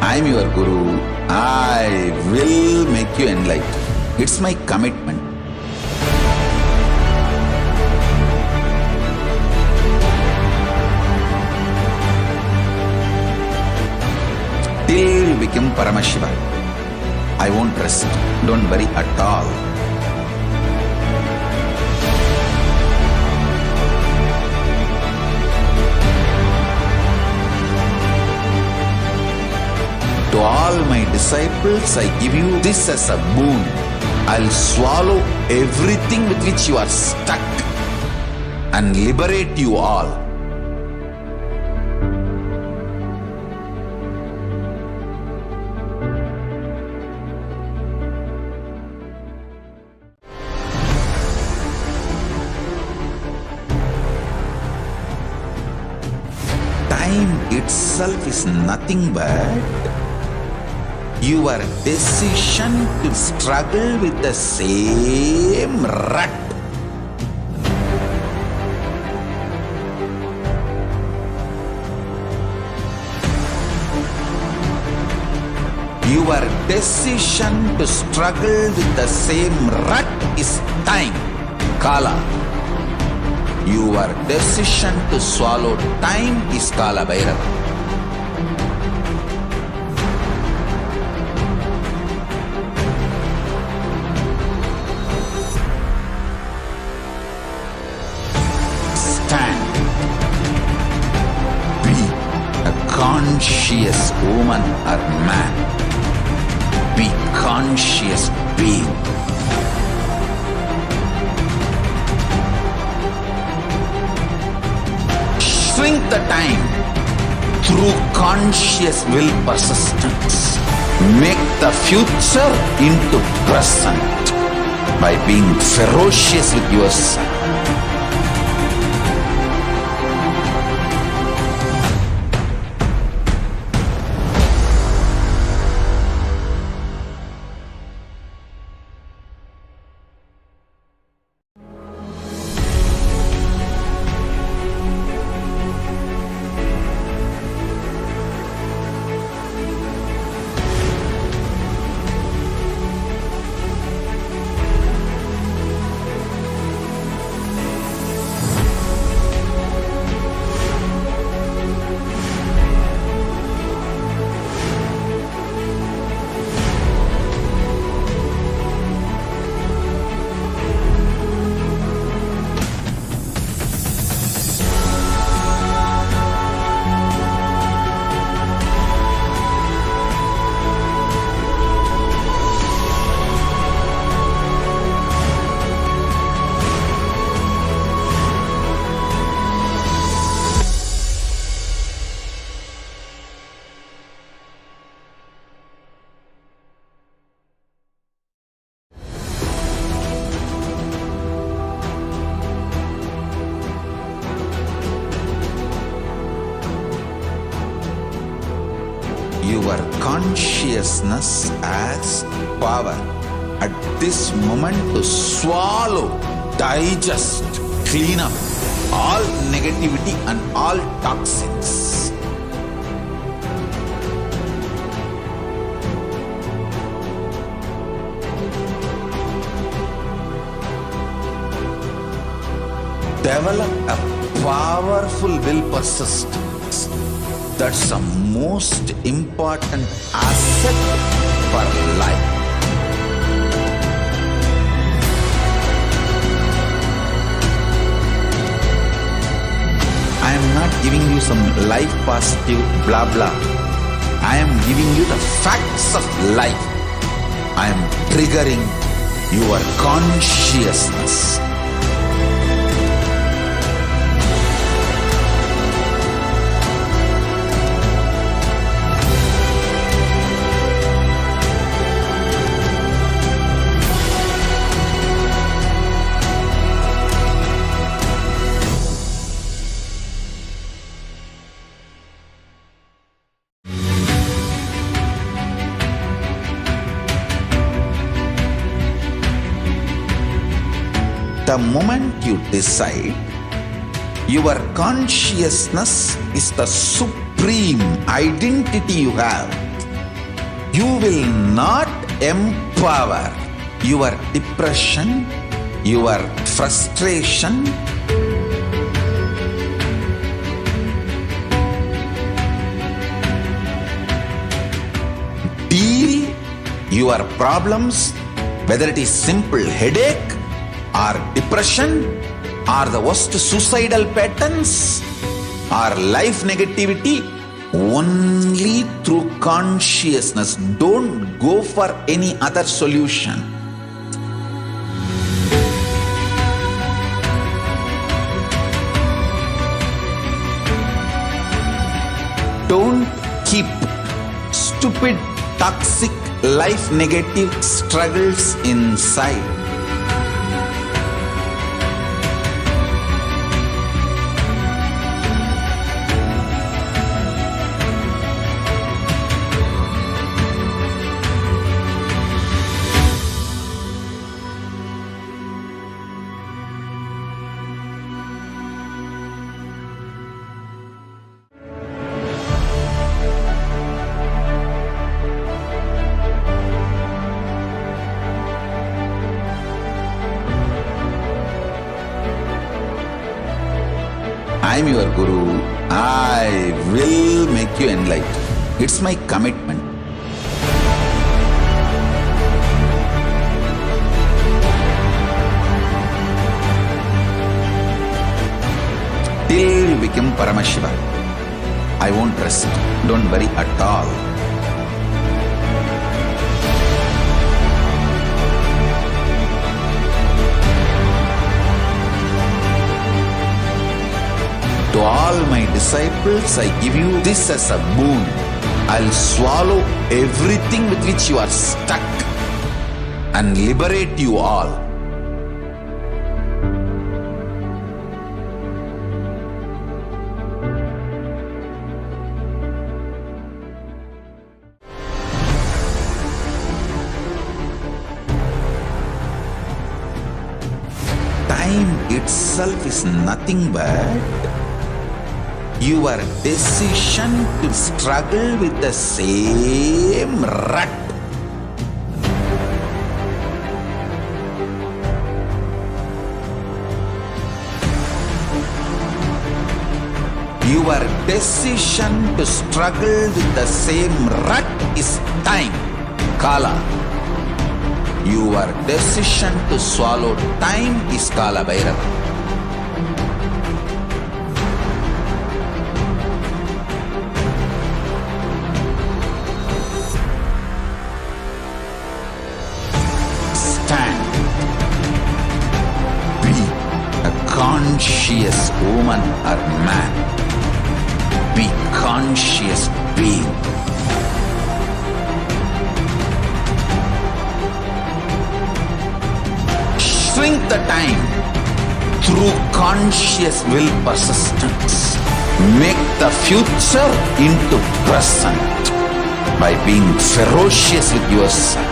I am your Guru. I will make you enlightened. It's my commitment. Till you become Paramashiva, I won't rest. Don't worry at all. To all my disciples, I give you this as a boon. I'll swallow everything with which you are stuck and liberate you all. Time itself is nothing but your decision to struggle with the same rut. Your decision to struggle with the same rut is time, Kala. Your decision to swallow time is Kala Bhairava. Conscious woman or man, be conscious being. Shrink the time through conscious will persistence. Make the future into present by being ferocious with yourself. Your consciousness has power at this moment to swallow, digest, clean up all negativity and all toxins. Develop a powerful will persistence. That's the most important asset for life. I am not giving you some life positive blah blah. I am giving you the facts of life. I am triggering your consciousness. The moment you decide, your consciousness is the supreme identity you have. You will not empower your depression, your frustration, deal your problems, whether it is simple headache or depression or the worst suicidal patterns or life negativity, only through consciousness. Don't go for any other solution. Don't keep stupid, toxic, life negative struggles inside. I am your Guru. I will make you enlightened. It's my commitment. Till you become Paramashiva, I won't rest. Don't worry at all. To all my disciples, I give you this as a boon. I'll swallow everything with which you are stuck and liberate you all. Time itself is nothing but your decision to struggle with the same rut. Your decision to struggle with the same rut is time, Kala. Your decision to swallow time is Kala Bhairava. Conscious woman or man. Be conscious being. Shrink the time through conscious will persistence. Make the future into present by being ferocious with yourself.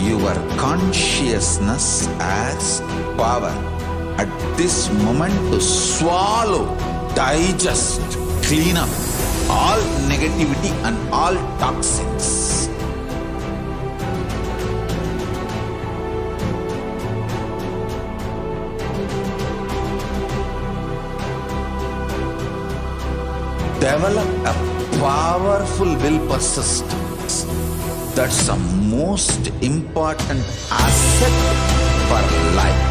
Your consciousness as power. At this moment to swallow, digest, clean up all negativity and all toxins. Develop a powerful will persistence. That's the most important asset for life.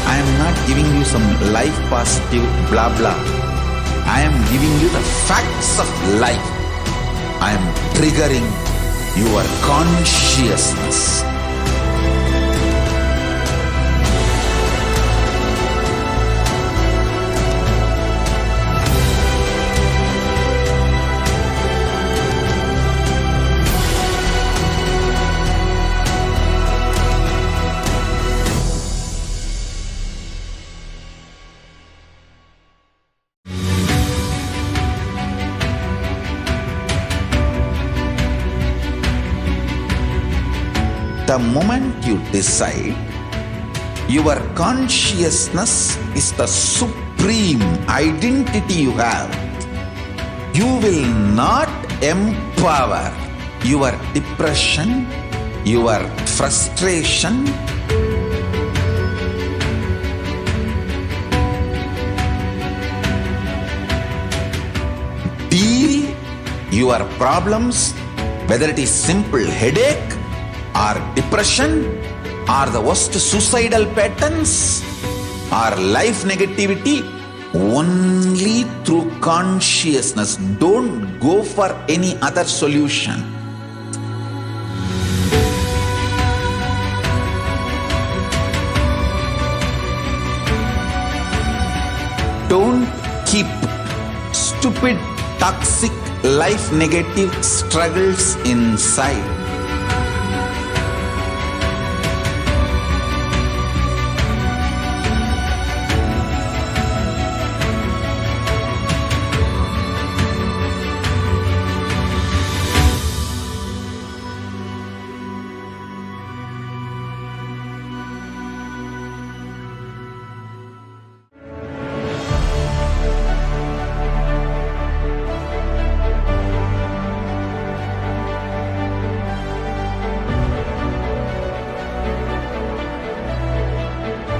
I am not giving you some life positive blah blah. I am giving you the facts of life. I am triggering your consciousness. The moment you decide, your consciousness is the supreme identity you have. You will not empower your depression, your frustration, deal your problems, whether it is simple headache or depression or the worst suicidal patterns or life negativity, only through consciousness. Don't go for any other solution. Don't keep stupid, toxic, life negative struggles inside.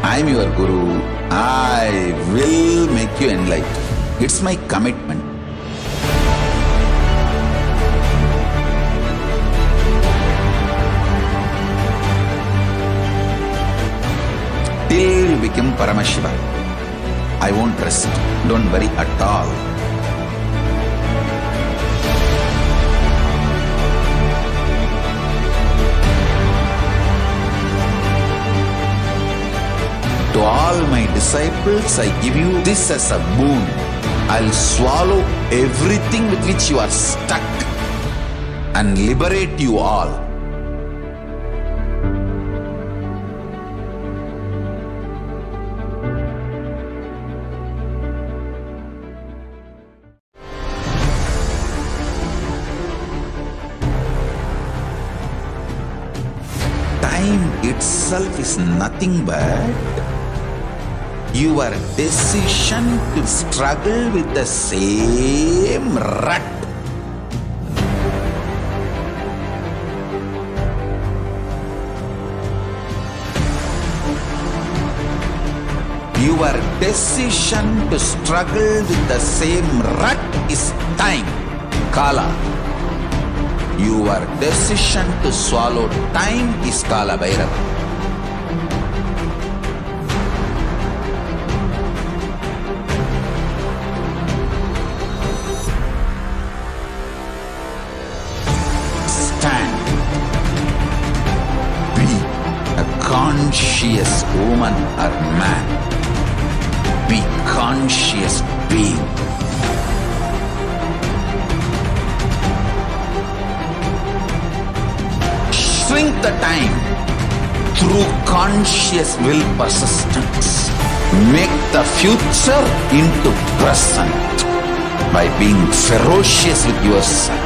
I am your Guru. I will make you enlightened. It's my commitment. Till you become Paramashiva, I won't rest. Don't worry at all. To all my disciples, I give you this as a boon. I'll swallow everything with which you are stuck and liberate you all. Time itself is nothing but your decision to struggle with the same rut. Your decision to struggle with the same rut is time, Kala. Your decision to swallow time is Kala Bhairava. Conscious woman or man. Be conscious being. Shrink the time through conscious will persistence. Make the future into present by being ferocious with yourself.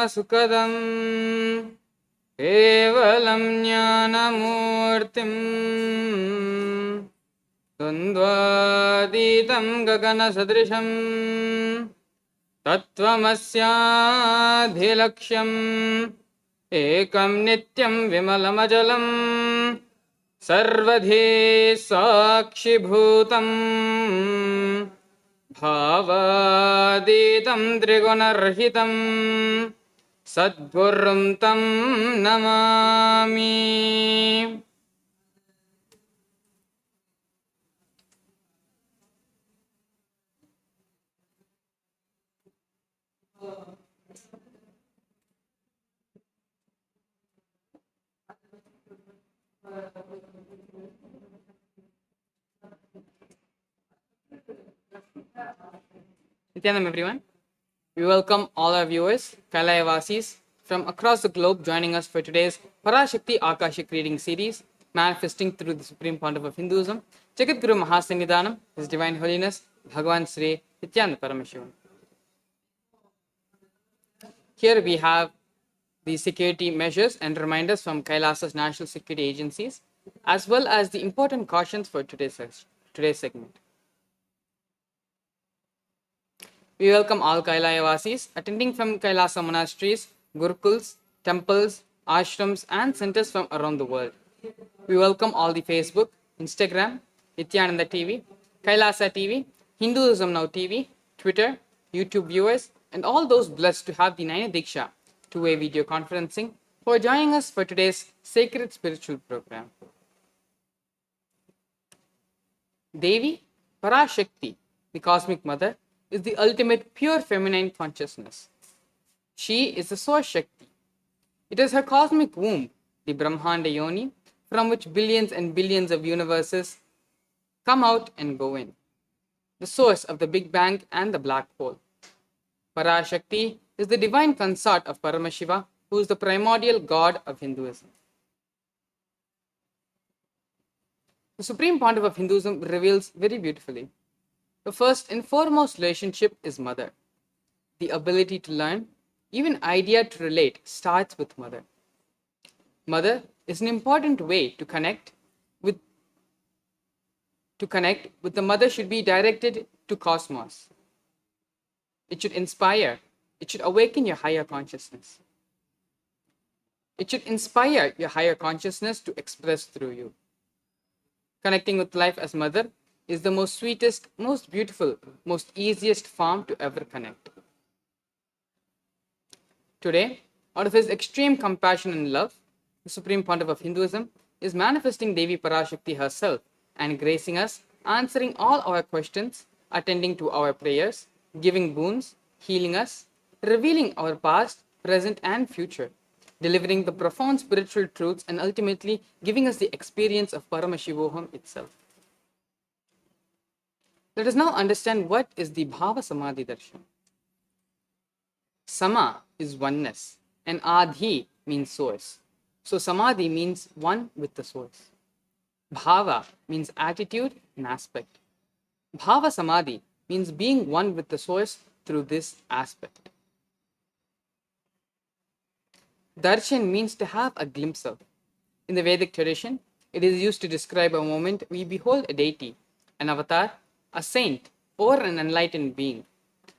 Sukadam Kevalam Jnanamurtim Dvandvaditam Gagana Sadrisham Tattvamasyadhilaksham Ekam Nityam Vimalamajalam Sarvadhi Sakshibhutam Bhavaditam Trigunarhitam Sadgurum Tam Namami. Nithyanam everyone. We welcome all our viewers, Kailavasis, from across the globe joining us for today's Parashakti Akashic reading series, manifesting through the Supreme Pontiff of Hinduism, Jagat Guru Mahasannidhanam, His Divine Holiness, Bhagavan Sri Nithyananda Paramashivam. Here we have the security measures and reminders from KAILASA's national security agencies, as well as the important cautions for today's segment. We welcome all Kailavasis attending from Kailasa monasteries, gurukuls, temples, ashrams and centers from around the world. We welcome all the Facebook, Instagram, Nithyananda TV, Kailasa TV, Hinduism Now TV, Twitter, YouTube viewers and all those blessed to have the Naina Deeksha two-way video conferencing for joining us for today's sacred spiritual program. Devi Parashakti, the Cosmic Mother, is the ultimate pure feminine consciousness. She is the source Shakti. It is her cosmic womb, the Brahmanda Yoni, from which billions and billions of universes come out and go in. The source of the Big Bang and the black hole. Parashakti is the divine consort of Paramashiva, who is the primordial god of Hinduism. The Supreme Pontiff of Hinduism reveals very beautifully. The first and foremost relationship is mother. The ability to learn, even idea to relate, starts with mother. Mother is an important way to connect with. The mother should be directed to cosmos. It should inspire. It should awaken your higher consciousness. It should inspire your higher consciousness to express through you. Connecting with life as mother is the most sweetest, most beautiful, most easiest form to ever connect. Today, out of his extreme compassion and love, the Supreme Pontiff of Hinduism is manifesting Devi Parashakti herself and gracing us, answering all our questions, attending to our prayers, giving boons, healing us, revealing our past, present and future, delivering the profound spiritual truths and ultimately giving us the experience of Paramashivoham itself. Let us now understand what is the Bhava Samadhi Darshan. Sama is oneness and Adhi means source. So Samadhi means one with the source. Bhava means attitude and aspect. Bhava Samadhi means being one with the source through this aspect. Darshan means to have a glimpse of. In the Vedic tradition, it is used to describe a moment we behold a deity, an avatar, a saint, or an enlightened being,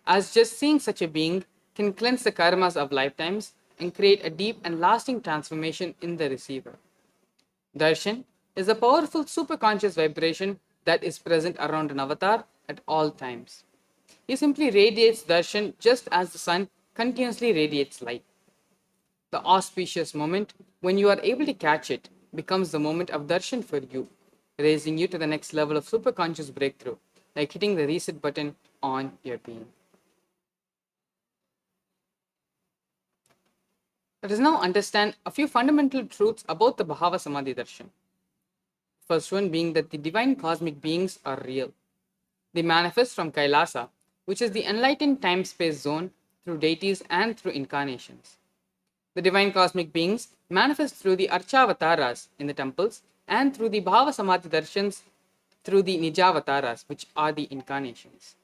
as just seeing such a being can cleanse the karmas of lifetimes and create a deep and lasting transformation in the receiver. Darshan is a powerful superconscious vibration that is present around an avatar at all times. He simply radiates darshan just as the sun continuously radiates light. The auspicious moment when you are able to catch it becomes the moment of darshan for you, raising you to the next level of superconscious breakthrough, like hitting the reset button on your being. Let us now understand a few fundamental truths about the Bhava Samadhi Darshan. First one being that the divine cosmic beings are real. They manifest from KAILASA, which is the enlightened time-space zone, through deities and through incarnations. The divine cosmic beings manifest through the Archavataras in the temples and through the Bhava Samadhi Darshans through the Nijavataras, which are the incarnations.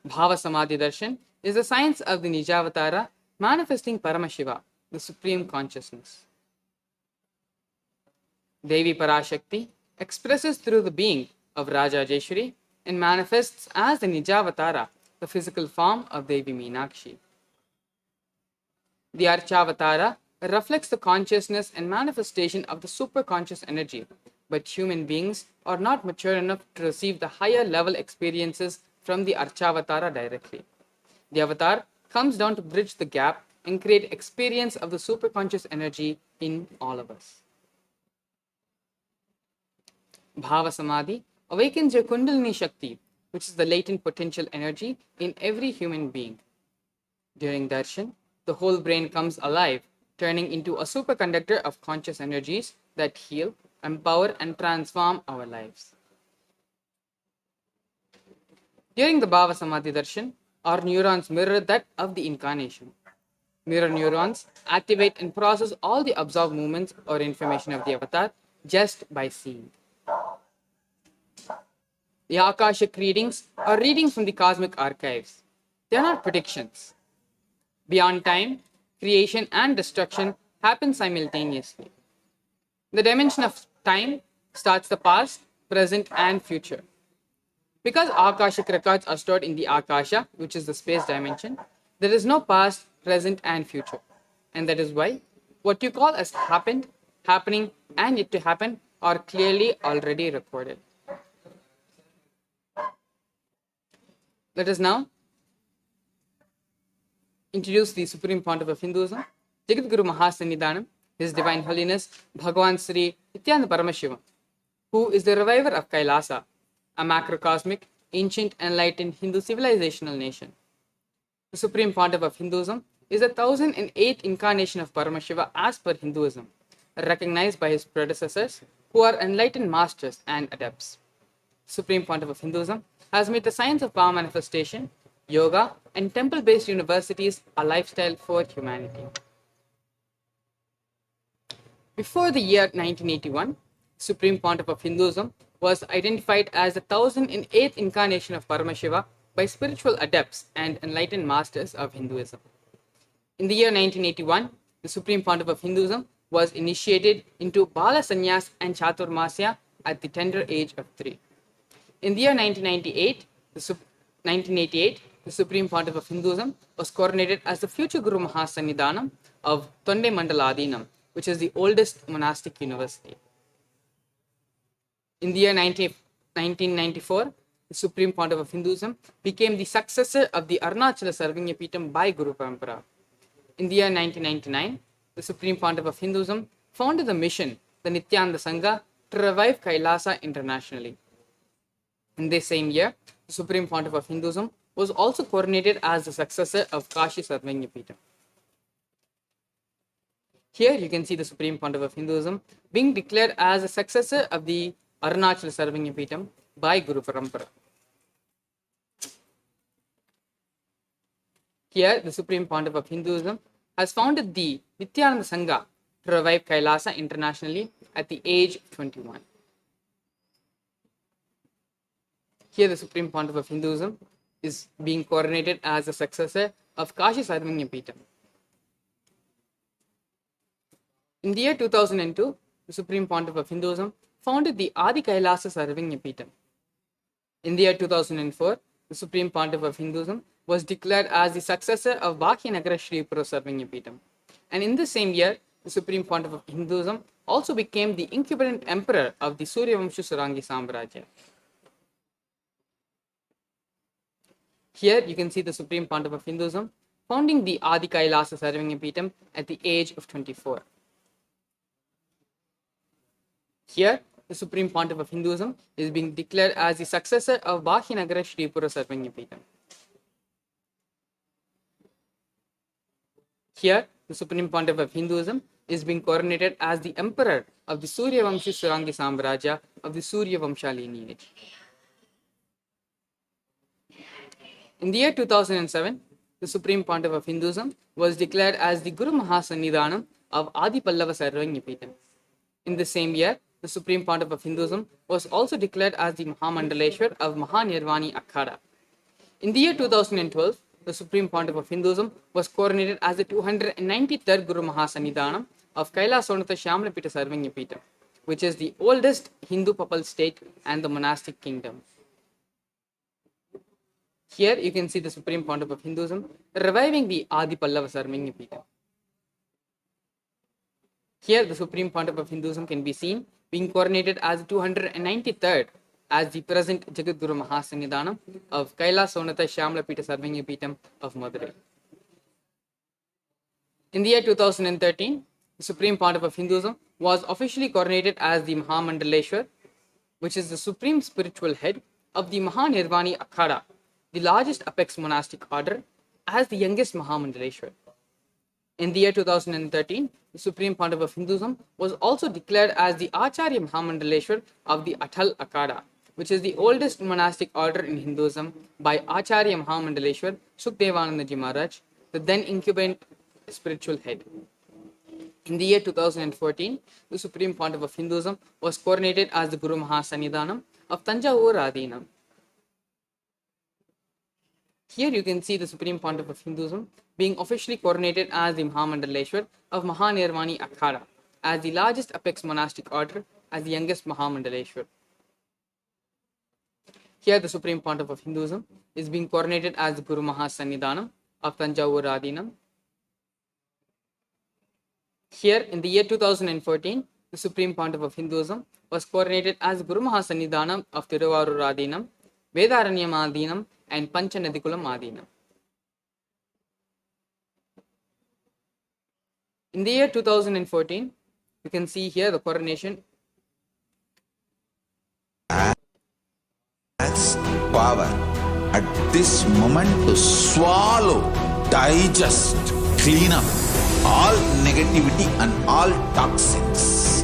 Bhava Samadhi Darshan is the science of the Nijavatara manifesting Paramashiva, the Supreme Consciousness. Devi Parashakti expresses through the being of Raja Jeshwari and manifests as the Nijavatara, the physical form of Devi Meenakshi. The Archavatara reflects the consciousness and manifestation of the superconscious energy, but human beings are not mature enough to receive the higher level experiences from the Archavatara directly. The avatar comes down to bridge the gap and create experience of the superconscious energy in all of us. Bhava Samadhi awakens your Kundalini Shakti, which is the latent potential energy in every human being. During darshan, the whole brain comes alive, turning into a superconductor of conscious energies that heal, empower, and transform our lives. During the Bhava Samadhi darshan, our neurons mirror that of the incarnation. Mirror neurons activate and process all the absorbed movements or information of the avatar just by seeing. The Akashic readings are readings from the cosmic archives. They are not predictions. Beyond time, creation and destruction happen simultaneously. The dimension of time starts the past, present, and future. Because Akashic records are stored in the Akasha, which is the space dimension, there is no past, present, and future. And that is why what you call as happened, happening, and yet to happen are clearly already recorded. Let us now introduce the Supreme Pontiff of Hinduism, Jagadguru Mahasannidhanam, His Divine Holiness Bhagavan Sri Nithyananda Paramashivam, who is the reviver of KAILASA, a macrocosmic, ancient, enlightened Hindu civilizational nation. The Supreme Pontiff of Hinduism is the 1008th incarnation of Paramashiva as per Hinduism, recognized by his predecessors who are enlightened masters and adepts. Supreme Pontiff of Hinduism has made the science of power manifestation, yoga, and temple-based universities a lifestyle for humanity. Before the year 1981, Supreme Pontiff of Hinduism was identified as the 1008th incarnation of Paramashiva by spiritual adepts and enlightened masters of Hinduism. In the year 1981, the Supreme Pontiff of Hinduism was initiated into Bala Sannyas and Chaturmasya at the tender age of 3. In the year 1988, the Supreme Pontiff of Hinduism was coronated as the future Guru Mahasannidhanam of Tonde Mandaladinam, which is the oldest monastic university. In the year 1994, the Supreme Pontiff of Hinduism became the successor of the Arunachala Sarvagyapeetham by Guru Parampara. In the year 1999, the Supreme Pontiff of Hinduism founded the mission, the Nithyananda Sangha, to revive KAILASA internationally. In this same year, the Supreme Pontiff of Hinduism was also coronated as the successor of Kashi Sarvagyapeetham. Here you can see the Supreme Pontiff of Hinduism being declared as the successor of the Arunachala Sarvagyapeetham by Guru Parampara. Here, the Supreme Pontiff of Hinduism has founded the Nithyananda Sangha to revive KAILASA internationally at the age of 21. Here, the Supreme Pontiff of Hinduism is being coronated as the successor of Kashi Sarvagyapeetham. In the year 2002, the Supreme Pontiff of Hinduism founded the Adi KAILASA Sarvagyapeetham. In the year 2004, the Supreme Pontiff of Hinduism was declared as the successor of Bhakyanagara Sri Pura Sarvagyapeetham. And in the same year, the Supreme Pontiff of Hinduism also became the incumbent emperor of the Suryavamsha Surangi Samrajya. Here you can see the Supreme Pontiff of Hinduism founding the Adi KAILASA Sarvagyapeetham at the age of 24. Here, the Supreme Pontiff of Hinduism is being declared as the successor of Bhakyanagara Sri Pura Sarvagyapeetham. Here, the Supreme Pontiff of Hinduism is being coronated as the emperor of the Suryavamsha Surangi Samrajya of the Suryavamsha lineage. In the year 2007, the Supreme Pontiff of Hinduism was declared as the Guru Mahasannidhanam of Adi Pallava Sarvagyapeetham. In the same year, the Supreme Pontiff of Hinduism was also declared as the Mahamandaleshwar of Mahanirvani Akhada. In the year 2012, the Supreme Pontiff of Hinduism, was coronated as the 293rd Guru Mahasannidhanam of KAILASA Shamlapita Sarvanyapita, which is the oldest Hindu papal state and the monastic kingdom. Here you can see the Supreme Pontiff of Hinduism reviving the Adi Pallava Sarvanyapita. Here the Supreme Pontiff of Hinduism can be seen being coronated as the 293rd as the present Jagadguru Mahasannidhanam of Kailasa Shamlapita Sarvanyapitam of Madurai. In the year 2013, the Supreme Pontiff of Hinduism was officially coronated as the Mahamandaleshwar, which is the supreme spiritual head of the Mahanirvani Akhada, the largest apex monastic order, as the youngest Mahamandaleshwar. In the year 2013, the Supreme Pontiff of Hinduism was also declared as the Acharya Mahamandaleshwar of the Atal Akhada, which is the oldest monastic order in Hinduism, by Acharya Mahamandaleshwar Sukdevanandaji Maharaj, the then incumbent spiritual head. In the year 2014, the Supreme Pontiff of Hinduism was coronated as the Guru Mahasannidhanam of Tanjavur Adinam. Here you can see the Supreme Pontiff of Hinduism being officially coronated as the Mahamandaleshwar of Mahanirvani Akhada, as the largest apex monastic order, as the youngest Mahamandaleshwar. Here the Supreme Pontiff of Hinduism is being coronated as the Guru Mahasannidhanam of Tanjavur Adinam. Here in the year 2014, the Supreme Pontiff of Hinduism was coronated as Guru Mahasannidhanam of Tiruvarur Adinam, Vedaranyam Adinam and Panchanadikulam Adinam. In the year 2014, you can see here the coronation has power at this moment to swallow, digest, clean up all negativity and all toxins.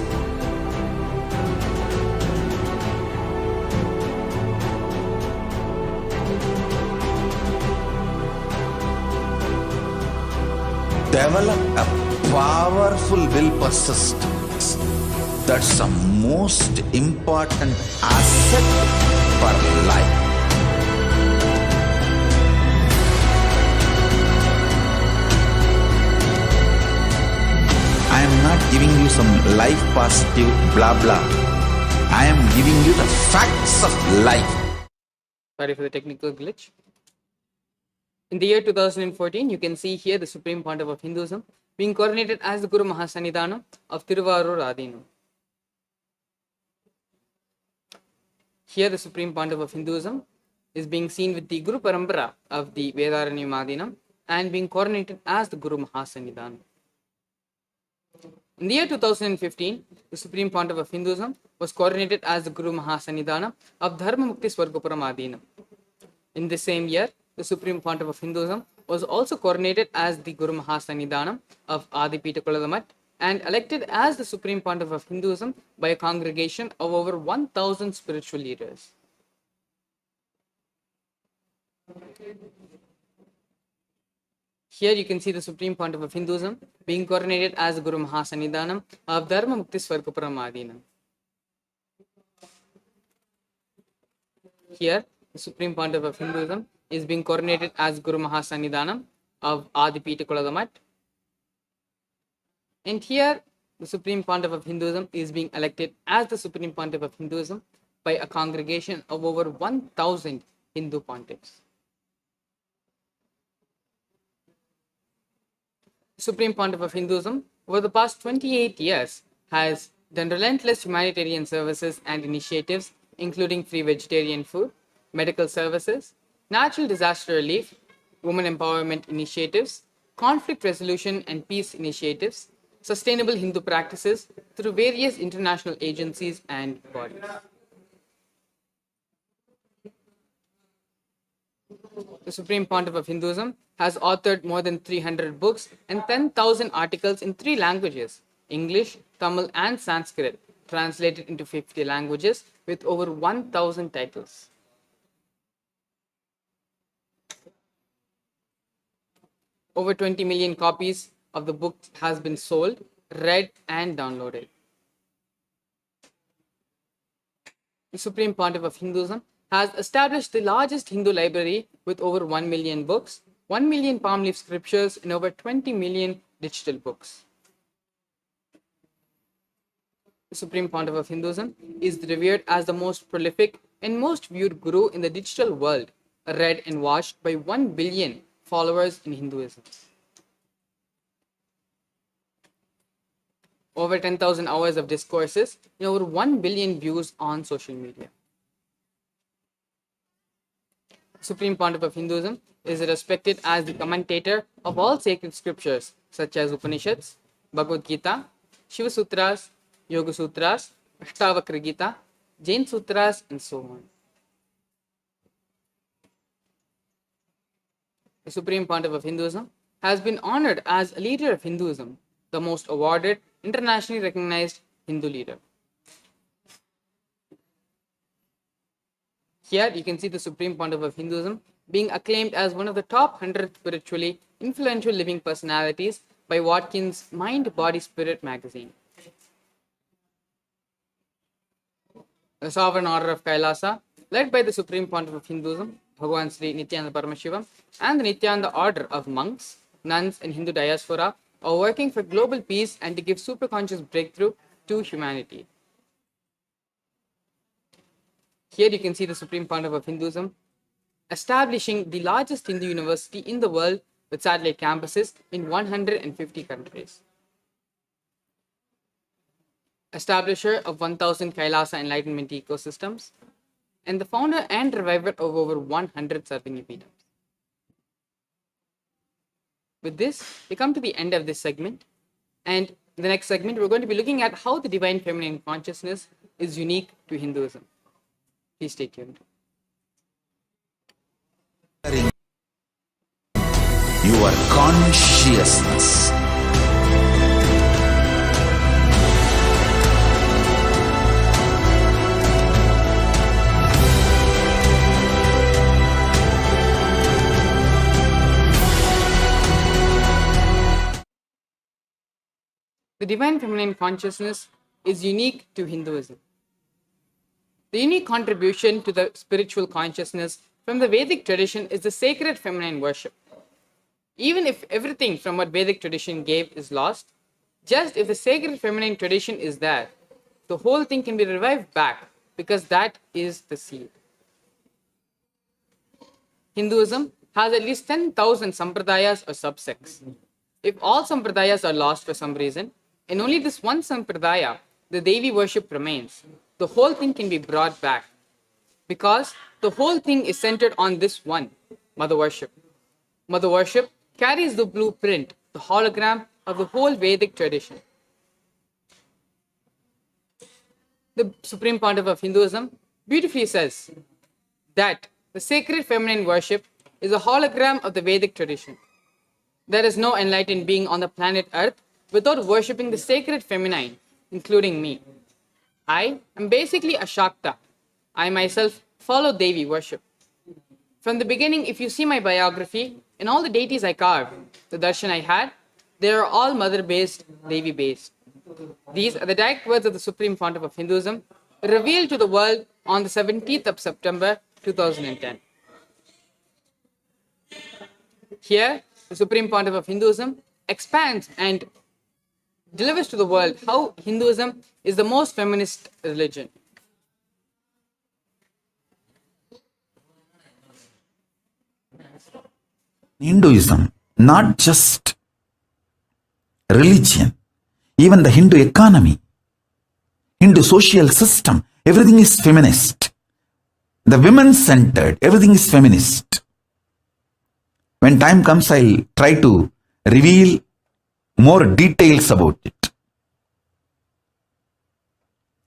Develop a powerful will persistence. That's the most important asset for life. I am not giving you some life positive blah blah. I am giving you the facts of life. Sorry for the technical glitch. In the year 2014, you can see here the Supreme Pontiff of Hinduism being coronated as the Guru Mahasannidhanam of Tiruvarur Adinam. Here the Supreme Pontiff of Hinduism is being seen with the Guru Parampara of the Vedaranyam Adinam and being coronated as the Guru Mahasannidhanam. In the year 2015, the Supreme Pontiff of Hinduism was coronated as the Guru Mahasannidhanam of Dharma Mukti Swargapuram Adinam. In the same year, the Supreme Pontiff of Hinduism was also coronated as the Guru Mahasannidhanam of Adipita Kuladamat and elected as the Supreme Pontiff of Hinduism by a congregation of over 1,000 spiritual leaders. Here you can see the Supreme Pontiff of Hinduism being coronated as the Guru Mahasannidhanam of Dharma Mukti Swargapuram Adinam. Here, the Supreme Pontiff of Hinduism is being coronated as Guru Mahasannidhanam of Adipita Kuladamat. And here, the Supreme Pontiff of Hinduism is being elected as the Supreme Pontiff of Hinduism by a congregation of over 1,000 Hindu pontiffs. Supreme Pontiff of Hinduism, over the past 28 years, has done relentless humanitarian services and initiatives, including free vegetarian food, medical services, natural disaster relief, women empowerment initiatives, conflict resolution and peace initiatives, sustainable Hindu practices through various international agencies and bodies. The Supreme Pontiff of Hinduism has authored more than 300 books and 10,000 articles in 3 languages, English, Tamil and Sanskrit, translated into 50 languages with over 1,000 titles. Over 20 million copies of the book has been sold, read and downloaded. The Supreme Pontiff of Hinduism has established the largest Hindu library with over 1 million books, 1 million palm leaf scriptures, and over 20 million digital books. The Supreme Pontiff of Hinduism is revered as the most prolific and most viewed guru in the digital world, read and watched by 1 billion followers in Hinduism. Over 10,000 hours of discourses and over 1 billion views on social media. Supreme Pontiff of Hinduism is respected as the commentator of all sacred scriptures such as Upanishads, Bhagavad Gita, Shiva Sutras, Yoga Sutras, Ashtavakra Gita, Jain Sutras, and so on. The Supreme Pontiff of Hinduism has been honored as a leader of Hinduism, the most awarded, internationally recognized Hindu leader. Here you can see the Supreme Pontiff of Hinduism being acclaimed as one of the top 100 spiritually influential living personalities by Watkins' Mind, Body, Spirit magazine. The Sovereign Order of KAILASA, led by the Supreme Pontiff of Hinduism, Bhagavan Sri Nithyananda Paramashivam, and the Nithyananda Order of monks, nuns, and Hindu diaspora, are working for global peace and to give superconscious breakthrough to humanity. Here you can see the Supreme Pontiff of Hinduism establishing the largest Hindu university in the world with satellite campuses in 150 countries. Establisher of 1000 KAILASA Enlightenment ecosystems, and the founder and reviver of over 100 Sarvanyapidams. With this, we come to the end of this segment, and in the next segment, we're going to be looking at how the Divine Feminine Consciousness is unique to Hinduism. Please stay tuned. Your consciousness. The Divine Feminine Consciousness is unique to Hinduism. The unique contribution to the spiritual consciousness from the Vedic tradition is the sacred feminine worship. Even if everything from what Vedic tradition gave is lost, just if the sacred feminine tradition is there, the whole thing can be revived back because that is the seed. Hinduism has at least 10,000 sampradayas or subsects. If all sampradayas are lost for some reason, and only this one sampradaya, the Devi worship, remains, the whole thing can be brought back because the whole thing is centered on this one, Mother worship. Mother worship carries the blueprint, the hologram of the whole Vedic tradition. The Supreme Pontiff of Hinduism beautifully says that the sacred feminine worship is a hologram of the Vedic tradition. There is no enlightened being on the planet Earth without worshipping the sacred feminine, including me. I am basically a Shakta. I myself follow Devi worship. From the beginning, if you see my biography and all the deities I carved, the darshan I had, they are all mother-based, Devi-based. These are the direct words of the Supreme Pontiff of Hinduism, revealed to the world on the 17th of September 2010. Here, the Supreme Pontiff of Hinduism expands and delivers to the world how Hinduism is the most feminist religion. Hinduism, not just religion, even the Hindu economy, Hindu social system, everything is feminist. The women-centered, everything is feminist. When time comes, I'll try to reveal more details about it.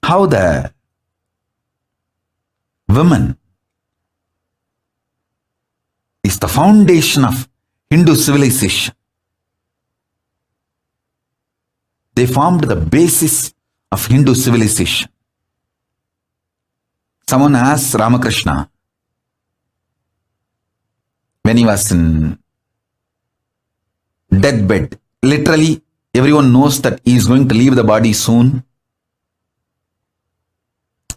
How the woman is the foundation of Hindu civilization. They formed the basis of Hindu civilization. Someone asked Ramakrishna when he was in deathbed. Literally, everyone knows that he is going to leave the body soon.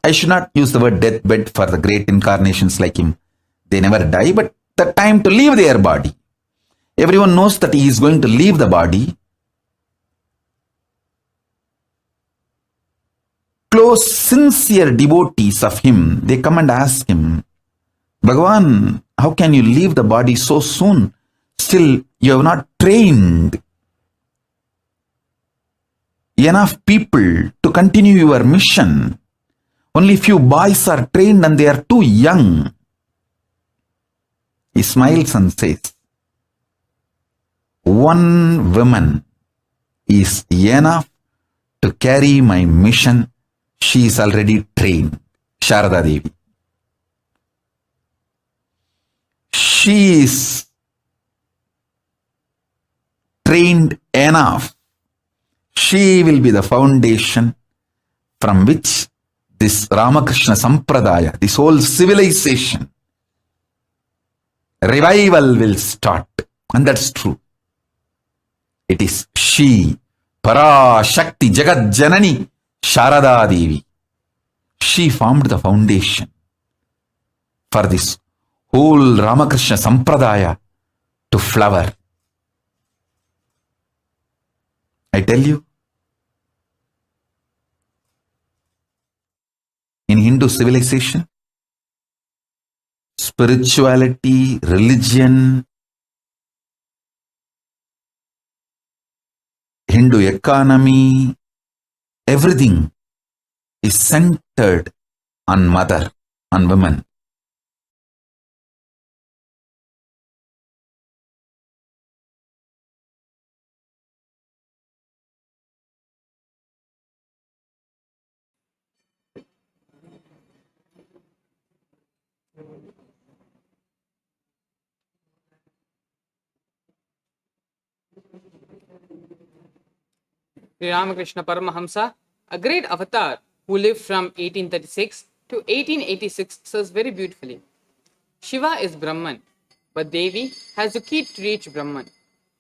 I should not use the word deathbed for the great incarnations like him. They never die, but the time to leave their body. Everyone knows that he is going to leave the body. Close, sincere devotees of him, they come and ask him, Bhagavan, how can you leave the body so soon? Still, you have not trained enough people to continue your mission. Only few boys are trained and they are too young. He smiles and says, one woman is enough to carry my mission. She is already trained. Sharada Devi. She is trained enough. She will be the foundation from which this Ramakrishna Sampradaya, this whole civilization, revival will start. And that's true. It is she, Parashakti, Jagat Janani, Sharada Devi. She formed the foundation for this whole Ramakrishna Sampradaya to flower. I tell you, in Hindu civilization, spirituality, religion, Hindu economy, everything is centered on mother, on women. Sri Ramakrishna Paramahamsa, a great avatar who lived from 1836 to 1886, says very beautifully, Shiva is Brahman, but Devi has the key to reach Brahman.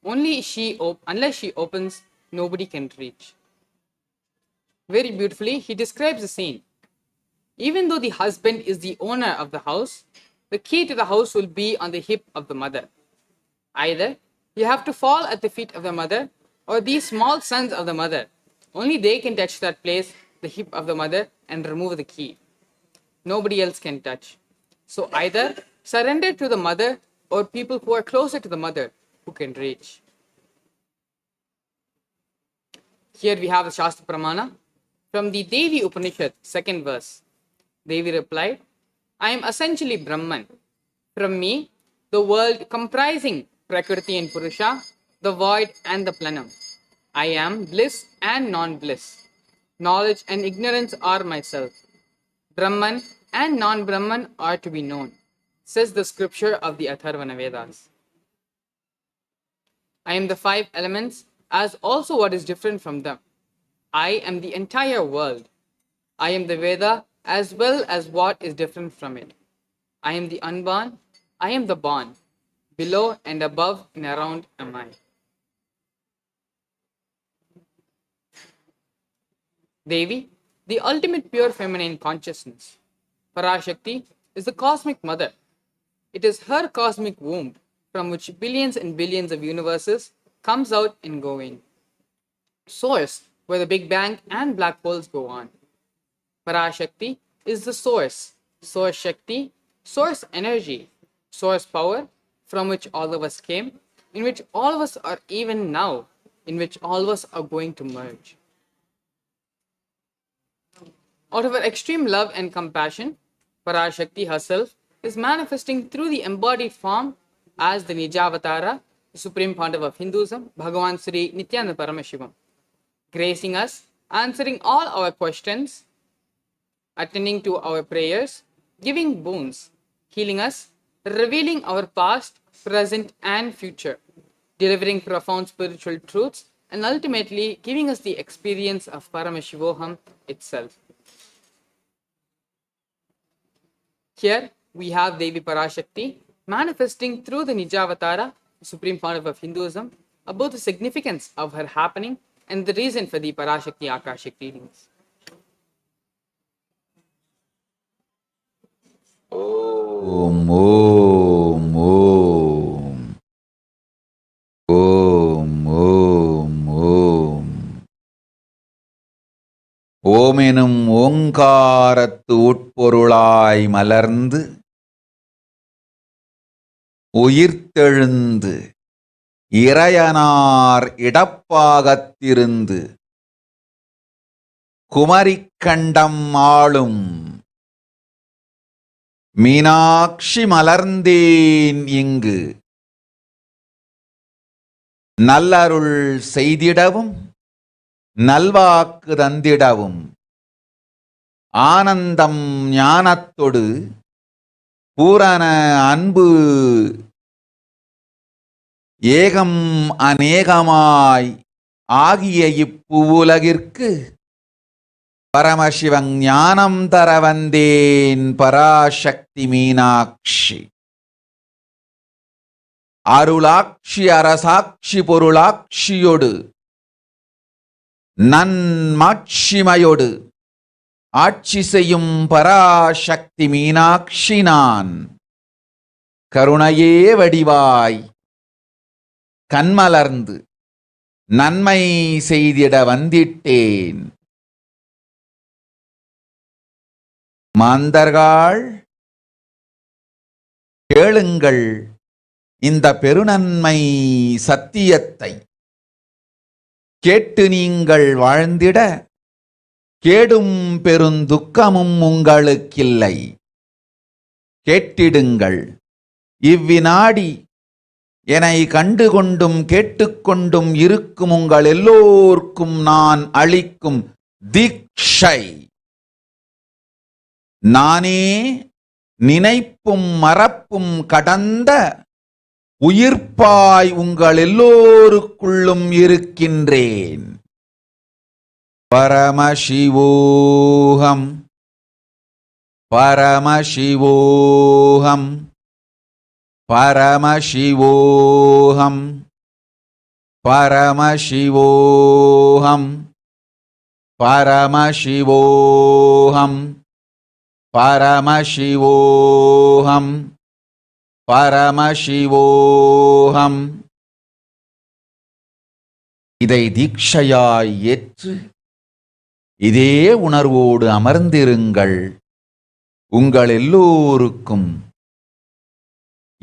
Unless she opens, nobody can reach. Very beautifully, he describes the scene. Even though the husband is the owner of the house, the key to the house will be on the hip of the mother. Either you have to fall at the feet of the mother, or these small sons of the mother. Only they can touch that place, the hip of the mother, and remove the key. Nobody else can touch. So either surrender to the mother, or people who are closer to the mother who can reach. Here we have a Shastra Pramana from the Devi Upanishad, 2nd verse. Devi replied, I am essentially Brahman. From me, the world comprising Prakriti and Purusha, the void and the plenum. I am bliss and non-bliss. Knowledge and ignorance are myself. Brahman and non-Brahman are to be known, says the scripture of the Atharvana Vedas. I am the 5 elements as also what is different from them. I am the entire world. I am the Veda as well as what is different from it. I am the unborn. I am the born. Below and above and around am I. Devi, the ultimate pure feminine consciousness. Parashakti is the cosmic mother. It is her cosmic womb from which billions and billions of universes comes out and go in. Source, where the Big Bang and black holes go on. Parashakti is the source. Source Shakti, source energy, source power from which all of us came, in which all of us are even now, in which all of us are going to merge. Out of her extreme love and compassion, Parashakti herself is manifesting through the embodied form as the Nijavatara, the Supreme Pandava of Hinduism, Bhagavan Sri Nithyananda Paramashivam, gracing us, answering all our questions, attending to our prayers, giving boons, healing us, revealing our past, present, and future, delivering profound spiritual truths, and ultimately giving us the experience of Paramashivoham itself. Here we have Devi Parashakti manifesting through the Nijavatara, the Supreme Pandava of Hinduism, about the significance of her happening and the reason for the Parashakti Akashic readings. Om, Om, Om. ஓமெனும் ஓங்காரத்து உட்பொருளாய் மலர்ந்து உயிர்த்தெழுந்து இறையனார் இடப்பாகத்திருந்து குமரிக்கண்டம் ஆளும் மீனாட்சி மலர்ந்தேன் இங்கு நல்லருள் செய்திடவும் நல்வாக்கு தந்திடவும் ஆனந்தம் ஞானத்தொடு பூரண அன்பு ஏகம் அநேகமாய் ஆகிய இப்புவுலகிற்கு பரமசிவன் ஞானம் தர வந்தேன் பராசக்தி மீனாட்சி. அருளாட்சி அரசாட்சி பொருளாட்சியொடு நன்மாட்சிமையொடு ஆட்சி செய்யும் பராசக்தி மீனாட்சி நான் கருணையே வடிவாய் கண்மலர்ந்து நன்மை செய்திட வந்திட்டேன். மாந்தர்கள் கேளுங்கள் இந்த பெருநன்மை சத்தியத்தை, கேட்டு நீங்கள் வாழ்ந்திட கேடும் பெருந்துக்கமும் உங்களுக்கில்லை. கேட்டிடுங்கள். இவ்வினாடி என்னை கண்டுகொண்டும் கேட்டுக்கொண்டும் இருக்கும் உங்கள் எல்லோர்க்கும் நான் அளிக்கும் தீட்சை, நானே நினைப்பும் மறப்பும் கடந்த உயிர்ப்பாய் உங்கள் எல்லோருக்குள்ளும் இருக்கின்றேன். பரமசிவோகம் பரமசிவோகம் பரமசிவோகம் பரமசிவோகம் பரமசிவோகம் பரமசிவோகம் பரமசிவோகம். இதை தீட்சையாய் ஏற்று இதே உணர்வோடு அமர்ந்திருங்கள். உங்கள் எல்லோருக்கும்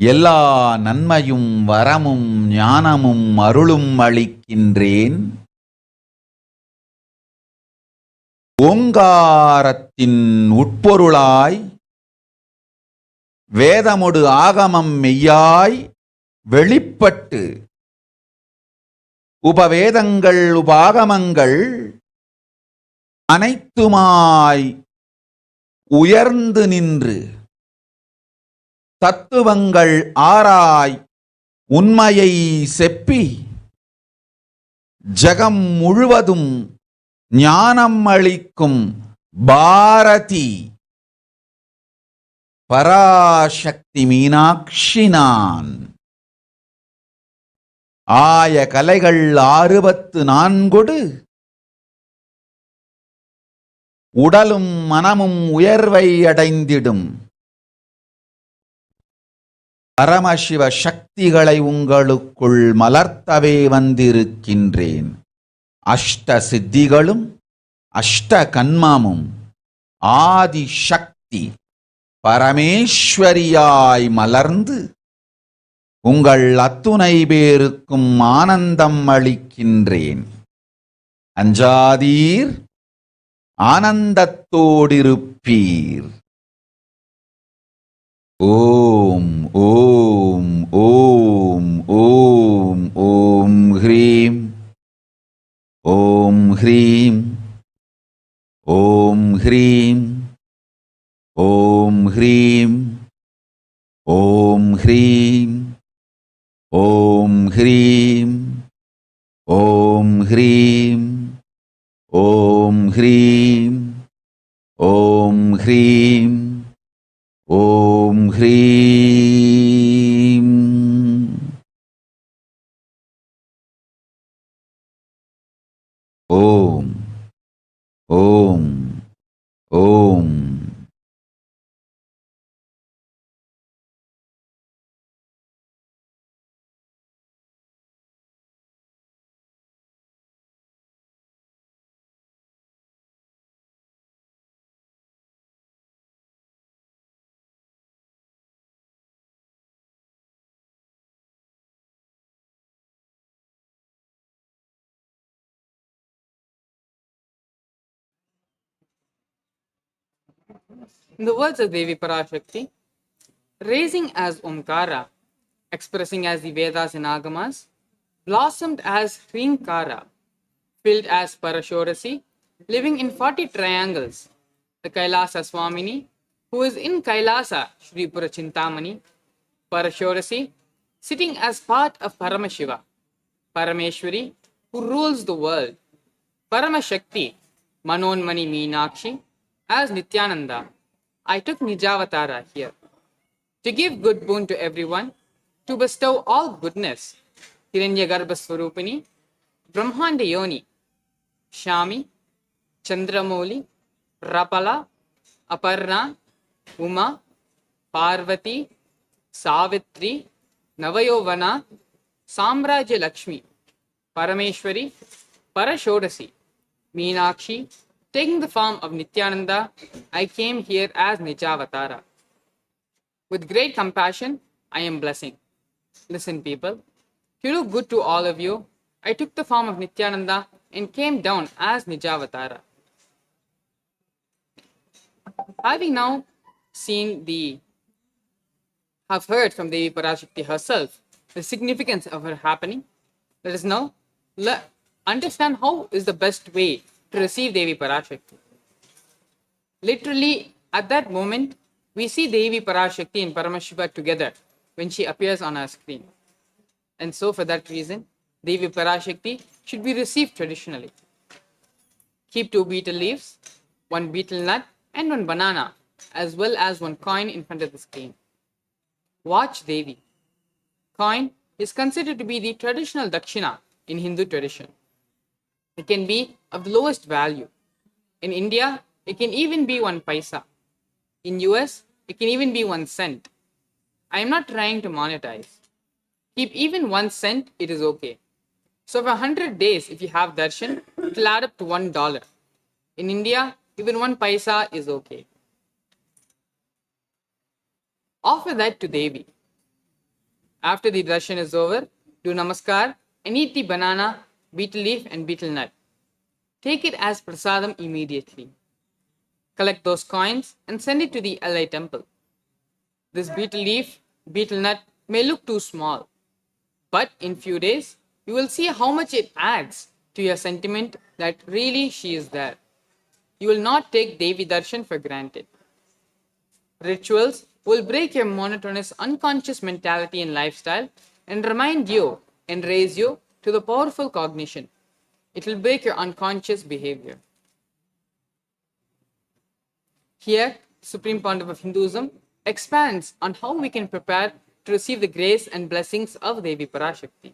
எல்லா நன்மையும் வரமும் ஞானமும் அருளும் அளிக்கின்றேன். ஓங்காரத்தின் உட்பொருளாய் வேதமொடு ஆகமம் மெய்யாய் வெளிப்பட்டு உபவேதங்கள் உபாகமங்கள் அனைத்துமாய் உயர்ந்து நின்று தத்துவங்கள் ஆராய் உண்மையை செப்பி ஜகம் முழுவதும் ஞானம் அளிக்கும் பாரதி பராசக்தி மீனாட்சி நான். ஆய கலைகள் 64 உடலும் மனமும் உயர்வை அடைந்திடும் பரமசிவ சக்திகளை உங்களுக்குள் மலர்த்தவே வந்திருக்கின்றேன். அஷ்ட சித்திகளும் அஷ்ட கன்மமும் ஆதி சக்தி பரமேஸ்வரியாய் மலர்ந்து உங்கள் அத்துணை பேருக்கும் ஆனந்தம் அளிக்கின்றேன். அஞ்சாதீர், ஆனந்தத்தோடிருப்பீர். ஓம் ஓம் ஓம் ஓம் ஓம் ஹ்ரீம் ஓம் ஹ்ரீம் ஓம் ஹ்ரீம் ஓம் ஹ்ரீம் ஓம் ஹ்ரீம் ஓம் ஹ்ரீம் ஓம் ஹ்ரீம் ஓம் ஹ்ரீம் ஓம் ஹ்ரீம் ஓம் ஹ்ரீம். ஓம் ஓம் ஓம். In the words of Devi Parashakti, raising as Omkara, expressing as the Vedas and Agamas, blossomed as Hrinkara, filled as Parashorasi, living in 40 triangles, the Kailasa Swamini, who is in Kailasa, Shripura Chintamani, Parashorasi, sitting as part of Paramashiva, Parameshwari, who rules the world, Paramashakti, Manonmani Meenakshi, as Nithyananda. I took Nijavatara here to give good boon to everyone, to bestow all goodness. Hiranyagarbha Swarupini, Brahmanda Yoni, Shami, Chandramouli, Rapala, Aparna, Uma, Parvati, Savitri, Navayovana, Samrajya Lakshmi, Parameshwari, Parashodasi, Meenakshi, taking the form of Nithyananda, I came here as Nijavatara. With great compassion, I am blessing. Listen, people, to do good to all of you, I took the form of Nithyananda and came down as Nijavatara. Having now have heard from Devi Parashakti herself the significance of her happening, let us now understand how is the best way to receive Devi Parashakti. Literally, at that moment, we see Devi Parashakti and Paramashiva together when she appears on our screen. And so, for that reason, Devi Parashakti should be received traditionally. Keep 2 betel leaves, 1 betel nut, and 1 banana, as well as 1 coin in front of the screen. Watch Devi. Coin is considered to be the traditional dakshina in Hindu tradition. It can be of the lowest value. In India, it can even be 1 paisa. In US, it can even be 1 cent. I am not trying to monetize. Keep even 1 cent, it is okay. So for 100 days, if you have darshan, it will add up to $1. In India, even 1 paisa is okay. Offer that to Devi. After the darshan is over, do namaskar and eat the banana, betel leaf and betel nut. Take it as prasadam immediately. Collect those coins and send it to the LI temple. This betel leaf, betel nut may look too small, but in few days, you will see how much it adds to your sentiment that really she is there. You will not take Devi Darshan for granted. Rituals will break your monotonous unconscious mentality and lifestyle and remind you and raise you to the powerful cognition. It will break your unconscious behavior. Here, Supreme Pontiff of Hinduism expands on how we can prepare to receive the grace and blessings of Devi Parashakti.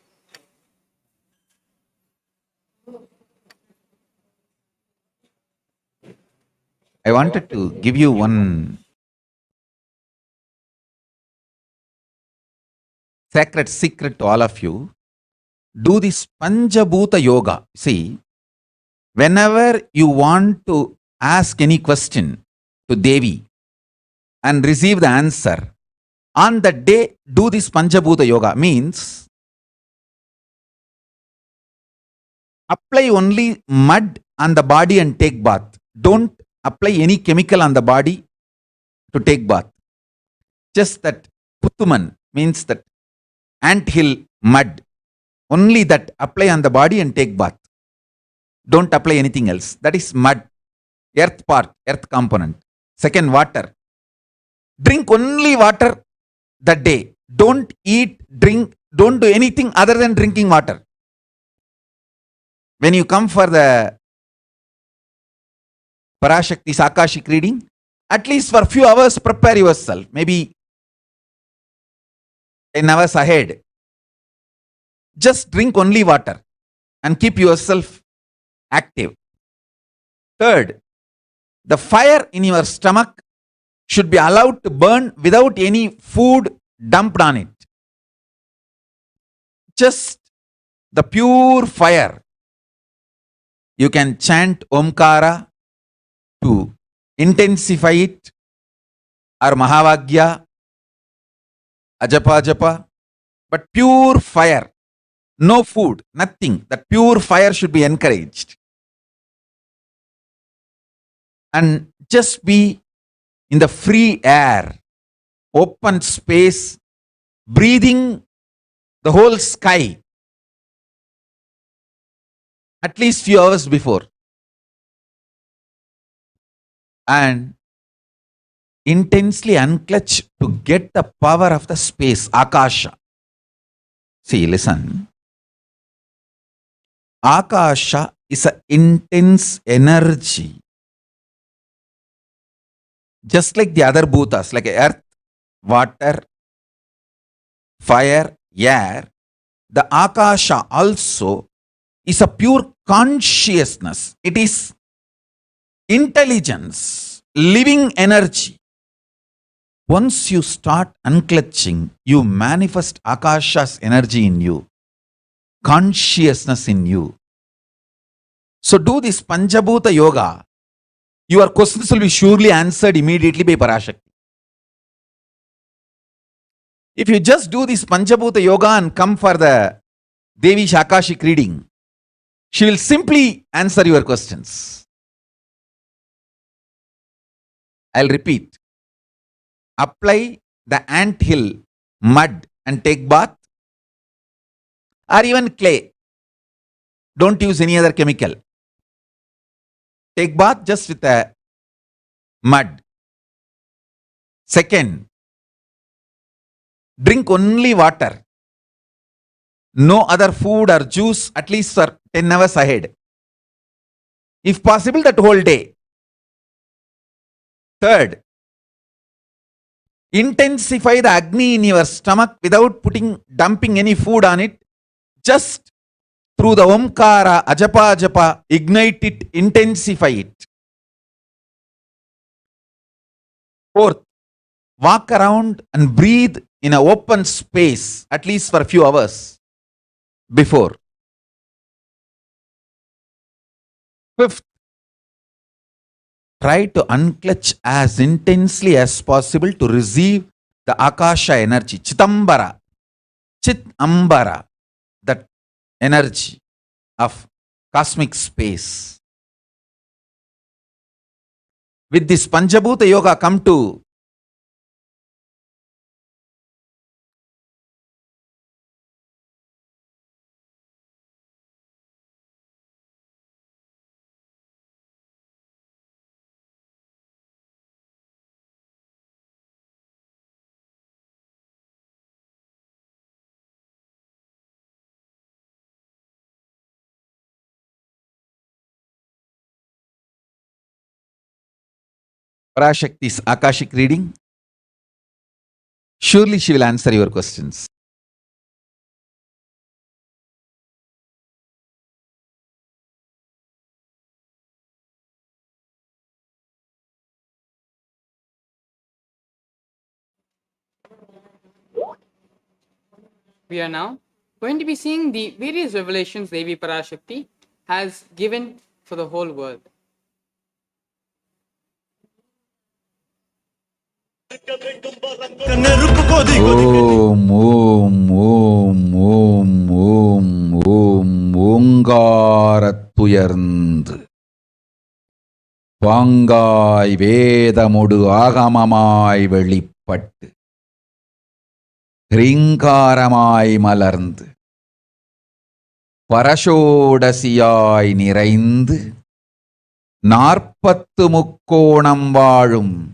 I wanted to give you one sacred secret to all of you. Do this Panchabhuta Yoga. See, whenever you want to ask any question to Devi and receive the answer, on that day, do this Panchabhuta Yoga. Means, apply only mud on the body and take bath. Don't apply any chemical on the body to take bath. Just that Puttuman means that anthill mud. Only that apply on the body and take bath. Don't apply anything else. That is mud. Earth part, earth component. Second, water. Drink only water that day. Don't eat, drink, don't do anything other than drinking water. When you come for the Parashakti's Akashic reading, at least for a few hours prepare yourself. Maybe 10 hours ahead. Just drink only water and keep yourself active. Third, the fire in your stomach should be allowed to burn without any food dumped on it. Just the pure fire. You can chant Omkara to intensify it, or Mahavagya, Ajapa Japa, but pure fire. No food, nothing. That pure fire should be encouraged. And just be in the free air, open space, breathing the whole sky at least few hours before, and intensely unclutch to get the power of the space, Akasha. See, listen. Akasha is an intense energy. Just like the other bhutas, like earth, water, fire, air, the Akasha also is a pure consciousness. It is intelligence, living energy. Once you start unclutching, you manifest Akasha's energy in you, consciousness in you. So do this Panchabhuta Yoga. Your questions will be surely answered immediately by Parashakti. If you just do this Panchabhuta Yoga and come for the Devi's Akashic reading, she will simply answer your questions. I'll repeat. Apply the ant hill mud and take bath, or even clay. Don't use any other chemical. Take bath just with the mud. Second, drink only water. No other food or juice at least for 10 hours ahead. If possible, that whole day. Third, intensify the Agni in your stomach without dumping any food on it. Just through the Omkara, Ajapa, Japa, ignite it, intensify it. Fourth, walk around and breathe in an open space at least for a few hours before. Fifth, try to unclutch as intensely as possible to receive the Akasha energy, Chitambara, Chitambara, that energy of cosmic space. With this Panchabhuta Yoga, come to Parashakti's Akashic reading. Surely she will answer your questions. We are now going to be seeing the various revelations Devi Parashakti has given for the whole world. Om Om Om Om Om Om Omgaratuyarnd Pangai Vedamudu Agamamai Velipattu Rinkaramai Malarnd Parashodasiyai Niraind Narpattu Mukkonam Vazhum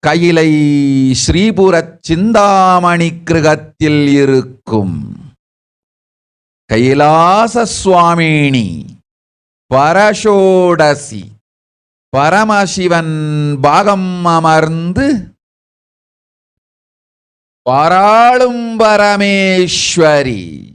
Kailai Sripurat Chindamani Krigathil Irukkum KAILASA Swamini Parashodasi Paramashivan Bhagam Amarnd Paralum Parameshwari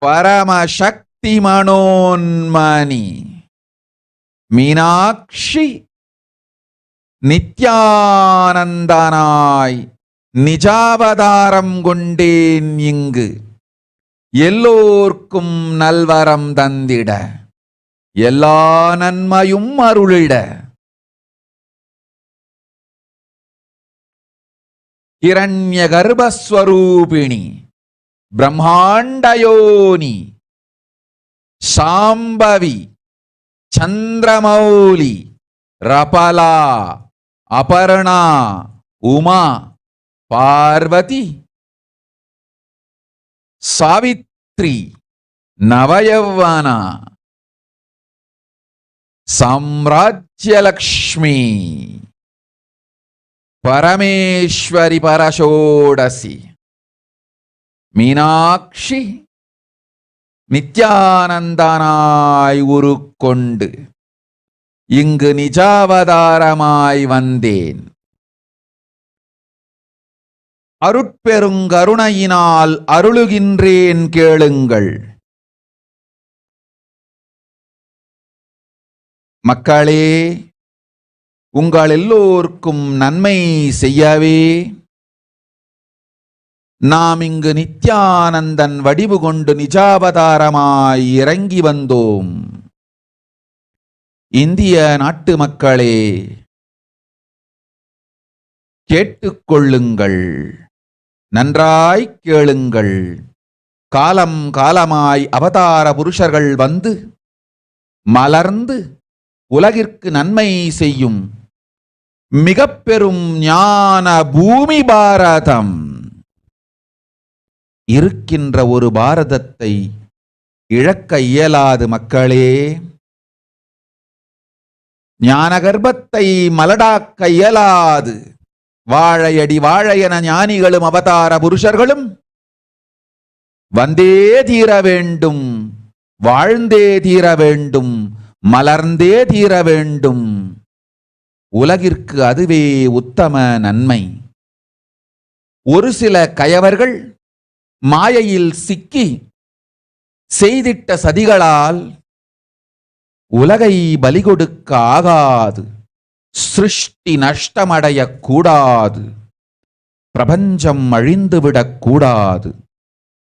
Paramasakti Manonmani Meenakshi Nithyanandanai Nijavadaram Gundeen Ingu Yellorkum Nalvaram Dandida Yella Nanmayum Arulida Hiranyagarbha Swarupini பிரம்மாண்டயோனி Shambhavi Chandramouli ரபலா Aparna Uma Parvati Savitri நவயவனா சாம்ராஜ்யலக்ஷ்மி Parameswari பரஷோடசி Meenakshi நித்யானந்தனாய் உருக்கொண்டு இங்கு நிஜாவதாரமாய் வந்தேன். அருட்பெருங்கருணையினால் அருளுகின்றேன் கேளுங்கள். மக்களே, உங்கள் எல்லோருக்கும் நன்மை செய்யவே நாம் இங்கு நித்யானந்தன் வடிவு கொண்டு நிஜாவதாரமாய் இறங்கி வந்தோம். இந்திய நாட்டு மக்களே, கேட்டுக்கொள்ளுங்கள், நன்றாய் கேளுங்கள். காலம் காலமாய் அவதார புருஷர்கள் வந்து மலர்ந்து உலகிற்கு நன்மை செய்யும் மிக பெரும் ஞான பூமி பாரதம். இருக்கின்ற ஒரு பாரதத்தை இழக்க இயலாது மக்களே. ஞான கர்ப்பத்தை மலடாக்க இயலாது. வாழையடி வாழையென ஞானிகளும் அவதார புருஷர்களும் வந்தே தீர வேண்டும், வாழ்ந்தே தீர வேண்டும், மலர்ந்தே தீர வேண்டும். உலகிற்கு அதுவே உத்தம நன்மை. ஒரு சில கயவர்கள் மாயையில் சிக்கி செய்திட்ட சதிகளால் உலகை பலி கொடுக்க ஆகாது. சிருஷ்டி நஷ்டமடைய கூடாது. பிரபஞ்சம் அழிந்துவிடக் கூடாது.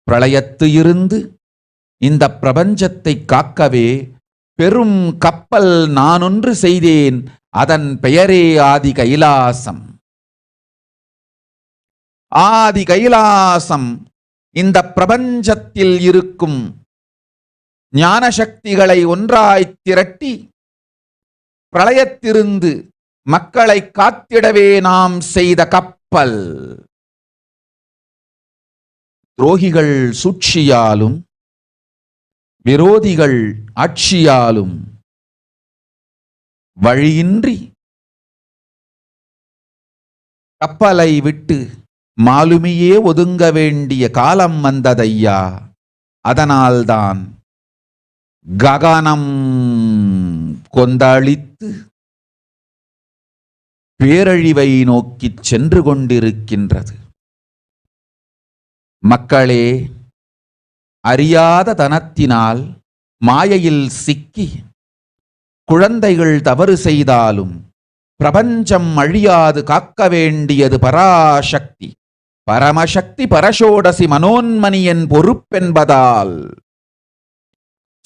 பிரளயத்து இருந்து இந்த பிரபஞ்சத்தை காக்கவே பெரும் கப்பல் நானொன்று செய்தேன். அதன் பெயரே ஆதி கைலாசம். ஆதி கைலாசம் இந்த பிரபஞ்சத்தில் இருக்கும் ஞான சக்திகளை ஒன்றாய் திரட்டி பிரளயத்திலிருந்து மக்களை காத்திடவே நாம் செய்த கப்பல். துரோகிகள் சூழ்ச்சியாலும் விரோதிகள் ஆட்சியாலும் வழியின்றி கப்பலை விட்டு மாலுமியே ஒதுங்க வேண்டிய காலம் வந்ததையா. அதனால்தான் ககனம் கொந்தளித்து பேரழிவை நோக்கிச் சென்று கொண்டிருக்கின்றது. மக்களே, அறியாத தனத்தினால் மாயையில் சிக்கி குழந்தைகள் தவறு செய்தாலும் பிரபஞ்சம் அழியாது காக்க வேண்டியது பராசக்தி. பரமசக்தி பரஷோடசி மனோன்மணியின் பொறுப்பென்பதால்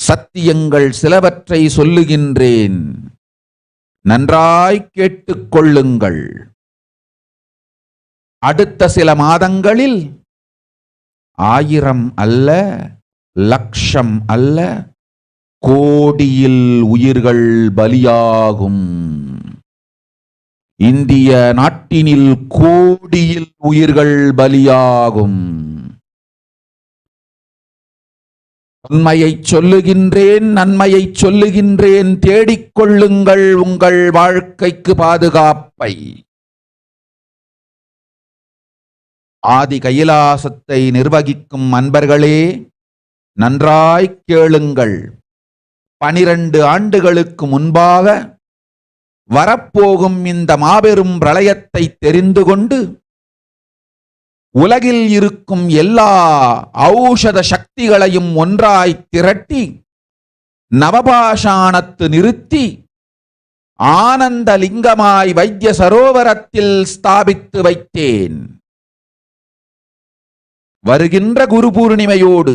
சத்தியங்கள் சிலவற்றை சொல்லுகின்றேன், நன்றாய் கேட்டுக்கொள்ளுங்கள். அடுத்த சில மாதங்களில் 1000 அல்ல, லட்சம் அல்ல, கோடியில் உயிர்கள் பலியாகும். இந்திய நாட்டினில் கோடியில் உயிர்கள் பலியாகும். உண்மையை சொல்லுகின்றேன், நன்மையை சொல்லுகின்றேன். தேடிக்கொள்ளுங்கள் உங்கள் வாழ்க்கைக்கு பாதுகாப்பை. ஆதி கைலாசத்தை நிர்வகிக்கும் அன்பர்களே, நன்றாய் கேளுங்கள். 12 ஆண்டுகளுக்கு முன்பாக வரப்போகும் இந்த மாபெரும் பிரளயத்தை தெரிந்து கொண்டு உலகில் இருக்கும் எல்லா ஔஷத சக்திகளையும் ஒன்றாய் திரட்டி நவபாஷாணத்து நிறுத்தி ஆனந்த லிங்கமாய் வைத்திய சரோவரத்தில் ஸ்தாபித்து வைத்தேன். வருகின்ற குரு பூர்ணிமையோடு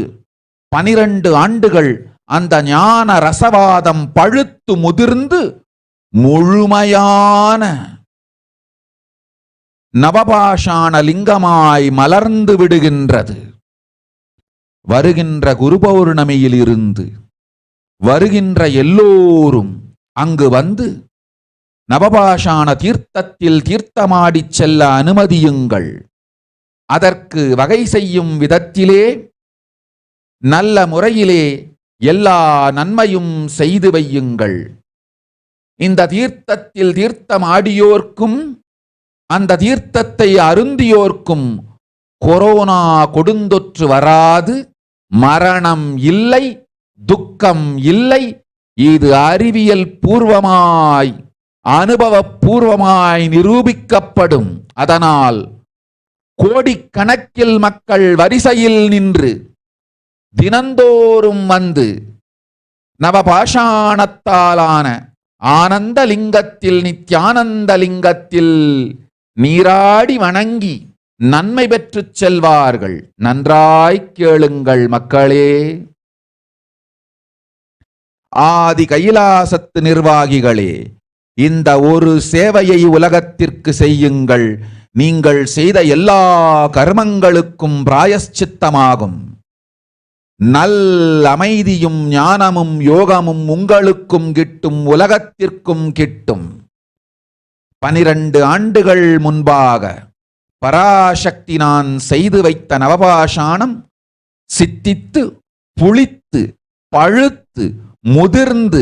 12 ஆண்டுகள் அந்த ஞான ரசவாதம் பழுத்து முதிர்ந்து முழுமையான நவபாஷாண லிங்கமாய் மலர்ந்து விடுகின்றது. வருகின்ற குரு பௌர்ணமியில் இருந்து வருகின்ற எல்லோரும் அங்கு வந்து நவபாஷாண தீர்த்தத்தில் தீர்த்தமாடிச் செல்ல அனுமதியுங்கள். அதற்கு வகை செய்யும் விதத்திலே நல்ல முறையிலே எல்லா நன்மையும் செய்து வையுங்கள். இந்த தீர்த்தத்தில் தீர்த்தமாடியோர்க்கும் அந்த தீர்த்தத்தை அருந்தியோர்க்கும் கொரோனா கொடுந்தொற்று வராது, மரணம் இல்லை, துக்கம் இல்லை. இது அறிவியல் பூர்வமாய் அனுபவபூர்வமாய் நிரூபிக்கப்படும். அதனால் கோடிக்கணக்கில் மக்கள் வரிசையில் நின்று தினந்தோறும் வந்து நவபாஷாணத்தாலான ஆனந்த லிங்கத்தில் நித்யானந்த லிங்கத்தில் நீராடி வணங்கி நன்மை பெற்றுச் செல்வார்கள். நன்றாய் கேளுங்கள் மக்களே. ஆதி கைலாசத்து நிர்வாகிகளே, இந்த ஒரு சேவையை உலகத்திற்கு செய்யுங்கள். நீங்கள் செய்த எல்லா கர்மங்களுக்கும் பிராயஷ்சித்தமாகும். நல் அமைதியும் ஞானமும் யோகமும் உங்களுக்கும் கிட்டும், உலகத்திற்கும் கிட்டும். 12 ஆண்டுகள் முன்பாக பராசக்தி நான் செய்து வைத்த நவபாஷாணம் சித்தித்து புளித்து பழுத்து முதிர்ந்து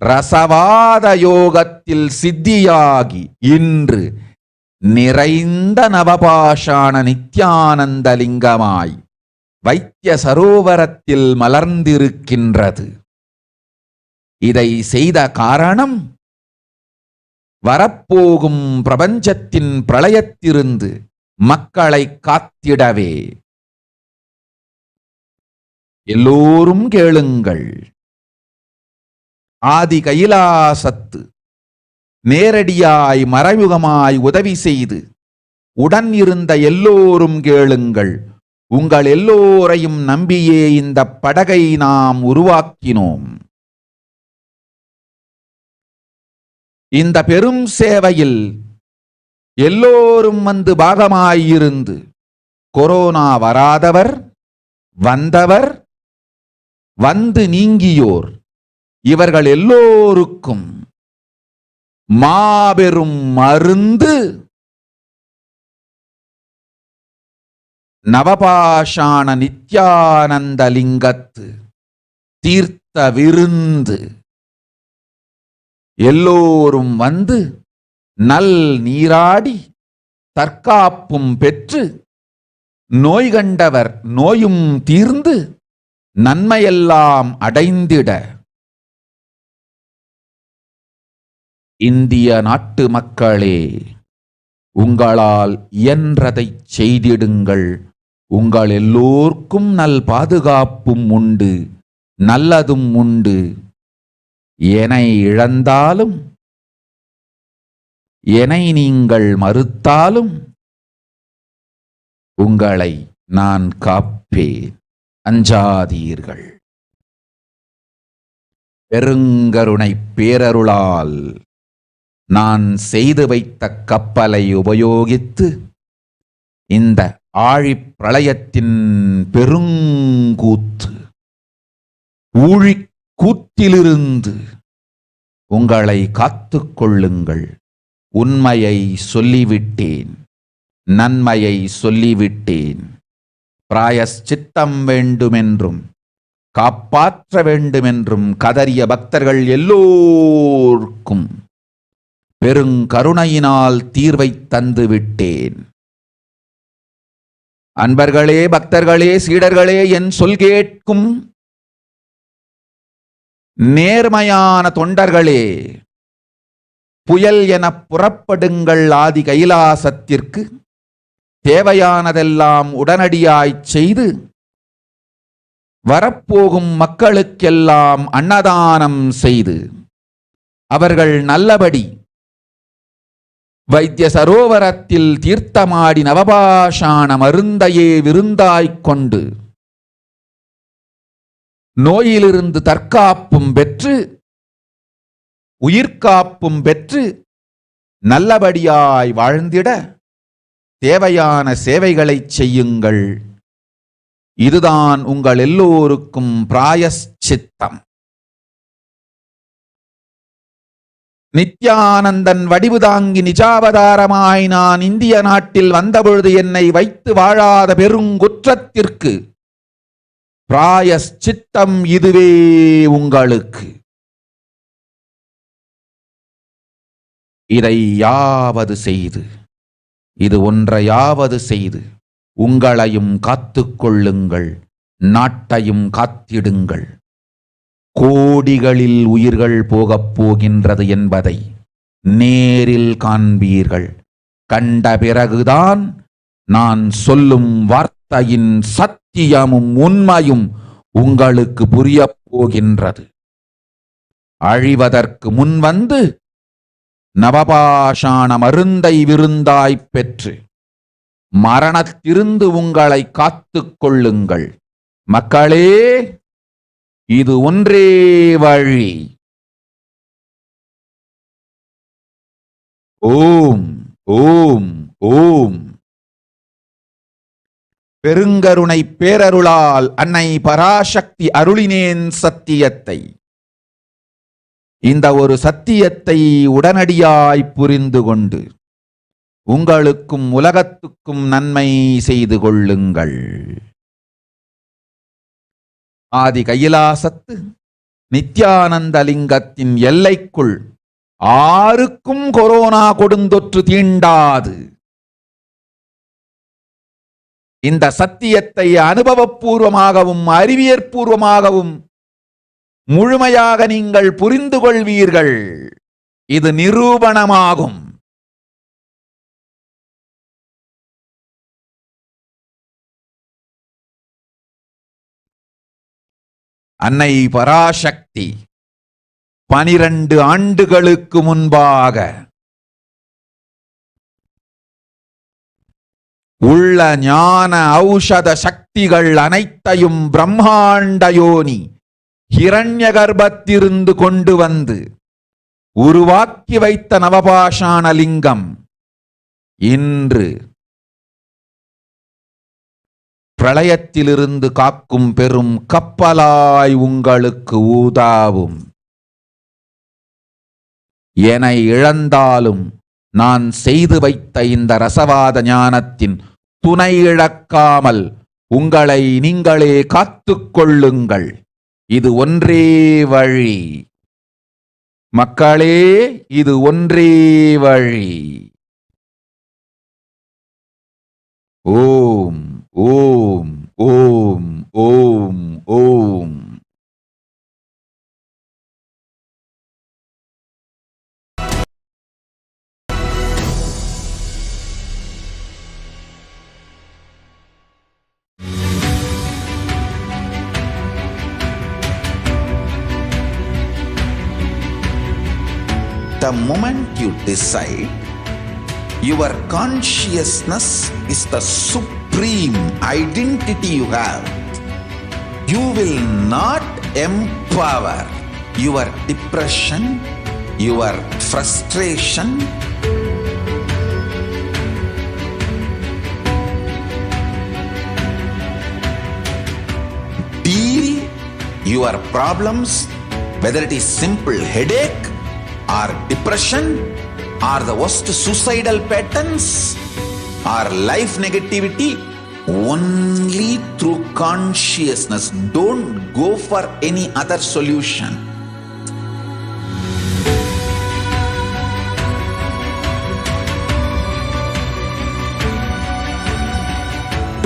ரசவாத யோகத்தில் சித்தியாகி இன்று நிறைந்த நவபாஷாண நித்யானந்த லிங்கமாய் வைத்திய சரோவரத்தில் மலர்ந்திருக்கின்றது. இதை செய்த காரணம் வரப்போகும் பிரபஞ்சத்தின் பிரளயத்திலிருந்து மக்களை காத்திடவே. எல்லோரும் கேளுங்கள். ஆதி கைலாசத்து நேரடியாய் மறைமுகமாய் உதவி செய்து உடன் இருந்த எல்லோரும் கேளுங்கள். உங்கள் எல்லோரையும் நம்பியே இந்த படகை நாம் உருவாக்கினோம். இந்த பெரும் சேவையில் எல்லோரும் வந்து பாகமாயிருந்து கொரோனா வராதவர், வந்தவர், வந்து நீங்கியோர் இவர்கள் எல்லோருக்கும் மாபெரும் மருந்து நவபாஷாண நித்யானந்த லிங்கத்து தீர்த்த விருந்து. எல்லோரும் வந்து நல் நீராடி தற்காப்பும் பெற்று நோய் கண்டவர் நோயும் தீர்ந்து நன்மையெல்லாம் அடைந்திட இந்திய நாட்டு மக்களே, உங்களால் இயன்றதை செய்திடுங்கள். உங்கள் எல்லோர்க்கும் நல் பாதுகாப்பும் உண்டு, நல்லதும் உண்டு. என்னை இழந்தாலும் என்னை நீங்கள் மறுத்தாலும் உங்களை நான் காப்பேன். அஞ்சாதீர்கள். பெருங்கருணை பேரருளால் நான் செய்து வைத்த கப்பலை உபயோகித்து இந்த ஆழிப் பிரளயத்தின் பெருங்கூத்து ஊழிக் கூத்திலிருந்து உங்களை காத்துக் கொள்ளுங்கள். உண்மையை சொல்லிவிட்டேன், நன்மையை சொல்லிவிட்டேன். பிராயஷ்சித்தம் வேண்டுமென்றும் காப்பாற்ற வேண்டுமென்றும் கதறிய பக்தர்கள் எல்லோருக்கும் பெருங்கருணையினால் தீர்வை தந்து விட்டேன். அன்பர்களே, பக்தர்களே, சீடர்களே, என் சொல் கேட்கும் நேர்மையான தொண்டர்களே, புயல் என புறப்படுங்கள். ஆதி கைலாசத்திற்கு தேவையானதெல்லாம் உடனடியாய்ச் செய்து வரப்போகும் மக்களுக்கெல்லாம் அன்னதானம் செய்து அவர்கள் நல்லபடி வைத்திய சரோவரத்தில் தீர்த்தமாடி நவபாஷாண மருந்தையே விருந்தாய்க் கொண்டு நோயிலிருந்து தற்காப்பும் பெற்று உயிர்காப்பும் பெற்று நல்லபடியாய் வாழ்ந்திட தேவையான சேவைகளை செய்யுங்கள். இதுதான் உங்கள் எல்லோருக்கும் பிராயஷ்சித்தம். நித்யானந்தன் வடிவு தாங்கி நிஜாவதாரமாய் நான் இந்திய நாட்டில் வந்தபொழுது என்னை வைத்து வாழாத பெருங்குற்றத்திற்கு பிராயஷ்சித்தம் இதுவே உங்களுக்கு. இதை யாவது செய்து, இது ஒன்றையாவது செய்து உங்களையும் காத்துக்கொள்ளுங்கள், நாட்டையும் காத்திடுங்கள். கோடிகளில் உயிர்கள் போகப் போகின்றது என்பதை நேரில் காண்பீர்கள். கண்ட பிறகுதான் நான் சொல்லும் வார்த்தையின் சத்தியமும் உண்மையும் உங்களுக்கு புரியப் போகின்றது. அழிவதற்கு முன்வந்து நவபாஷாண மருந்தை விருந்தாய்ப் பெற்று மரணத்திருந்து உங்களை காத்துக் கொள்ளுங்கள். மக்களே, இது ஒன்றே வழி. ஓம் ஓம் ஓம். பெருங்கருணை பேரருளால் அன்னை பராசக்தி அருளினேன் சத்தியத்தை. இந்த ஒரு சத்தியத்தை உடனடியாய் புரிந்து கொண்டு உங்களுக்கும் உலகத்துக்கும் நன்மை செய்து கொள்ளுங்கள். ஆதி கைலாசத்து நித்யானந்த லிங்கத்தின் எல்லைக்குள் ஆருக்கும் கொரோனா கொடுந்தொற்று தீண்டாது. இந்த சத்தியத்தை அனுபவபூர்வமாகவும் அறிவியற்பூர்வமாகவும் முழுமையாக நீங்கள் புரிந்து கொள்வீர்கள். இது நிரூபணமாகும். அன்னை பராசக்தி 12 ஆண்டுகளுக்கு முன்பாக உள்ள ஞான ஔஷத சக்திகள் அனைத்தையும் பிரம்மாண்ட யோனி ஹிரண்ய கர்ப்பத்திலிருந்து கொண்டு வந்து உருவாக்கி வைத்த நவபாஷாண லிங்கம் இன்று பிரளயத்திலிருந்து காக்கும் பெரும் கப்பலாய் உங்களுக்கு ஊதாவும். என இழந்தாலும் நான் செய்து வைத்த இந்த ரசவாத ஞானத்தின் துணை இழக்காமல் உங்களை நீங்களே காத்துக்கொள்ளுங்கள். இது ஒன்றே வழி. மக்களே, இது ஒன்றே வழி. ஓம் ஓம் ஓம் ஓம் ஓம். The moment you decide, your consciousness is the supreme identity you have. You will not empower your depression, your frustration, deal your problems, whether it is simple headache or depression or the worst suicidal patterns or life negativity, only through consciousness. Don't go for any other solution.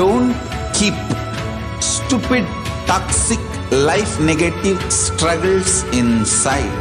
Don't keep stupid, toxic, life negative struggles inside.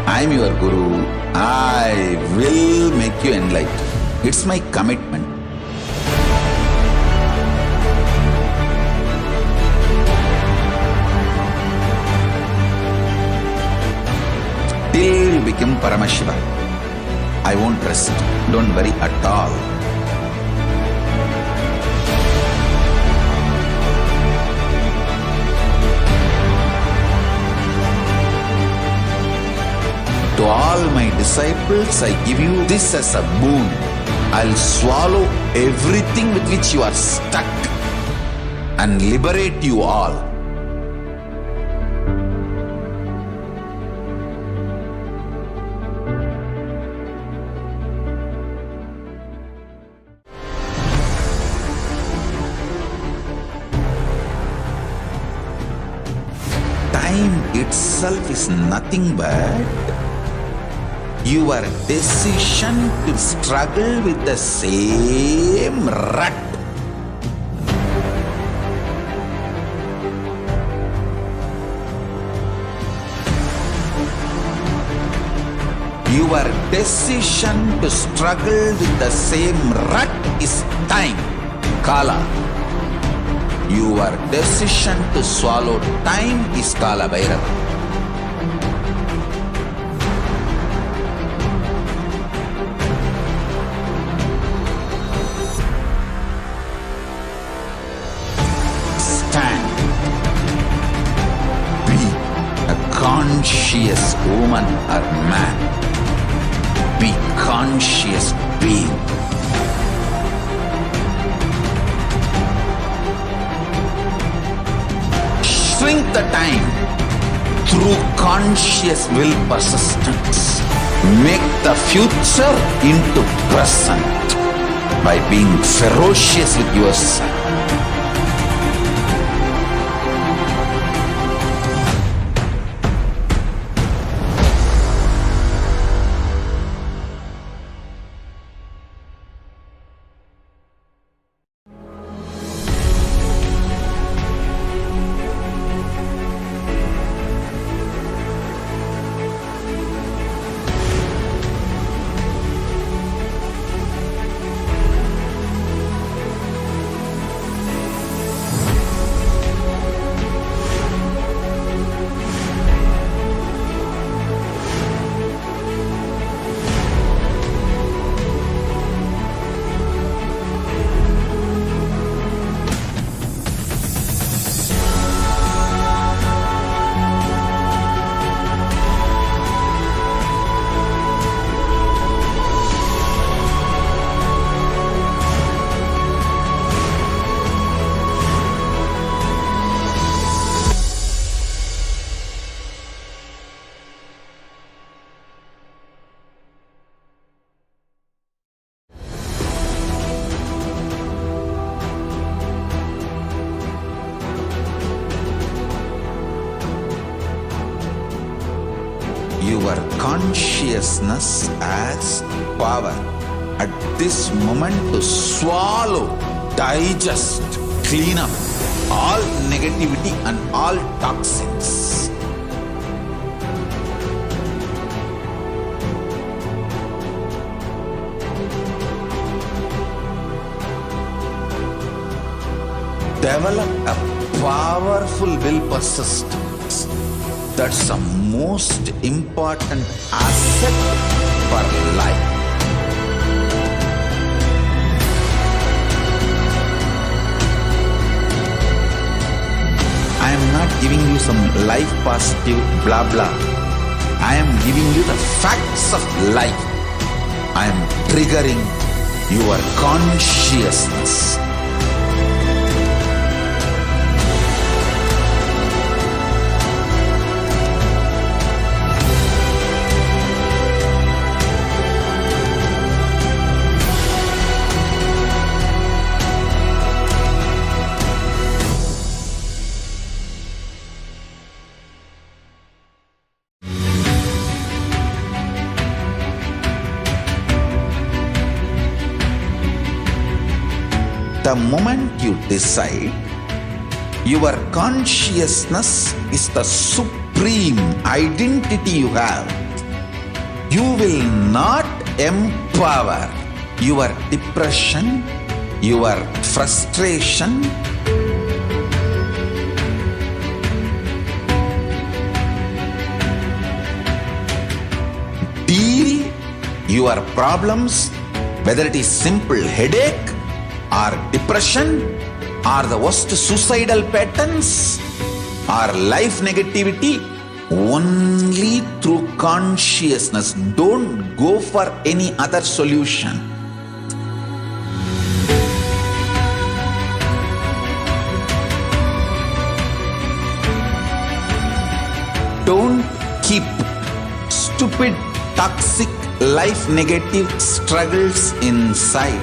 I am your Guru. I will make you enlightened. It's my commitment. Till you become Paramashiva, I won't rest. Don't worry at all. To all my disciples, I give you this as a boon. I'll swallow everything with which you are stuck and liberate you all. Time itself is nothing but your decision to struggle with the same rut. Your decision to struggle with the same rut is time, Kala. Your decision to swallow time is Kala Bhairava. Stand. Be a conscious woman or man. Be conscious being. Shrink the time through conscious will persistence. Make the future into present by being ferocious with yourself. Your consciousness has power at this moment to swallow, digest, clean up all negativity and all toxins. Develop a powerful will persistence. That's the most important asset for life. I am not giving you some life positive blah blah. I am giving you the facts of life. I am triggering your consciousness. The moment you decide, your consciousness is the supreme identity you have. You will not empower your depression, your frustration, deal your problems, whether it is simple headache or depression or the worst suicidal patterns or life negativity, only through consciousness. Don't go for any other solution. Don't keep stupid, toxic, life negative struggles inside.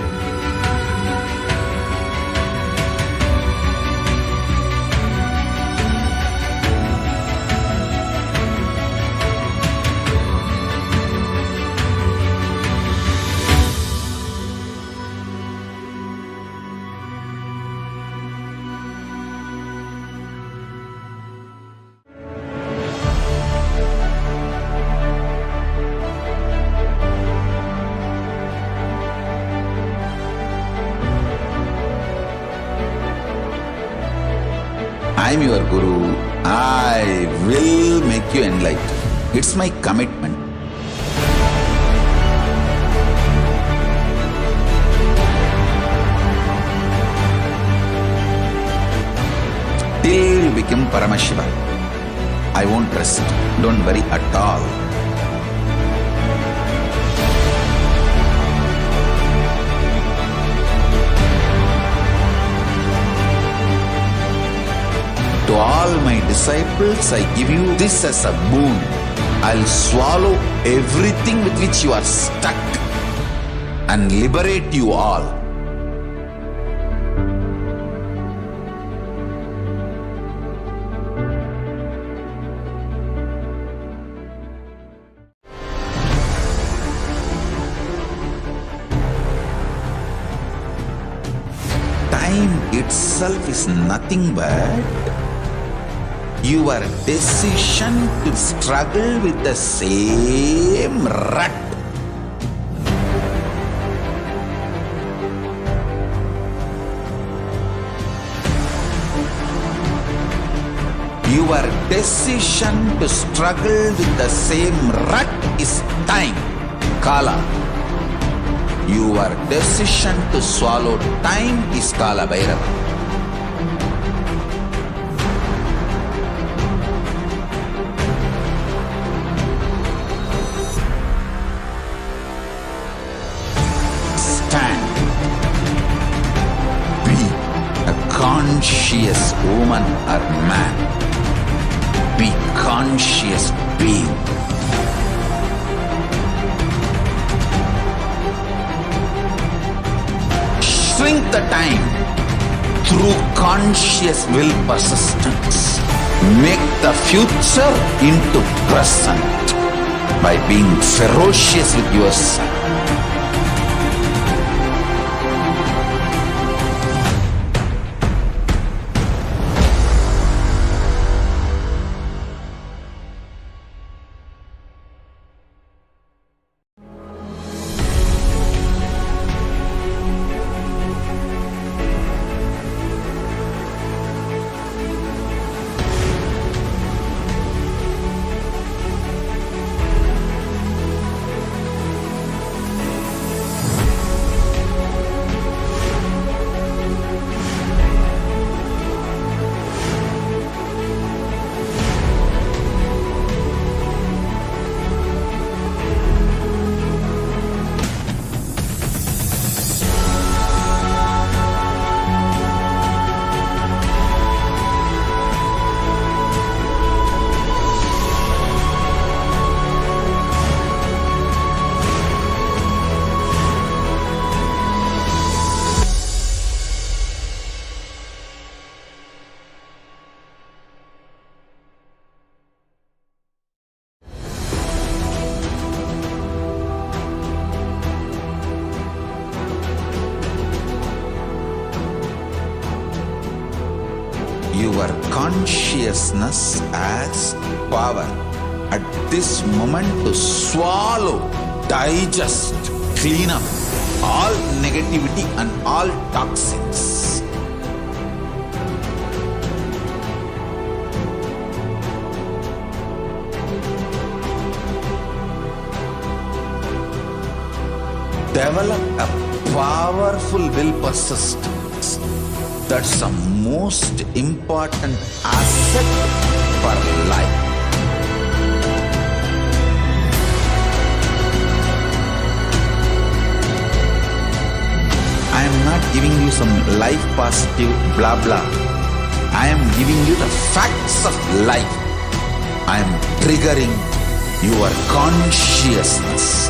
I am your Guru. I will make you enlightened. It's my commitment. Till you become Paramashiva, I won't rest. Don't worry at all. To all my disciples, I give you this as a boon. I'll swallow everything with which you are stuck and liberate you all. Time itself is nothing but your decision to struggle with the same rut. Your decision to struggle with the same rut is time, Kala. Your decision to swallow time is Kala Bhairava. Conscious woman or man. Be conscious being. Shrink the time through conscious will persistence. Make the future into present by being ferocious with yourself. Your consciousness has power at this moment to swallow, digest, clean up all negativity and all toxins. Develop a powerful will persistence. That's the most important asset for life. I am not giving you some life positive blah blah. I am giving you the facts of life. I am triggering your consciousness.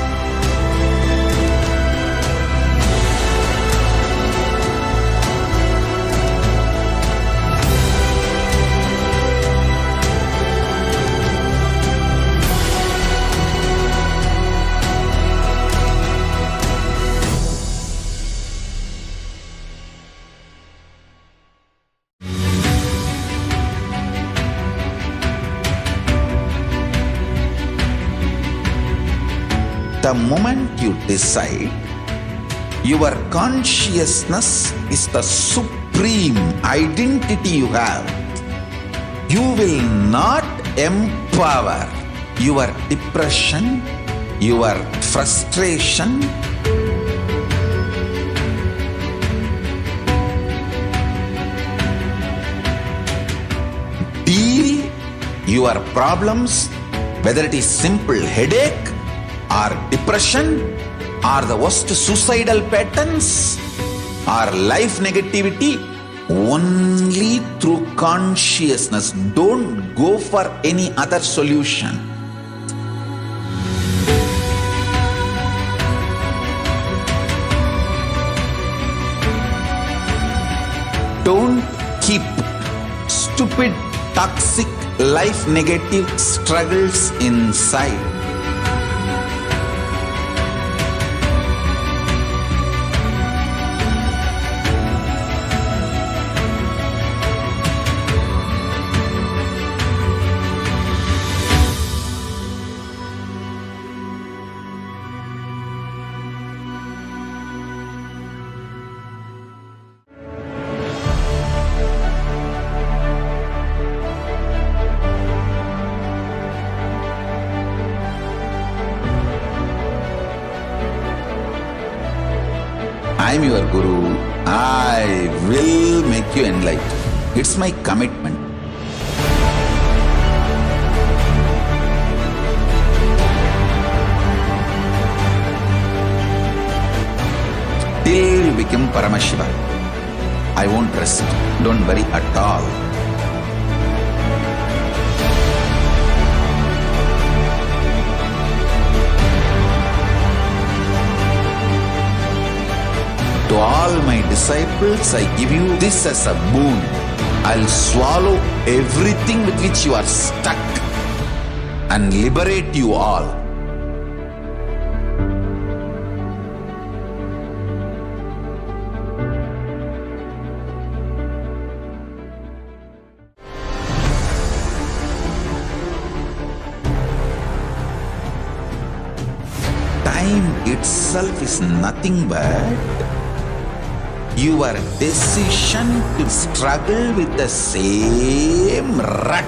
The moment you decide, your consciousness is the supreme identity you have. You will not empower your depression, your frustration, deal your problems, whether it is simple headache or depression or the worst suicidal patterns or life negativity, only through consciousness. Don't go for any other solution. Don't keep stupid, toxic, life negative struggles inside. I am your Guru. I will make you enlightened. It's my commitment. Till you become Paramashiva, I won't rest. Don't worry at all. To all my disciples, I give you this as a boon. I'll swallow everything with which you are stuck and liberate you all. Time itself is nothing but your decision to struggle with the same rut.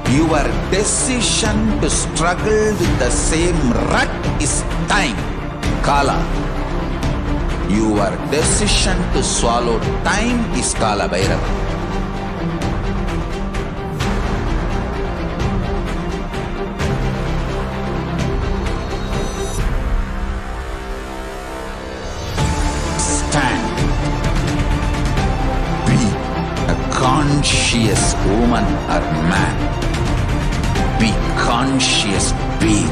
Your decision to struggle with the same rut is time, Kala. Your decision to swallow time is Kala Bhairava. Conscious woman or man. Be conscious being.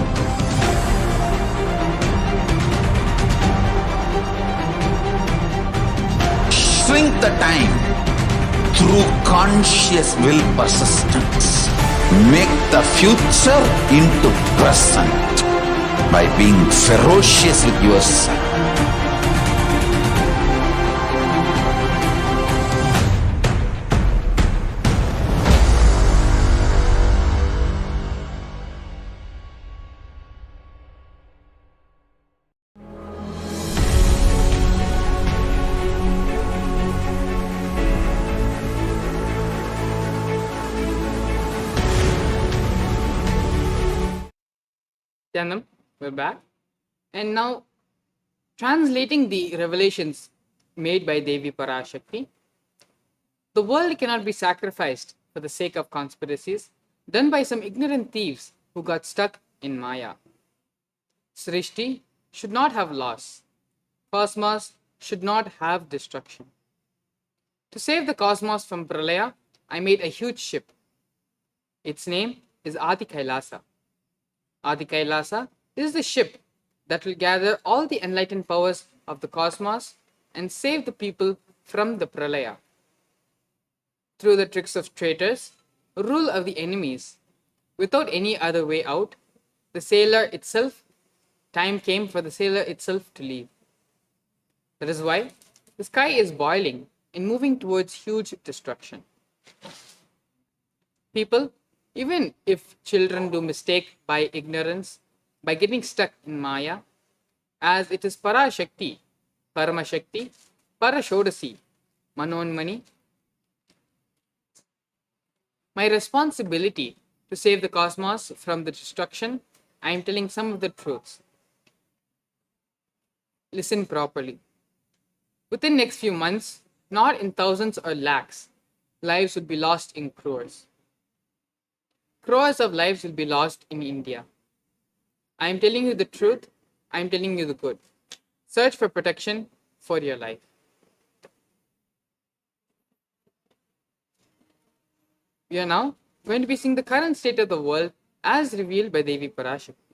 Shrink the time through conscious will persistence. Make the future into present by being ferocious with yourself. Nityanam, we're back. And now, translating the revelations made by Devi Parashakti, the world cannot be sacrificed for the sake of conspiracies done by some ignorant thieves who got stuck in Maya. Srishti should not have loss. Cosmos should not have destruction. To save the cosmos from Pralaya, I made a huge ship. Its name is Adi KAILASA. Adi KAILASA is the ship that will gather all the enlightened powers of the cosmos and save the people from the Pralaya. Through the tricks of traitors, rule of the enemies, without any other way out, the sailor itself, time came for the sailor itself to leave. That is why the sky is boiling and moving towards huge destruction. People, even if children do mistake by ignorance, by getting stuck in Maya, as it is Parashakti, Paramashakti, Parashodasi, Manonmani, my responsibility to save the cosmos from the destruction, I am telling some of the truths. Listen properly. Within next few months, not in thousands or lakhs, lives will be lost in crores. Crores of lives will be lost in India. I am telling you the truth. I am telling you the good. Search for protection for your life. We are now going to be seeing the current state of the world as revealed by Devi Parashakti.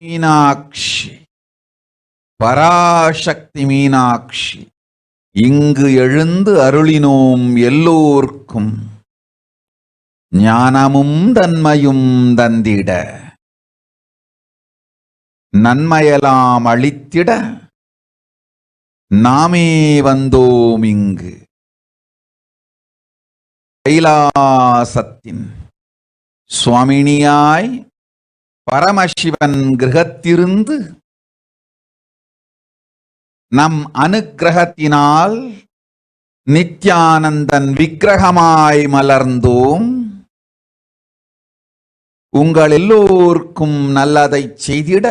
Meenakshi, Parasakthi Meenakshi, இங்கு எழுந்து அருளினோம் எல்லோர்க்கும் ஞானமும் தன்மையும் தந்திட, நன்மையெல்லாம் அளித்திட நாமே வந்தோம் இங்கு. கைலாசத்தின் சுவாமினியாய் பரமசிவன் கிரகத்திருந்து நம் அனுக்கிரகத்தினால் நித்யானந்தன் விக்கிரகமாய் மலர்ந்தோம். உங்கள் எல்லோருக்கும் நல்லதை செய்திட,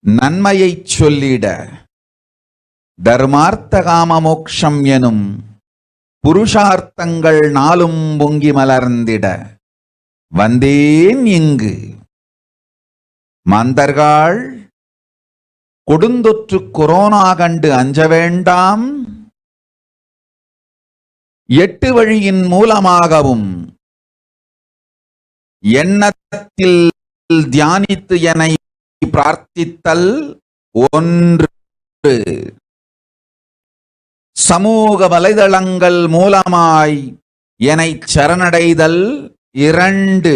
நன்மையை சொல்லிட, தர்மார்த்த காம மோக்ஷம் எனும் புருஷார்த்தங்கள் நாளும் பொங்கி மலர்ந்திட வந்தேன் இங்கு. மாந்தர்கள் கொடுந்தொற்று கொரோனா கண்டு அஞ்ச வேண்டாம். 8 வழியின் மூலமாகவும் எண்ணத்தில் தியானித்து என்னை பிரார்த்தித்தல் ஒன்று, சமூக வலைதளங்கள் மூலமாய் என்னை சரணடைதல் 2,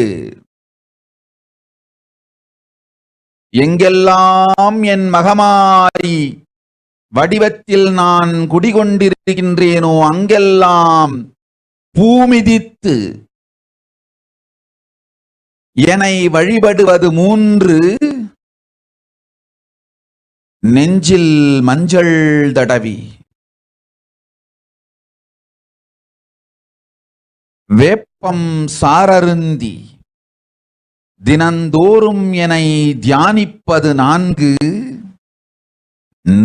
எங்கெல்லாம் என் மகமாய் வடிவத்தில் நான் குடிகொண்டிருக்கின்றேனோ அங்கெல்லாம் பூமிதித்து என்னை வழிபடுவது 3, நெஞ்சில் மஞ்சள் தடவி வேப்பம் சாரருந்தி தினந்தோறும் என்னை தியானிப்பது 4,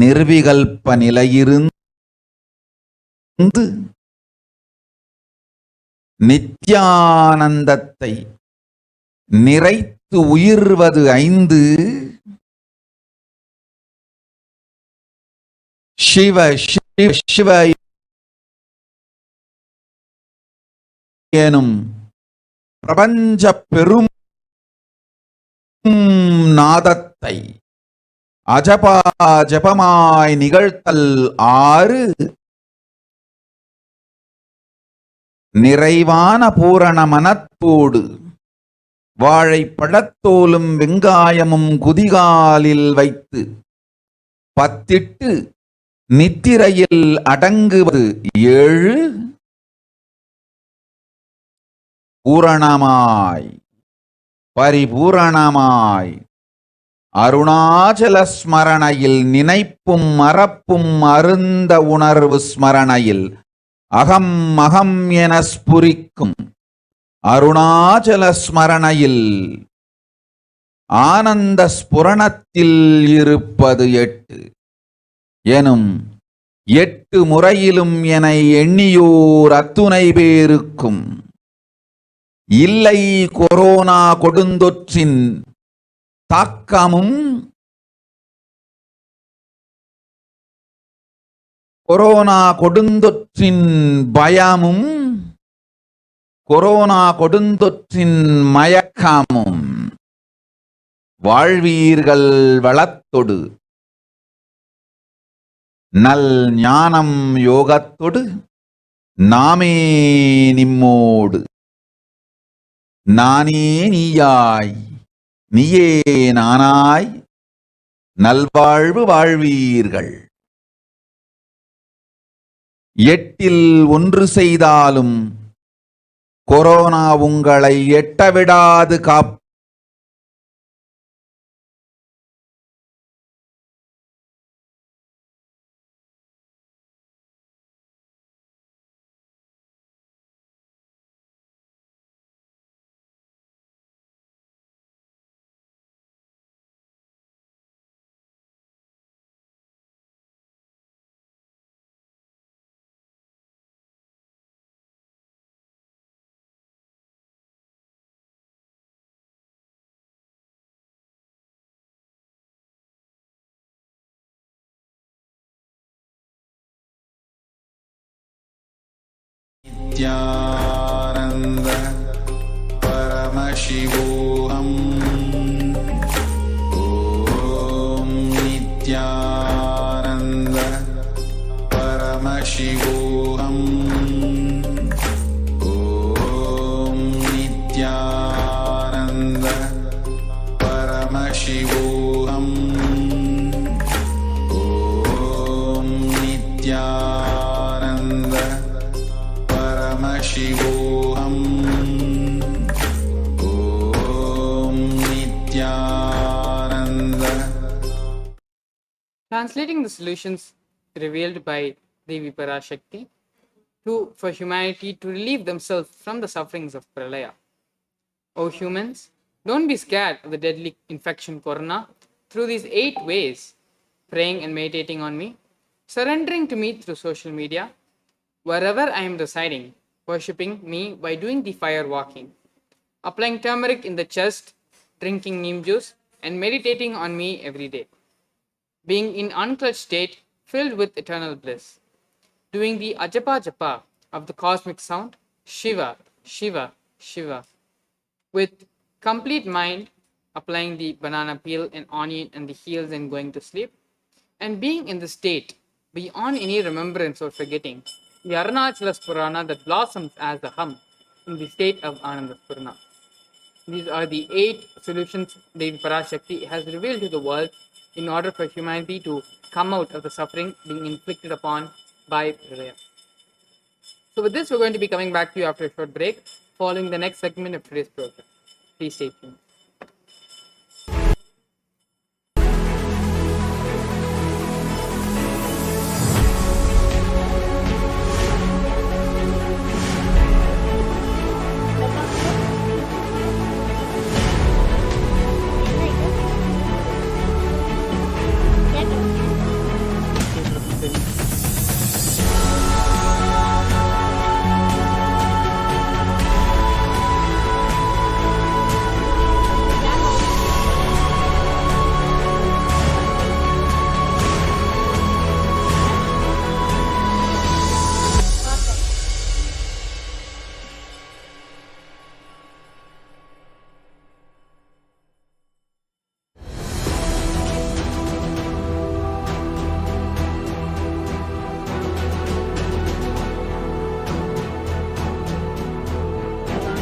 நிர்விகல்ப நிலையிருந்து நித்யானந்தத்தை நிறைத்து உயிர்வது 5, சிவ சிவ சிவ எனும் பிரபஞ்ச பெரும் நாதத்தை அஜபா ஜபமாய் நிகழ்த்தல் 6, நிறைவான பூரண மனத்தோடு வாழைப்பழத்தோலும் வெங்காயமும் குதிகாலில் வைத்து பத்திட்டு நித்திரையில் அடங்குவது 7, பூரணமாய் பரிபூரணமாய் அருணாச்சல ஸ்மரணையில் நினைப்பும் மறப்பும் அருந்த உணர்வு ஸ்மரணையில் அகம் அகம் என ஸ்புரிக்கும் அருணாச்சல ஸ்மரணையில் ஆனந்த ஸ்புரணத்தில் இருப்பது 8 எனும் 8 முறையிலும் என எண்ணியோர் அத்துணை பேருக்கும் இல்லை கொரோனா கொடுந்தொற்றின் தாக்கமும் கொரோனா கொடுந்தொற்றின் பயமும் கொரோனா கொடுந்தொற்றின் மயக்கமும் வாழ்வீர்கள் வளத்தொடு நல் ஞானம் யோகத்தொடு நாமே நிம்மோடு நானே நீயாய் நீயே நானாய் நல்வாழ்வு வாழ்வீர்கள். 8இல் 1 செய்தாலும் கொரோனா உங்களை எட்டவிடாது காப்பு. Nithyananda Paramashivoham Paramashivoham. Om Nithyananda Paramashivoham. Om Nithyananda Paramashivoham. Om Nithyananda. Translating the solutions revealed by Devi Parashakti for humanity to relieve themselves from the sufferings of Pralaya. O humans, don't be scared of the deadly infection Corona through these 8 ways: praying and meditating on me, surrendering to me through social media, wherever I am residing, worshipping me by doing the fire walking, applying turmeric in the chest, drinking neem juice, and meditating on me every day, being in unclutched state filled with eternal bliss, doing the ajapa japa of the cosmic sound, Shiva, Shiva, Shiva, with complete mind, applying the banana peel and onion and the heels and going to sleep, and being in the state beyond any remembrance or forgetting, the Arunachala Purana that blossoms as a hum in the state of Ananda Spurna. These are the 8 solutions Devi Parashakti has revealed to the world in order for humanity to come out of the suffering being inflicted upon by Pralaya. So with this, we're going to be coming back to you after a short break, following the next segment of today's program. Please stay tuned.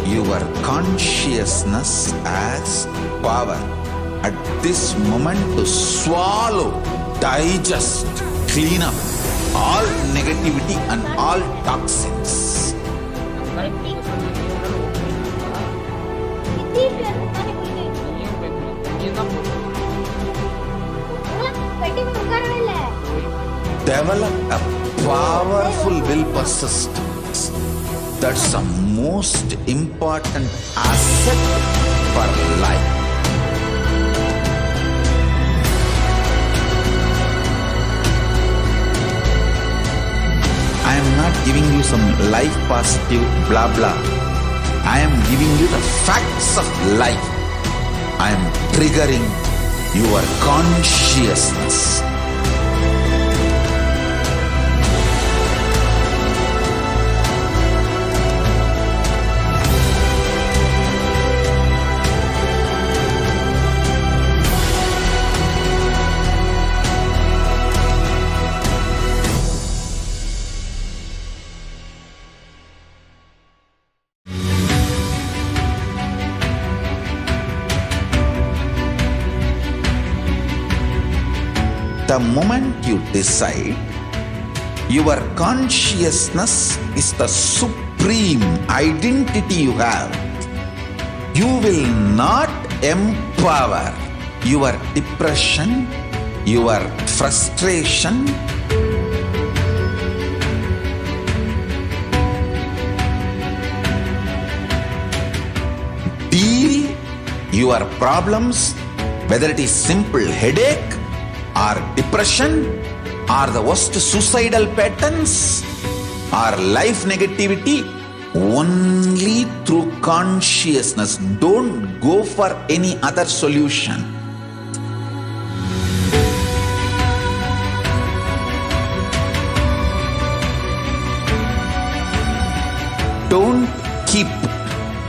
Your consciousness as power at this moment to swallow, digest, clean up all negativity and all toxins. Develop a powerful will persistence. That's the most important asset for life. I am not giving you some life positive blah blah. I am giving you the facts of life. I am triggering your consciousness. The moment you decide, your consciousness is the supreme identity you have. You will not empower your depression, your frustration, deal your problems, whether it is simple headache or depression or the worst suicidal patterns or life negativity, only through consciousness. Don't go for any other solution. Don't keep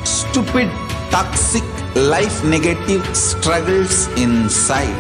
stupid, toxic, life negative struggles inside.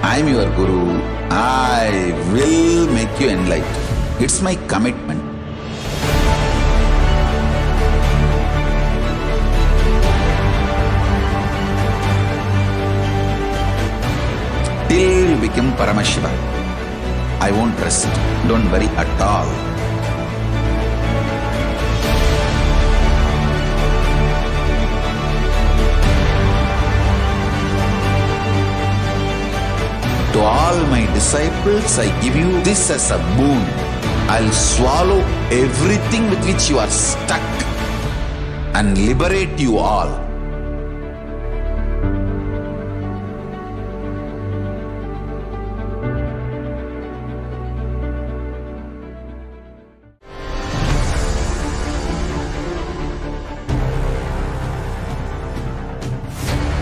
I am your Guru. I will make you enlightened. It's my commitment. Till you become Paramashiva, I won't rest. Don't worry at all. To all my disciples, I give you this as a boon. I'll swallow everything with which you are stuck and liberate you all.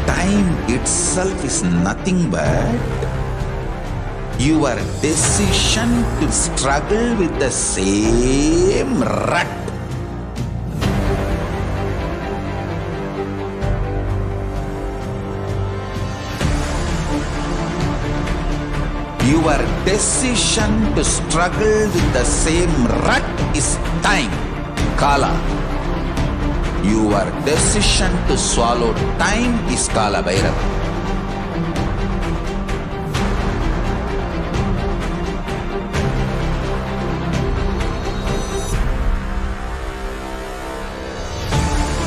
Time itself is nothing but your decision to struggle with the same rut. Your decision to struggle with the same rut is time, Kala. Your decision to swallow time is Kala Bhairava.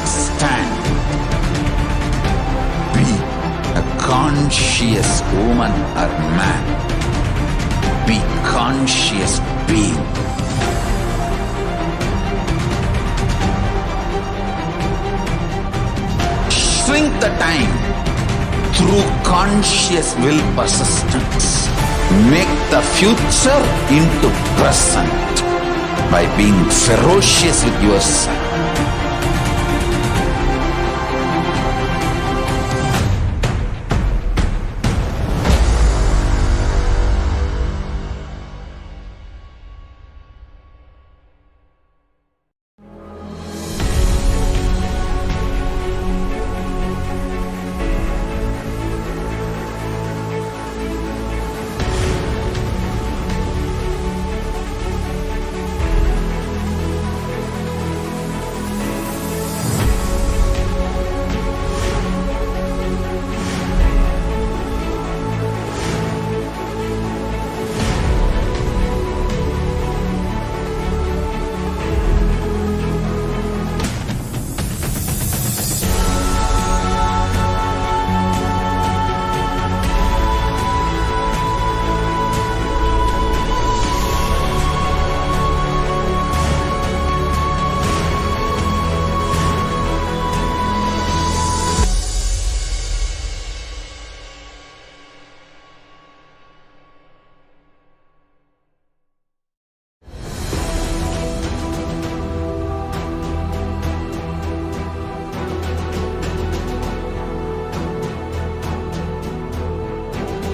Stand. Be a conscious woman or man. Be conscious being. Shrink the time through conscious will persistence. Make the future into present by being ferocious with yourself.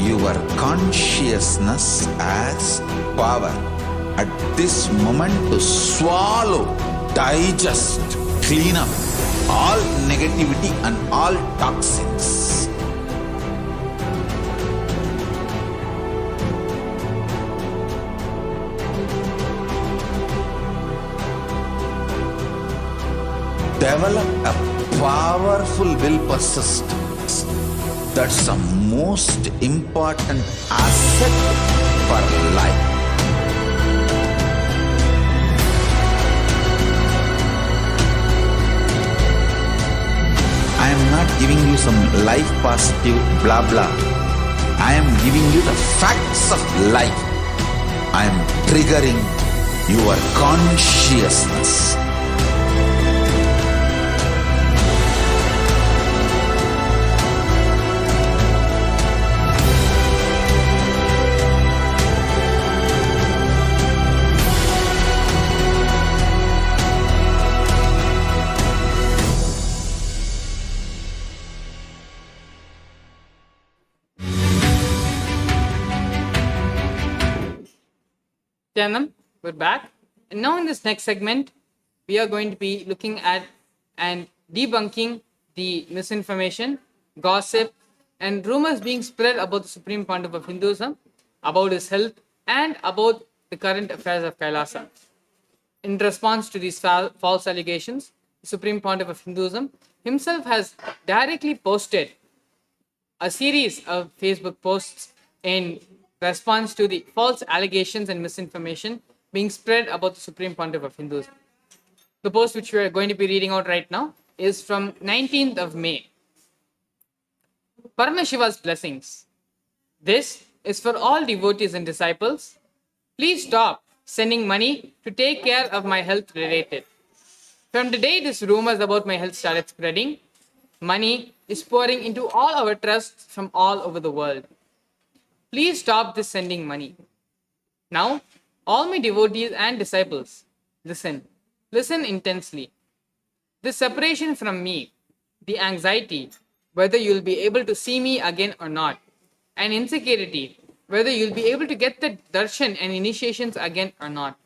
Your consciousness has power at this moment to swallow, digest, clean up all negativity and all toxins. Develop a powerful will persistence. That's the most important asset for life. I am not giving you some life positive blah blah. I am giving you the facts of life. I am triggering your consciousness. Janam, we're back. And now in this next segment, we are going to be looking at and debunking the misinformation, gossip, and rumors being spread about the Supreme Pontiff of Hinduism, about his health, and about the current affairs of KAILASA. In response to these false allegations, the Supreme Pontiff of Hinduism himself has directly posted a series of Facebook posts in response to the false allegations and misinformation being spread about the Supreme Pontiff of Hinduism. The post which we are going to be reading out right now is from 19th of May. Paramashiva's blessings. This is for all devotees and disciples. Please stop sending money to take care of my health related. From the day these rumors about my health started spreading, money is pouring into all our trusts from all over the world. Please stop this sending money. Now, all my devotees and disciples, listen intensely. The separation from me, the anxiety, whether you'll be able to see me again or not, and insecurity, whether you'll be able to get the darshan and initiations again or not.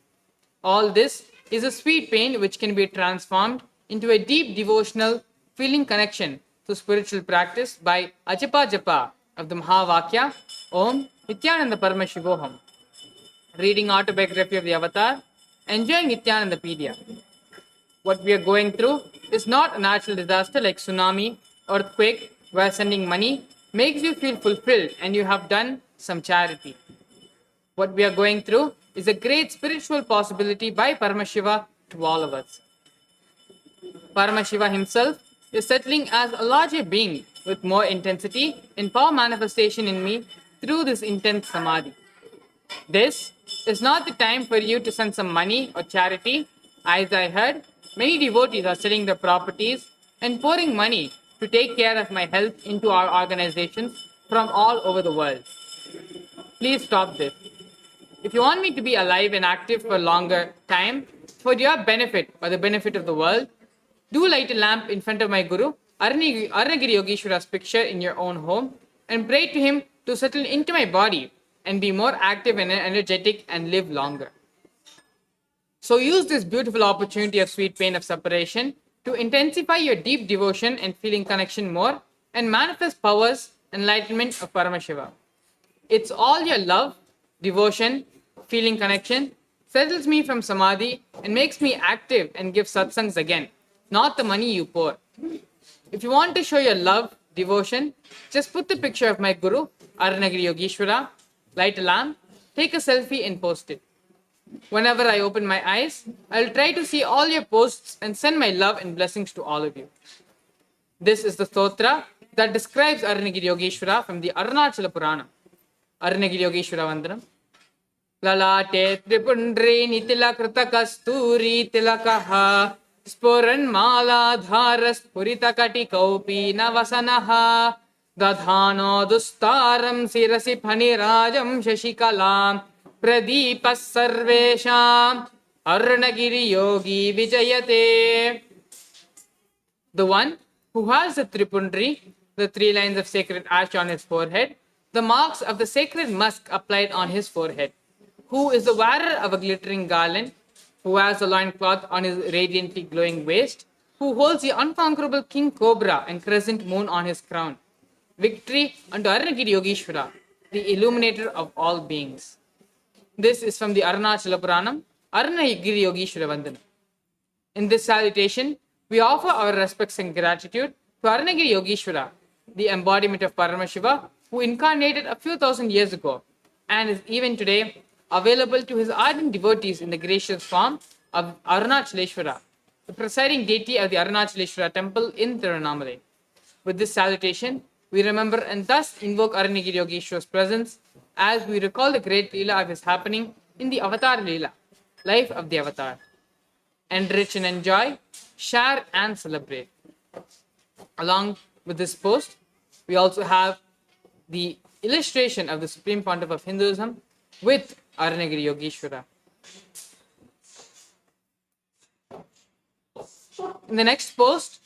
All this is a sweet pain which can be transformed into a deep devotional feeling connection to spiritual practice by Ajapa Japa of the Mahavakya, Om Nithyananda Paramashivoham. Reading autobiography of the Avatar, enjoying Nithyanandapedia. What we are going through is not a natural disaster like tsunami, earthquake, where sending money makes you feel fulfilled and you have done some charity. What we are going through is a great spiritual possibility by Paramashiva to all of us. Paramashiva himself is settling as a larger being with more intensity and power manifestation in me through this intense Samadhi. This is not the time for you to send some money or charity. As I heard, many devotees are selling their properties and pouring money to take care of my health into our organizations from all over the world. Please stop this. If you want me to be alive and active for a longer time, for your benefit or the benefit of the world, do light a lamp in front of my Guru, Arunagiri Yogeshwara's picture in your own home, and pray to him to settle into my body and be more active and energetic and live longer. So use this beautiful opportunity of sweet pain of separation to intensify your deep devotion and feeling connection more and manifest powers, enlightenment of Paramashiva. It's all your love, devotion, feeling connection settles me from Samadhi and makes me active and give satsangs again, not the money you pour. If you want to show your love, devotion, just put the picture of my Guru, Arunagiri Yogeshwara, light a lamp, take a selfie and post it. Whenever I open my eyes, I'll try to see all your posts and send my love and blessings to all of you. This is the stotra that describes Arunagiri Yogeshwara from the Arunachala Purana. Arunagiri Yogeshwara Vandanam. Lalate tripundri nitila krita kasturi tilakaha sporan mala dharas purita kati kaupi navasanaha dadhano dustaram sirasi phanirajam shashikalam Pradipas sarvesham Arunagiri yogi vijayate. The one who has the tripundri, the 3 lines of sacred ash on his forehead, the marks of the sacred musk applied on his forehead, who is the wearer of a glittering garland, who has a loincloth on his radiantly glowing waist, who holds the unconquerable king cobra and crescent moon on his crown. Victory unto Arunagiri Yogeshwara, the illuminator of all beings. This is from the Arunachala Puranam, Arunagiri Yogeshwara Vandanam. In this salutation, we offer our respects and gratitude to Arunagiri Yogeshwara, the embodiment of Paramashiva, who incarnated a few thousand years ago and is even today available to his ardent devotees in the gracious form of Arunachaleshwara, the presiding deity of the Arunachaleshwara temple in Tiruvannamalai. With this salutation, we remember and thus invoke Arunagiri Yogeshwara's presence as we recall the great Leela of his happening in the Avatar Leela, life of the Avatar. Enrich and enjoy, share and celebrate. Along with this post, we also have the illustration of the Supreme Pontiff of Hinduism with Arunagiri Yogeshwara. In the next post,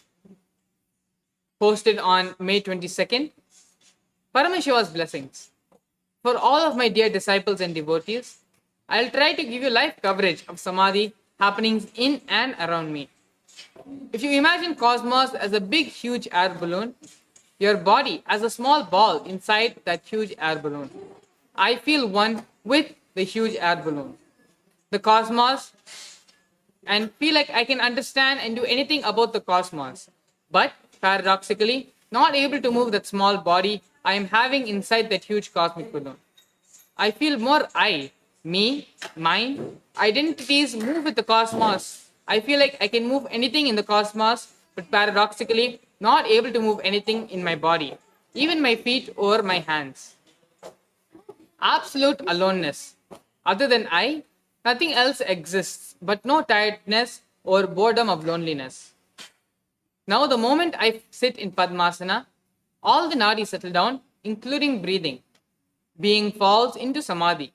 posted on May 22nd, Paramashiva's blessings. For all of my dear disciples and devotees, I'll try to give you live coverage of Samadhi happenings in and around me. If you imagine cosmos as a big, huge air balloon, your body as a small ball inside that huge air balloon. I feel one with the huge air balloon, the cosmos, and feel like I can understand and do anything about the cosmos. But paradoxically, not able to move that small body I am having inside that huge cosmic balloon. I feel more I, me, mine, identities move with the cosmos. I feel like I can move anything in the cosmos, but paradoxically, not able to move anything in my body, even my feet or my hands. Absolute aloneness. Other than I, nothing else exists, but no tiredness or boredom of loneliness. Now, the moment I sit in Padmasana, all the nadis settle down, including breathing. Being falls into Samadhi.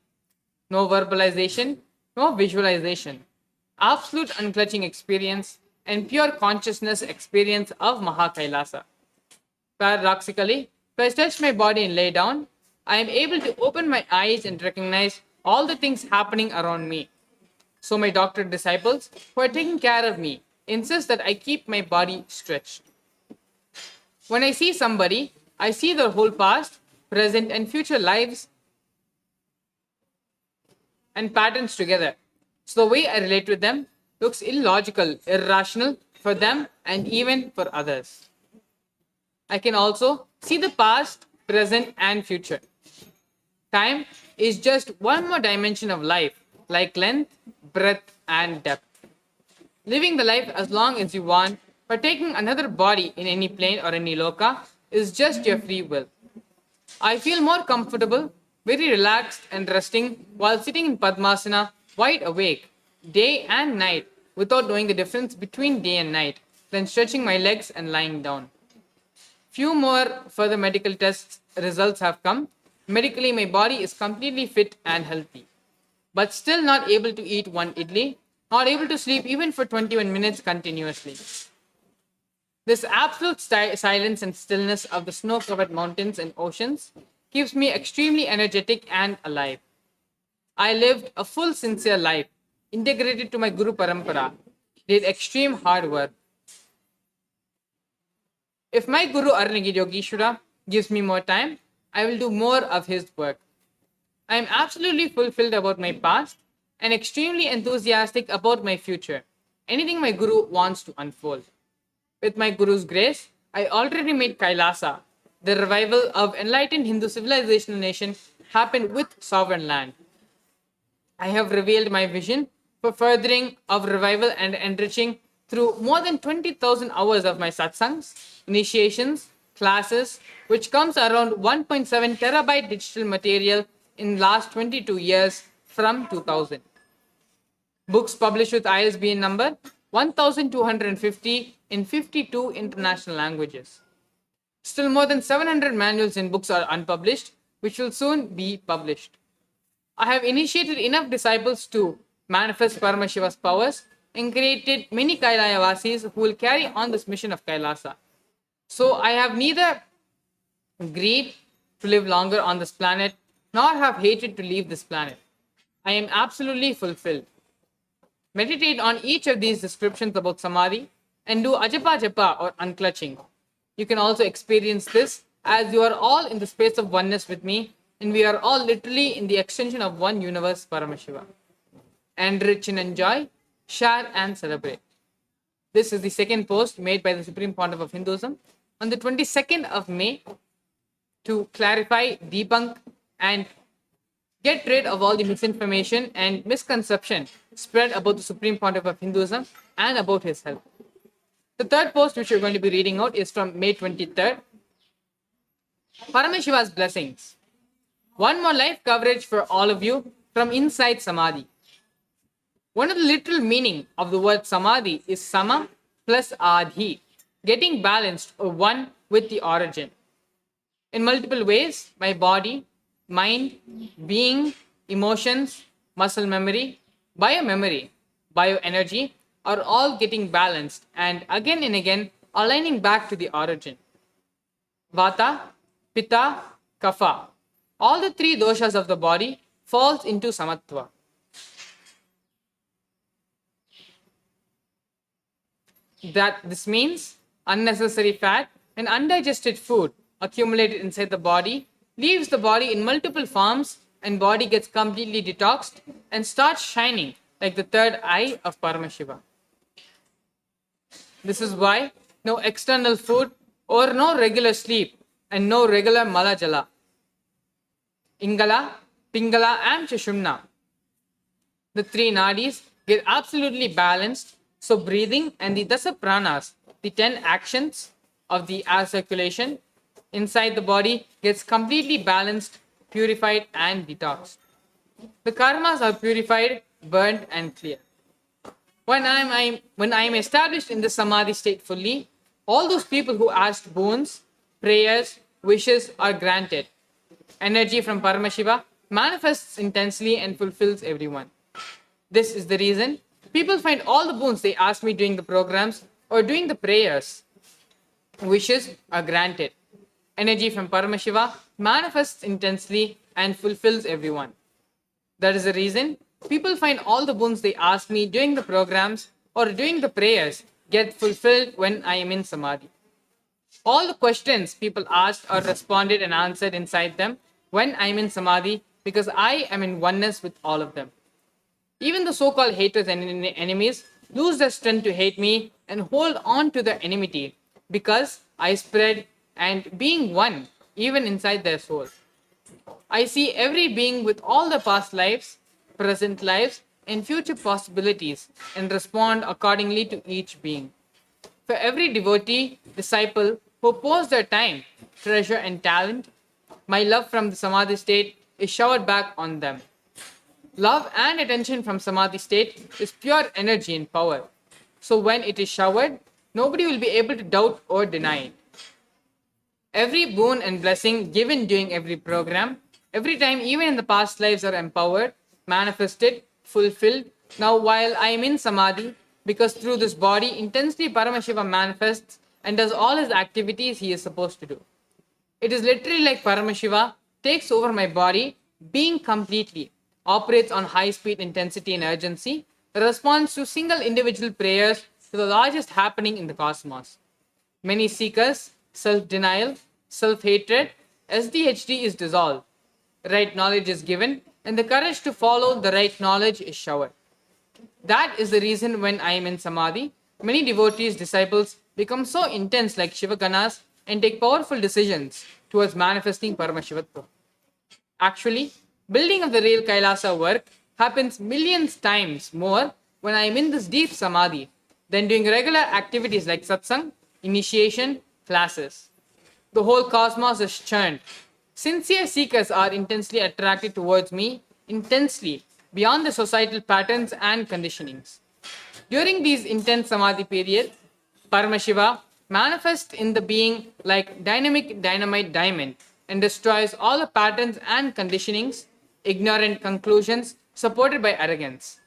No verbalization, no visualization. Absolute unclutching experience and pure consciousness experience of KAILASA. Paradoxically, if I stretch my body and lay down, I am able to open my eyes and recognize all the things happening around me. So my doctor disciples who are taking care of me insist that I keep my body stretched. When I see somebody, I see their whole past, present, and future lives and patterns together. So the way I relate with them looks illogical, irrational for them and even for others. I can also see the past, present, and future. Time is just one more dimension of life, like length, breadth, and depth. Living the life as long as you want, but taking another body in any plane or any loka is just your free will. I feel more comfortable, very relaxed and resting while sitting in Padmasana, wide awake, day and night, without knowing the difference between day and night, than stretching my legs and lying down. Few more further medical tests results have come. Medically, my body is completely fit and healthy, but still not able to eat one idli, not able to sleep even for 21 minutes continuously. This absolute silence and stillness of the snow-covered mountains and oceans keeps me extremely energetic and alive. I lived a full, sincere life, integrated to my Guru Parampara, did extreme hard work. If my Guru Arunagiri Yogeshwara gives me more time, I will do more of his work. I am absolutely fulfilled about my past and extremely enthusiastic about my future. Anything my Guru wants to unfold. With my Guru's grace, I already made KAILASA. The revival of enlightened Hindu civilizational nation happened with sovereign land. I have revealed my vision for furthering of revival and enriching through more than 20,000 hours of my satsangs, initiations, classes, which comes around 1.7 terabyte digital material in last 22 years from 2000. Books published with ISBN number 1250 in 52 international languages. Still more than 700 manuals and books are unpublished, which will soon be published. I have initiated enough disciples to manifest Paramashiva's powers and created many Kailaya-vasis who will carry on this mission of KAILASA. So I have neither greed to live longer on this planet, nor have hatred to leave this planet. I am absolutely fulfilled. Meditate on each of these descriptions about Samadhi and do Ajapa Japa or unclutching. You can also experience this as you are all in the space of oneness with me and we are all literally in the extension of one universe, Paramashiva. Enrich and enjoy, share and celebrate. This is the second post made by the Supreme Pontiff of Hinduism on the 22nd of May to clarify, debunk and get rid of all the misinformation and misconception spread about the Supreme Pontiff of Hinduism and about his health. The third post which we're going to be reading out is from May 23rd. Paramashiva's blessings. One more life coverage for all of you from inside Samadhi. One of the literal meaning of the word Samadhi is Sama plus Adhi, getting balanced or one with the origin. In multiple ways, my body, mind, being, emotions, muscle memory, biomemory, bioenergy are all getting balanced and again aligning back to the origin. Vata, Pitta, Kapha. All the three doshas of the body falls into Samatva. That this means unnecessary fat, An undigested food accumulated inside the body leaves the body in multiple forms, and body gets completely detoxed and starts shining like the third eye of Paramashiva. This is why no external food or no regular sleep and no regular malajala. Ingala, Pingala and Sushumna. The three nadis get absolutely balanced, so breathing and the dasa pranas, the 10 actions of the air circulation inside the body, gets completely balanced, purified and detoxed. The karmas are purified, burnt and clear. When I am established in the Samadhi state fully, all those people who asked boons, prayers, wishes are granted. Energy from Paramashiva manifests intensely and fulfills everyone. This is the reason people find all the boons they ask me during the programs or during the prayers. Wishes are granted. Energy from Paramashiva manifests intensely and fulfills everyone. That is the reason people find all the boons they ask me during the programs or during the prayers get fulfilled when I am in Samadhi. All the questions people asked are responded and answered inside them when I am in Samadhi, because I am in oneness with all of them. Even the so-called haters and enemies lose their strength to hate me and hold on to their enmity, because I spread and being one even inside their soul. I see every being with all the past lives, present lives, and future possibilities and respond accordingly to each being. For every devotee, disciple who pours their time, treasure, and talent, my love from the Samadhi state is showered back on them. Love and attention from Samadhi state is pure energy and power. So when it is showered, nobody will be able to doubt or deny it. Every boon and blessing given during every program, every time, even in the past lives, are empowered, manifested, fulfilled. Now while I am in Samadhi, because through this body intensely Paramashiva manifests and does all his activities he is supposed to do. It is literally like Paramashiva takes over my body, being completely, operates on high speed, intensity and urgency, responds to single individual prayers to the largest happening in the cosmos. Many seekers, self-denial, self-hatred, SDHD is dissolved. Right knowledge is given and the courage to follow the right knowledge is showered. That is the reason when I am in Samadhi, many devotees, disciples become so intense like Shivaganas and take powerful decisions towards manifesting Paramashivatva. Actually, building of the real Kailasa work happens millions times more when I am in this deep Samadhi than doing regular activities like satsang, initiation, classes. The whole cosmos is churned. Sincere seekers are intensely attracted towards me, intensely, beyond the societal patterns and conditionings. During these intense Samadhi periods, Paramashiva manifests in the being like dynamic dynamite diamond and destroys all the patterns and conditionings, ignorant conclusions supported by arrogance.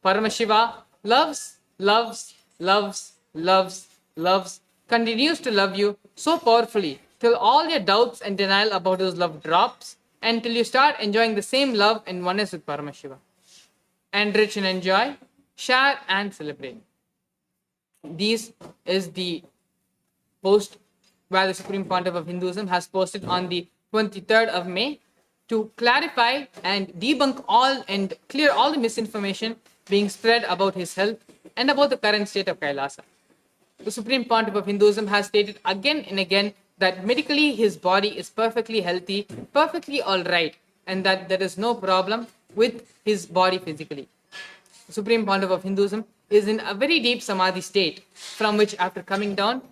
Paramashiva loves, loves, loves, loves, loves, continues to love you so powerfully till all your doubts and denial about his love drops and till you start enjoying the same love and oneness with Paramashiva. Enrich and enjoy, share and celebrate. This is the post where the Supreme Pontiff of Hinduism has posted on the 23rd of May to clarify and debunk all and clear all the misinformation being spread about his health and about the current state of Kailasa. The Supreme Pontiff of Hinduism has stated again and again that medically his body is perfectly healthy, perfectly alright, and that there is no problem with his body physically. The Supreme Pontiff of Hinduism is in a very deep Samadhi state, from which after coming down,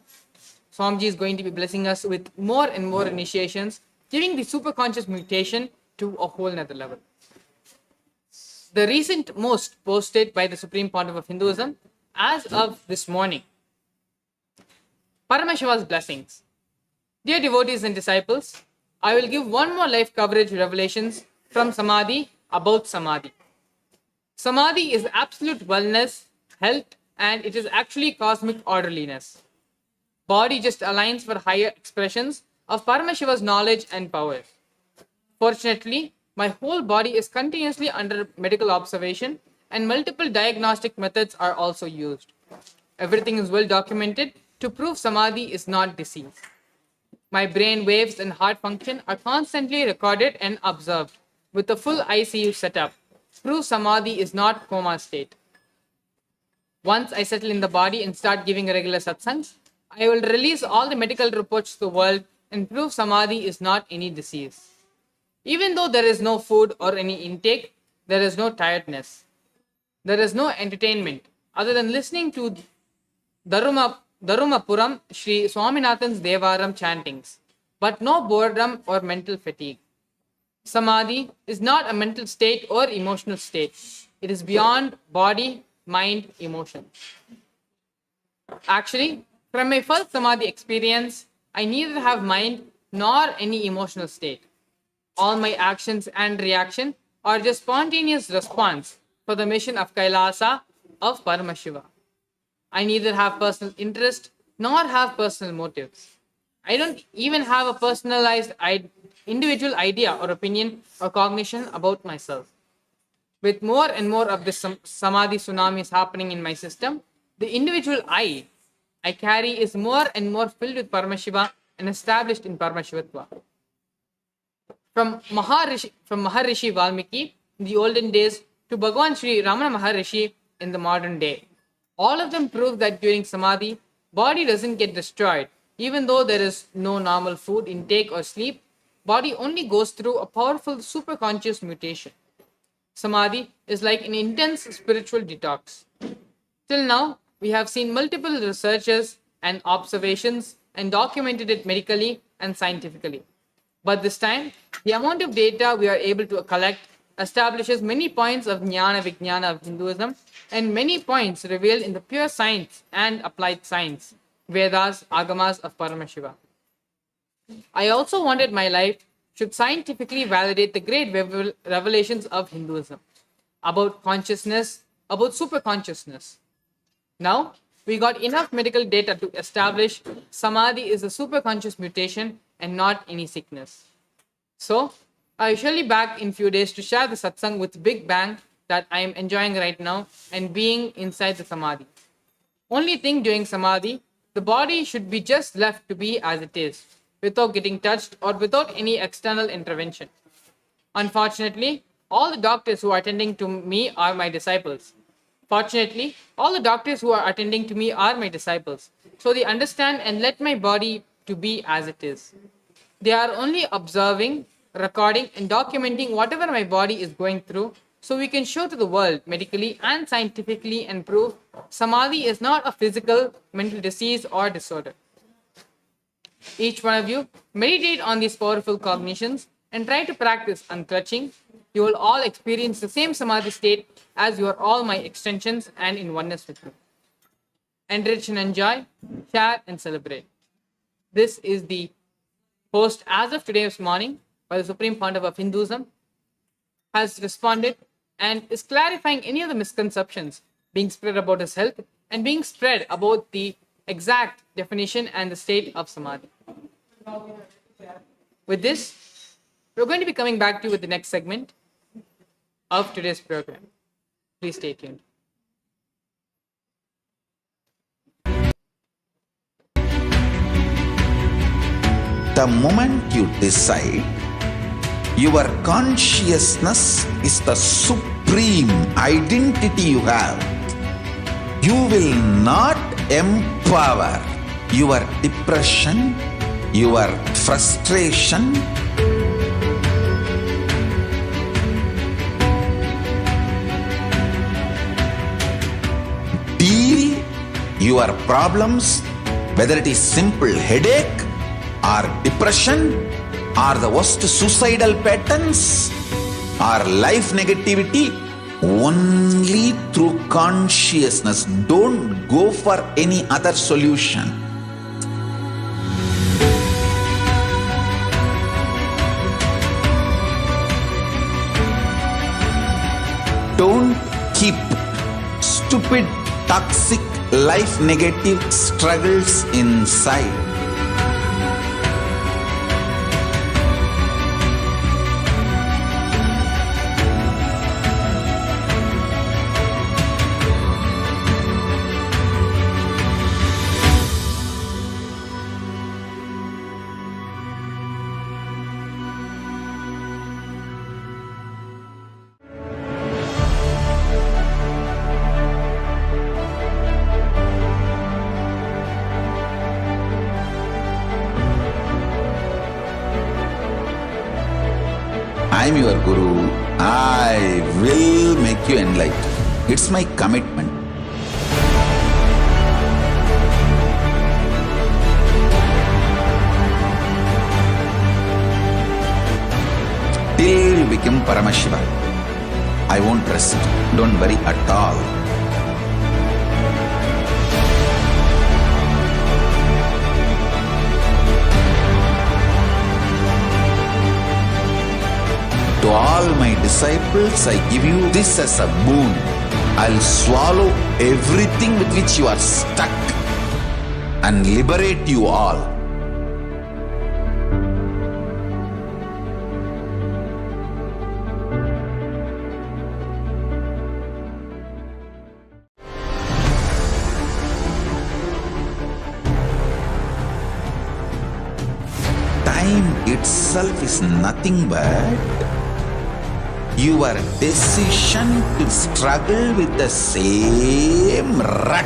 Swamiji is going to be blessing us with more and more initiations, giving the superconscious mutation to a whole nother level. The recent most posted by the Supreme Pontiff of Hinduism as of this morning. Paramashiva's blessings. Dear devotees and disciples, I will give one more life coverage revelations from Samadhi about Samadhi. Samadhi is absolute wellness, health, and it is actually cosmic orderliness. Body just aligns for higher expressions of Paramashiva's knowledge and power. Fortunately, my whole body is continuously under medical observation and multiple diagnostic methods are also used. Everything is well documented to prove Samadhi is not disease. My brain waves and heart function are constantly recorded and observed with a full ICU setup. Prove Samadhi is not coma state. Once I settle in the body and start giving regular satsangs, I will release all the medical reports to the world and prove Samadhi is not any disease. Even though there is no food or any intake, there is no tiredness. There is no entertainment other than listening to Darumapuram Sri Swaminathan's Devaram chantings, but no boredom or mental fatigue. Samadhi is not a mental state or emotional state. It is beyond body, mind, emotion. Actually, from my first Samadhi experience, I neither have mind nor any emotional state. All my actions and reaction are just spontaneous response for the mission of KAILASA of Paramashiva. I neither have personal interest nor have personal motives. I don't even have a personalized individual idea or opinion or cognition about myself. With more and more of this Samadhi tsunamis happening in my system, the individual I carry is more and more filled with Paramashiva and established in Paramashivatva. From Maharishi Valmiki in the olden days to Bhagavan Sri Ramana Maharishi in the modern day, all of them prove that during Samadhi, body doesn't get destroyed. Even though there is no normal food intake or sleep, body only goes through a powerful superconscious mutation. Samadhi is like an intense spiritual detox. Till now, we have seen multiple researches and observations and documented it medically and scientifically. But this time, the amount of data we are able to collect establishes many points of Jnana Vijnana of Hinduism and many points revealed in the pure science and applied science, Vedas, Agamas of Paramashiva. I also wanted my life should scientifically validate the great revelations of Hinduism about consciousness, about superconsciousness. Now, we got enough medical data to establish Samadhi is a superconscious mutation and not any sickness. So, I shall be back in few days to share the satsang with Big Bang that I am enjoying right now and being inside the Samadhi. Only thing during Samadhi, the body should be just left to be as it is, without getting touched or without any external intervention. Unfortunately, all the doctors who are attending to me are my disciples. Fortunately, all the doctors who are attending to me are my disciples. So they understand and let my body to be as it is. They are only observing, recording and documenting whatever my body is going through so we can show to the world medically and scientifically and prove Samadhi is not a physical, mental disease or disorder. Each one of you meditate on these powerful cognitions and try to practice unclutching. You will all experience the same Samadhi state as you are all my extensions and in oneness with me. Enrich and enjoy, share and celebrate. This is the post as of today's morning by the Supreme Pontiff of Hinduism, has responded and is clarifying any of the misconceptions being spread about his health and being spread about the exact definition and the state of Samadhi. With this, we're going to be coming back to you with the next segment of today's program. Please stay tuned. The moment you decide, your consciousness is the supreme identity you have. You will not empower your depression, your frustration, deal your problems, whether it is simple headache or depression or the worst suicidal patterns or life negativity, only through consciousness. Don't go for any other solution. Don't keep stupid, toxic, life negative struggles inside. I will make you enlightened. It's my commitment. Till you become Paramashiva, I won't rest. Don't worry at all. To all my disciples, I give you this as a boon. I'll swallow everything with which you are stuck and liberate you all. Time itself is nothing but your decision to struggle with the same rut.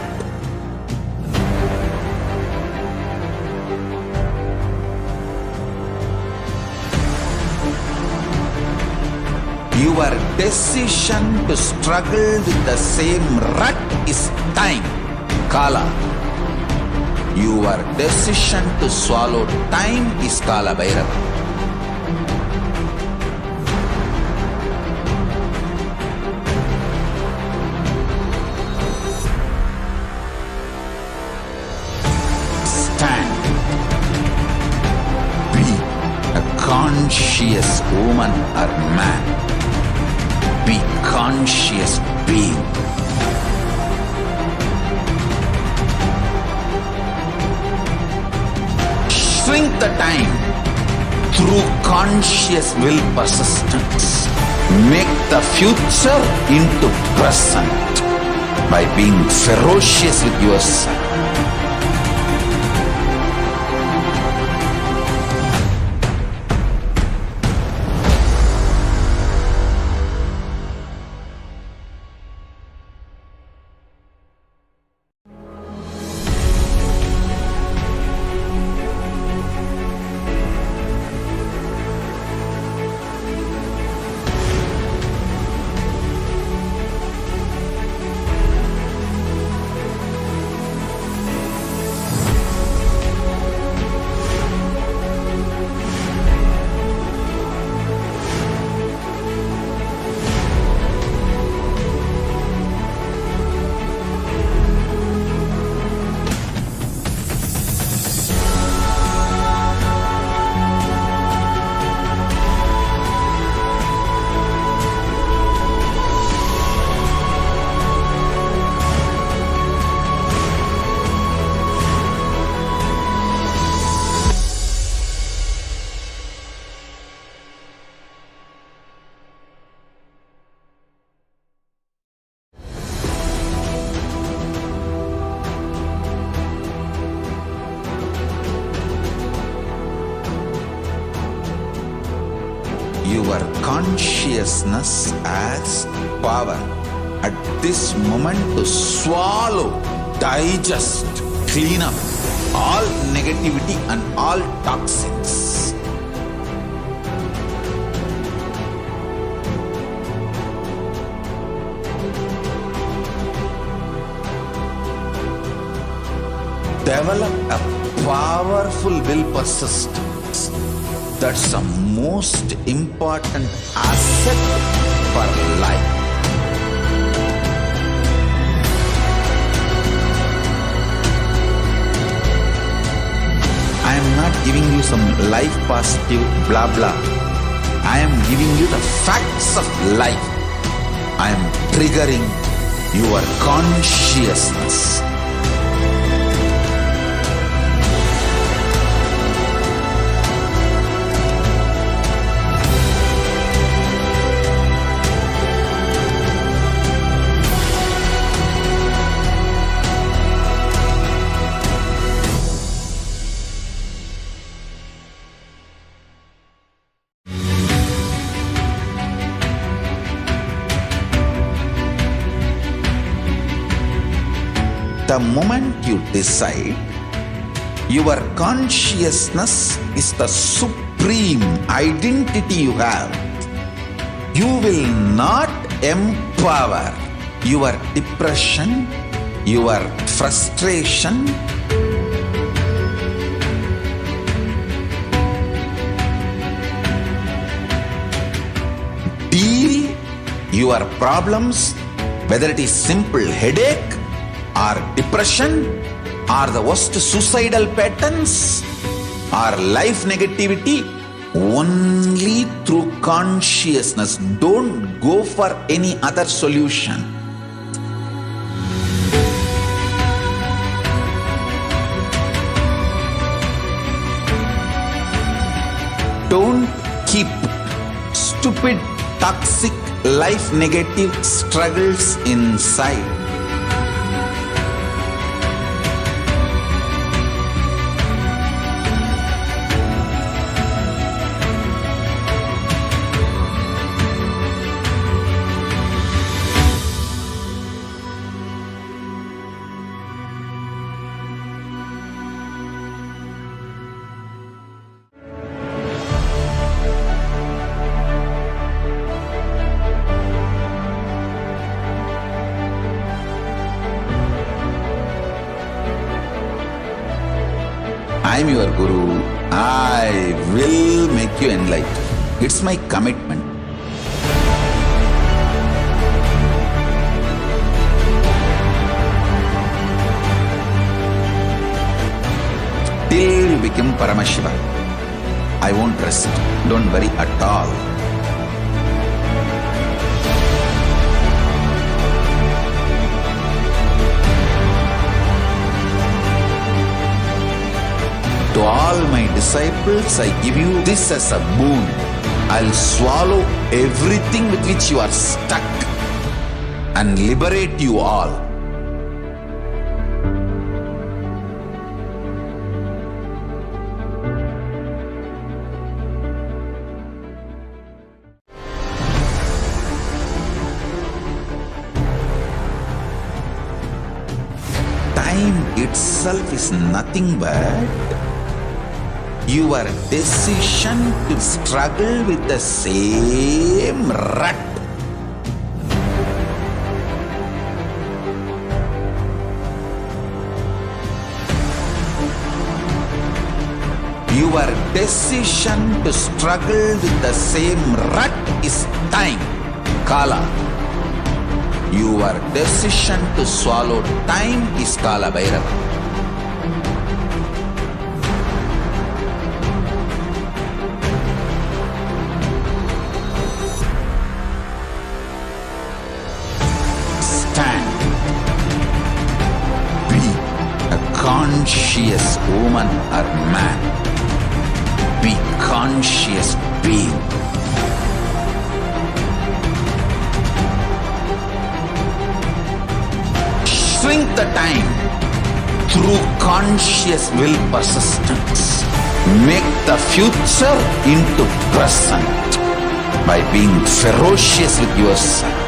Your decision to struggle with the same rut is time, Kala. Your decision to swallow time is Kala Bhairava. Conscious woman or man. Be conscious being. Shrink the time through conscious will persistence. Make the future into present by being ferocious with yourself. Your consciousness has power at this moment to swallow, digest, clean up all negativity and all toxins. Develop a powerful will persistence. That's the most important asset for life. I am not giving you some life positive blah blah. I am giving you the facts of life. I am triggering your consciousness. The moment you decide, your consciousness is the supreme identity you have. You will not empower your depression, your frustration, deal your problems, whether it is simple headache or depression or the worst suicidal patterns or life negativity, only through consciousness. Don't go for any other solution. Don't keep stupid, toxic, life negative struggles inside. I am your Guru. I will make you enlightened. It's my commitment. Till you become Paramashiva, I won't rest. Don't worry at all. To all my disciples, I give you this as a boon. I'll swallow everything with which you are stuck and liberate you all. Time itself is nothing but your decision to struggle with the same rut. Your decision to struggle with the same rut is time, Kala. Your decision to swallow time is Kala Bhairava. Conscious woman or man, be conscious being. Shrink the time through conscious will persistence. Make the future into present by being ferocious with yourself.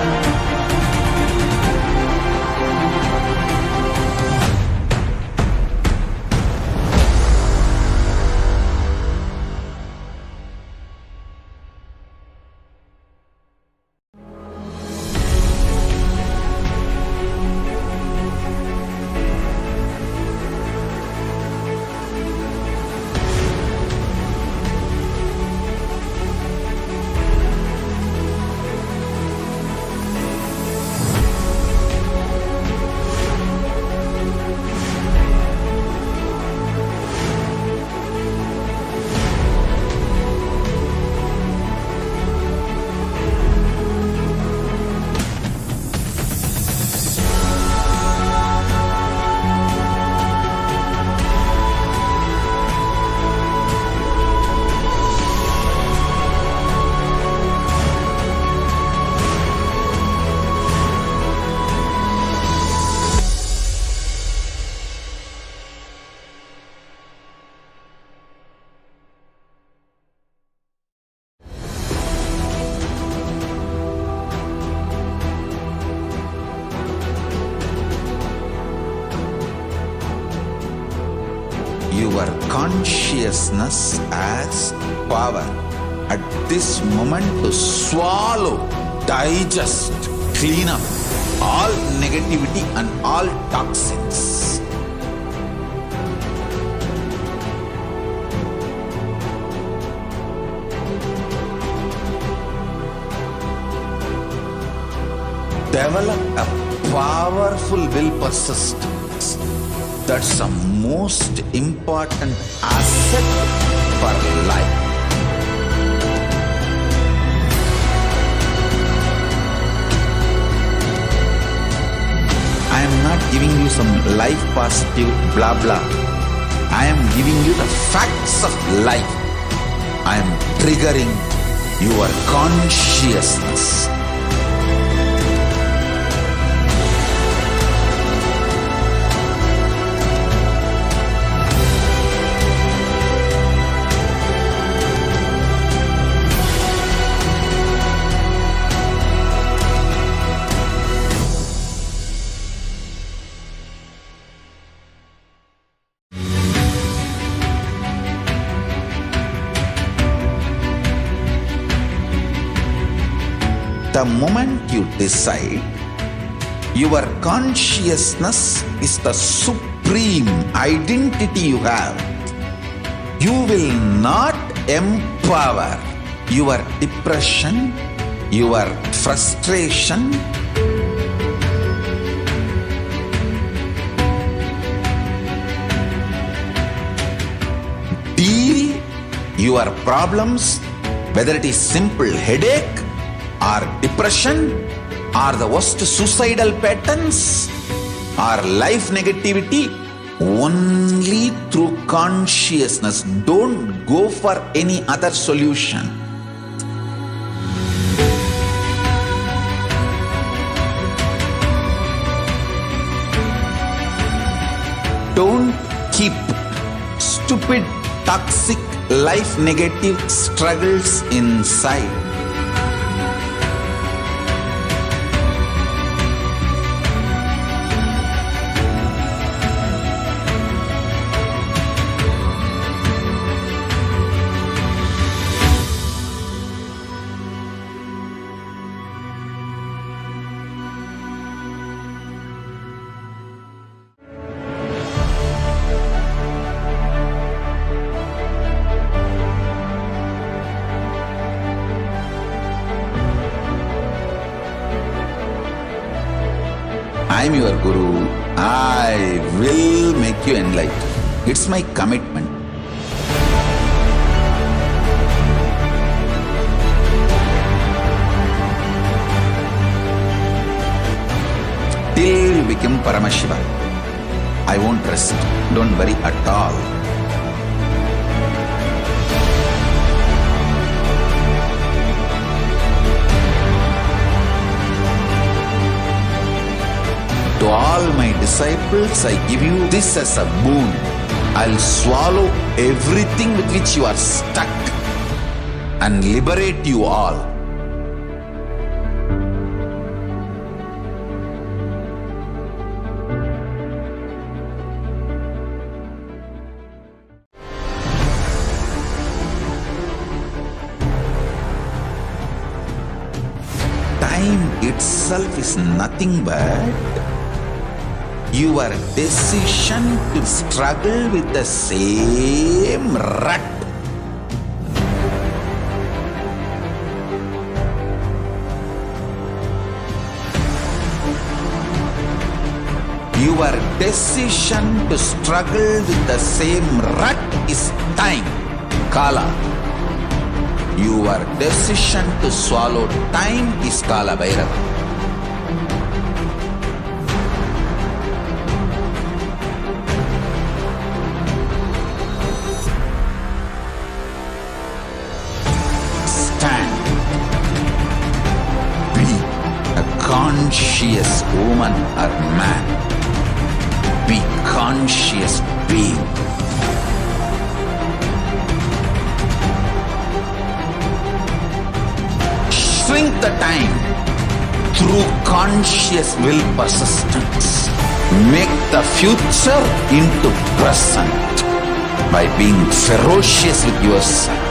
Your consciousness as power. at this moment to swallow, digest, clean up all negativity and all toxins. Develop a powerful will persistence. That's the most important asset for life. I am not giving you some life positive blah blah. I am giving you the facts of life. I am triggering your consciousness. The moment you decide, your consciousness is the supreme identity you have. You will not empower your depression, your frustration, deal your problems, whether it is simple headache or depression or the worst suicidal patterns or life negativity, only through consciousness. Don't go for any other solution. Don't keep stupid, toxic, life negative struggles inside. I am your Guru. I will make you enlightened. It's my commitment. Till you become Paramashiva, I won't rest. Don't worry at all. To all my disciples, I give you this as a boon. I'll swallow everything with which you are stuck and liberate you all. Time itself is nothing but your decision to struggle with the same rut. Your decision to struggle with the same rut is time, Kala. Your decision to swallow time is Kala Bhairava. Conscious woman or man. Be conscious being. Shrink the time through conscious will persistence. Make the future into present by being ferocious with yourself.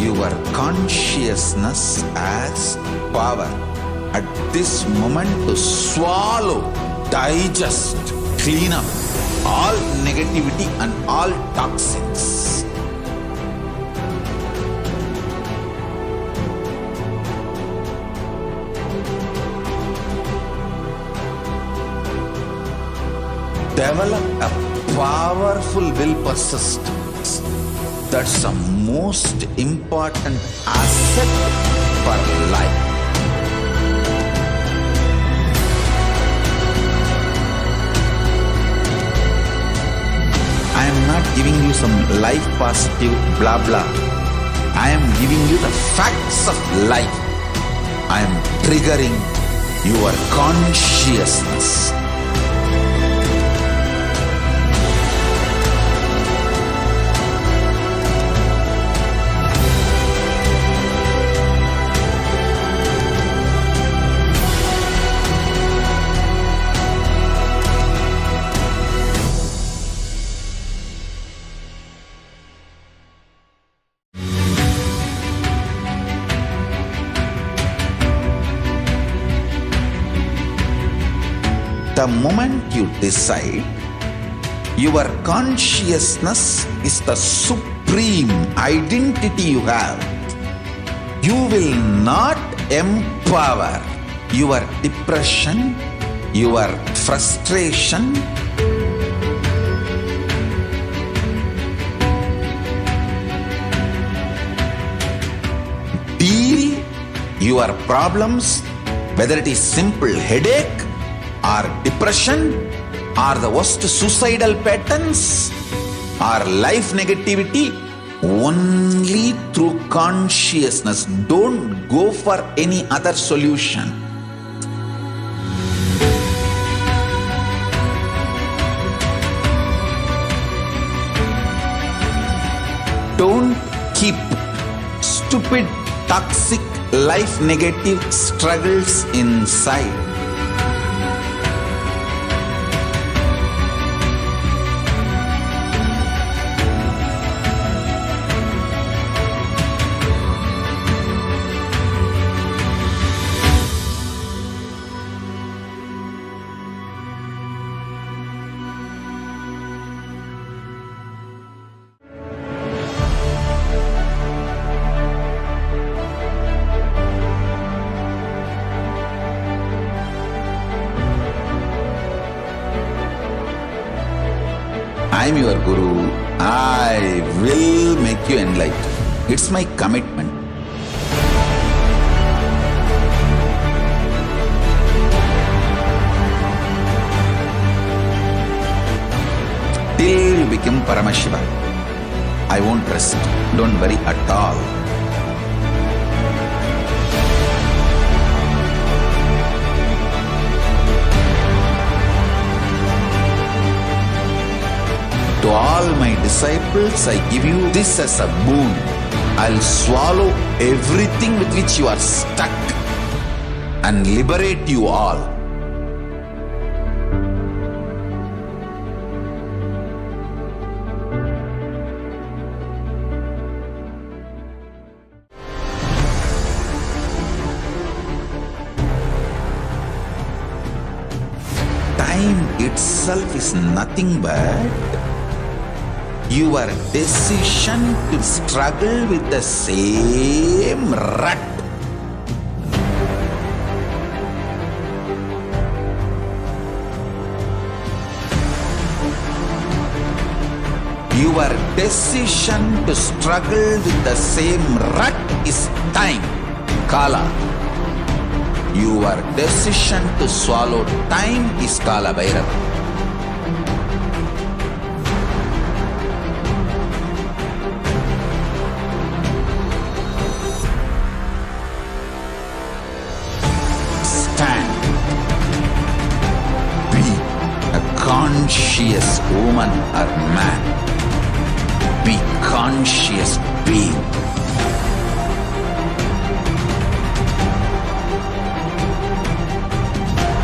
your consciousness as power at this moment to swallow, digest, clean up all negativity and all toxins. Develop a powerful will persistence. That's the most important asset for life. I am not giving you some life positive blah blah. I am giving you the facts of life. I am triggering your consciousness. The moment you decide, your consciousness is the supreme identity you have. You will not empower your depression, your frustration, deal your problems, whether it is simple headache or depression or the worst suicidal patterns or life negativity, only through consciousness. Don't go for any other solution. Don't keep stupid, toxic, life negative struggles inside. I am your Guru. I will make you enlightened. It's my commitment. Till you become Paramashiva, I won't rest. Don't worry at all. To all my disciples, I give you this as a boon. I'll swallow everything with which you are stuck and liberate you all. Time itself is nothing but your decision to struggle with the same rut. Your decision to struggle with the same rut is time, Kala. Your decision to swallow time is Kala Bhairava. Conscious woman or man. Be conscious being.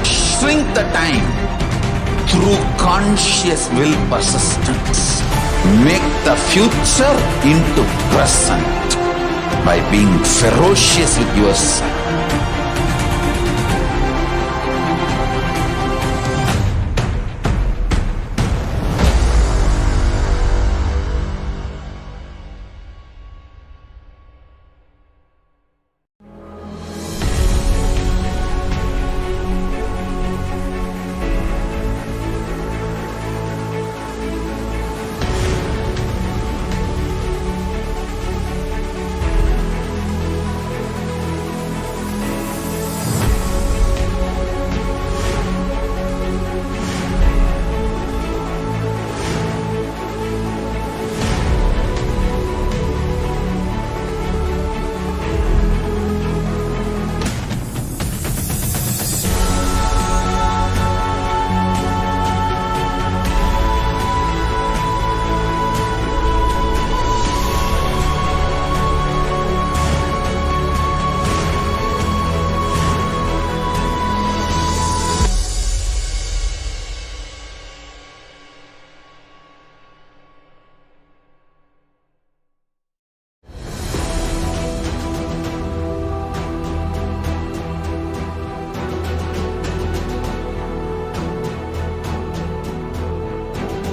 Shrink the time through conscious will persistence. Make the future into present. by being ferocious with yourself.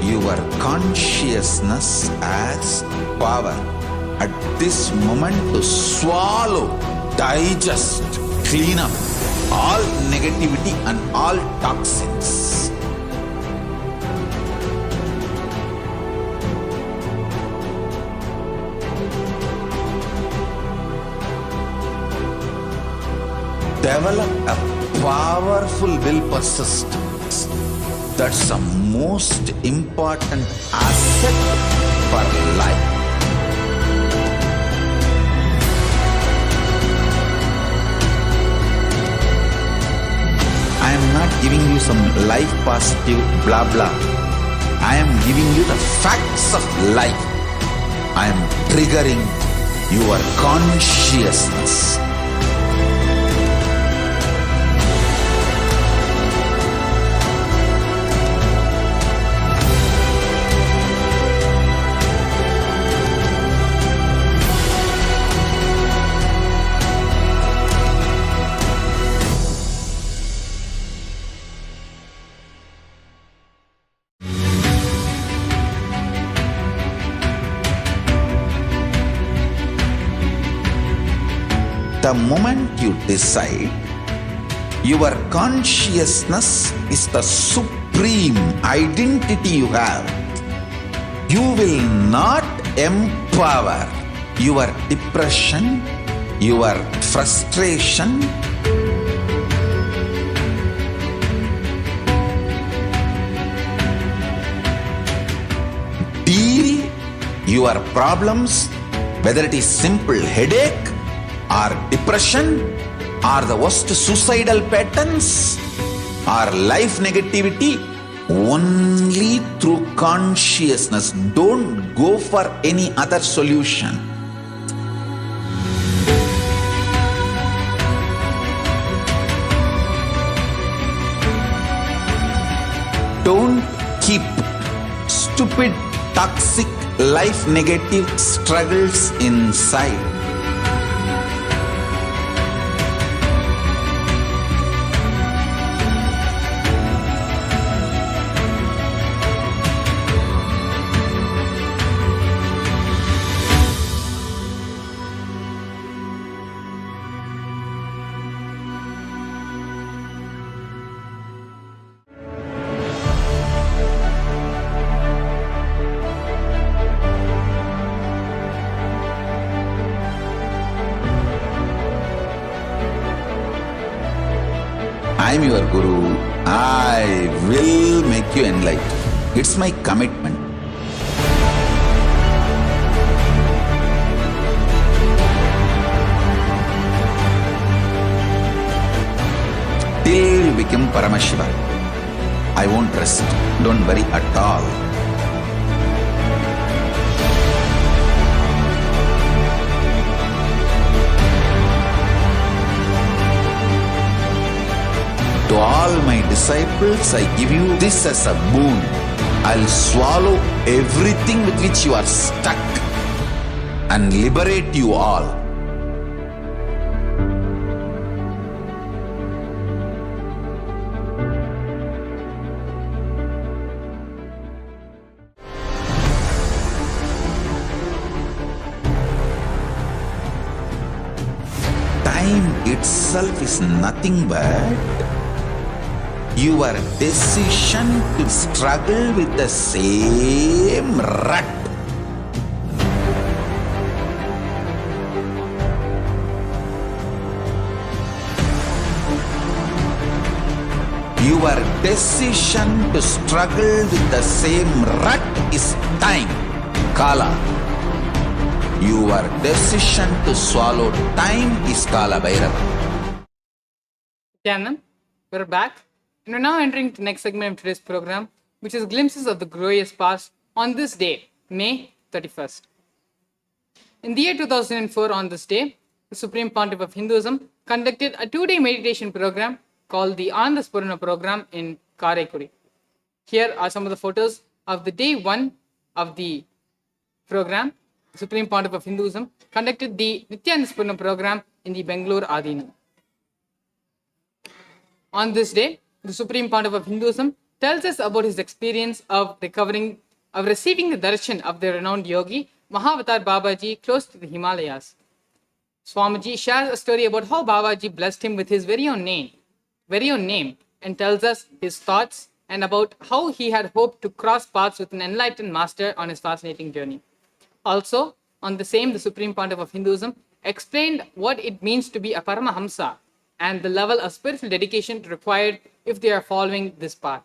Your consciousness as power at this moment to swallow, digest, clean up all negativity and all toxins. Develop a powerful will persistence. That's the most important asset for life. I am not giving you some life positive blah blah. I am giving you the facts of life. I am triggering your consciousness. The moment you decide, your consciousness is the supreme identity you have. You will not empower your depression, your frustration, deal your problems, whether it is simple headache or depression or the worst suicidal patterns or life negativity, only through consciousness. Don't go for any other solution. Don't keep stupid, toxic, life negative struggles inside. I am your Guru. I will make you enlightened. It's my commitment. Till you become Paramashiva, I won't rest. Don't worry at all. To all my disciples, I give you this as a boon. I'll swallow everything with which you are stuck and liberate you all. time itself is nothing but your decision to struggle with the same rut. Your decision to struggle with the same rut is time, Kala. Your decision to swallow time is Kala Bhairava. Nithyanand, we're back and we're now entering the next segment of today's program, which is glimpses of the glorious past on this day, May 31st. In the year 2004, on this day, the Supreme Pontiff of Hinduism conducted a 2-day meditation program called the Poornatva program in Karaikuri. Here are some of the photos of the day 1 of the program. The Supreme Pontiff of Hinduism conducted the Nithyananda program in the Bangalore Adina. On this day, the Supreme Pontiff of Hinduism tells us about his experience of receiving the darshan of the renowned yogi Mahavatar Babaji close to the Himalayas. Swamiji shares a story about how Babaji blessed him with his very own name, and tells us his thoughts and about how he had hoped to cross paths with an enlightened master on his fascinating journey. Also, on the same, the Supreme Pontiff of Hinduism explained what it means to be a Paramahamsa and the level of spiritual dedication required if they are following this path.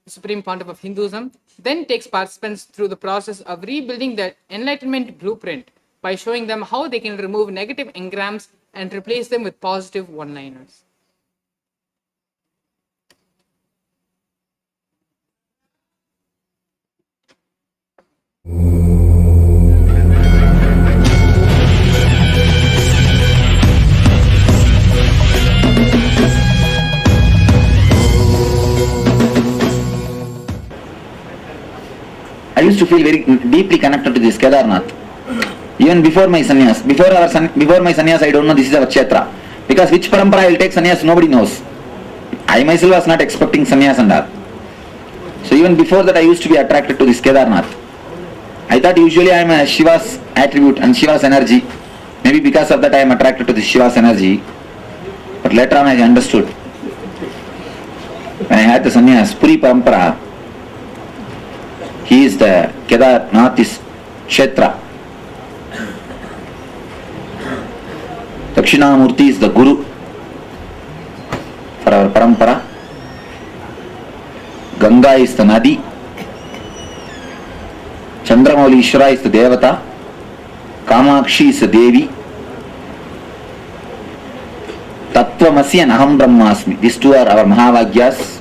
The Supreme Pontiff of Hinduism then takes participants through the process of rebuilding the Enlightenment blueprint by showing them how they can remove negative engrams and replace them with positive one-liners. I used to feel very deeply connected to this Kedarnath. Even before my sannyas, before my sannyas, I don't know this is our kshetra. Because which parampara I will take sannyas, nobody knows. I myself was not expecting sannyas and all. So even before that, I used to be attracted to this Kedarnath. I thought usually I am a Shiva's attribute and Shiva's energy. Maybe because of that I am attracted to this Shiva's energy. But later on I understood. When I had the sannyas, Puri parampara, he is the Kedarnath is kshetra. Dakshinamurti is the Guru for our parampara. Ganga is the Nadi. Chandramauli Ishvara is the Devata. Kamakshi is the Devi. Tattvamasi and Aham Brahmasmi. These two are our Mahavagyas.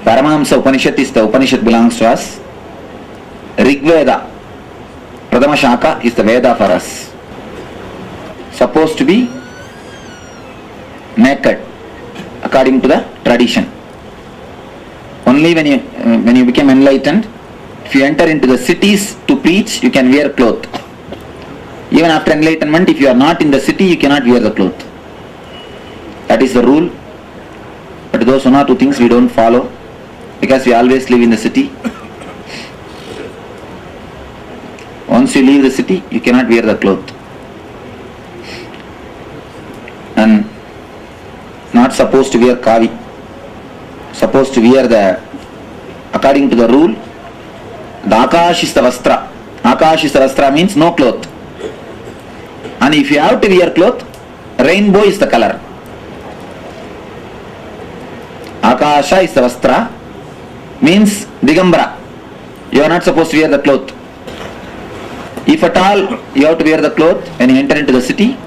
Paramahamsa Upanishad is the Upanishad belongs to us. Rigveda, Pradama Shaka is the Veda for us. Supposed to be naked according to the tradition. Only when you become enlightened, if you enter into the cities to preach, you can wear cloth. Even after enlightenment, if you are not in the city, you cannot wear the cloth. That is the rule. But those one or two things we don't follow because we always live in the city. Once you leave the city, you cannot wear the cloth. And not supposed to wear kavi. Supposed to wear according to the rule, the Akash is the Vastra. Akash is the Vastra means no cloth. And if you have to wear cloth, rainbow is the color. Akasha is the Vastra means Digambara. You are not supposed to wear the cloth. If at all you have to wear the cloth when you enter into the city,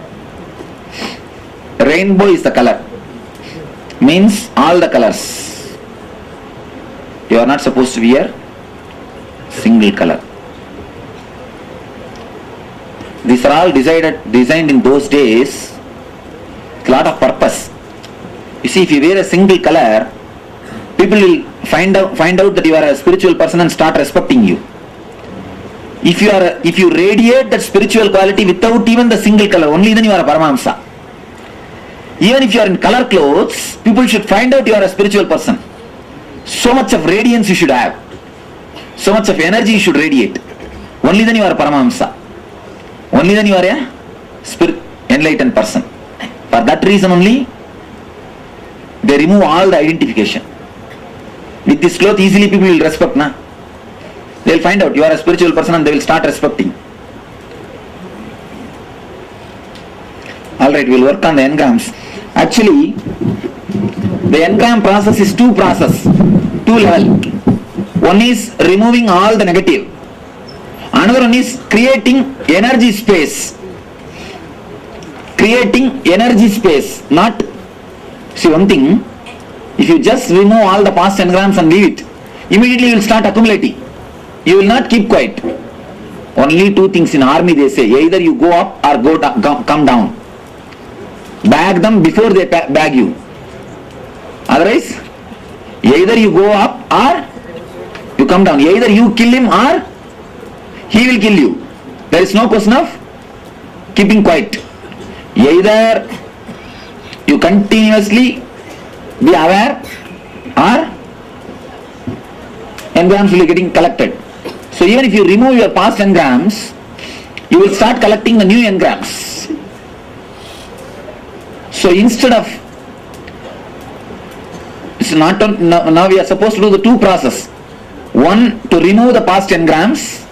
rainbow is the color. Means all the colors. You are not supposed to wear single color. These are all designed in those days with a lot of purpose. You see, if you wear a single color, people will find out that you are a spiritual person and start respecting you. If you radiate that spiritual quality without even the single color, only then you are a Paramahamsa. Even if you are in color clothes, people should find out you are a spiritual person. So much of radiance you should have. So much of energy you should radiate. Only then you are a Paramahamsa. only then you are a enlightened person. For that reason only, they remove all the identification. With this cloth, easily people will respect, na? They will find out you are a spiritual person and they will start respecting. Alright, we will work on the engrams. Actually, the engram process is two level. One is removing all the negative. Another one is creating energy space. Creating energy space. Not, see one thing, if you just remove all the past engrams and leave it, immediately you will start accumulating. You will not keep quiet. Only two things in army they say, either you go up or come down. Bag them before they bag you. Otherwise, either you go up or you come down. Either you kill him or he will kill you. There is no question of keeping quiet. Either you continuously be aware or engrams will be getting collected. So even if you remove your past engrams, you will start collecting the new engrams. So instead of, now we are supposed to do the two process. One to remove the past engrams,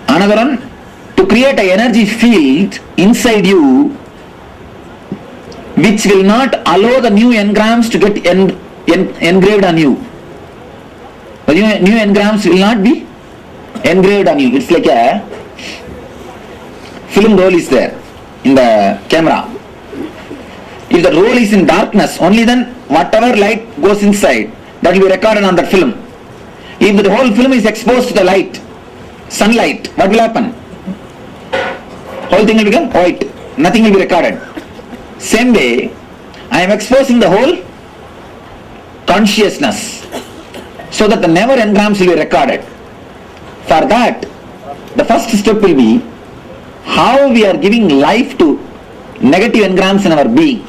another one to create an energy field inside you which will not allow the new engrams to get engraved on you. The new engrams will not be engraved on you. It's like a film roll is there in the camera. If the roll is in darkness, only then whatever light goes inside, that will be recorded on that film. If the whole film is exposed to the light, sunlight, what will happen? Whole thing will become white. Nothing will be recorded. Same way, I am exposing the whole consciousness so that the never engrams will be recorded. For that, the first step will be how we are giving life to negative engrams in our being.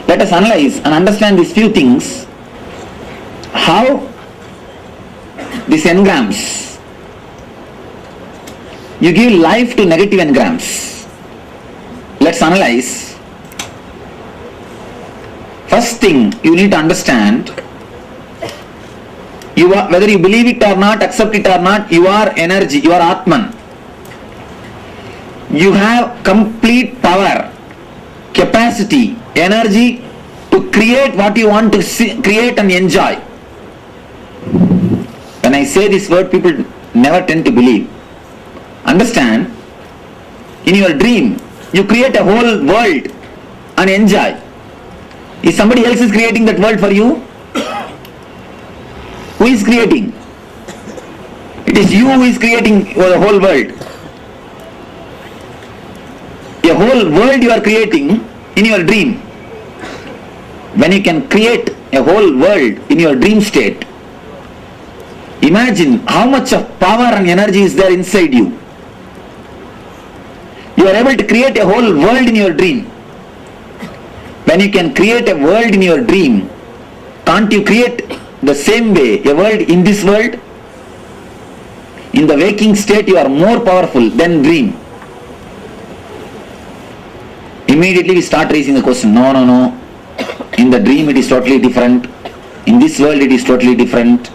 Let us analyze and understand these few things. How these engrams, you give life to negative engrams. Let's analyze. First thing you need to understand, you are, whether you believe it or not, accept it or not, you are energy, you are Atman. You have complete power, capacity, energy to create what you want to see, create and enjoy. When I say this word, people never tend to believe. Understand, in your dream, you create a whole world and enjoy. If somebody else is creating that world for you, who is creating? It is you who is creating the whole world. A whole world you are creating in your dream. When you can create a whole world in your dream state, imagine how much of power and energy is there inside you. You are able to create a whole world in your dream. When you can create a world in your dream, can't you create the same way a world in this world? In the waking state you are more powerful than dream. Immediately we start raising the question, no. In the dream it is totally different. In this world it is totally different.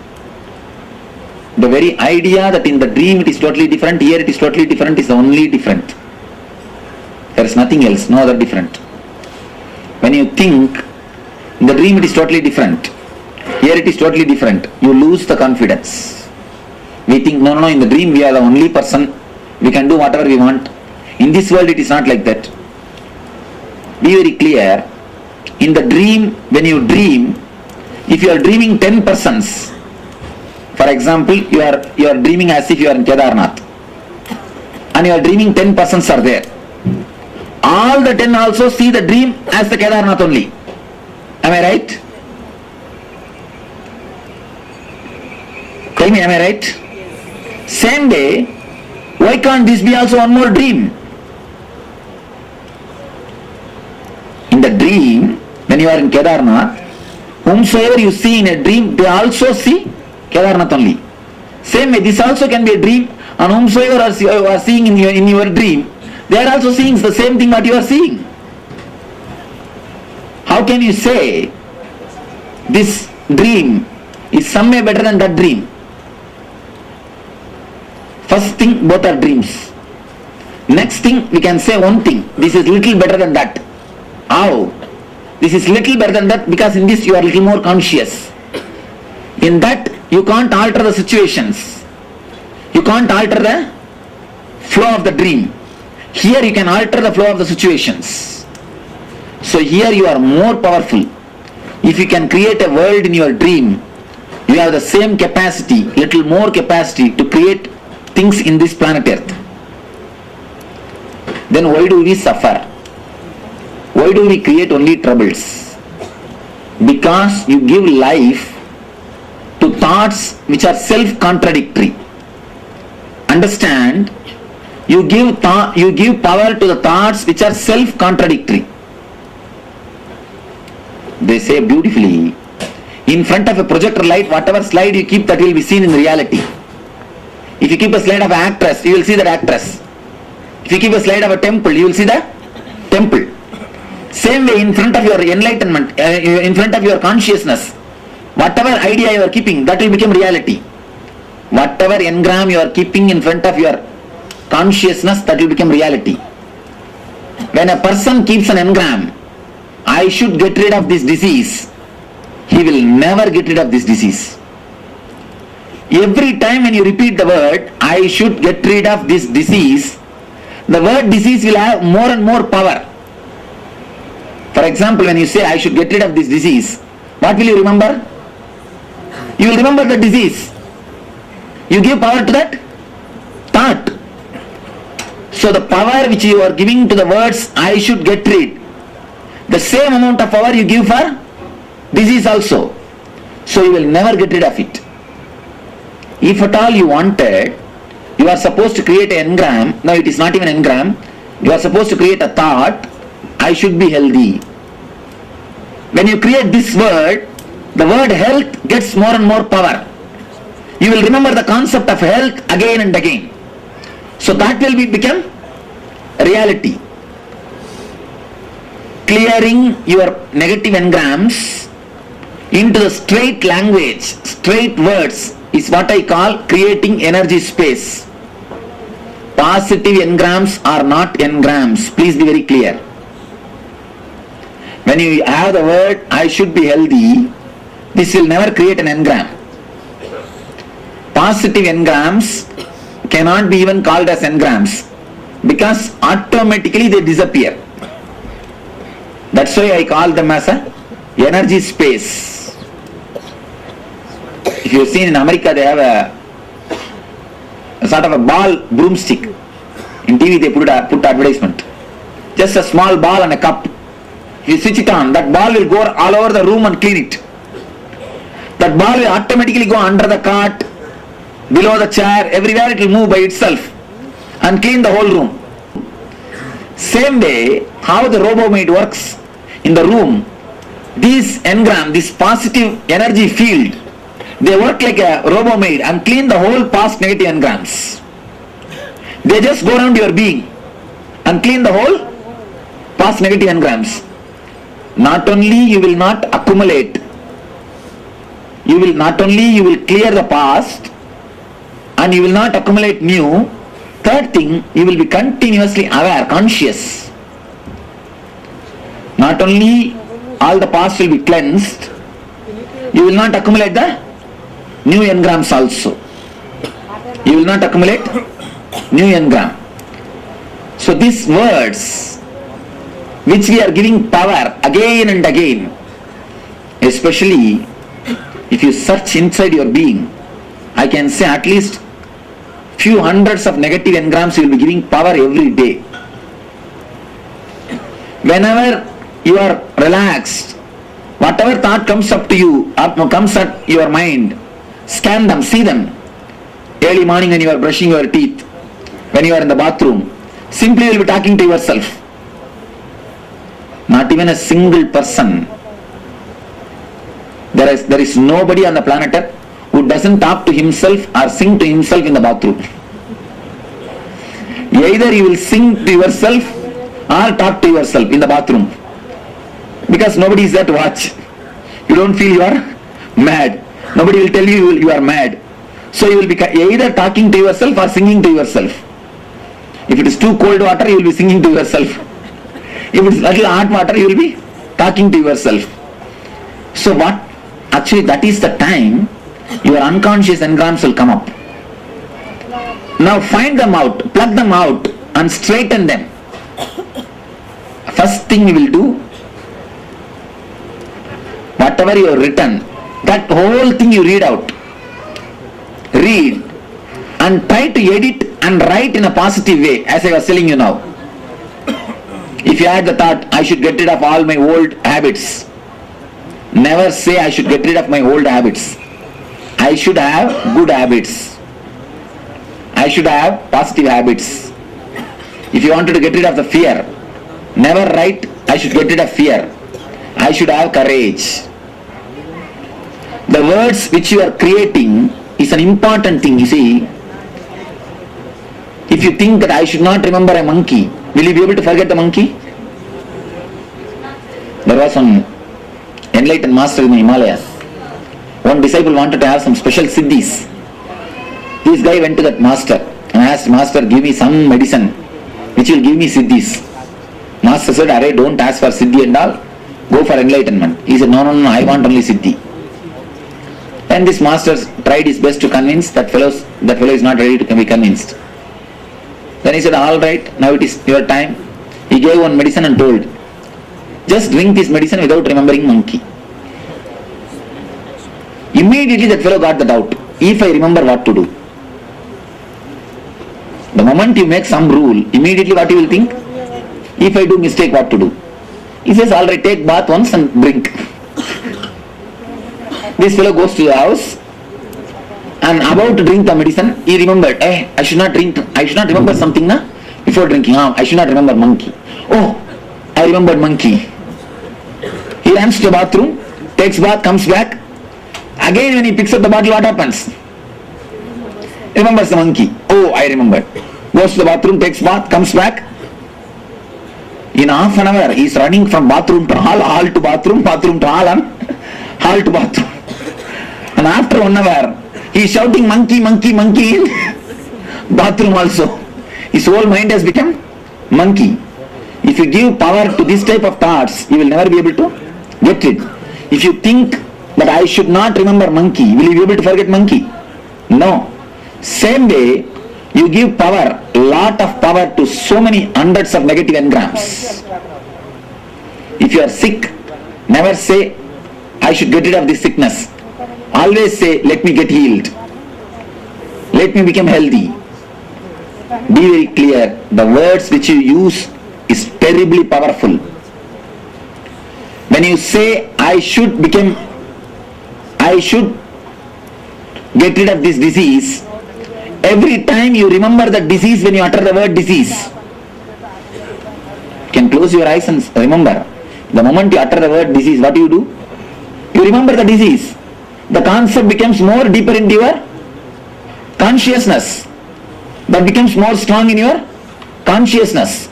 The very idea that in the dream it is totally different, here it is totally different, is only different. There is nothing else, no other different. When you think in the dream it is totally different, here it is totally different, you lose the confidence. We think, no, in the dream we are the only person, we can do whatever we want. In this world it is not like that. Be very clear. In the dream, when you dream, if you are dreaming 10 persons, for example, you are dreaming as if you are in Kedarnath, and you are dreaming 10 persons are there. All the 10 also see the dream as the Kedarnath only. Am I right? Tell me, am I right? Same way, why can't this be also one more dream? In the dream, when you are in Kedarnath, whomsoever you see in a dream, they also see Kedarnath only. Same way, this also can be a dream And whomsoever you are seeing in your dream, they are also seeing the same thing what you are seeing. How can you say this dream is some way better than that dream? First thing, both are dreams. Next thing, we can say one thing, this is little better than that. How? This is little better than that because in this you are little more conscious. In that you can't alter the situations. You can't alter the flow of the dream. Here you can alter the flow of the situations. So here you are more powerful. If you can create a world in your dream, you have the same capacity, little more capacity to create things in this planet Earth. Then why do we suffer? Why do we create only troubles? Because you give life to thoughts which are self-contradictory. Understand? You give power to the thoughts which are self-contradictory. They say beautifully, in front of a projector light, whatever slide you keep, that will be seen in reality. If you keep a slide of an actress, you will see that actress. If you keep a slide of a temple, you will see the temple. Same way, in front of your enlightenment, in front of your consciousness, whatever idea you are keeping, that will become reality. Whatever engram you are keeping in front of your consciousness, that will become reality. When a person keeps an engram, I should get rid of this disease, he will never get rid of this disease. Every time when you repeat the word, I should get rid of this disease, the word disease will have more and more power. For example, when you say, I should get rid of this disease, what will you remember? You will remember the disease. You give power to that thought. So the power which you are giving to the words, I should get rid, the same amount of power you give for disease also. So you will never get rid of it. If at all you wanted, you are supposed to create an engram. No, it is not even an engram. You are supposed to create a thought, I should be healthy. When you create this word, the word health gets more and more power. You will remember the concept of health again and again. So that will become reality. Clearing your negative engrams into the straight language, straight words is what I call creating energy space. Positive engrams are not engrams. Please be very clear. When you have the word I should be healthy, this will never create an engram. Positive engrams cannot be even called as engrams because automatically they disappear. That's why I call them as a energy space. If you have seen in America, they have a sort of a ball broomstick. In TV they put advertisement. Just a small ball and a cup. If you switch it on, that ball will go all over the room and clean it. That ball will automatically go under the cot, below the chair, everywhere it will move by itself and clean the whole room. Same way, how the robo-maid works in the room, this engram, this positive energy field, they work like a robo-maid and clean the whole past negative engrams. They just go around your being and clean the whole past negative engrams. Not only you will not accumulate, you will clear the past and you will not accumulate new. Third thing, you will be continuously aware, conscious. Not only all the past will be cleansed, you will not accumulate the new engrams also. You will not accumulate new engram. So these words, which we are giving power again and again, especially if you search inside your being, I can say at least few hundreds of negative engrams you will be giving power every day. Whenever you are relaxed, whatever thought comes up to you, comes at your mind, scan them, see them. Early morning when you are brushing your teeth, when you are in the bathroom, simply you will be talking to yourself. Not even a single person. There is nobody on the planet Earth who doesn't talk to himself or sing to himself in the bathroom. Either you will sing to yourself or talk to yourself in the bathroom. Because nobody is there to watch. You don't feel you are mad. Nobody will tell you you are mad. So you will be either talking to yourself or singing to yourself. If it is too cold water, you will be singing to yourself. If it is little hot water, you will be talking to yourself. So what? Actually, that is the time your unconscious engrams will come up. Now find them out, plug them out and straighten them. First thing you will do, whatever you have written, that whole thing you read out. Read and try to edit and write in a positive way, as I was telling you now. If you had the thought, I should get rid of all my old habits, never say I should get rid of my old habits. I should have good habits. I should have positive habits. If you wanted to get rid of the fear, never write, I should get rid of fear. I should have courage. The words which you are creating is an important thing, you see. If you think that I should not remember a monkey, will you be able to forget the monkey? There was some enlightened master in the Himalayas. One disciple wanted to have some special siddhis. This guy went to that master and asked, Master, give me some medicine which will give me siddhis. Master said, Arey, don't ask for siddhi and all, go for enlightenment. He said, no, I want only siddhi. And this master tried his best to convince that fellow is not ready to be convinced. Then he said, all right, now it is your time. He gave one medicine and told, just drink this medicine without remembering monkey. Immediately that fellow got the doubt. If I remember what to do. The moment you make some rule, immediately what you will think? If I do mistake, what to do? He says, all right, take bath once and drink. This fellow goes to the house and about to drink the medicine, he remembered, I should not remember something before drinking. I should not remember monkey. Oh, I remembered monkey. He runs to the bathroom, takes bath, comes back. Again when he picks up the bottle, what happens? Remembers the monkey. Oh, I remembered. Goes to the bathroom, takes bath, comes back. In half an hour, he is running from bathroom to hall to bathroom, bathroom to hall, and hall to bathroom. And after 1 hour, he is shouting monkey, monkey, monkey in bathroom also. His whole mind has become monkey. If you give power to this type of thoughts, you will never be able to get it. If you think that I should not remember monkey, will you be able to forget monkey? No. Same way, you give power, lot of power to so many hundreds of negative engrams. If you are sick, never say, I should get rid of this sickness. Always say, let me get healed. Let me become healthy. Be very clear, the words which you use is terribly powerful. When you say, I should get rid of this disease, every time you remember the disease when you utter the word disease. You can close your eyes and remember. The moment you utter the word disease, what do? You remember the disease. The concept becomes more deeper into your consciousness. That becomes more strong in your consciousness.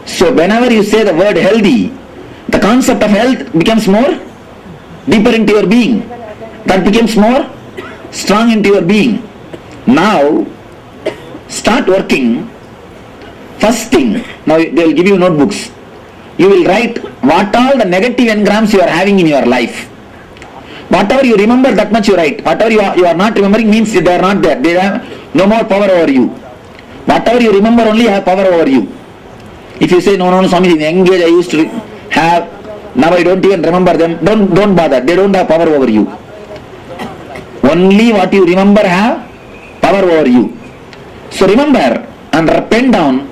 So whenever you say the word healthy, the concept of health becomes more deeper into your being. That becomes more strong into your being. Now, start working. First thing, now they will give you notebooks. You will write what all the negative engrams you are having in your life. Whatever you remember, that much you write. Whatever you are not remembering means they are not there. They have no more power over you. Whatever you remember only have power over you. If you say, no, Swami, in the young age I used to have, now I don't even remember them, don't bother. They don't have power over you. Only what you remember have power over you. So remember and pen down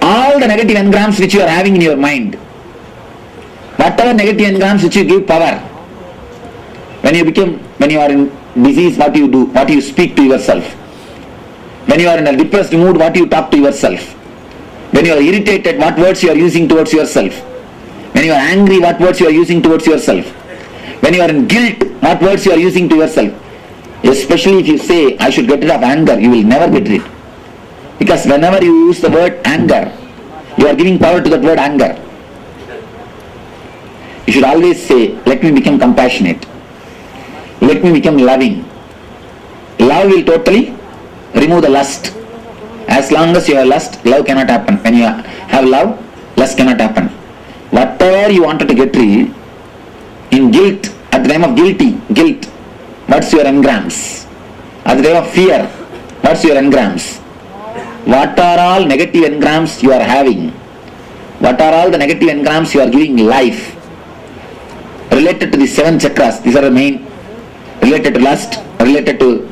all the negative engrams which you are having in your mind. Whatever negative engrams which you give power. When you are in disease, what you do? What you speak to yourself. When you are in a depressed mood, what you talk to yourself. When you are irritated, what words you are using towards yourself. When you are angry, what words you are using towards yourself. When you are in guilt, what words you are using to yourself. Especially if you say, I should get rid of anger, you will never get rid. Because whenever you use the word anger, you are giving power to that word anger. You should always say, let me become compassionate. Let me become loving. Love will totally remove the lust. As long as you have lust, love cannot happen. When you have love, lust cannot happen. Whatever you wanted to get rid, in guilt, at the time of guilt, what's your engrams? At the time of fear, what's your engrams? What are all negative engrams you are having? What are all the negative engrams you are giving life? Related to the 7 chakras, these are the main. Related to lust, related to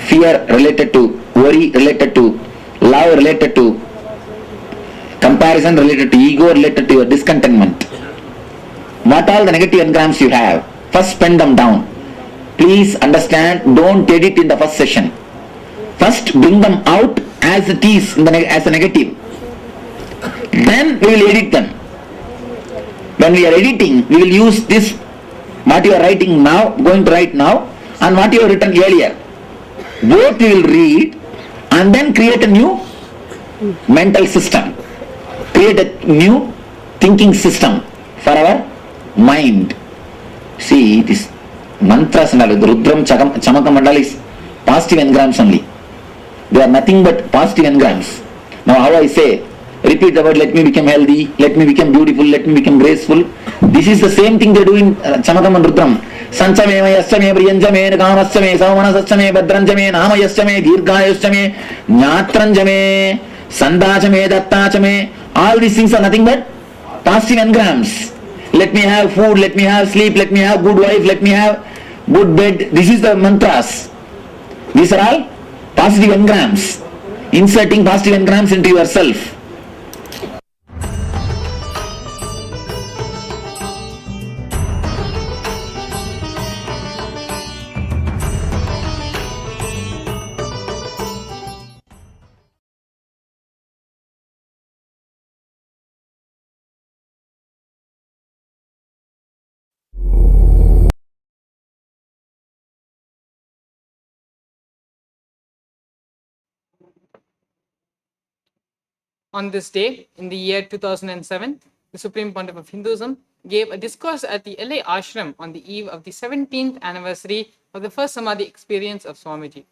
fear, related to worry, related to love, related to comparison, related to ego, related to your discontentment. What all the negative engrams you have, first pen them down. Please understand, don't edit in the first session. First bring them out as it is as a negative. Then we will edit them. When we are editing, we will use this, what you are writing now, going to write now, and what you have written earlier. Both we will read and then create a new mental system. Create a new thinking system for our mind. See, this mantras and all, the Rudram, Chamaka Mandala is positive engrams only. They are nothing but positive engrams. Now how I say, repeat the word, let me become healthy, let me become beautiful, let me become graceful. This is the same thing they do in Chamakam and Rudram. Sanchame, Yastame, Briyanjame, Kamasame, Savanasame, Badranjame, Namayastame, Dirgayastame, Nyatranjame, Sandachame, Dattachame. All these things are nothing but positive engrams. Let me have food, let me have sleep, let me have good wife, let me have good bed. This is the mantras. These are all positive engrams. Inserting positive engrams into yourself. On this day, in the year 2007, the Supreme Pontiff of Hinduism gave a discourse at the LA Ashram on the eve of the 17th anniversary of the first Samadhi experience of Swamiji.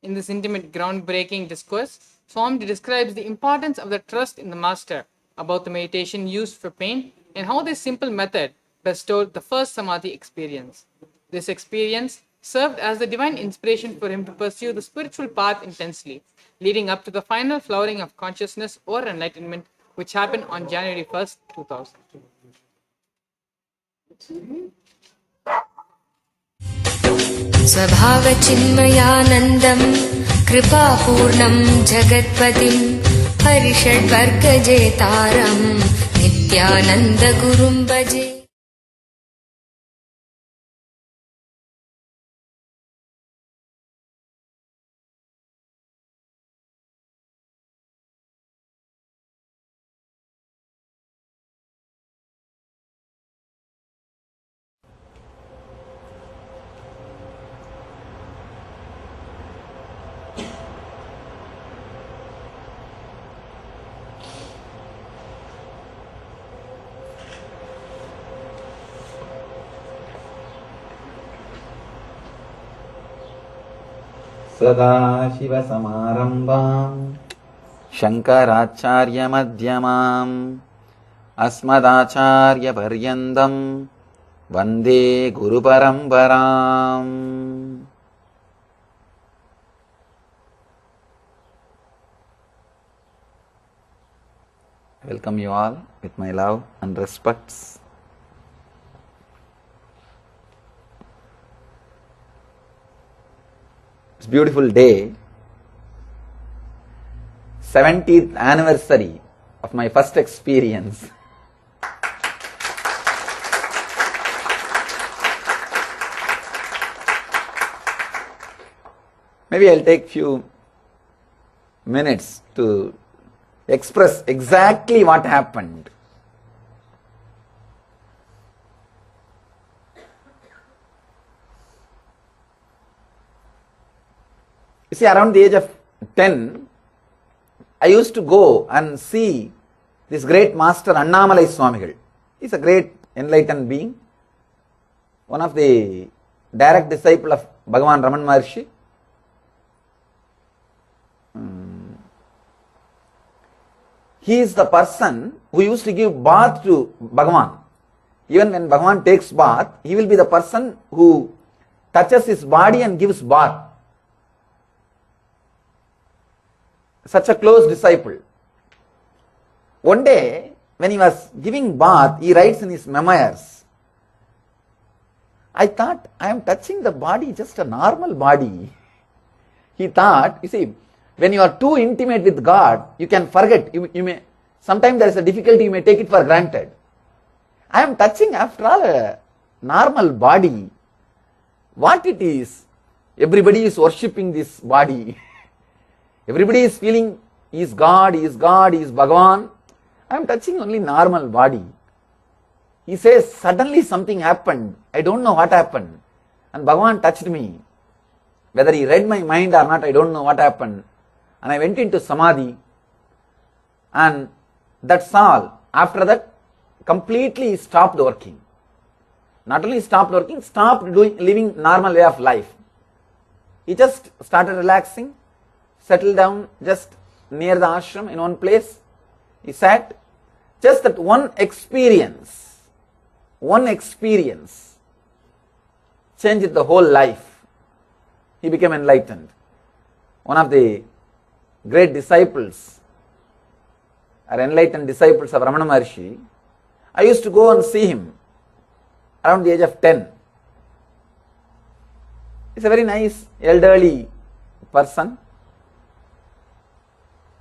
In this intimate, groundbreaking discourse, Swamiji describes the importance of the trust in the Master, about the meditation used for pain, and how this simple method bestowed the first Samadhi experience. This experience served as the divine inspiration for him to pursue the spiritual path intensely, leading up to the final flowering of consciousness or enlightenment, which happened on January 1st, 2000. स्वभावचिन्मयानन्दं कृपापूर्णं जगत्पतिं हरिषड्वर्गजेतारं नित्यानन्दगुरुं भजे. सदाशिवसमारम्भाम् शङ्कराचार्यमध्यमाम् अस्मदाचार्यपर्यन्तम् वन्दे गुरुपरम्पराम्. Welcome you all with my love and respects. It's a beautiful day, 70th anniversary of my first experience. Maybe I'll take few minutes to express exactly what happened. You see, around the age of 10, I used to go and see this great master Annamalai Swamigal. He is a great enlightened being, one of the direct disciple of Bhagavan Raman Maharshi. He is the person who used to give bath to Bhagavan. Even when Bhagavan takes bath, he will be the person who touches his body and gives bath. Such a close disciple. One day, when he was giving bath, he writes in his memoirs, I thought I am touching the body, just a normal body. He thought, you see, when you are too intimate with God, you can forget. You may, sometimes there is a difficulty, you may take it for granted. I am touching, after all, a normal body. What it is, everybody is worshipping this body. Everybody is feeling he is God, he is God, he is Bhagavan. I am touching only normal body. He says, suddenly something happened. I don't know what happened. And Bhagavan touched me. Whether he read my mind or not, I don't know what happened. And I went into Samadhi. And that's all. After that, completely stopped working. Not only stopped working, stopped living normal way of life. He just started relaxing, settled down just near the ashram in one place. He sat. Just that one experience changed the whole life. He became enlightened. One of the great disciples, or enlightened disciples of Ramana Maharshi, I used to go and see him around the age of 10. He's a very nice elderly person.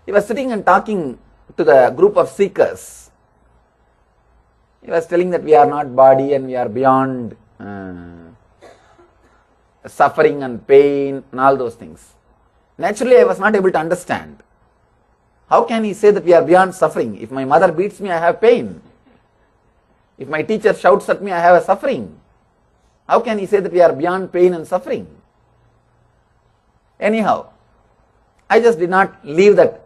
He was sitting and talking to the group of seekers. He was telling that we are not body and we are beyond suffering and pain and all those things. Naturally, I was not able to understand. How can he say that we are beyond suffering? If my mother beats me, I have pain. If my teacher shouts at me, I have a suffering. How can he say that we are beyond pain and suffering? Anyhow, I just did not leave that.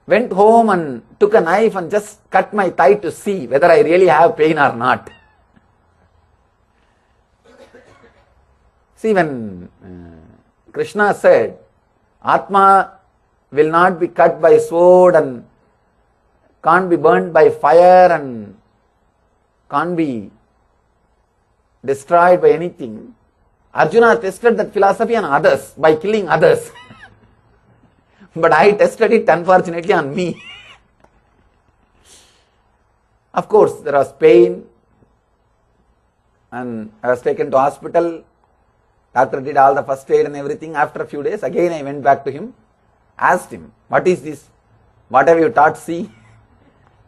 Went home and took a knife and just cut my thigh to see whether I really have pain or not. See, when Krishna said, Atma will not be cut by sword and can't be burnt by fire and can't be destroyed by anything, Arjuna tested that philosophy on others by killing others. But I tested it unfortunately on me. Of course, there was pain and I was taken to hospital. Doctor did all the first aid and everything. After a few days, again I went back to him, asked him, what is this? What have you taught? See,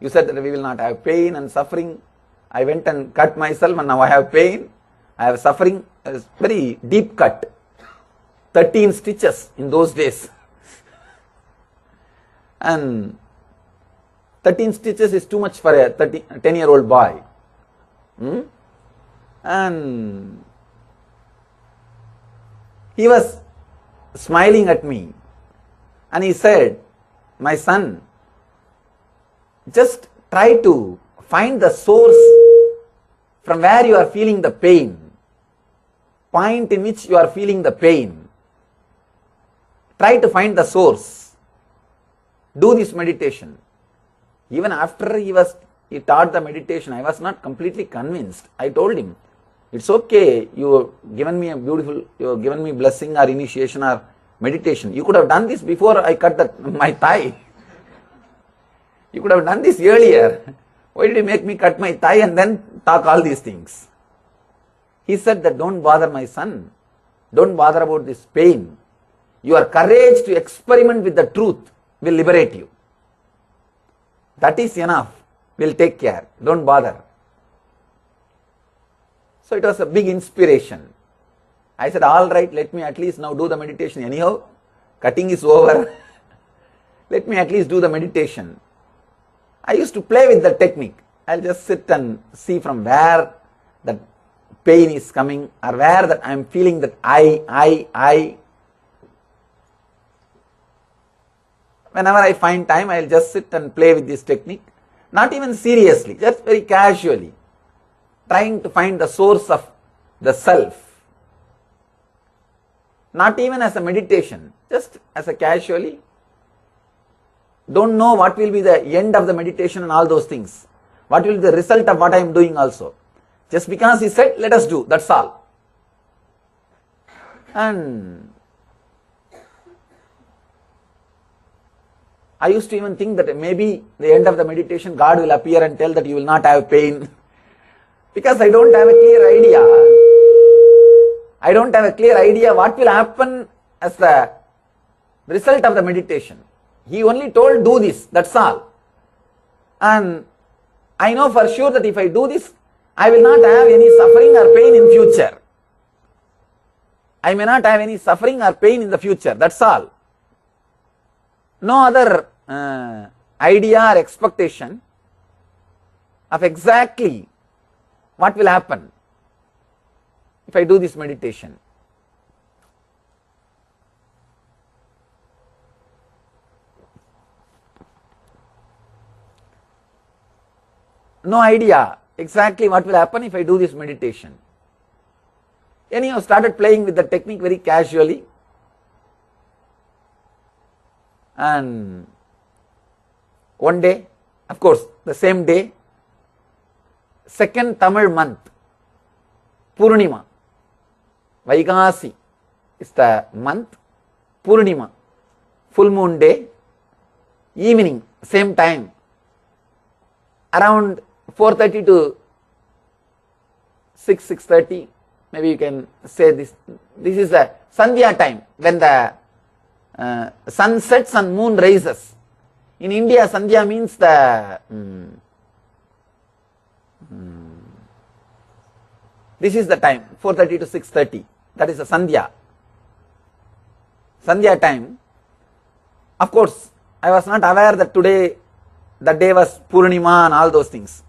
you said that we will not have pain and suffering. I went and cut myself and now I have pain. I have suffering. It is very deep cut. 13 stitches in those days. And 13 stitches is too much for a 10-year-old boy. And he was smiling at me and he said, my son, just try to find the source from where you are feeling the pain, point in which you are feeling the pain. Try to find the source. Do this meditation. Even after he taught the meditation, I was not completely convinced. I told him, it's okay, you have given me blessing or initiation or meditation. You could have done this before I cut my thigh. You could have done this earlier. Why did you make me cut my thigh and then talk all these things? He said that don't bother my son. Don't bother about this pain. Your courage to experiment with the truth will liberate you. That is enough. We'll take care. Don't bother. So it was a big inspiration. I said, all right, let me at least now do the meditation. Anyhow, cutting is over. Let me at least do the meditation. I used to play with the technique. I'll just sit and see from where that pain is coming or where that I'm feeling that I. Whenever I find time, I will just sit and play with this technique. Not even seriously, just very casually, trying to find the source of the self. Not even as a meditation, just as a casually. Don't know what will be the end of the meditation and all those things. What will be the result of what I am doing also. Just because he said, let us do, that's all. And I used to even think that maybe the end of the meditation God will appear and tell that you will not have pain. Because I don't have a clear idea. I don't have a clear idea what will happen as the result of the meditation. He only told do this, that's all. And I know for sure that if I do this, I will not have any suffering or pain in future. I may not have any suffering or pain in the future, that's all. No other idea or expectation of exactly what will happen if I do this meditation. No idea exactly what will happen if I do this meditation. Anyhow, started playing with the technique very casually. And one day, of course, the same day, second Tamil month, Purnima, Vaikasi is the month, Purnima, full moon day, evening, same time, around 4:30 to 6:30, maybe you can say this is the Sandhya time, when the sun sets and moon rises. In India, Sandhya means the this is the time, 4:30 to 6:30, that is the Sandhya time. Of course, I was not aware that today, that day was Purnima and all those things.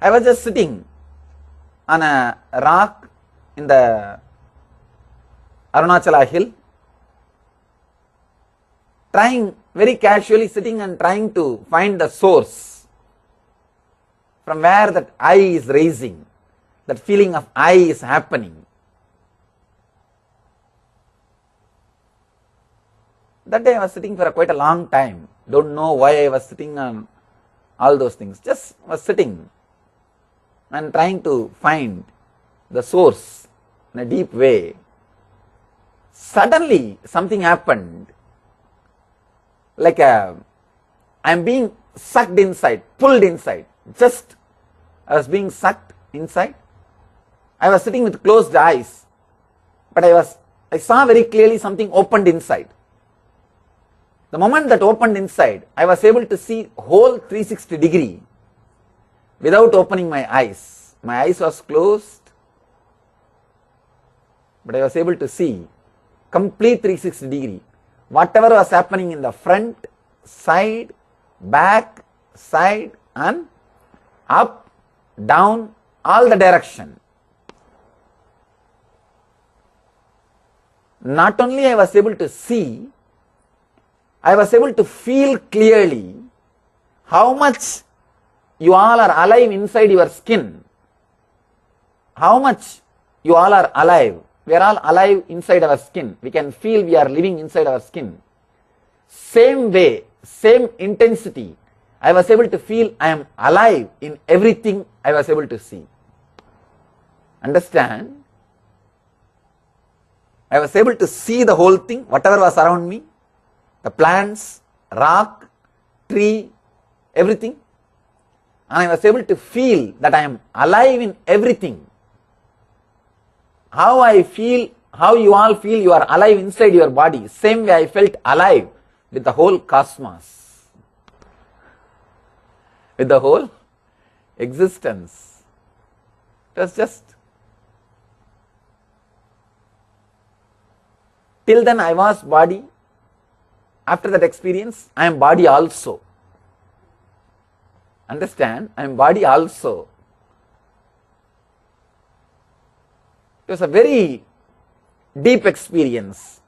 I was just sitting on a rock in the Arunachala hill, trying very casually, sitting and trying to find the source from where that I is raising, that feeling of I is happening. That day I was sitting for quite a long time. Don't know why I was sitting on all those things. Just was sitting and trying to find the source in a deep way. Suddenly something happened. Like I am being sucked inside, pulled inside. Just I was being sucked inside. I was sitting with closed eyes, but I saw very clearly something opened inside. The moment that opened inside, I was able to see whole 360 degree without opening my eyes. My eyes was closed, but I was able to see complete 360 degree. Whatever was happening in the front, side, back, side and up, down, all the direction. Not only I was able to see, I was able to feel clearly how much you all are alive inside your skin. How much you all are alive. We are all alive inside our skin. We can feel we are living inside our skin. Same way, same intensity, I was able to feel I am alive in everything I was able to see. Understand? I was able to see the whole thing, whatever was around me, the plants, rock, tree, everything. And I was able to feel that I am alive in everything. How I feel, how you all feel you are alive inside your body, same way I felt alive with the whole cosmos, with the whole existence. It was just, till then I was body. After that experience, I am body also. Understand? I am body also. It was a very deep experience.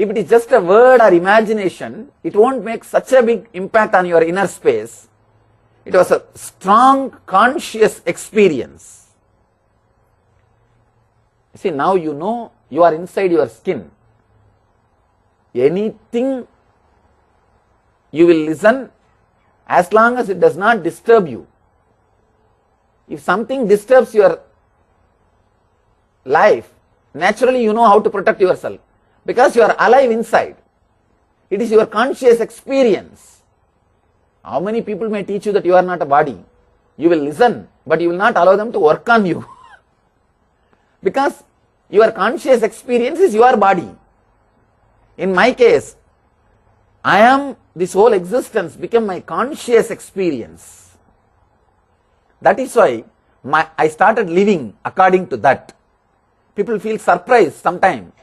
If it is just a word or imagination, it won't make such a big impact on your inner space. It was a strong conscious experience. See, now you know you are inside your skin. Anything you will listen as long as it does not disturb you. If something disturbs your life, naturally you know how to protect yourself because you are alive inside. It is your conscious experience. How many people may teach you that you are not a body? You will listen, but you will not allow them to work on you. Because your conscious experience is your body. In my case, this whole existence became my conscious experience. That is why I started living according to that. People feel surprised sometimes.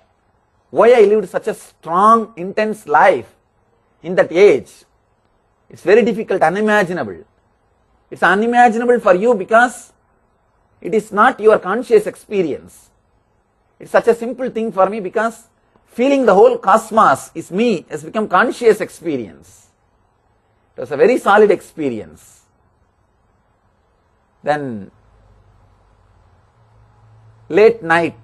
Why I lived such a strong, intense life in that age. It's very difficult, unimaginable. It's unimaginable for you because it is not your conscious experience. It's such a simple thing for me because feeling the whole cosmos is me has become conscious experience. It was a very solid experience. Then late night,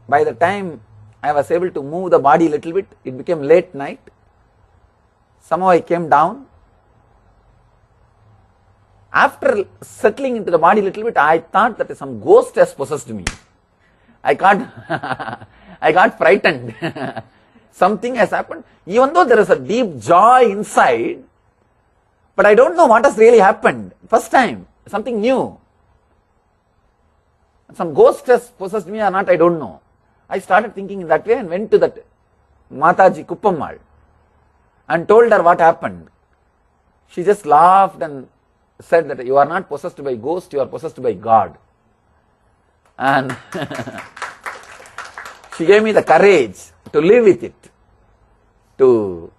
by the time I was able to move the body a little bit, it became late night. Somehow I came down. After settling into the body a little bit, I thought that some ghost has possessed me. I got frightened. Something has happened. Even though there is a deep joy inside, but I don't know what has really happened. First time, something new. Some ghost has possessed me or not, I don't know. I started thinking in that way and went to that Mataji Kuppammal and told her what happened. She just laughed and said that you are not possessed by ghost, you are possessed by God. And she gave me the courage to live with it, to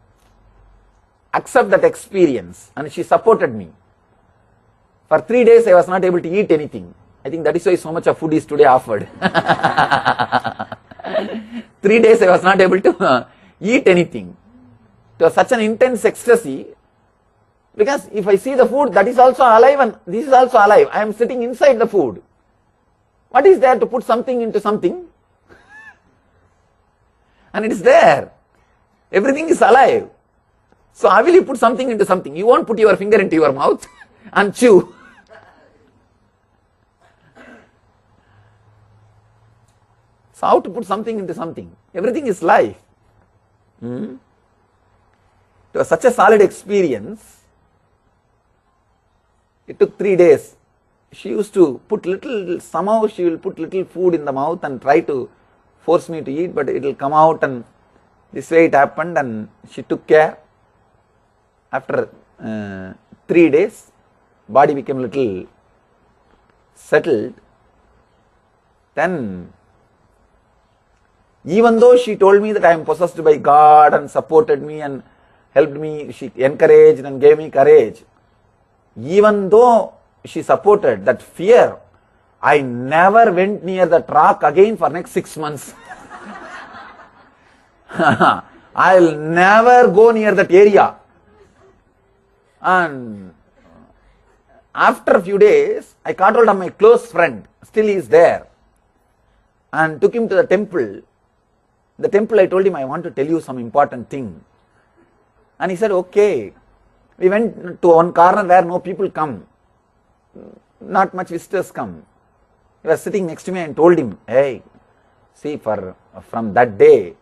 accept that experience, and she supported me. For 3 days I was not able to eat anything. I think that is why so much of food is today offered. 3 days I was not able to eat anything. It was such an intense ecstasy, because if I see the food, that is also alive and this is also alive. I am sitting inside the food. What is there to put something into something? And it is there. Everything is alive. So how will you put something into something? You won't put your finger into your mouth and chew. So how to put something into something? Everything is life. It was such a solid experience. It took 3 days. She used to put somehow she will put little food in the mouth and try to force me to eat, but it will come out, and this way it happened, and she took care. After 3 days, body became a little settled. Then, even though she told me that I am possessed by God and supported me and helped me, she encouraged and gave me courage. Even though she supported that fear, I never went near that rock again for next 6 months. I'll never go near that area. And after a few days, I caught hold of my close friend, still he is there, and took him to the temple. The temple, I told him, I want to tell you some important thing. And he said, okay. We went to one corner where no people come. Not much visitors come. He was sitting next to me and told him, hey, see, from that day,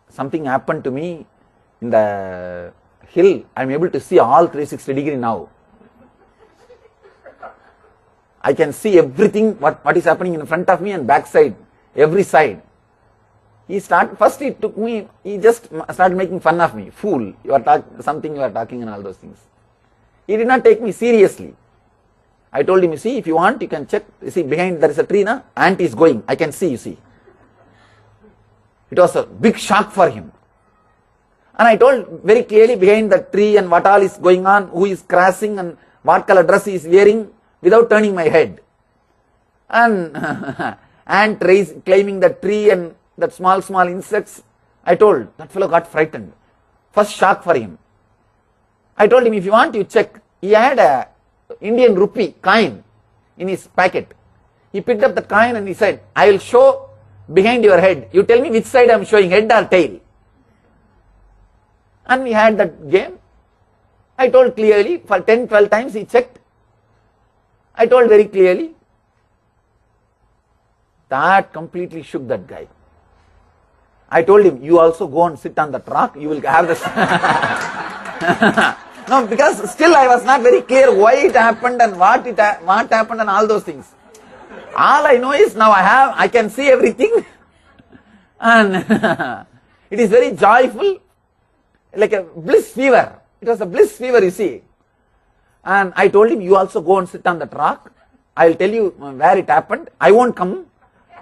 something happened to me in the hill. I am able to see all 360 degrees now. I can see everything, what is happening in front of me and back side, every side. He took me, he just started making fun of me. Fool, you are talking and all those things. He did not take me seriously. I told him, you see, if you want, you can check. You see, behind there is a tree, na? Ant is going. I can see, you see. It was a big shock for him. And I told very clearly behind the tree and what all is going on, who is crossing and what color dress he is wearing, without turning my head. And ant climbing the tree and that small insects. I told, that fellow got frightened. First shock for him. I told him, if you want, you check. He had a Indian rupee coin in his packet. He picked up the coin and he said, I will show behind your head. You tell me which side I am showing, head or tail. And we had that game. I told clearly, for 10-12 times he checked. I told very clearly. That completely shook that guy. I told him, you also go and sit on that rock, you will have this. No, because still I was not very clear why it happened and what happened and all those things. All I know is now I can see everything and it is very joyful, like a bliss fever. It was a bliss fever, you see. And I told him, you also go and sit on that rock. I will tell you where it happened. I won't come.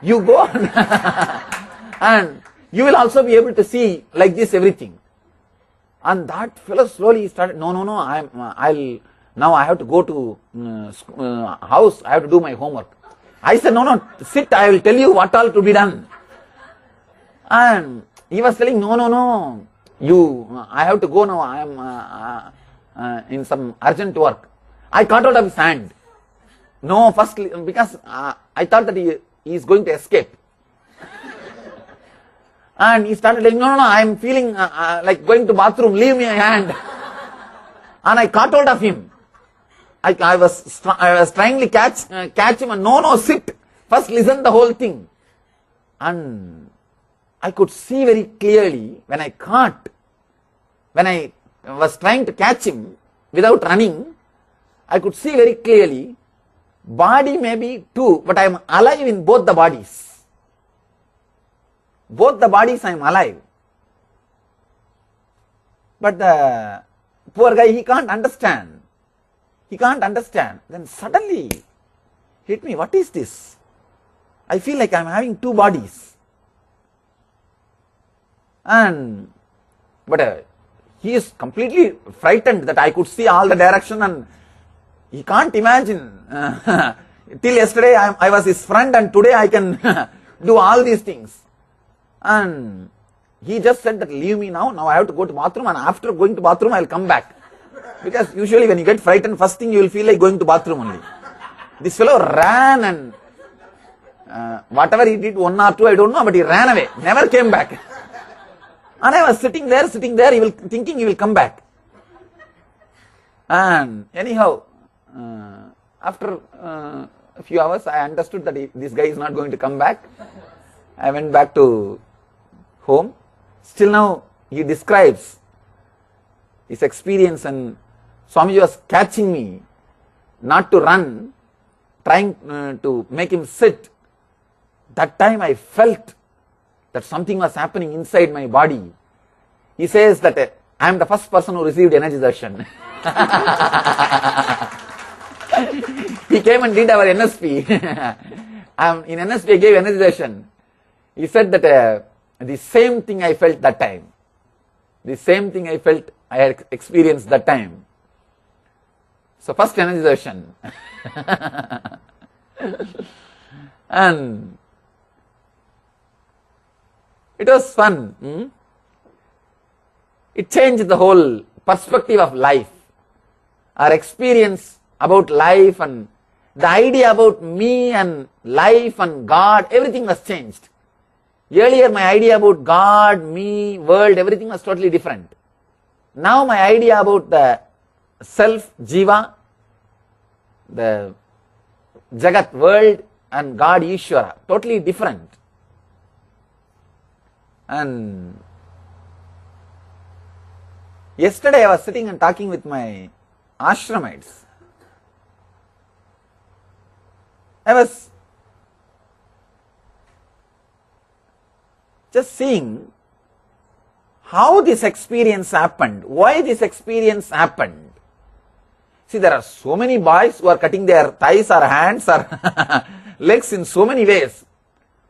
You go and you will also be able to see like this everything. And that fellow slowly started, no, now I have to go to house, I have to do my homework. I said, no, sit, I will tell you what all to be done. And he was telling, no, I have to go now, I am in some urgent work. I caught hold of his hand. No, first, because I thought that he is going to escape. And he started saying, no, I am feeling like going to bathroom, leave me a hand. And I caught hold of him. I was trying to catch him and no, sit. First listen the whole thing. And I could see very clearly when I was trying to catch him without running, I could see very clearly, body may be two, but I am alive in both the bodies. Both the bodies I am alive. But the poor guy, he can't understand. Then suddenly hit me, what is this? I feel like I am having two bodies. But he is completely frightened that I could see all the direction and he can't imagine. Till yesterday I was his friend and today I can do all these things. And he just said that leave me now I have to go to bathroom and after going to bathroom I will come back. Because usually when you get frightened, first thing you will feel like going to bathroom only. This fellow ran and whatever he did, 1 or 2, I don't know, but he ran away, never came back. And I was sitting there, thinking he will come back. And anyhow, after a few hours, I understood that this guy is not going to come back. I went back to home. Still now, he describes his experience and Swamiji was catching me not to run, trying to make him sit. That time I felt that something was happening inside my body. He says that I am the first person who received energy darshan. He came and did our NSP. In NSP I gave energy darshan. He said that the same thing I felt that time. The same thing I felt I had experienced that time. So first energy darshan. And it was fun. It changed the whole perspective of life. Our experience about life and the idea about me and life and God, everything was changed. Earlier my idea about God, me, world, everything was totally different. Now my idea about the self, jiva, the Jagat, world and God, Ishvara, totally different. And yesterday I was sitting and talking with my ashramites. I was just seeing how this experience happened, why this experience happened. See, there are so many boys who are cutting their thighs or hands or legs in so many ways,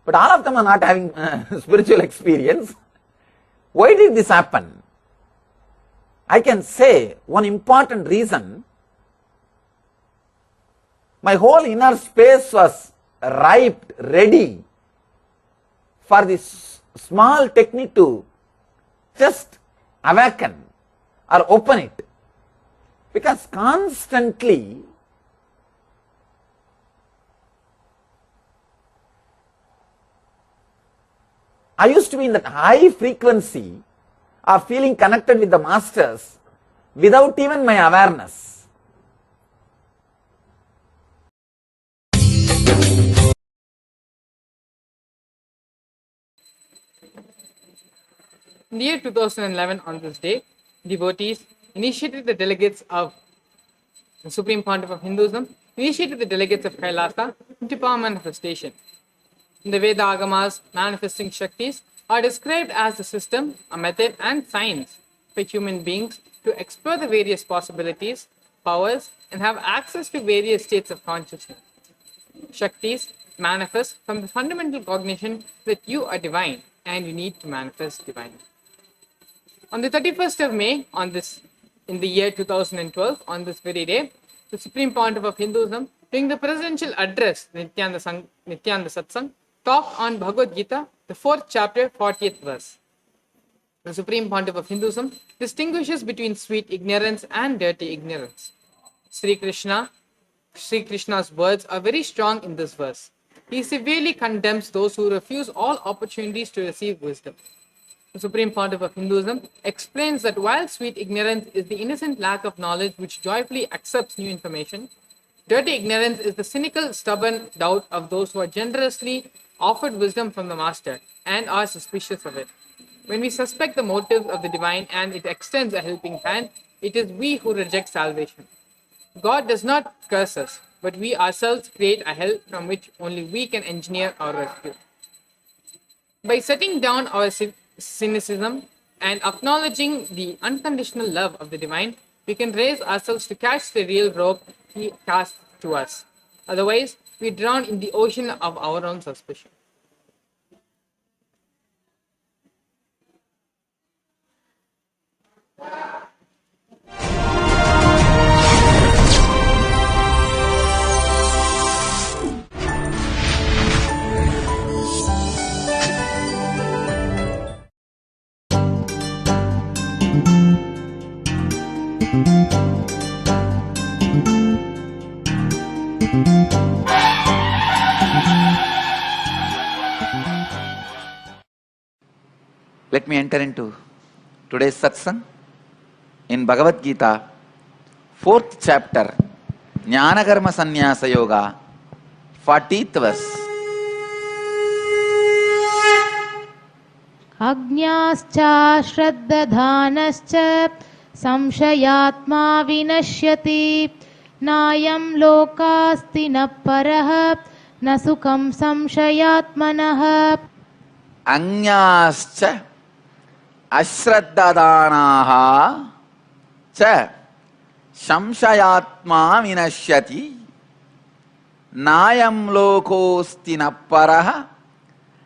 but all of them are not having spiritual experience. Why did this happen? I can say one important reason. My whole inner space was ripe, ready for this small technique to just awaken or open it. Because constantly I used to be in that high frequency of feeling connected with the masters without even my awareness. In the year 2011, on this day, devotees initiated the delegates of the Supreme Pontiff of Hinduism, initiated the delegates of KAILASA into power manifestation. In the Veda Agamas, manifesting Shaktis are described as a system, a method, and science for human beings to explore the various possibilities, powers, and have access to various states of consciousness. Shaktis manifest from the fundamental cognition that you are divine and you need to manifest divine. On the 31st of May, in the year 2012, on this very day, the Supreme Pontiff of Hinduism, during the presidential address, Nithyananda Satsang, talked on Bhagavad Gita, the 4th chapter, 40th verse. The Supreme Pontiff of Hinduism distinguishes between sweet ignorance and dirty ignorance. Sri Krishna's words are very strong in this verse. He severely condemns those who refuse all opportunities to receive wisdom. The Supreme Pontiff of Hinduism explains that while sweet ignorance is the innocent lack of knowledge which joyfully accepts new information, dirty ignorance is the cynical, stubborn doubt of those who are generously offered wisdom from the Master and are suspicious of it. When we suspect the motives of the divine and it extends a helping hand, it is we who reject salvation. God does not curse us, but we ourselves create a hell from which only we can engineer our rescue. By setting down our cynicism and acknowledging the unconditional love of the divine, we can raise ourselves to catch the real rope he casts to us. Otherwise, we drown in the ocean of our own suspicion. Let me enter into today's satsang in Bhagavad Gita, 4th chapter, Jnana Karma Sannyasa Yoga, 40th verse. Agnyascha shraddadhanascha samshayatma vinashyati nayam lokasti na paraha nasukam samshayatmanah. Anyascha ashraddadanaha cha samshayatma vinashyati nayam lokosti na paraha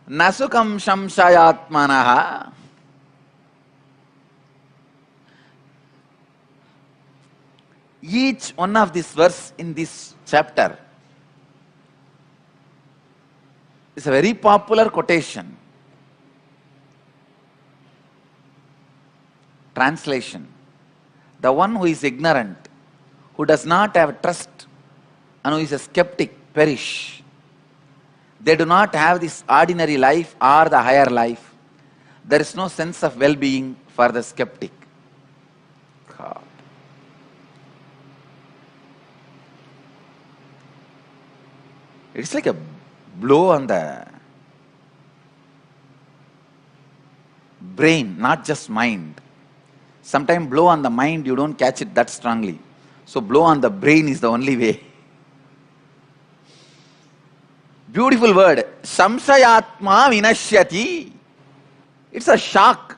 nasukam samshayatmanah. Each one of these verses in this chapter is a very popular quotation. Translation: the one who is ignorant, who does not have trust, and who is a skeptic perish. They do not have this ordinary life or the higher life. There is no sense of well-being for the skeptic. God. It's like a blow on the brain, not just mind. Sometimes blow on the mind, you don't catch it that strongly. So blow on the brain is the only way. Beautiful word. Samshayatma vinashyati. It's a shock.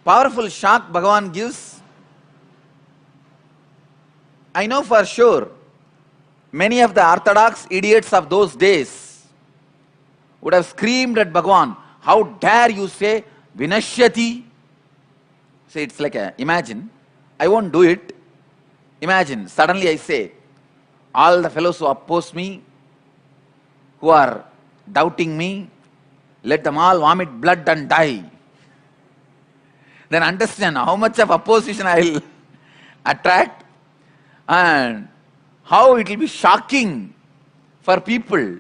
Powerful shock Bhagavan gives. I know for sure many of the orthodox idiots of those days would have screamed at Bhagavan, how dare you say vinashyati? Say it's like imagine, I won't do it. Imagine, suddenly I say, all the fellows who oppose me, who are doubting me, let them all vomit blood and die. Then understand how much of opposition I will attract and how it will be shocking for people.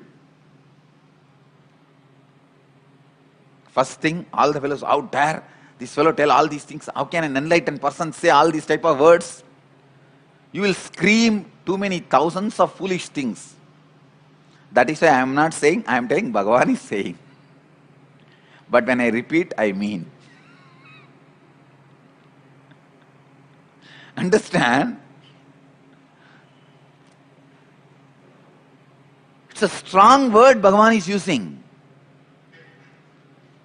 First thing, all the fellows, how dare this fellow tell all these things? How can an enlightened person say all these type of words? You will scream too many thousands of foolish things. That is why I am not saying, I am telling Bhagavan is saying. But when I repeat, I mean. Understand? It's a strong word Bhagavan is using.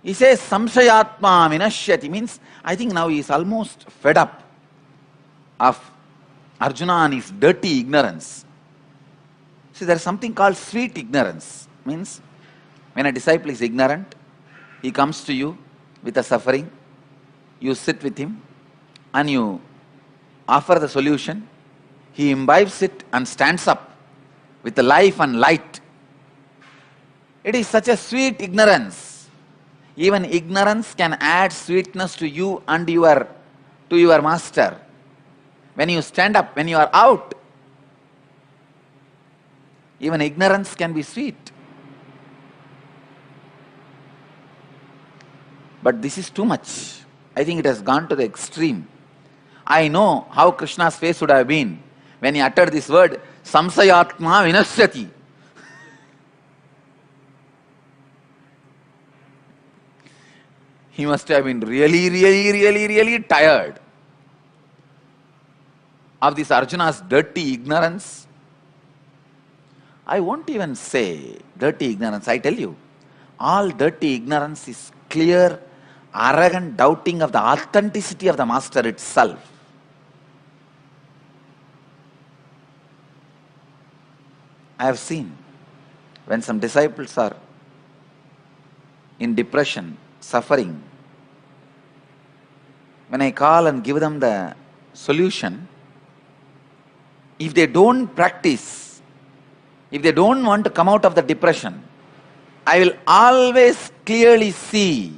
He says, Samshayatma vinashyati, means, I think now he is almost fed up of Arjuna and his dirty ignorance. See, there is something called sweet ignorance. Means, when a disciple is ignorant, he comes to you with a suffering, you sit with him and you offer the solution, he imbibes it and stands up with the life and light. It is such a sweet ignorance. Even ignorance can add sweetness to you and to your master. When you stand up, when you are out, even ignorance can be sweet. But this is too much. I think it has gone to the extreme. I know how Krishna's face would have been when he uttered this word, Samsayatma vinashyati. He must have been really tired of this Arjuna's dirty ignorance. I won't even say dirty ignorance, I tell you. All dirty ignorance is clear, arrogant doubting of the authenticity of the Master itself. I have seen when some disciples are in depression, suffering, when I call and give them the solution, if they don't practice, if they don't want to come out of the depression, I will always clearly see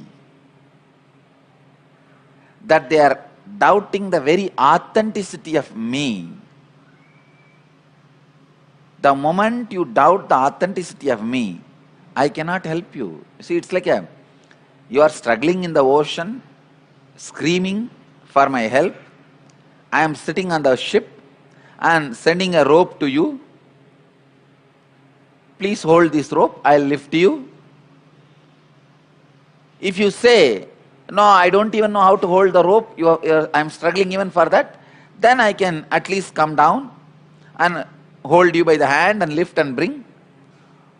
that they are doubting the very authenticity of me. The moment you doubt the authenticity of me, I cannot help you. See, it's like you are struggling in the ocean, screaming for my help. I am sitting on the ship and sending a rope to you. Please hold this rope, I will lift you. If you say, no, I don't even know how to hold the rope, I am struggling even for that, then I can at least come down and hold you by the hand and lift and bring.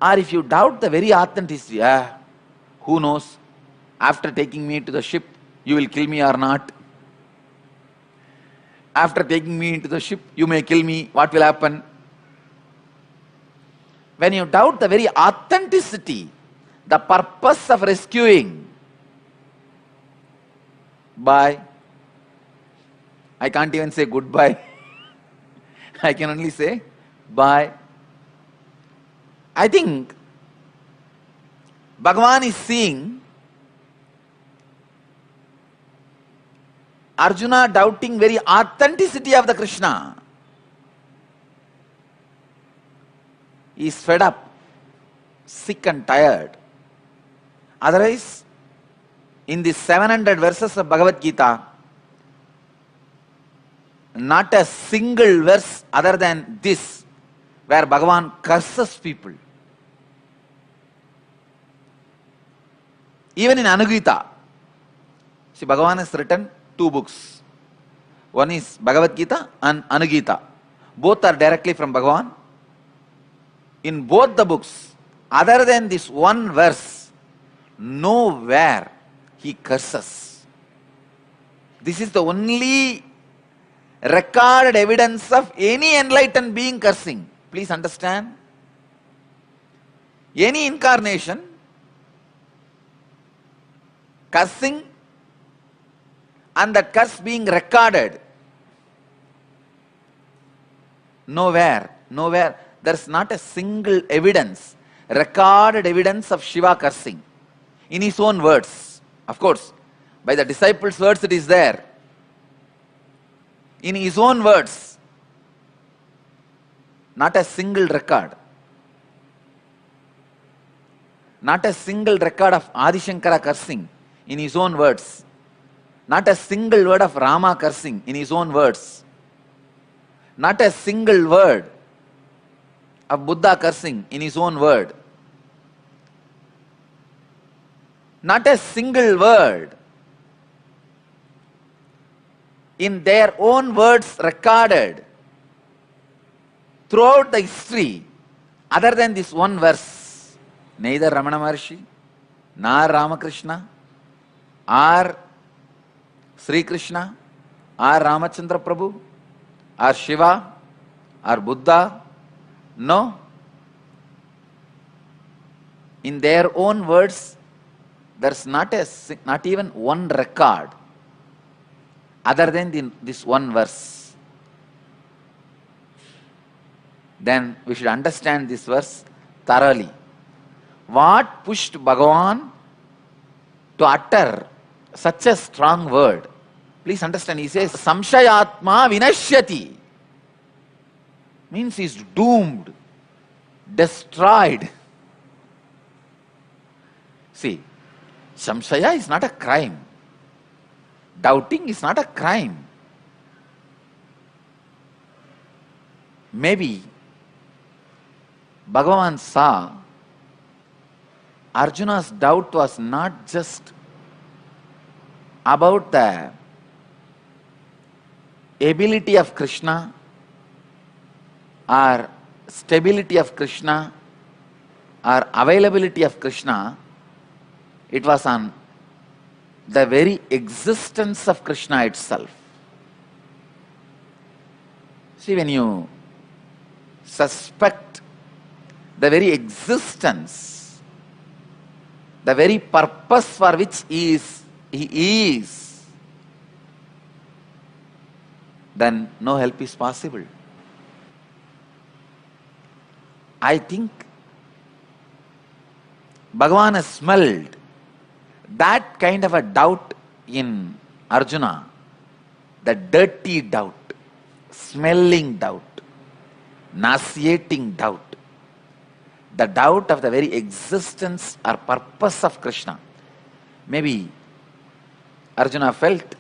Or if you doubt the very authenticity, who knows, after taking me to the ship, you will kill me or not. After taking me into the ship, you may kill me, what will happen? When you doubt the very authenticity, the purpose of rescuing, bye. I can't even say goodbye. I can only say bye. I think Bhagavan is seeing Arjuna doubting very authenticity of the Krishna. He is fed up, sick and tired. Otherwise, in the 700 verses of Bhagavad Gita, not a single verse other than this where Bhagavan curses people. Even in Anugita, see, Bhagavan has written 2 books. One is Bhagavad Gita and Anugita. Both are directly from Bhagavan. In both the books, other than this one verse, nowhere he curses. This is the only recorded evidence of any enlightened being cursing. Please understand. Any incarnation, cursing and that curse being recorded, nowhere, there is not a single evidence, recorded evidence of Shiva cursing. in his own words. Of course, by the disciples' words it is there. In his own words, not a single record. Not a single record of Adi Shankara cursing in his own words. Not a single word of Rama cursing in his own words. Not a single word of Buddha cursing in his own word. Not a single word in their own words recorded throughout the history other than this one verse. Neither Ramana Maharshi, nor Ramakrishna, or Sri Krishna, or Ramachandra Prabhu, or Shiva, or Buddha. No. In their own words, there's not even one record other than this one verse. Then we should understand this verse thoroughly. What pushed Bhagavan to utter such a strong word? Please understand, he says, Samshayatma vinashyati. Means he is doomed, destroyed. See, Samshaya is not a crime. Doubting is not a crime. Maybe Bhagavan saw Arjuna's doubt was not just about the ability of Krishna or stability of Krishna or availability of Krishna. It was on the very existence of Krishna itself. See, when you suspect the very existence, the very purpose for which he is, then no help is possible. I think Bhagavan has smelled that kind of a doubt in Arjuna, the dirty doubt, smelling doubt, nauseating doubt, the doubt of the very existence or purpose of Krishna. Maybe Arjuna felt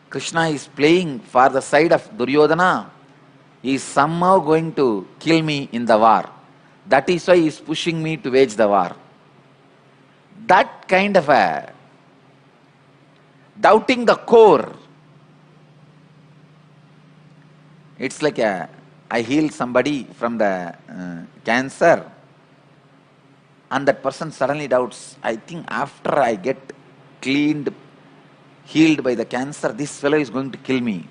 Krishna is playing for the side of Duryodhana. He is somehow going to kill me in the war. That is why he is pushing me to wage the war. That kind of a doubting the core. It's like I heal somebody from the cancer, and that person suddenly doubts, I think after I get healed by the cancer, this fellow is going to kill me.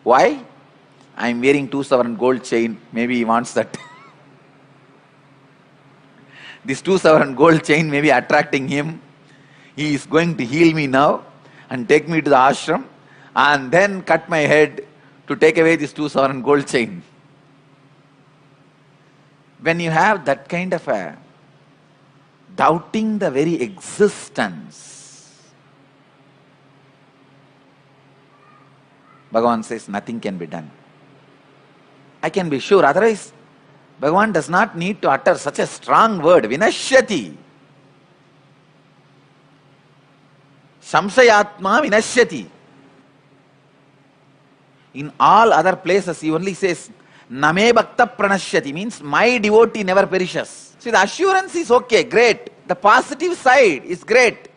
Why? I am wearing 2 sovereign gold chain. Maybe he wants that. This 2 sovereign gold chain may be attracting him. He is going to heal me now and take me to the ashram and then cut my head to take away this 2 sovereign gold chain. When you have that kind of a doubting the very existence, Bhagavan says nothing can be done. I can be sure, otherwise Bhagavan does not need to utter such a strong word, vinashyati. Samshayatma vinashyati. In all other places he only says, Name bhakta pranashyati, means my devotee never perishes. See, the assurance is okay, great. The positive side is great.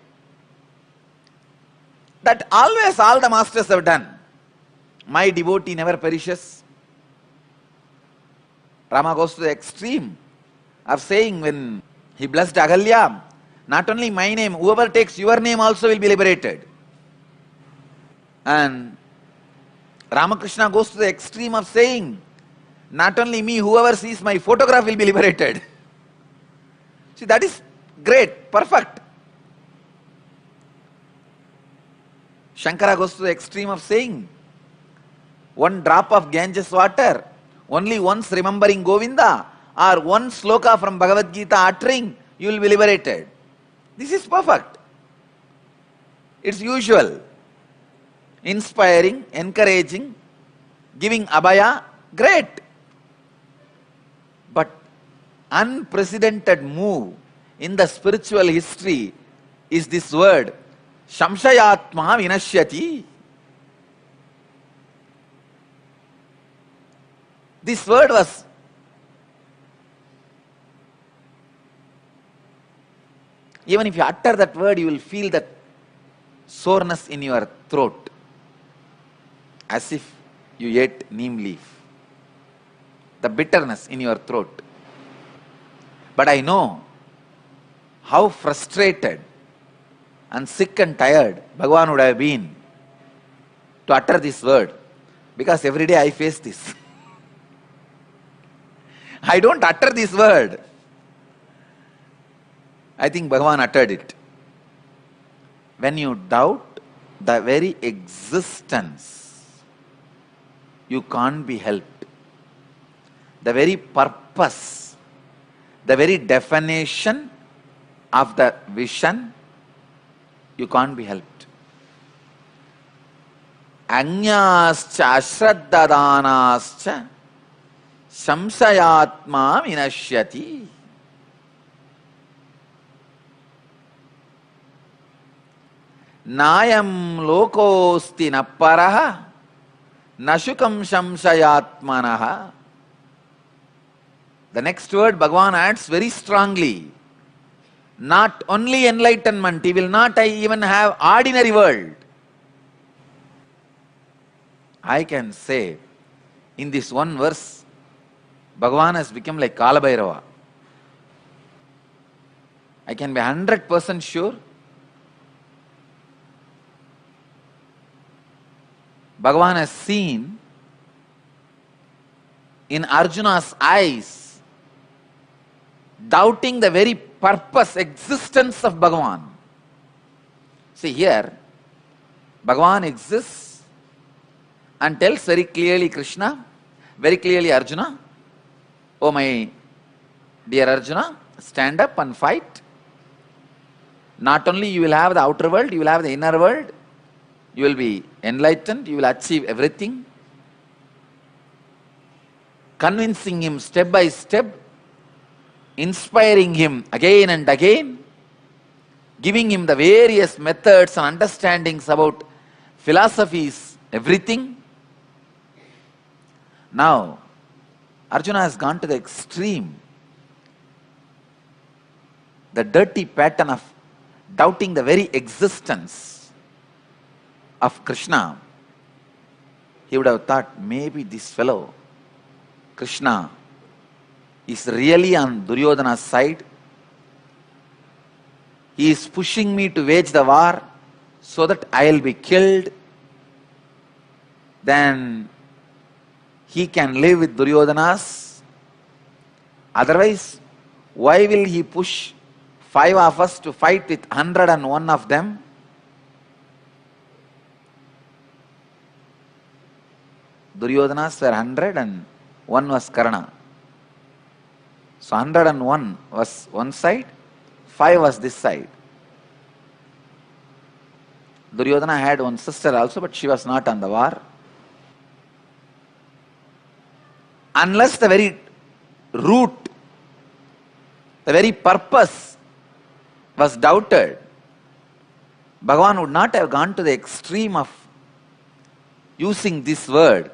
That always all the masters have done. My devotee never perishes. Rama goes to the extreme of saying when he blessed Ahalya, not only my name, whoever takes your name also will be liberated. And Ramakrishna goes to the extreme of saying, not only me, whoever sees my photograph will be liberated. See, that is great, perfect. Shankara goes to the extreme of saying, one drop of Ganges water, only once remembering Govinda, or one sloka from Bhagavad Gita uttering, you will be liberated. This is perfect. It's usual. Inspiring, encouraging, giving abhaya, great. But unprecedented move in the spiritual history is this word, Shamshayatma Vinashyati. This word was even if you utter that word, you will feel that soreness in your throat, as if you ate neem leaf. The bitterness in your throat. But I know how frustrated and sick and tired Bhagavan would have been to utter this word, because every day I face this. I don't utter this word. I think Bhagavan uttered it. When you doubt the very existence, you can't be helped. The very purpose, the very definition of the vision, you can't be helped. Anyascha ashraddhadanascha samsayatma vinashyati. Nayam lokosti napparaha nashukam samsayatmanaha. The next word Bhagavan adds very strongly. Not only enlightenment, he will not even have ordinary world. I can say, in this one verse, Bhagavan has become like Kala Bhairava. I can be 100% sure. Bhagavan has seen in Arjuna's eyes doubting the very purpose, existence of Bhagavan. See here, Bhagavan exists and tells very clearly Krishna, very clearly Arjuna, oh my dear Arjuna, stand up and fight. Not only you will have the outer world, you will have the inner world. You will be enlightened, you will achieve everything. Convincing him step by step, inspiring him again and again, giving him the various methods and understandings about philosophies, everything. Now, Arjuna has gone to the extreme. The dirty pattern of doubting the very existence of Krishna. He would have thought, maybe this fellow, Krishna, is really on Duryodhana's side. He is pushing me to wage the war so that I will be killed. Then he can live with Duryodhanas. Otherwise, why will he push 5 of us to fight with 101 of them? Duryodhanas were 100 and 1 was Karna. So 101 was one side, 5 was this side. Duryodhana had one sister also, but she was not on the war. Unless the very root, the very purpose was doubted, Bhagavan would not have gone to the extreme of using this word,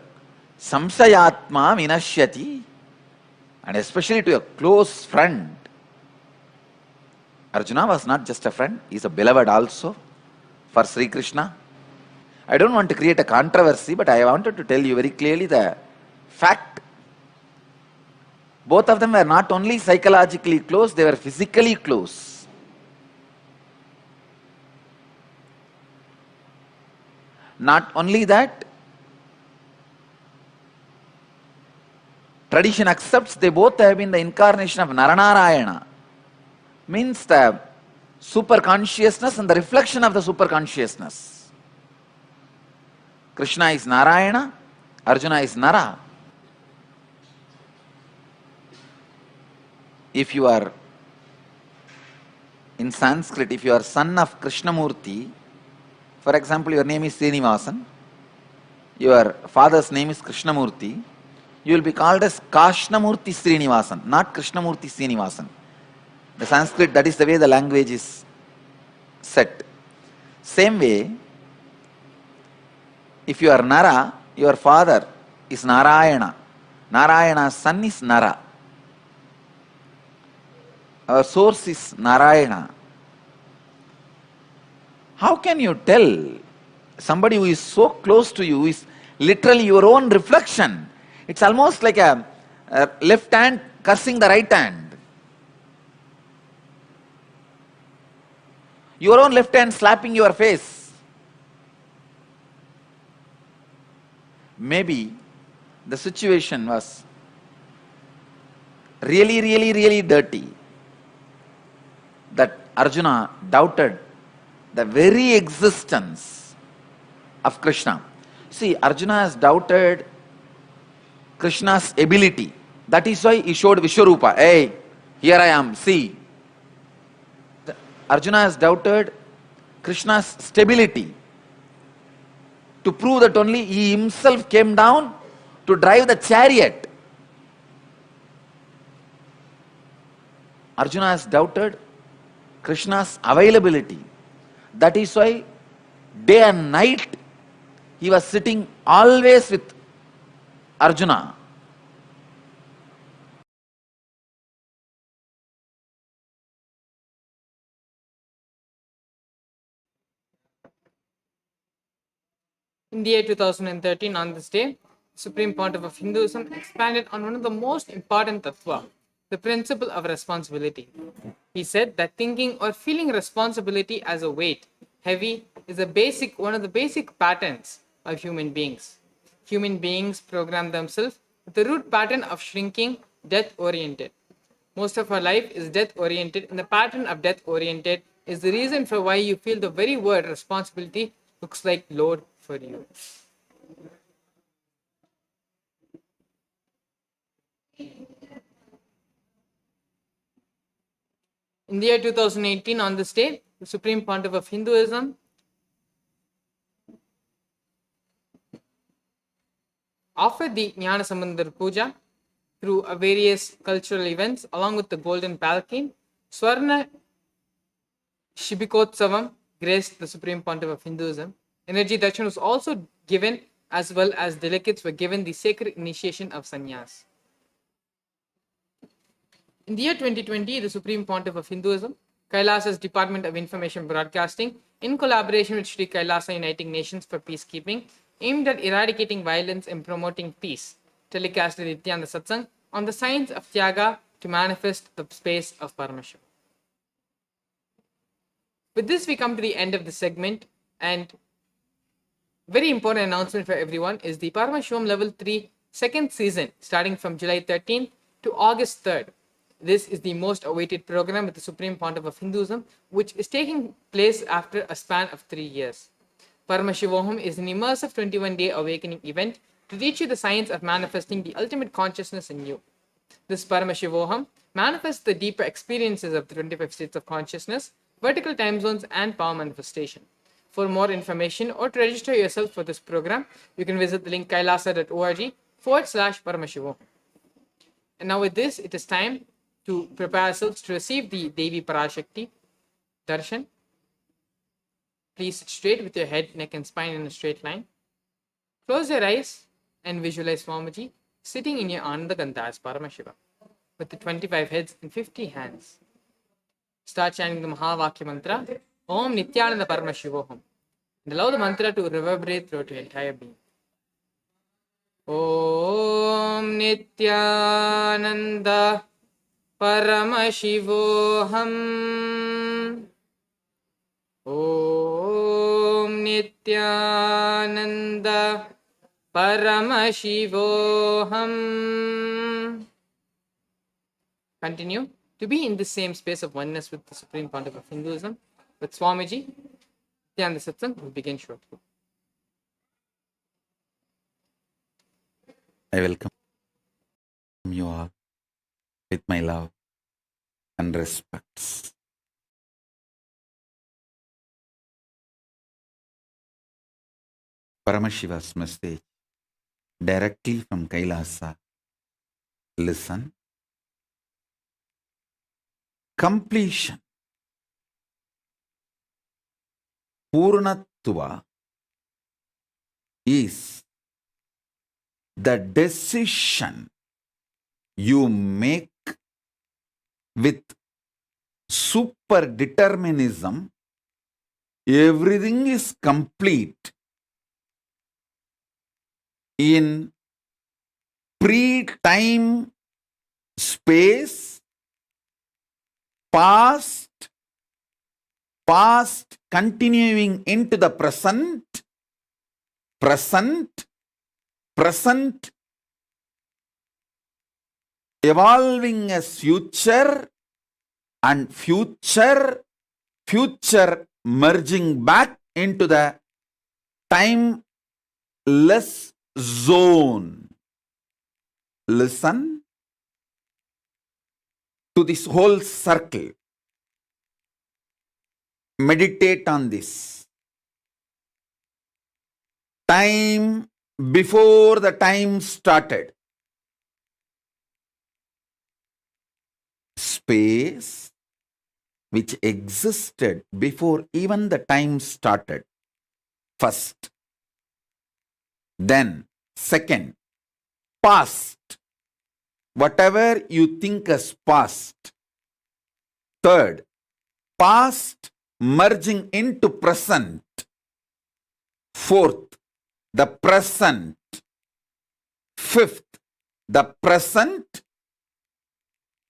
Samsayatma Vinashyati, and especially to a close friend. Arjuna was not just a friend, he is a beloved also for Sri Krishna. I don't want to create a controversy, but I wanted to tell you very clearly the fact. Both of them were not only psychologically close, they were physically close. Not only that, tradition accepts they both have been the incarnation of Naranarayana. Means the super consciousness and the reflection of the super consciousness. Krishna is Narayana, Arjuna is Nara. if you are, in Sanskrit, if you are son of Krishnamurti, for example, your name is Srinivasan, your father's name is Krishnamurti, you will be called as Kashnamurti Srinivasan, not Krishnamurti Srinivasan. The Sanskrit, that is the way the language is set. Same way, if you are Nara, your father is Narayana. Narayana's son is Nara. Our source is Narayana. How can you tell somebody who is so close to you is literally your own reflection? It's almost like a left hand cursing the right hand. Your own left hand slapping your face. Maybe the situation was really dirty, that Arjuna doubted the very existence of Krishna. See, Arjuna has doubted Krishna's ability. That is why he showed Vishwarupa. Hey, here I am, see. Arjuna has doubted Krishna's stability. To prove that only he himself came down to drive the chariot. Arjuna has doubted Krishna's availability. That is why day and night he was sitting always with Arjuna. In the year 2013, on this day, Supreme Pontiff of Hinduism expanded on one of the most important tattva, the principle of responsibility. He said that thinking or feeling responsibility as a weight, heavy, is one of the basic patterns of human beings. Human beings program themselves with the root pattern of shrinking, death-oriented. Most of our life is death-oriented, and the pattern of death-oriented is the reason for why you feel the very word responsibility looks like load for you. In the year 2018, on this day, the Supreme Pontiff of Hinduism offered the Jnana Sambandar Puja through various cultural events along with the Golden Palanquin. Swarna Shibikotsavam graced the Supreme Pontiff of Hinduism. Energy darshan was also given, as well as delegates were given the sacred initiation of sannyas. In the year 2020, the Supreme Pontiff of Hinduism, KAILASA's Department of Information Broadcasting, in collaboration with Sri KAILASA Uniting Nations for Peacekeeping, aimed at eradicating violence and promoting peace, telecasted Nithyananda Satsang on the science of Tyaga to manifest the space of Paramashivoham. With this, we come to the end of the segment, and very important announcement for everyone is the Paramashivoham Level 3 second season, starting from July 13th to August 3rd. This is the most awaited program with the Supreme Pontiff of Hinduism, which is taking place after a span of 3 years. Paramashivoham is an immersive 21-day awakening event to teach you the science of manifesting the ultimate consciousness in you. This Paramashivoham manifests the deeper experiences of the 25 states of consciousness, vertical time zones, and power manifestation. For more information or to register yourself for this program, you can visit the link kailasa.org/Paramashivoham. And now with this, it is time to prepare ourselves to receive the Devi Parashakti darshan. Please sit straight with your head, neck and spine in a straight line. Close your eyes and visualize Swamiji sitting in your Ananda Gandha as Paramashiva with the 25 heads and 50 hands. Start chanting the Mahavakya mantra, Om Nithyananda Paramashivoham, and allow the mantra to reverberate throughout your entire being. Om Nithyananda Paramashivoham. Om Nithyananda Paramashivoham. Continue to be in the same space of oneness with the Supreme Pontiff of Hinduism. With Swamiji, Nithyananda Satsang will begin shortly. I welcome you all with my love. and respects. Paramashiva's message directly from KAILASA. Listen. Completion. Poornatva is the decision you make with super determinism. Everything is complete in pre-time space, past continuing into the present, evolving as future, and future merging back into the timeless zone. Listen to this whole circle. Meditate on this. Time before the time started. Space which existed before even the time started. First. Then, second, past. Whatever you think as past. Third, past merging into present. Fourth, the present. Fifth, the present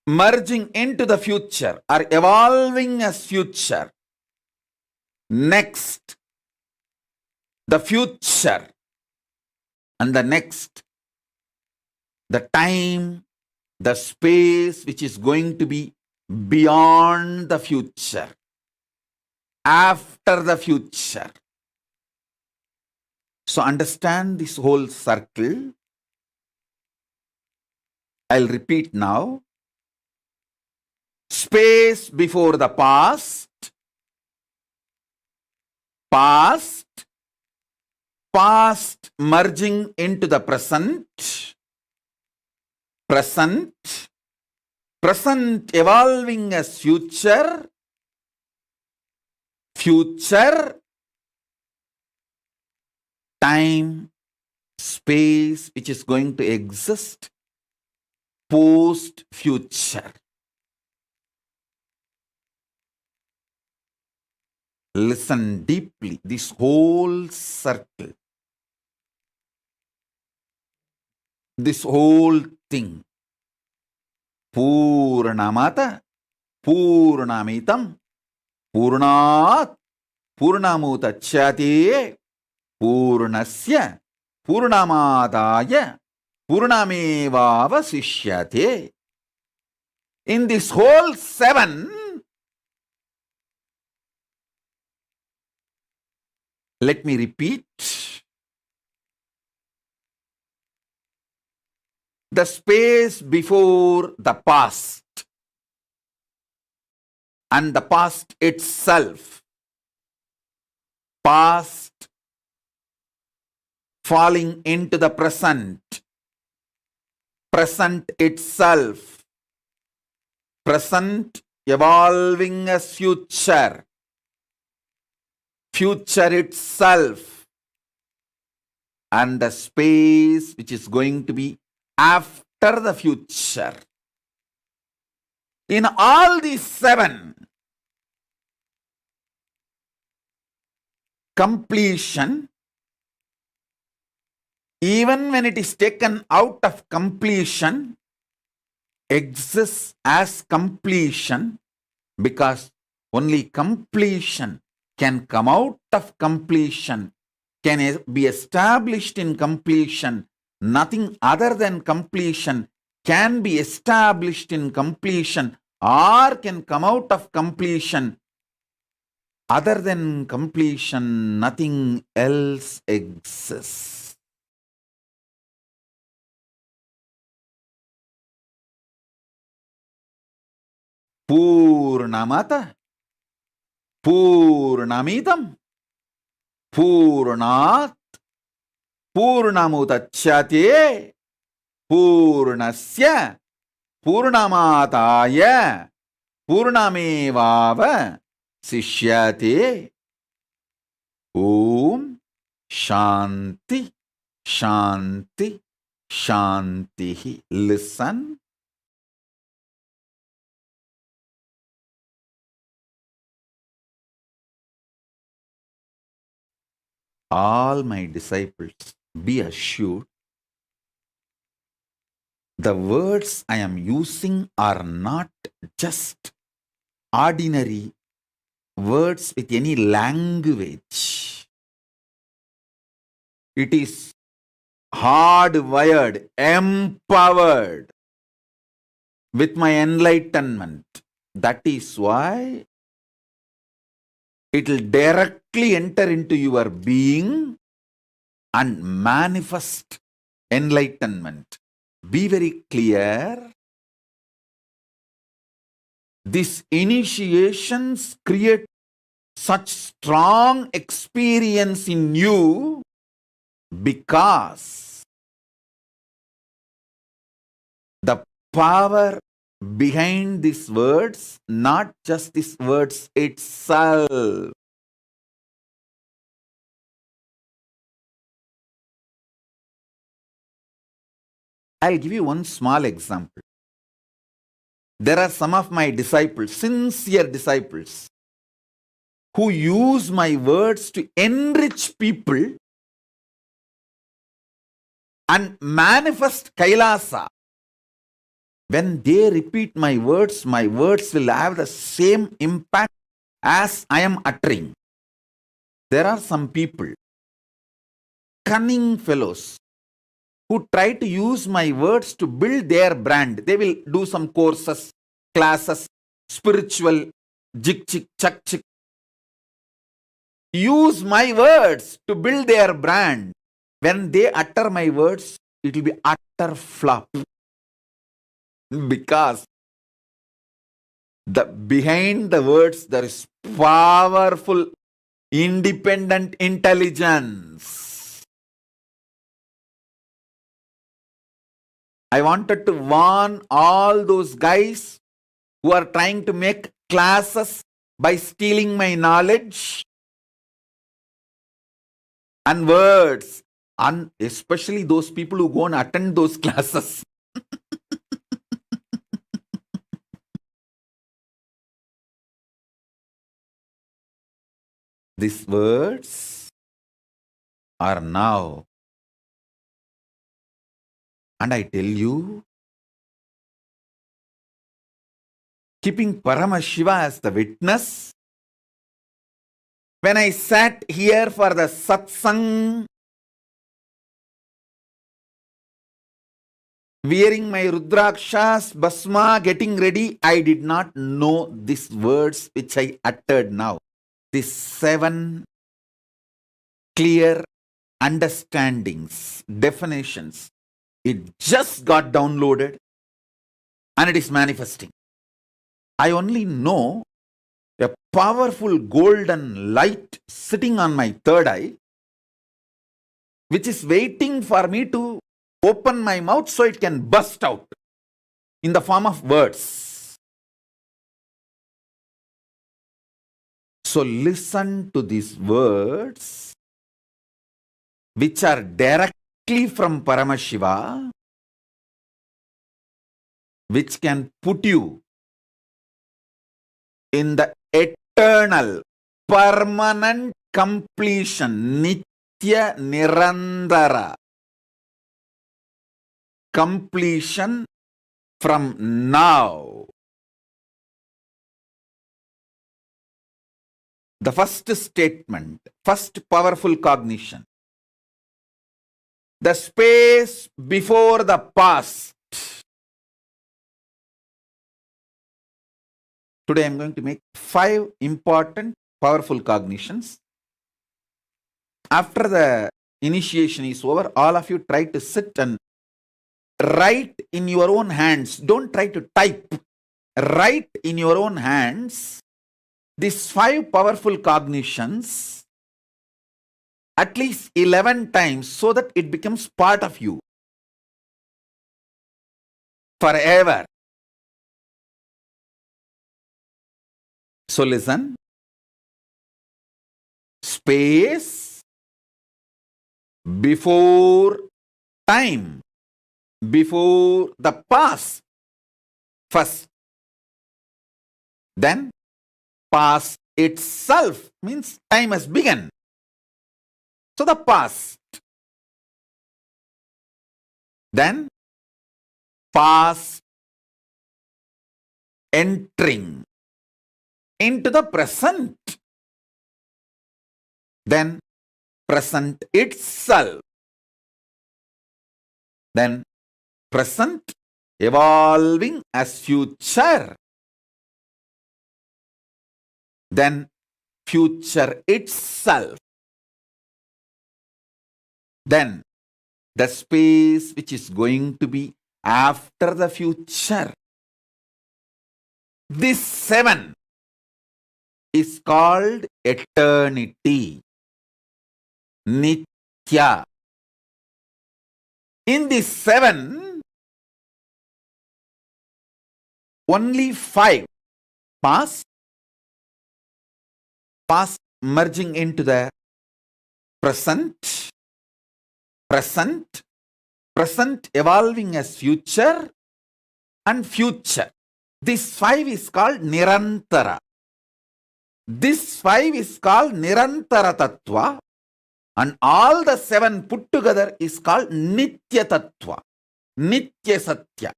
merging into the future or evolving as future. Next, the future. And the next, the time, the space which is going to be beyond the future, after the future. So understand this whole circle. I'll repeat now. Space before the past, past merging into the present, present evolving as future, time, space which is going to exist post future. Listen deeply, this whole circle, this whole thing. Purnamata, Purnamitam, Purnat, Purnamutachyate, Purnasya, Purnamadaya, Purnamevavasishyate. In this whole 7, let me repeat. The space before the past and the past itself. Past falling into the present. Present itself. Present evolving as future. Future itself, and the space which is going to be after the future. In all these 7, completion, even when it is taken out of completion, exists as completion, because only completion can come out of completion, can be established in completion. Nothing other than completion can be established in completion or can come out of completion. Other than completion, nothing else exists. Poornamata Poornamidam Poornat Poornamudachyate Poornasya Poornamataya Poornamevava Sishyate. Om Shanti Shanti Shanti. Listen. All my disciples, be assured, the words I am using are not just ordinary words with any language. It is hardwired, empowered with my enlightenment. That is why it will directly enter into your being and manifest enlightenment. Be very clear. These initiations create such strong experience in you because the power behind these words, not just these words itself. I'll give you one small example. There are some of my disciples, sincere disciples, who use my words to enrich people and manifest KAILASA. When they repeat my words will have the same impact as I am uttering. There are some people, cunning fellows, who try to use my words to build their brand. They will do some courses, classes, spiritual, jik-chik, chak-chik. Use my words to build their brand. When they utter my words, it will be utter flop. Because behind the words there is powerful, independent intelligence. I wanted to warn all those guys who are trying to make classes by stealing my knowledge and words, and especially those people who go and attend those classes. These words are now, and I tell you, keeping Paramashiva as the witness, when I sat here for the satsang, wearing my Rudrakshas, Basma, getting ready, I did not know these words which I uttered now. These 7 clear understandings, definitions. It just got downloaded and it is manifesting. I only know a powerful golden light sitting on my third eye, which is waiting for me to open my mouth so it can burst out in the form of words. So listen to these words, which are directly from Paramashiva, which can put you in the eternal, permanent completion, Nitya Nirandara completion from now. The first statement, first powerful cognition. The space before the past. Today I am going to make 5 important, powerful cognitions. After the initiation is over, all of you try to sit and write in your own hands. Don't try to type. write in your own hands these 5 powerful cognitions at least 11 times so that it becomes part of you forever. So listen. Space before time, before the past first. Then past itself means time has begun. So the past. Then past entering into the present. Then present itself. Then present evolving as future. Then future itself. Then the space which is going to be after the future. This 7 is called eternity. Nithya. In this 7, only 5 past merging into the present, present evolving as future, and future. This 5 is called Nirantara. This 5 is called Nirantara Tattva, and all the 7 put together is called Nitya Tattva, Nitya Satya.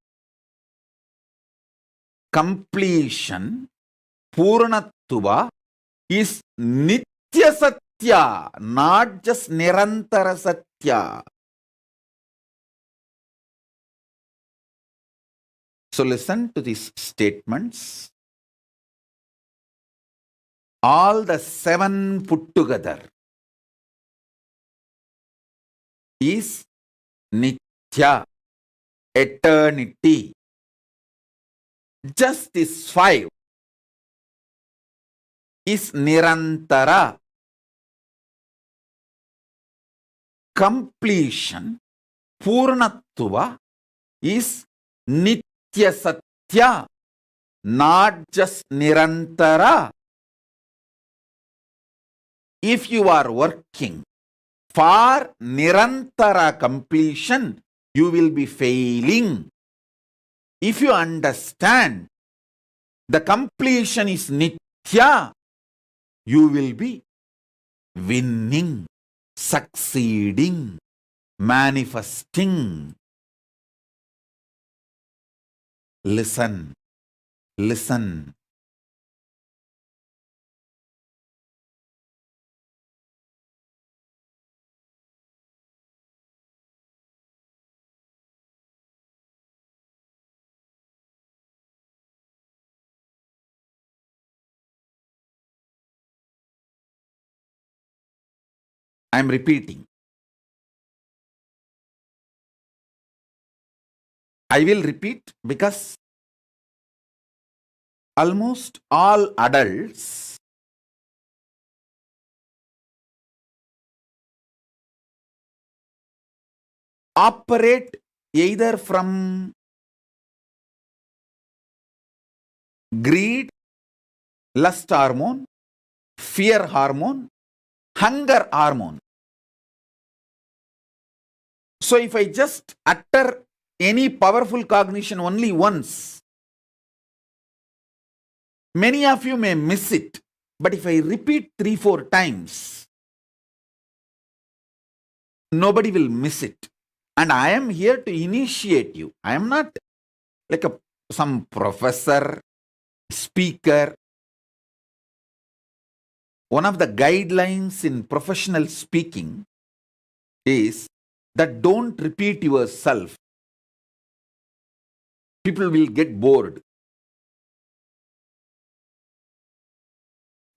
Completion, Poornatva, is Nitya Satya, not just Nirantara Satya. So listen to these statements. All the 7 put together is Nithya, eternity. Just this 5 is Nirantara. Completion, Poornatva, is Nitya Satya, not just Nirantara. If you are working for Nirantara completion, you will be failing. If you understand the completion is Nithya, you will be winning, succeeding, manifesting. Listen, listen. I am repeating. I will repeat because almost all adults operate either from greed, lust hormone, fear hormone, hunger hormone. So if I just utter any powerful cognition only once, many of you may miss it. But if I repeat 3-4 times, nobody will miss it. And I am here to initiate you. I am not like some professor, speaker. One of the guidelines in professional speaking is that don't repeat yourself. People will get bored.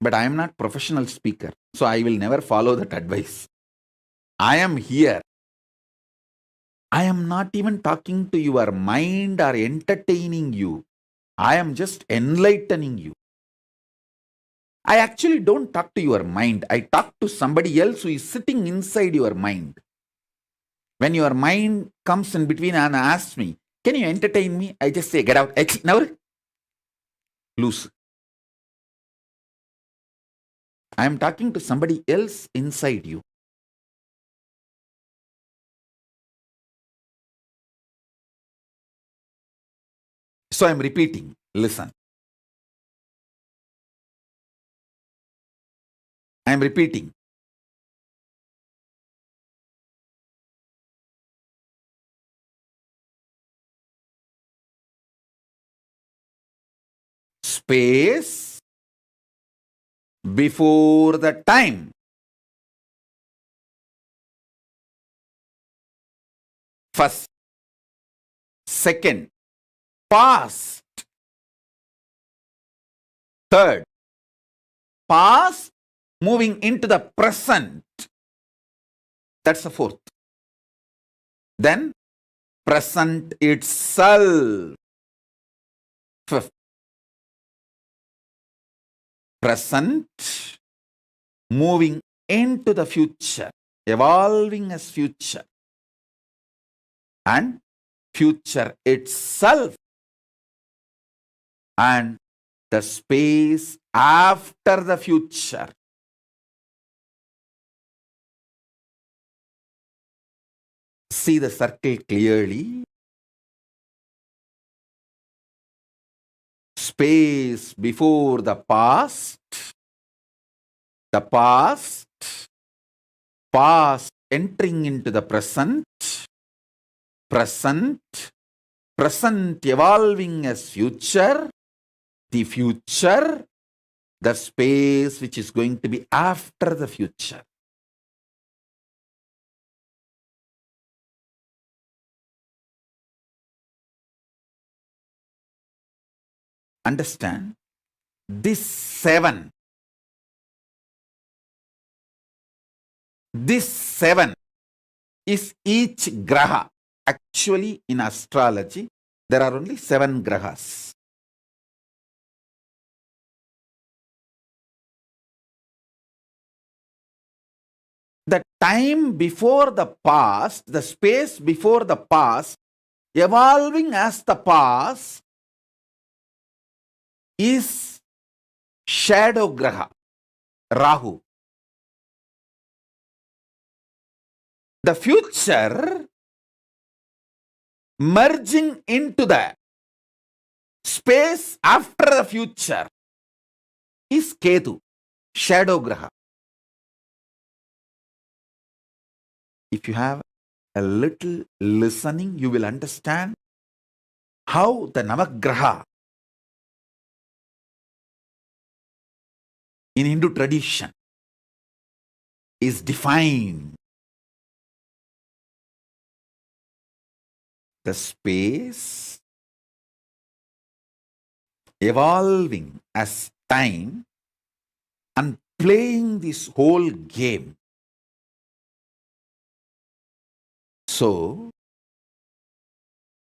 But I am not professional speaker, so I will never follow that advice. I am here. I am not even talking to your mind or entertaining you. I am just enlightening you. I actually don't talk to your mind. I talk to somebody else who is sitting inside your mind. When your mind comes in between and asks me, can you entertain me? I just say, get out. Never. Loose. I am talking to somebody else inside you. So I am repeating. Listen. I am repeating. Space before the time. First, second, past. Third, past moving into the present. That's the fourth. Then, present itself. Fifth, present moving into the future, evolving as future, and future itself, and the space after the future. See the circle clearly. Space before the past, past entering into the present, present evolving as future, the future, the space which is going to be after the future. Understand? This seven is each graha. Actually, in astrology, there are only 7 grahas. The time before the past, the space before the past, evolving as the past, is shadow graha, Rahu. The future merging into the space after the future is Ketu, shadow graha. If you have a little listening, you will understand how the Navagraha in Hindu tradition is defined. The space evolving as time and playing this whole game. So,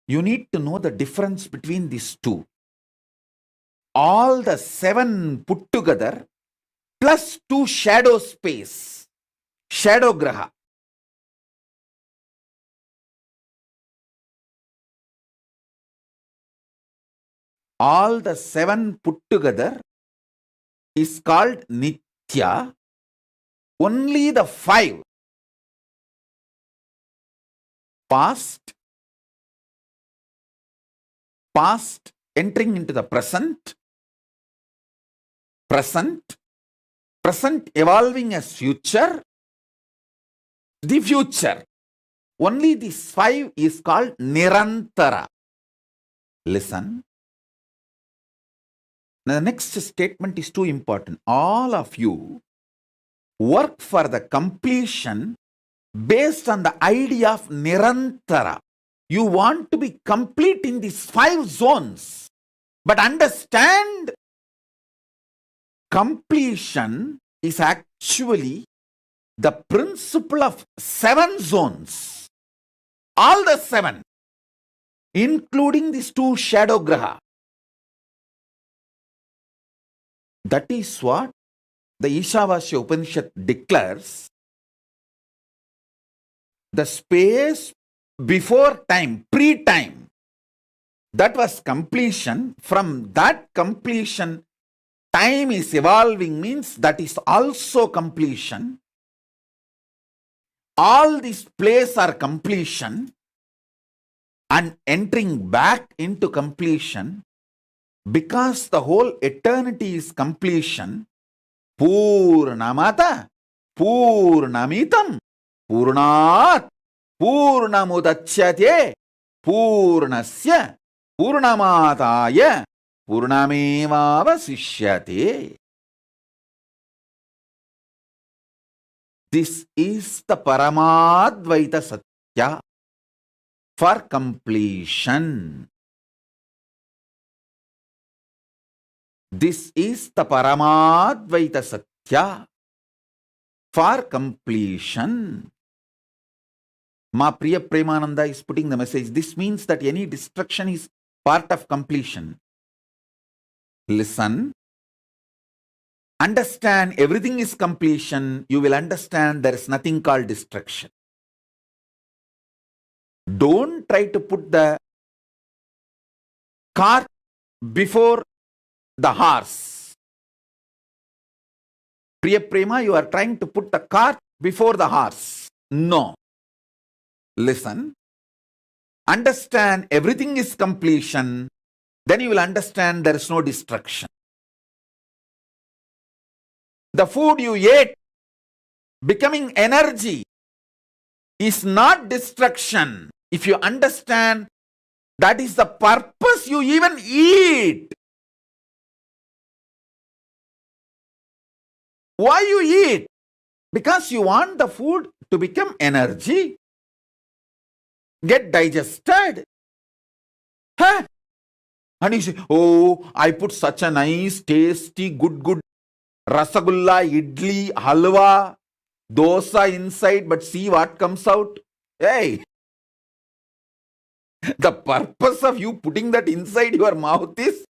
you need to know the difference between these two. All the 7 put together plus 2 shadow space, shadow graha. All the 7 put together is called Nithya. Only the 5, past entering into the present evolving as future, the future. Only this 5 is called Nirantara. Listen. Now, the next statement is too important. All of you work for the completion based on the idea of Nirantara. You want to be complete in these 5 zones. But understand, completion is actually the principle of 7 zones. All the 7, including these 2 shadow graha. That is what the Ishavasya Upanishad declares. The space before time, pre-time, that was completion. From that completion, time is evolving, means that is also completion. All these places are completion, and entering back into completion, because the whole eternity is completion. Purnamata Purnamitam Purnat Purnamudachyate Purnasya Purnamataya Purnamevavasishyate. This is the Paramadvaita Satya for completion. This is the Paramadvaita Satya for completion. Ma Priya Premananda is putting the message. This means that any destruction is part of completion. Listen. Understand everything is completion. You will understand there is nothing called destruction. Don't try to put the cart before the horse. Priya Prema, you are trying to put the cart before the horse. No. Listen. Understand everything is completion. Then you will understand there is no destruction. The food you ate becoming energy is not destruction. If you understand that is the purpose you even eat. Why you eat? Because you want the food to become energy, get digested. Huh? And you say, oh, I put such a nice, tasty, good rasagulla, idli, halwa, dosa inside, but see what comes out. Hey, the purpose of you putting that inside your mouth is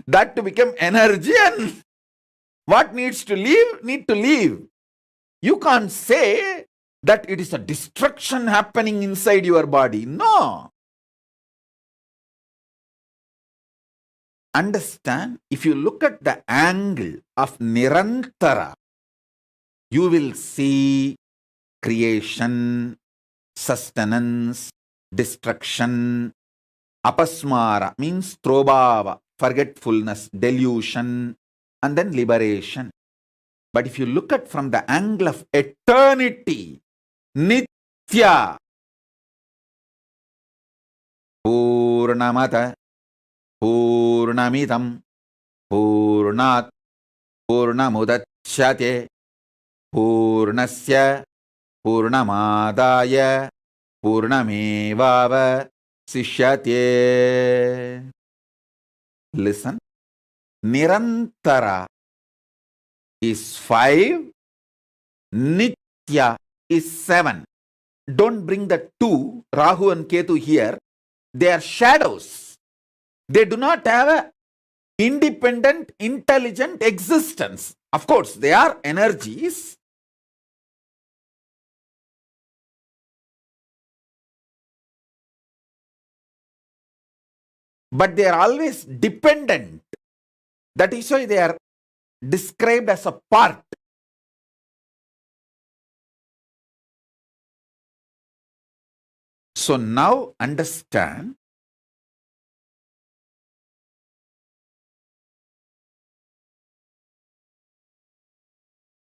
that to become energy, and what needs to leave, need to leave. You can't say that it is a destruction happening inside your body. No. Understand, if you look at the angle of Nirantara, you will see creation, sustenance, destruction. Apasmara means trobhava, forgetfulness, delusion, and then liberation. But if you look at from the angle of eternity, Nithya, Purnamata Purnamidam Purnat Purnamudachyate Purnasya Purnamadaya Purnamevava Sishyate. Listen. Nirantara is 5. Nitya is 7. Don't bring the 2, Rahu and Ketu here. They are shadows. They do not have an independent, intelligent existence. Of course, they are energies. But they are always dependent. That is why they are described as a part. So now understand.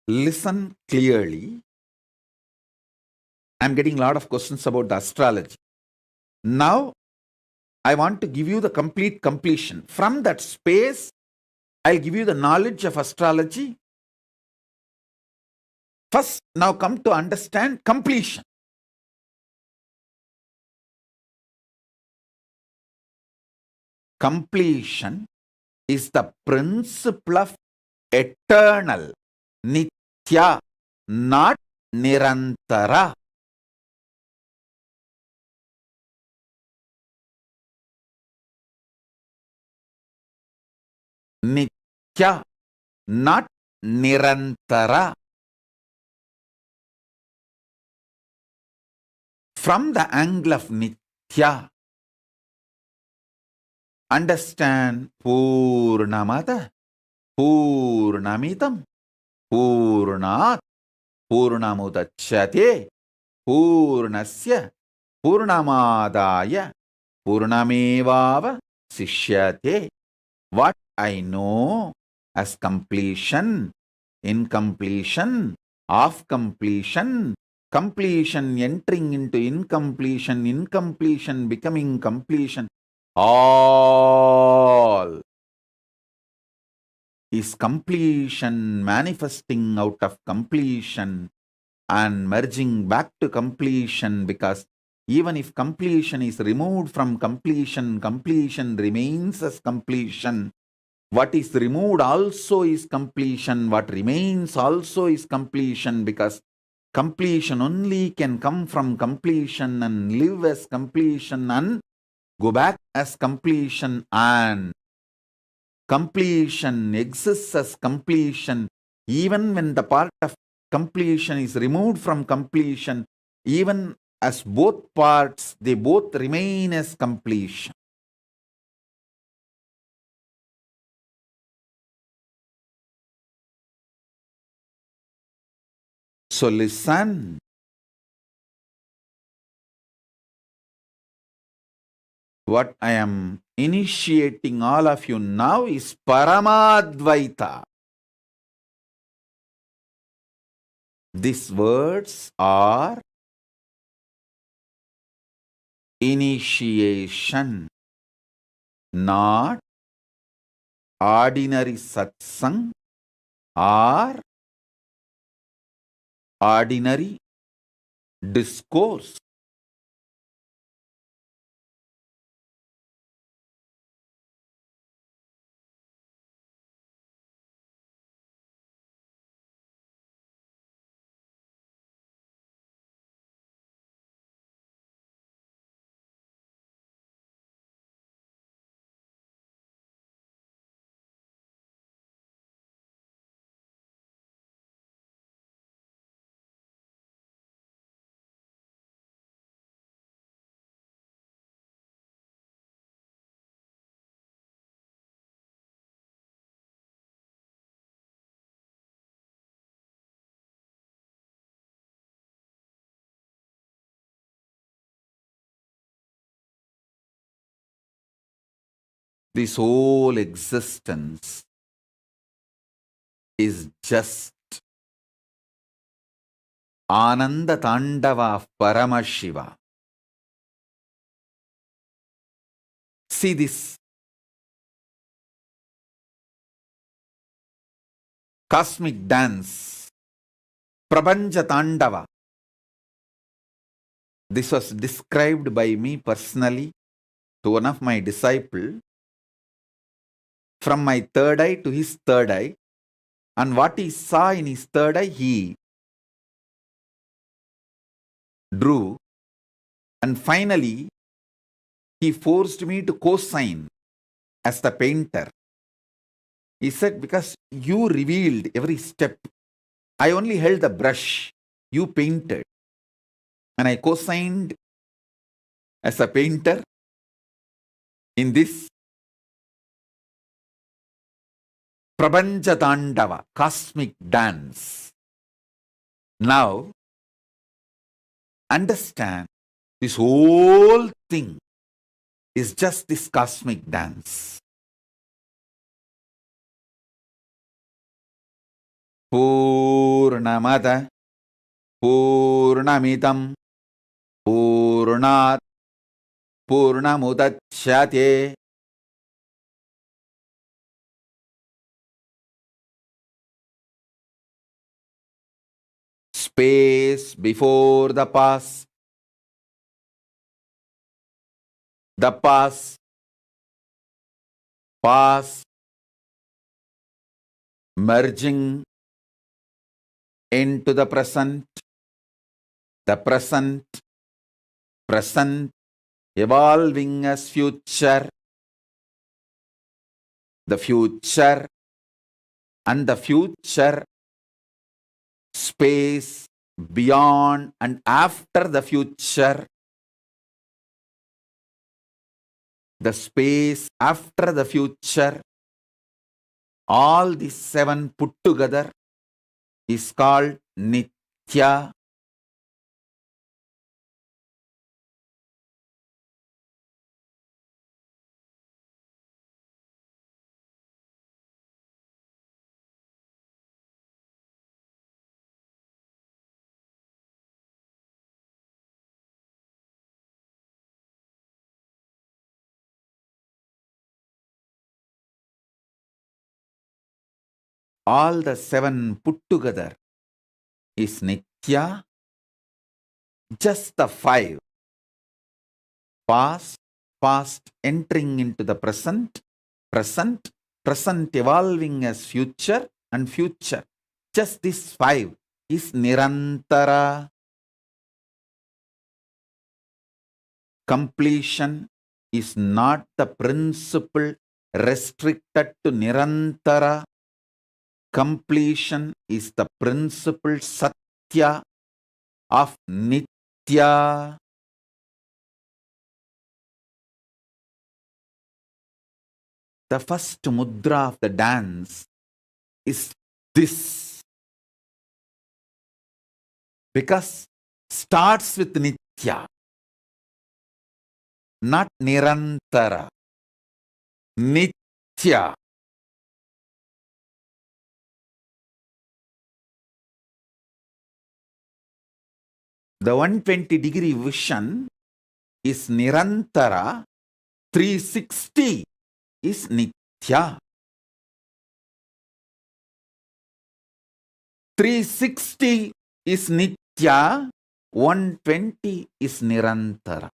Listen clearly. I'm getting a lot of questions about the astrology. Now, I want to give you the complete completion. From that space, I'll give you the knowledge of astrology. First, now come to understand completion. Completion is the principle of eternal, Nithya, not Nirantara. Nithya not nirantara. From the angle of Nithya, understand Poornamada, Poornamitam, Poornat, Poornamudachyate, Poornasya, Poornamadaya, Poornamevava Sishyate. What I know as completion, incompletion, of completion, completion entering into incompletion, incompletion becoming completion, all is completion manifesting out of completion and merging back to completion, because even if completion is removed from completion, completion remains as completion. What is removed also is completion. What remains also is completion, because completion only can come from completion and live as completion and go back as completion, and completion exists as completion even when the part of completion is removed from completion. Even as both parts, they both remain as completion. So listen. What I am initiating all of you now is Paramadvaita. These words are initiation, not ordinary satsang or ordinary discourse. This whole existence is just Ananda Tandava of Paramashiva. See this cosmic dance, Prabanja Tandava. This was described by me personally to one of my disciples. From my third eye to his third eye, and what he saw in his third eye, he drew, and finally he forced me to co-sign as the painter. He said, because you revealed every step, I only held the brush, you painted, and I co-signed as a painter in this Prabanja Tandava, cosmic dance. Now, understand, this whole thing is just this cosmic dance. Poornamada, Poornamitam, Poornat, Poornamudachyate. Space before the past, past merging into the present evolving as future, the future and the future, space, beyond and after the future, the space after the future, all these 7 put together is called Nithya. All the 7 put together is Nithya. Just the 5, past, past entering into the present, present, present evolving as future and future. Just this 5 is Nirantara. Completion is not the principle restricted to Nirantara. Completion is the principle Satya of Nithya. The first mudra of the dance is this, because starts with Nithya, not Nirantara. Nithya. The 120-degree vision is Nirantara. 360 is Nithya. 360 is Nithya. 120 is Nirantara.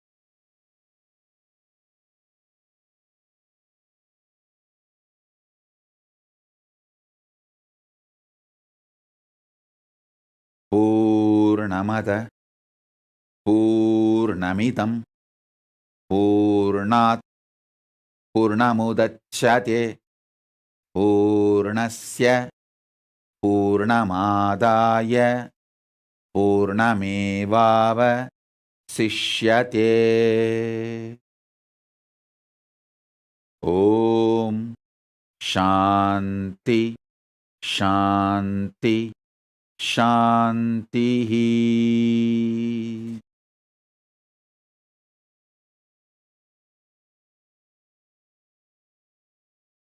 Poornamada Poornamidam Poornat Purnamudachyate Purnasya Purnamadaya Purnamevava Sishyate. Om Shanti Shanti Shanti.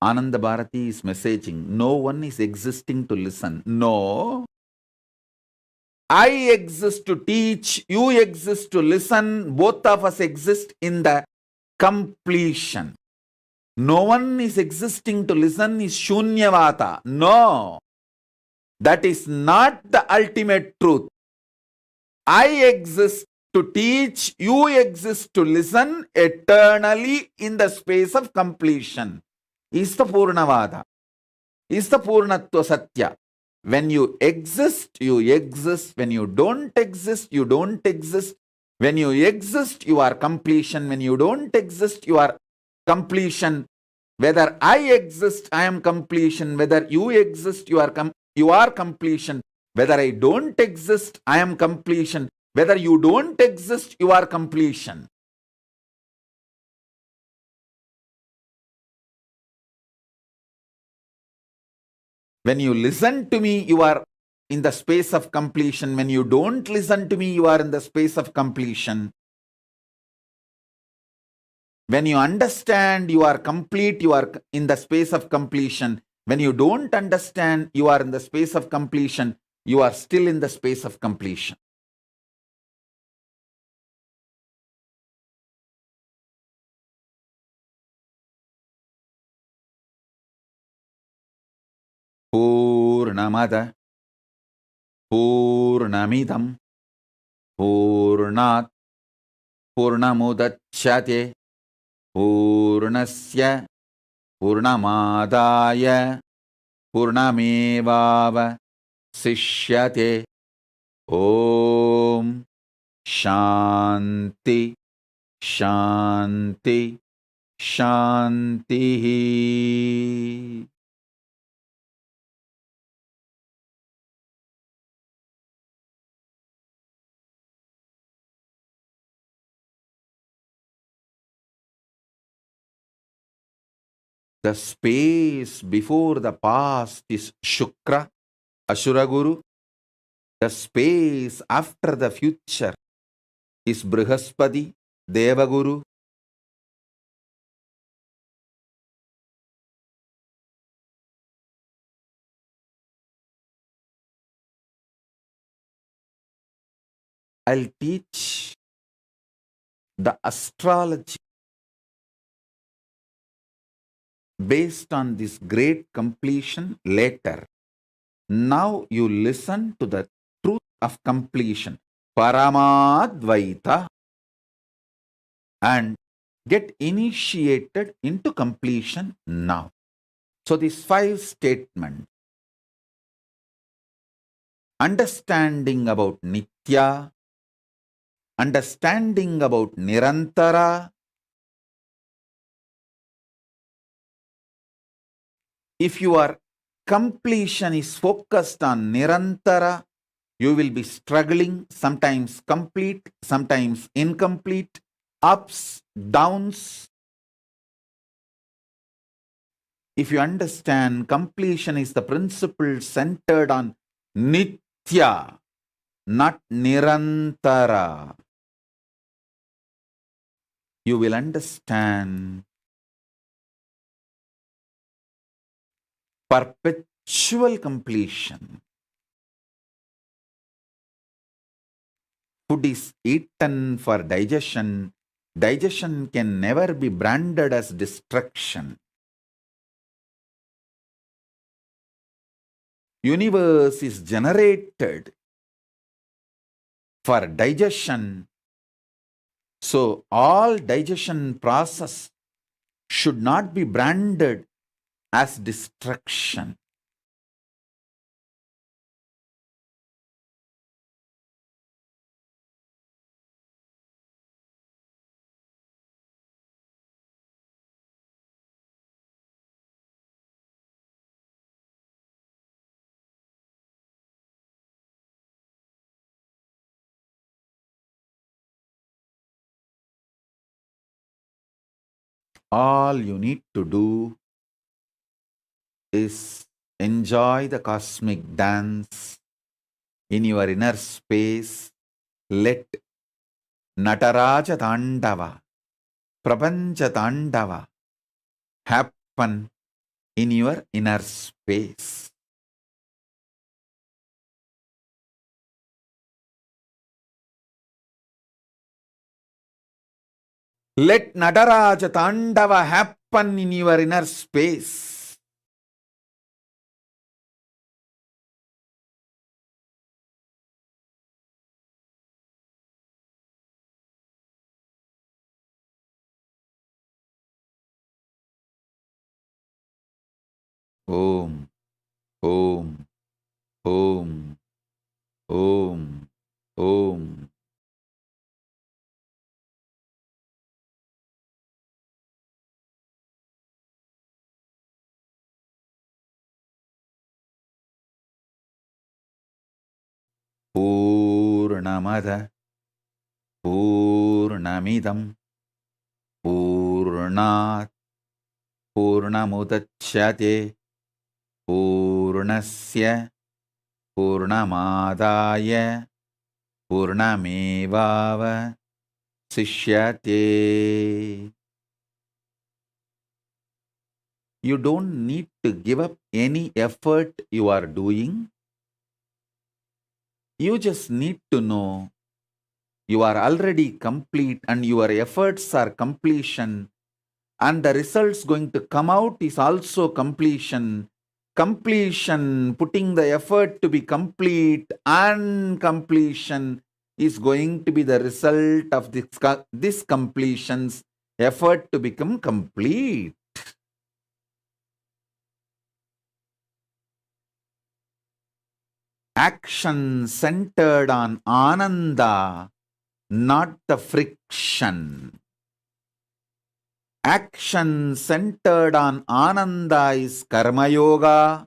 Ananda Bharati is messaging, no one is existing to listen. No. I exist to teach, you exist to listen, both of us exist in the completion. No one is existing to listen is Shunyavata. No. That is not the ultimate truth. I exist to teach, you exist to listen eternally in the space of completion. Is the Purnavada. Is the Poornatva Satya. When you exist, you exist. When you don't exist, you don't exist. When you exist, you are completion. When you don't exist, you are completion. Whether I exist, I am completion. Whether you exist, you are completion. Whether I don't exist, I am completion. Whether you don't exist, you are completion. When you listen to me, you are in the space of completion. When you don't listen to me, you are in the space of completion. When you understand, you are complete, you are in the space of completion. When you don't understand, you are in the space of completion. You are still in the space of completion. Purnamada Purnamidam Purnat Purnamudachyate Purnasya Purnamadaya Purnamevava Sishyate. Om Shanti Shanti Shanti. The space before the past is Shukra, Ashura Guru. The space after the future is Brihaspati, Devaguru. I'll teach the astrology based on this great completion later. Now you listen to the truth of completion, Paramadvaita, and get initiated into completion now. So these 5 statements, understanding about Nitya, understanding about Nirantara. If your completion is focused on Nirantara, you will be struggling, sometimes complete, sometimes incomplete, ups, downs. If you understand completion is the principle centered on Nitya, not Nirantara, you will understand perpetual completion. Food is eaten for digestion. Digestion can never be branded as destruction. Universe is generated for digestion. So all digestion process should not be branded as destruction. All you need to do is enjoy the cosmic dance in your inner space. Let Nataraja Tandava, Prapancha Tandava happen in your inner space. Let Nataraja Tandava happen in your inner space. Om, Om, Om, Om, Om. Poornamada, Poornamidam, Poornat, Poornamudachyate, Poornasya, Poornamadaya, Poornamevava, Sishyate. You don't need to give up any effort you are doing. You just need to know you are already complete and your efforts are completion, and the results going to come out is also completion. Completion, putting the effort to be complete, and completion is going to be the result of this completion's effort to become complete. Action centered on Ananda, not the friction. Action centered on Ananda is Karma Yoga.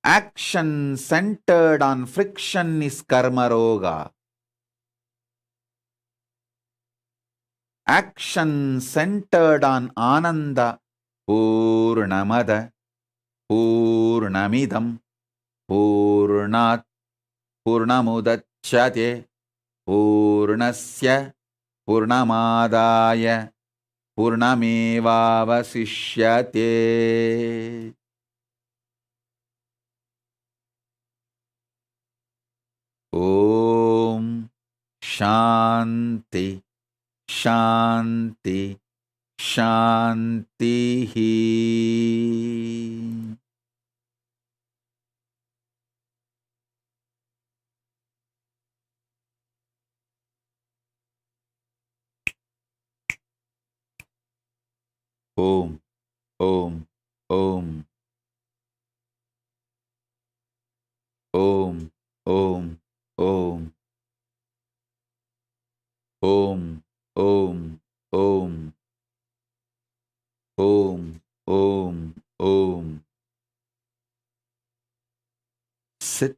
Action centered on friction is Karma Roga. Action centered on Ananda Purnamada Purnamidam Purnat Purnamudachyate Purnasya Purnamadaya Purnamevavasishyate. Om Shanti Shanti Shanti. Om Om Om Om Om Om Om Om Om Om Om Om. Sit.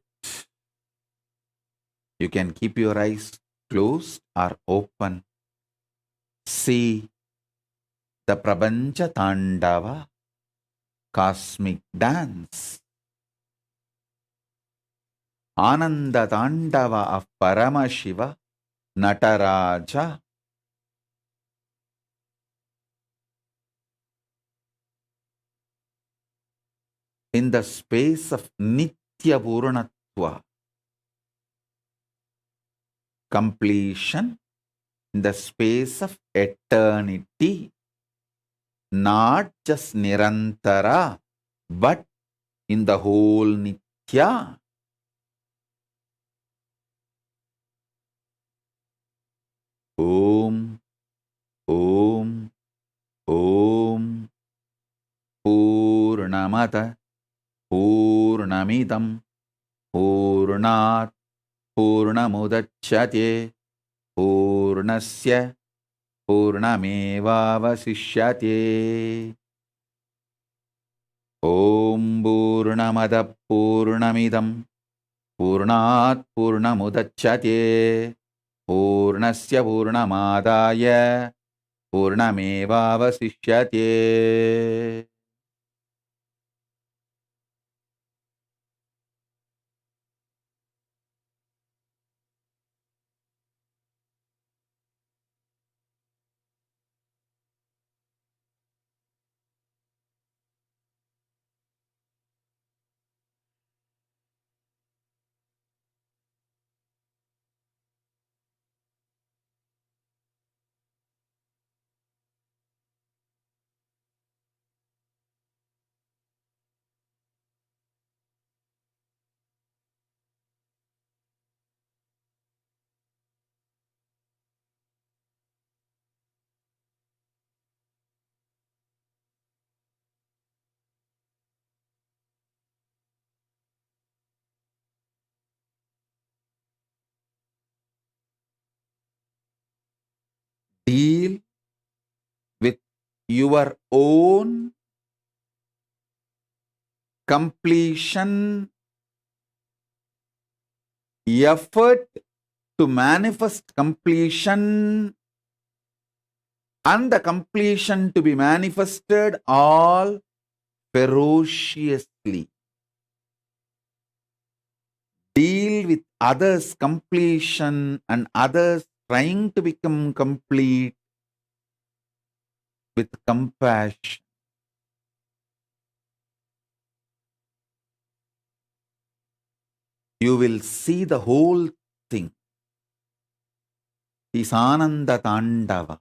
You can keep your eyes closed or open. See the Prapancha Tandava, cosmic dance. Ananda Tandava of Paramashiva, Nataraja. In the space of Nitya Poornatva, completion, in the space of eternity, not just Nirantara, but in the whole Nitya. Om, Om, Om, Purnamata, Purnamidam, Purnat, Purnamudachyate, Purnasya, Purnamevavasishyate. Om Purnamada Purnamidam, Purnat Purnamudachyate, Purnasya Purnamadaya, Purnamevavasishyate. Deal with your own completion effort to manifest completion and the completion to be manifested all ferociously. Deal with others' completion and others trying to become complete with compassion. You will see the whole thing is Ananda Tandava.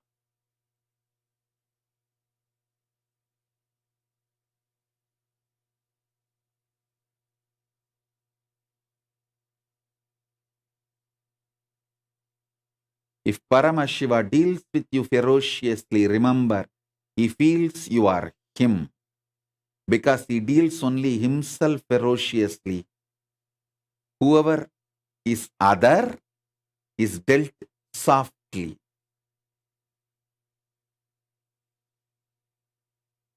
If Paramashiva deals with you ferociously, remember, he feels you are him. Because he deals only himself ferociously. Whoever is other is dealt softly.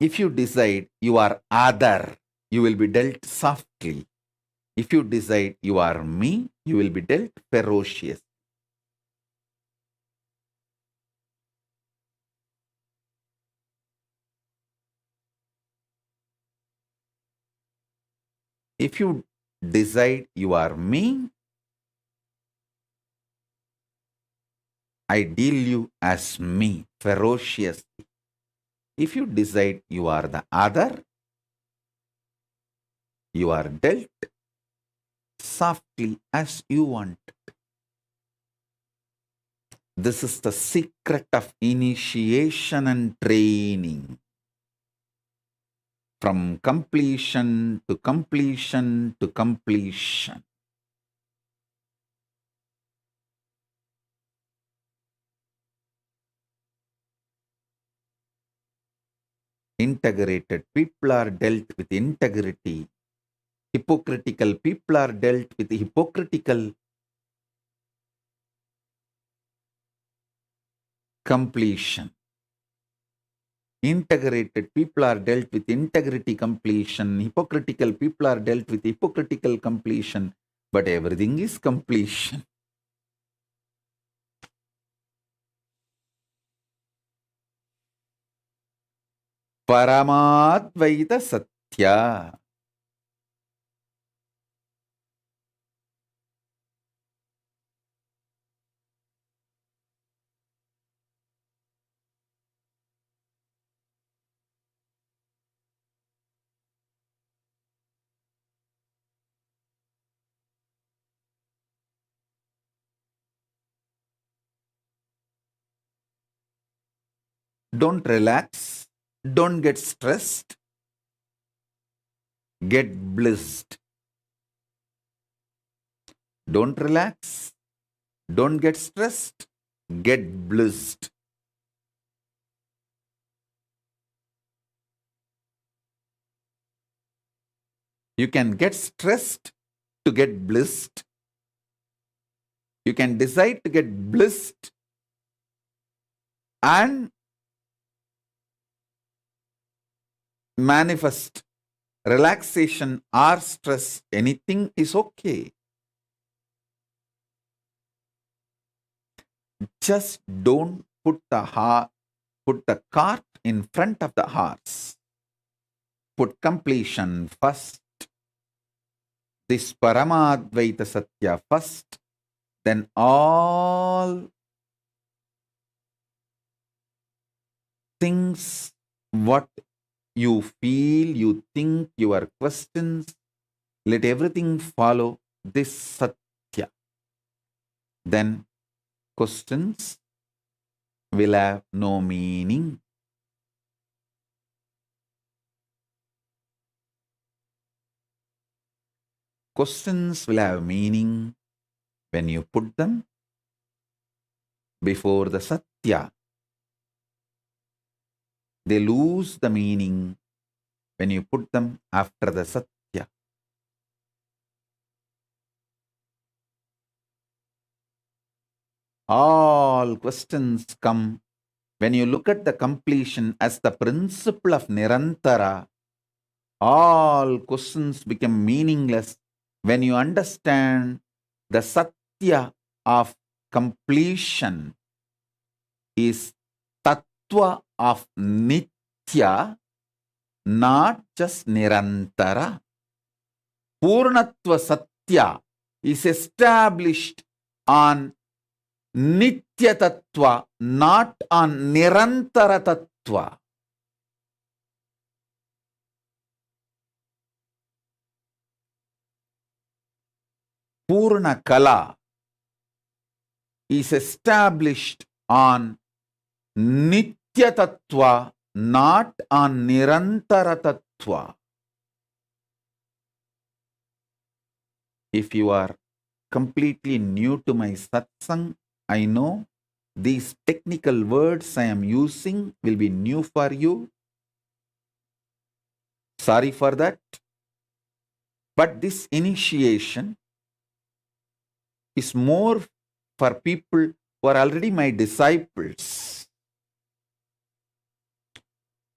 If you decide you are other, you will be dealt softly. If you decide you are me, you will be dealt ferocious. If you decide you are me, I deal you as me ferociously. If you decide you are the other, you are dealt softly as you want. This is the secret of initiation and training. From completion to completion to completion. Integrated people are dealt with integrity. Hypocritical people are dealt with hypocritical completion. Integrated people are dealt with integrity completion. Hypocritical people are dealt with hypocritical completion. But everything is completion. Paramadvaita Satya. Don't relax. Don't get stressed. Get blissed. Don't relax. Don't get stressed. Get blissed. You can get stressed to get blissed. You can decide to get blissed and manifest relaxation or stress. Anything is okay. Just don't put the cart in front of the horse. Put completion first. This Paramadvaita Satya first. Then all things, what you feel, you think, your questions, let everything follow this Satya. Then questions will have no meaning. Questions will have meaning when you put them before the Satya. They lose the meaning when you put them after the Satya. All questions come when you look at the completion as the principle of Nirantara. All questions become meaningless when you understand the Satya of completion is Tattva of Nitya, not just Nirantara. Poornatva Satya is established on Nitya Tattva, not on Nirantara Tattva. Purna Kala is established on Nitya Tattva, not on Nirantara Tattva. If you are completely new to my satsang, I know these technical words I am using will be new for you. Sorry for that. But this initiation is more for people who are already my disciples,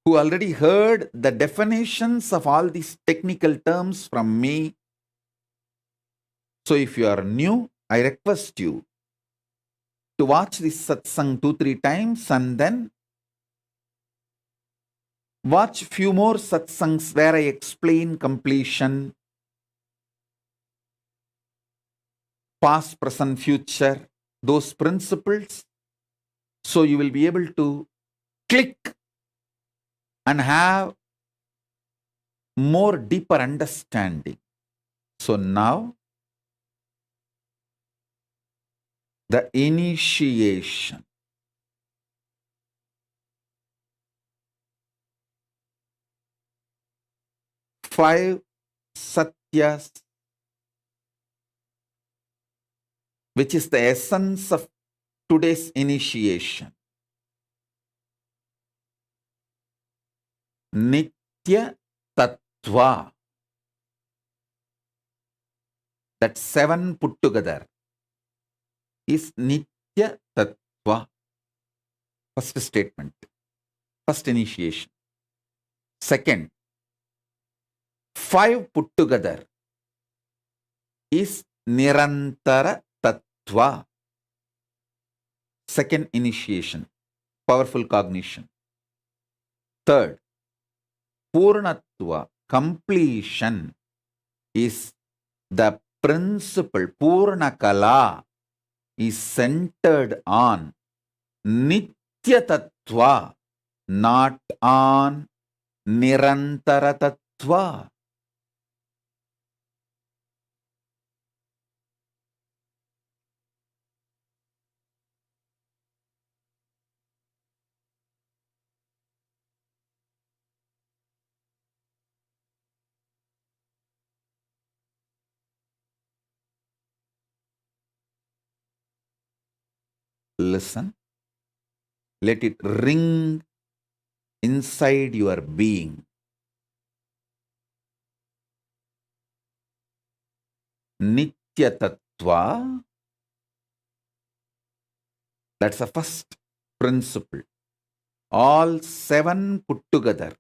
who already heard the definitions of all these technical terms from me. So if you are new, I request you to watch this satsang 2-3 times and then watch few more satsangs where I explain completion past, present, future, those principles. So you will be able to click and have more deeper understanding. So now, the initiation. Five satyas, which is the essence of today's initiation. Nitya Tattva. That 7 put together is Nitya Tattva. First statement. First initiation. Second, 5 put together is Nirantara Tattva. Second initiation. Powerful cognition. Third, Poornatva, completion, is the principle. Purnakala is centered on Nitya Tattva, not on Nirantara Tattva. Listen, let it ring inside your being. Nitya Tattva, that's the first principle. All 7 put together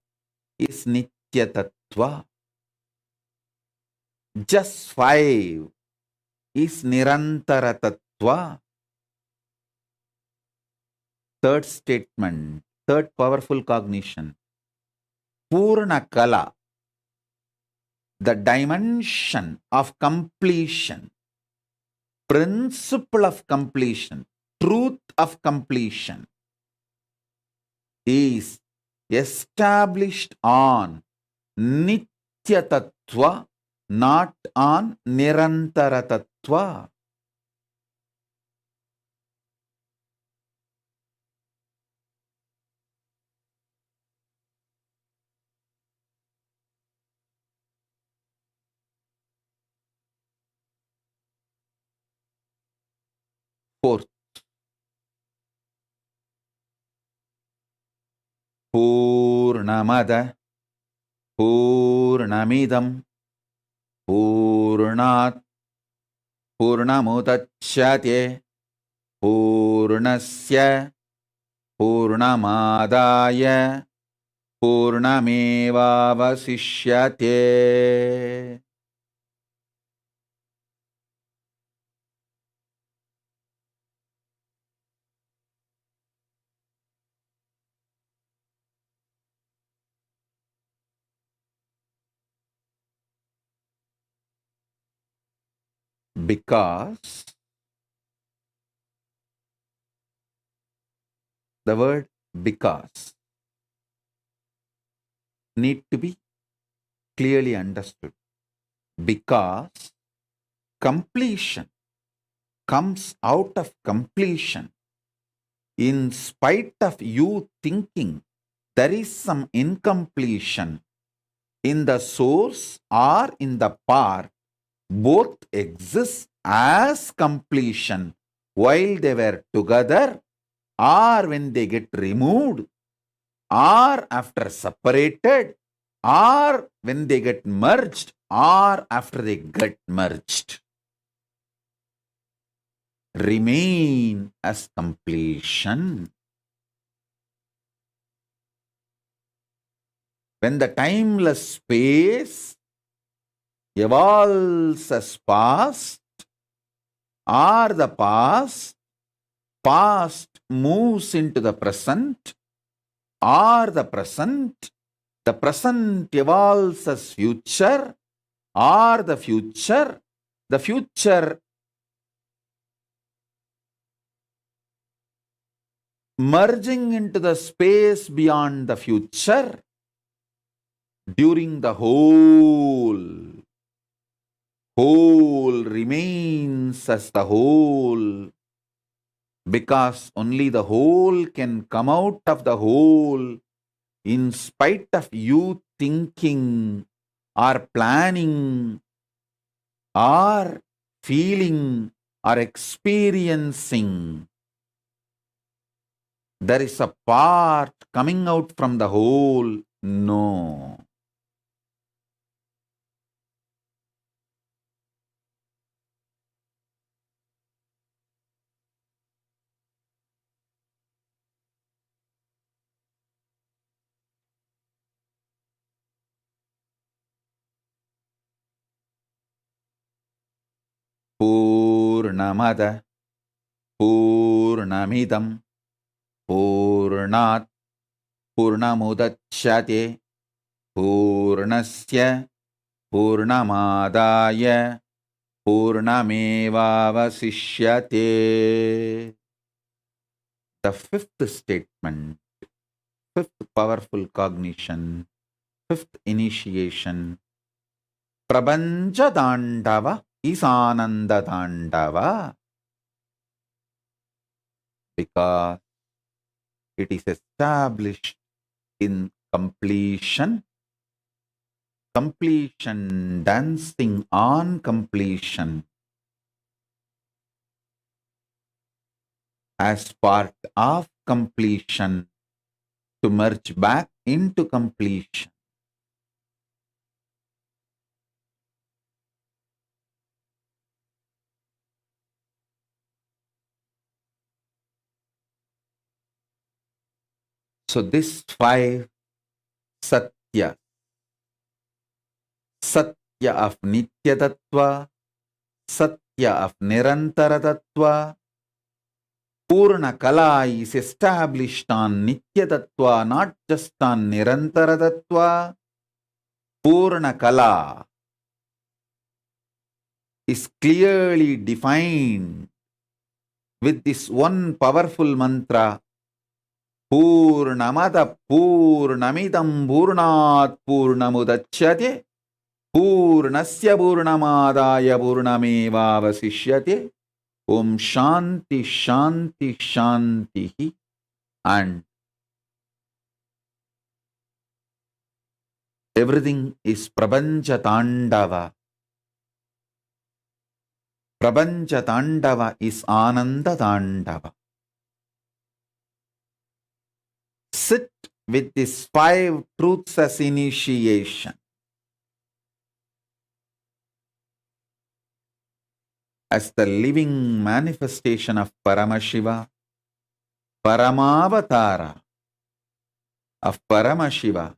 is Nitya Tattva. Just 5 is Nirantara Tattva. Third statement, third powerful cognition. Purnakala, the dimension of completion, principle of completion, truth of completion, is established on Nitya Tattva, not on Nirantara Tattva. Fourth, Purnamada Purnamidam Purnat Purnamudachyate Purnasya Purnamadaya Purnamevavasishyate. Because the word because need to be clearly understood. Because completion comes out of completion. In spite of you thinking there is some incompletion in the source or in the part, both exist as completion while they were together, or when they get removed, or after separated, or when they get merged, or after they get merged. Remain as completion. When the timeless space evolves as past, or the past moves into the present, or the present evolves as future, or the future merging into the space beyond the future during the whole remains as the whole, because only the whole can come out of the whole in spite of you thinking or planning or feeling or experiencing. There is a part coming out from the whole. No. Poornamada Poornamidam Poornat Purnamudachyate Purnasya Purnamadaya Purnamevavasishyate. The fifth statement, fifth powerful cognition, fifth initiation, Prapancha Dandava is Ananda Dandava, because it is established in completion, completion dancing on completion, as part of completion to merge back into completion. So this five Satya, Satya of Nitya Tattva, Satya of Nirantara Tattva, Purna Kala is established on Nitya Tattva, not just on Nirantara Tattva. Purna Kala is clearly defined with this one powerful mantra, Purnamada Purnamidam Purnat Purnamudachyate Purnasya Purnamadaya Purnamevavasishyate. Om Shanti Shanti Shanti. And everything is Prapancha Tandava. Prapancha Tandava is Ananda Tandava. Sit with these five truths as initiation. As the living manifestation of Paramashiva, Paramavatara of Paramashiva,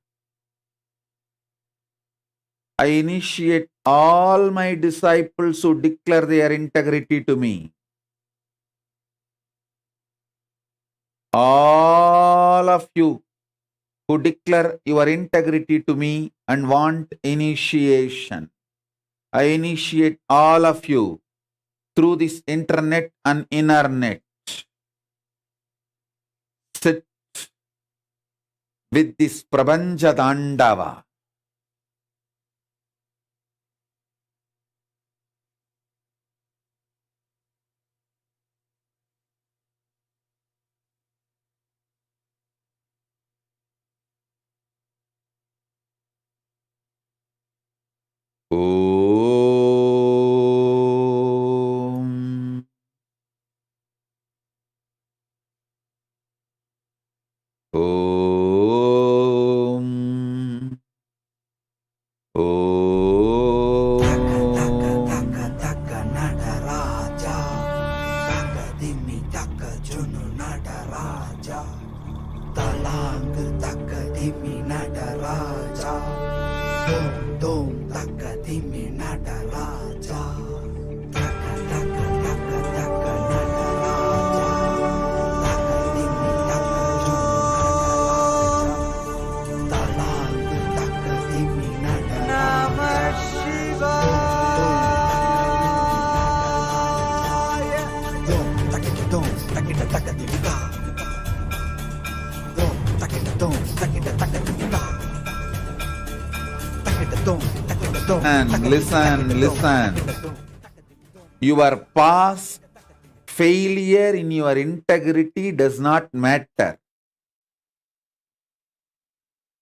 I initiate all my disciples who declare their integrity to me. All of you who declare your integrity to me and want initiation, I initiate all of you through this internet and inner net. Sit with this Prapancha Dandava. Om. Om. Om. Taka Nadaraja, Taka Dimi Taka Junu Nadaraja, Talang Taka Dimi Nadaraja, Dom Taka Dimi Listen. Your past failure in your integrity does not matter.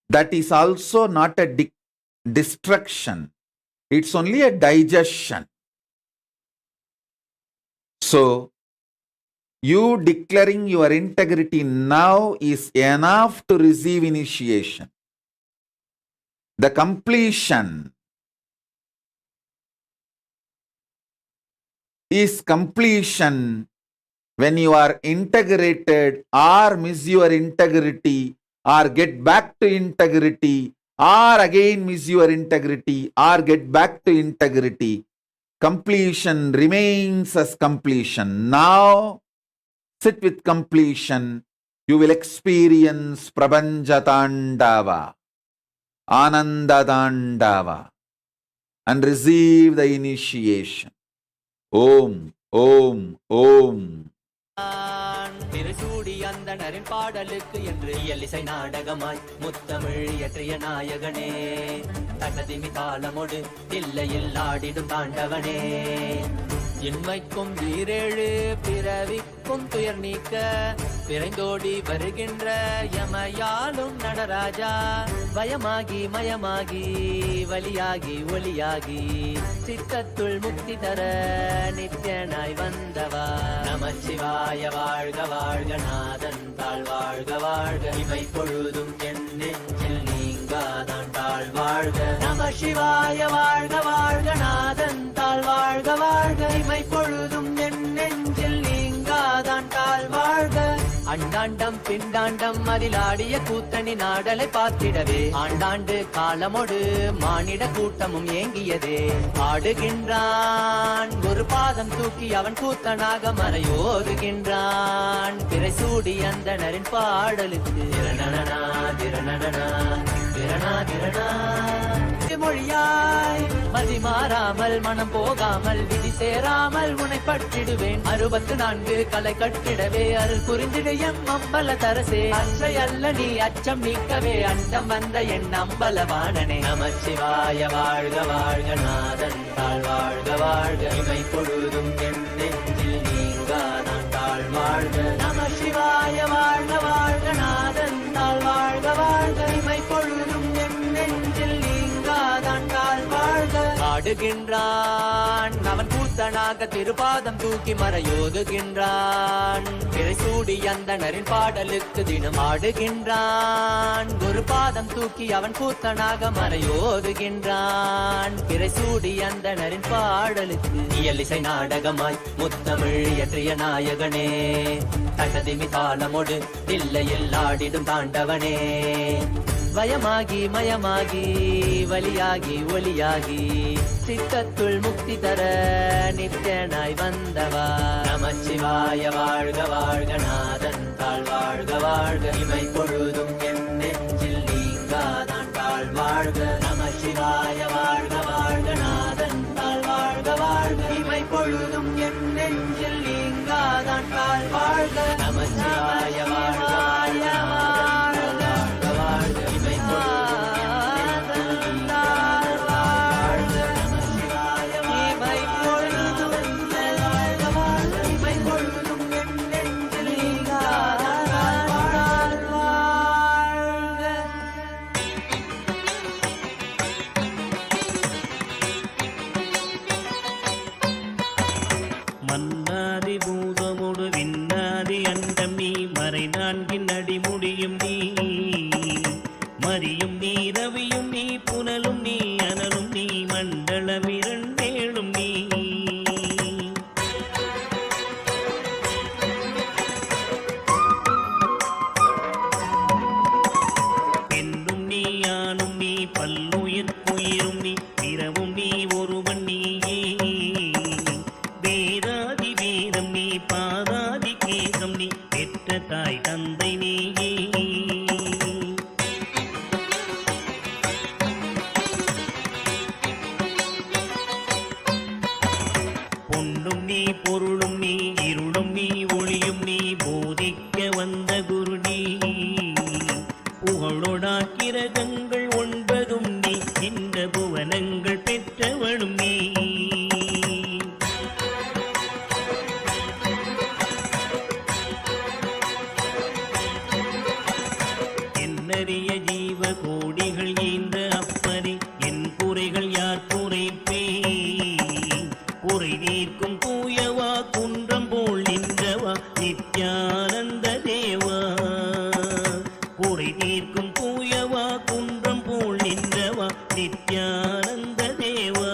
That is also not a destruction. It's only a digestion. So, you declaring your integrity now is enough to receive initiation. The completion is completion when you are integrated or miss your integrity or get back to integrity or again miss your integrity or get back to integrity. Completion remains as completion. Now, sit with completion. You will experience Prabhanjatandava, Anandadandava, and receive the initiation. Om, Om, Om. திருசூடி அந்தணரின் பாடலுக்கு என்று இயலிசை நாடகமாய் முத்தமிழ் இயற்றிய நாயகனே, தனதிமி தாளமோடு இல்லையில் ஆடிடும் தாண்டவனே, இன்மைக்கும் ஈரேழு பிறவிக்கும் துயர் நீக்க விரைந்தோடி வருகின்ற யமயாலும் நடராஜா, பயமாகி மயமாகி வலியாகி ஒலியாகி சித்தத்துள் முக்தி தர நித்யனாய் வந்தவா, நமச்சிவாய வாழ்க வாழ்க நாதன் தாழ் வாழ்க வாழ்க, இவை பொழுதும் என் நெஞ்சில் நீங்காதான் தாழ் வாழ்க, நமசிவாய வாழ்க வாழ்க நாதன் தாழ் வாழ்க வாழ்க, இவை பொழுதும் என் நெஞ்சில் நீங்காதான் தாழ் வாழ்க. அண்டாண்டம் பிண்டாண்டம் அதில் ஆடிய கூத்தணி நாடலை பார்த்திடவே ஆண்டாண்டு காலமோடு மானிட கூட்டமும் ஏங்கியதே, ஆடுகின்றான் ஒரு பாதம் தூக்கி அவன் கூத்தனாக மறையோதுகின்றான், திரைசூடி அந்தணரின் பாடலுக்கு திரணனா திரணனா திரணா திரணா மொழியாய் மதி மாறாமல் மனம் போகாமல் விதி சேராமல் உனை பற்றிடுவேன், 64 கலை கட்டிடவே அருள் புரிந்திடு எம் அம்பல தரசே, அச்சை அல்ல நீ அச்சம் நீக்கவே அண்டம் வந்த என் அம்பலவாணனே, நமச்சிவாய வாழ்க வாழ்க நாதன் தாழ் வாழ்க வாழ்க, இமை பொழுதும் என் நெஞ்சில் நீங்காதான் தாழ் வாழ்க, நமசிவாய வாழ்க வாழ்க நாதன் தாழ் வாழ்க வாழ்க, இமை பொழுதும் என் நெஞ்சில் நீங்காதான் தாழ் வாழ்க. ஆடுகின்றான் அவன் கூத்தனாக திருபாதம் தூக்கி மறையோதுகின்றான், திரைசூடி அந்தணரின் பாடலுக்கு தினம் ஆடுகின்றான், ஒரு பாதம் தூக்கி அவன் கூத்தனாக மறையோதுகின்றான், திரைசூடி அந்தணரின் பாடலுக்கு இயலிசை நாடகமாய் முத்தமிழ் இயற்றிய நாயகனே, தகதிமி தாளமோடு இல்லையில் ஆடிடும் தாண்டவனே, பயமாகி மயமாகி வலியாகி ஒலியாகி சித்தத்துள் முக்தி தர நித்யனாய் வந்தவா, நமச்சிவாய வாழ்க வாழ்க நாதன் தாழ் வாழ்க வாழ்க, இமை பொழுதும் என் நெஞ்சில் நீங்காதான் தாழ் வாழ்க, நமசிவாய வாழ்க வாழ்க நாதன் தாழ் வாழ்க வாழ்க, இமை பொழுதும் என் நெஞ்சில் நீங்காதான் தாழ் வாழ்க, நமசிவாய வாழ்க வாழ்க புகழொடா கிரகங்கள் 9 நீ இந்த புவனங்கள் பெற்ற நித்யானந்த தேவா. குறை தீர்க்கும் தூயவா, குன்றம் போல் நின்றவா, நித்யானந்த தேவா.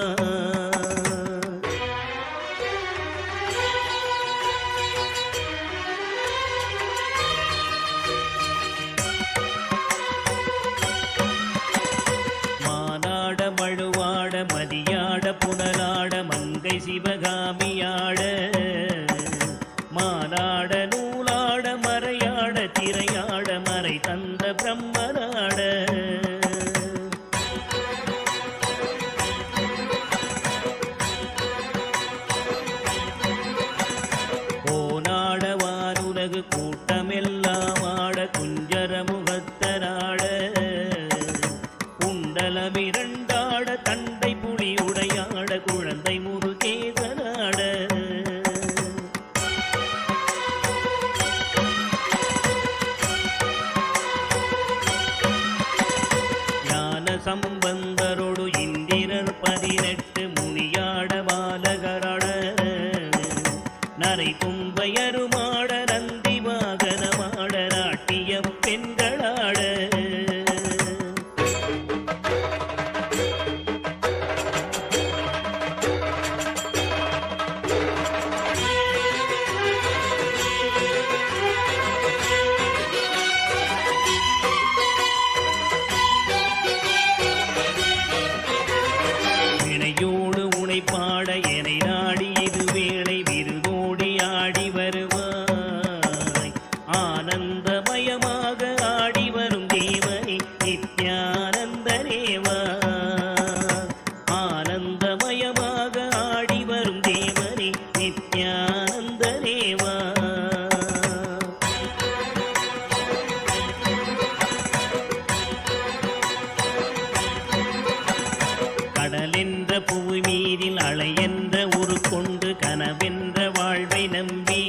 மானாட மழுவாட மதியாட புனலாட மங்கை சிவகாமியாட, மானாட நூலாட மறையாட திரையாட மறை தந்த பிரம்மனாட. கோனாட வானுலகு கூட்டமெல்லாம் ஆட குஞ்சர முகத்தனாட, குண்டலமிரண்டாட தண்டை புலி உடையாட குழந்தை முருகேசனாட. ஞான சம்பந்தரோடு இந்திரர் 18 முனியாட பாலகராட, நரை தும்பையருமாட நந்தி வாகனமாட நாட்டிய பெண்களாட. வினையோடு உனை பாட எனை நாடி இது வேளை விருதோடி ஆடி வருவாய். ஆனந்தமயமாக ஆடி வரும் தேவனே நித்யானந்த தேவா. ஆனந்தமயமாக ஆடி வரும் தேவனே நித்யானந்த தேவா. கடலென்ற புவி மீதில் அலையென்ற உரு கொண்டு கனவென்ற வாழ்வை நம்பி,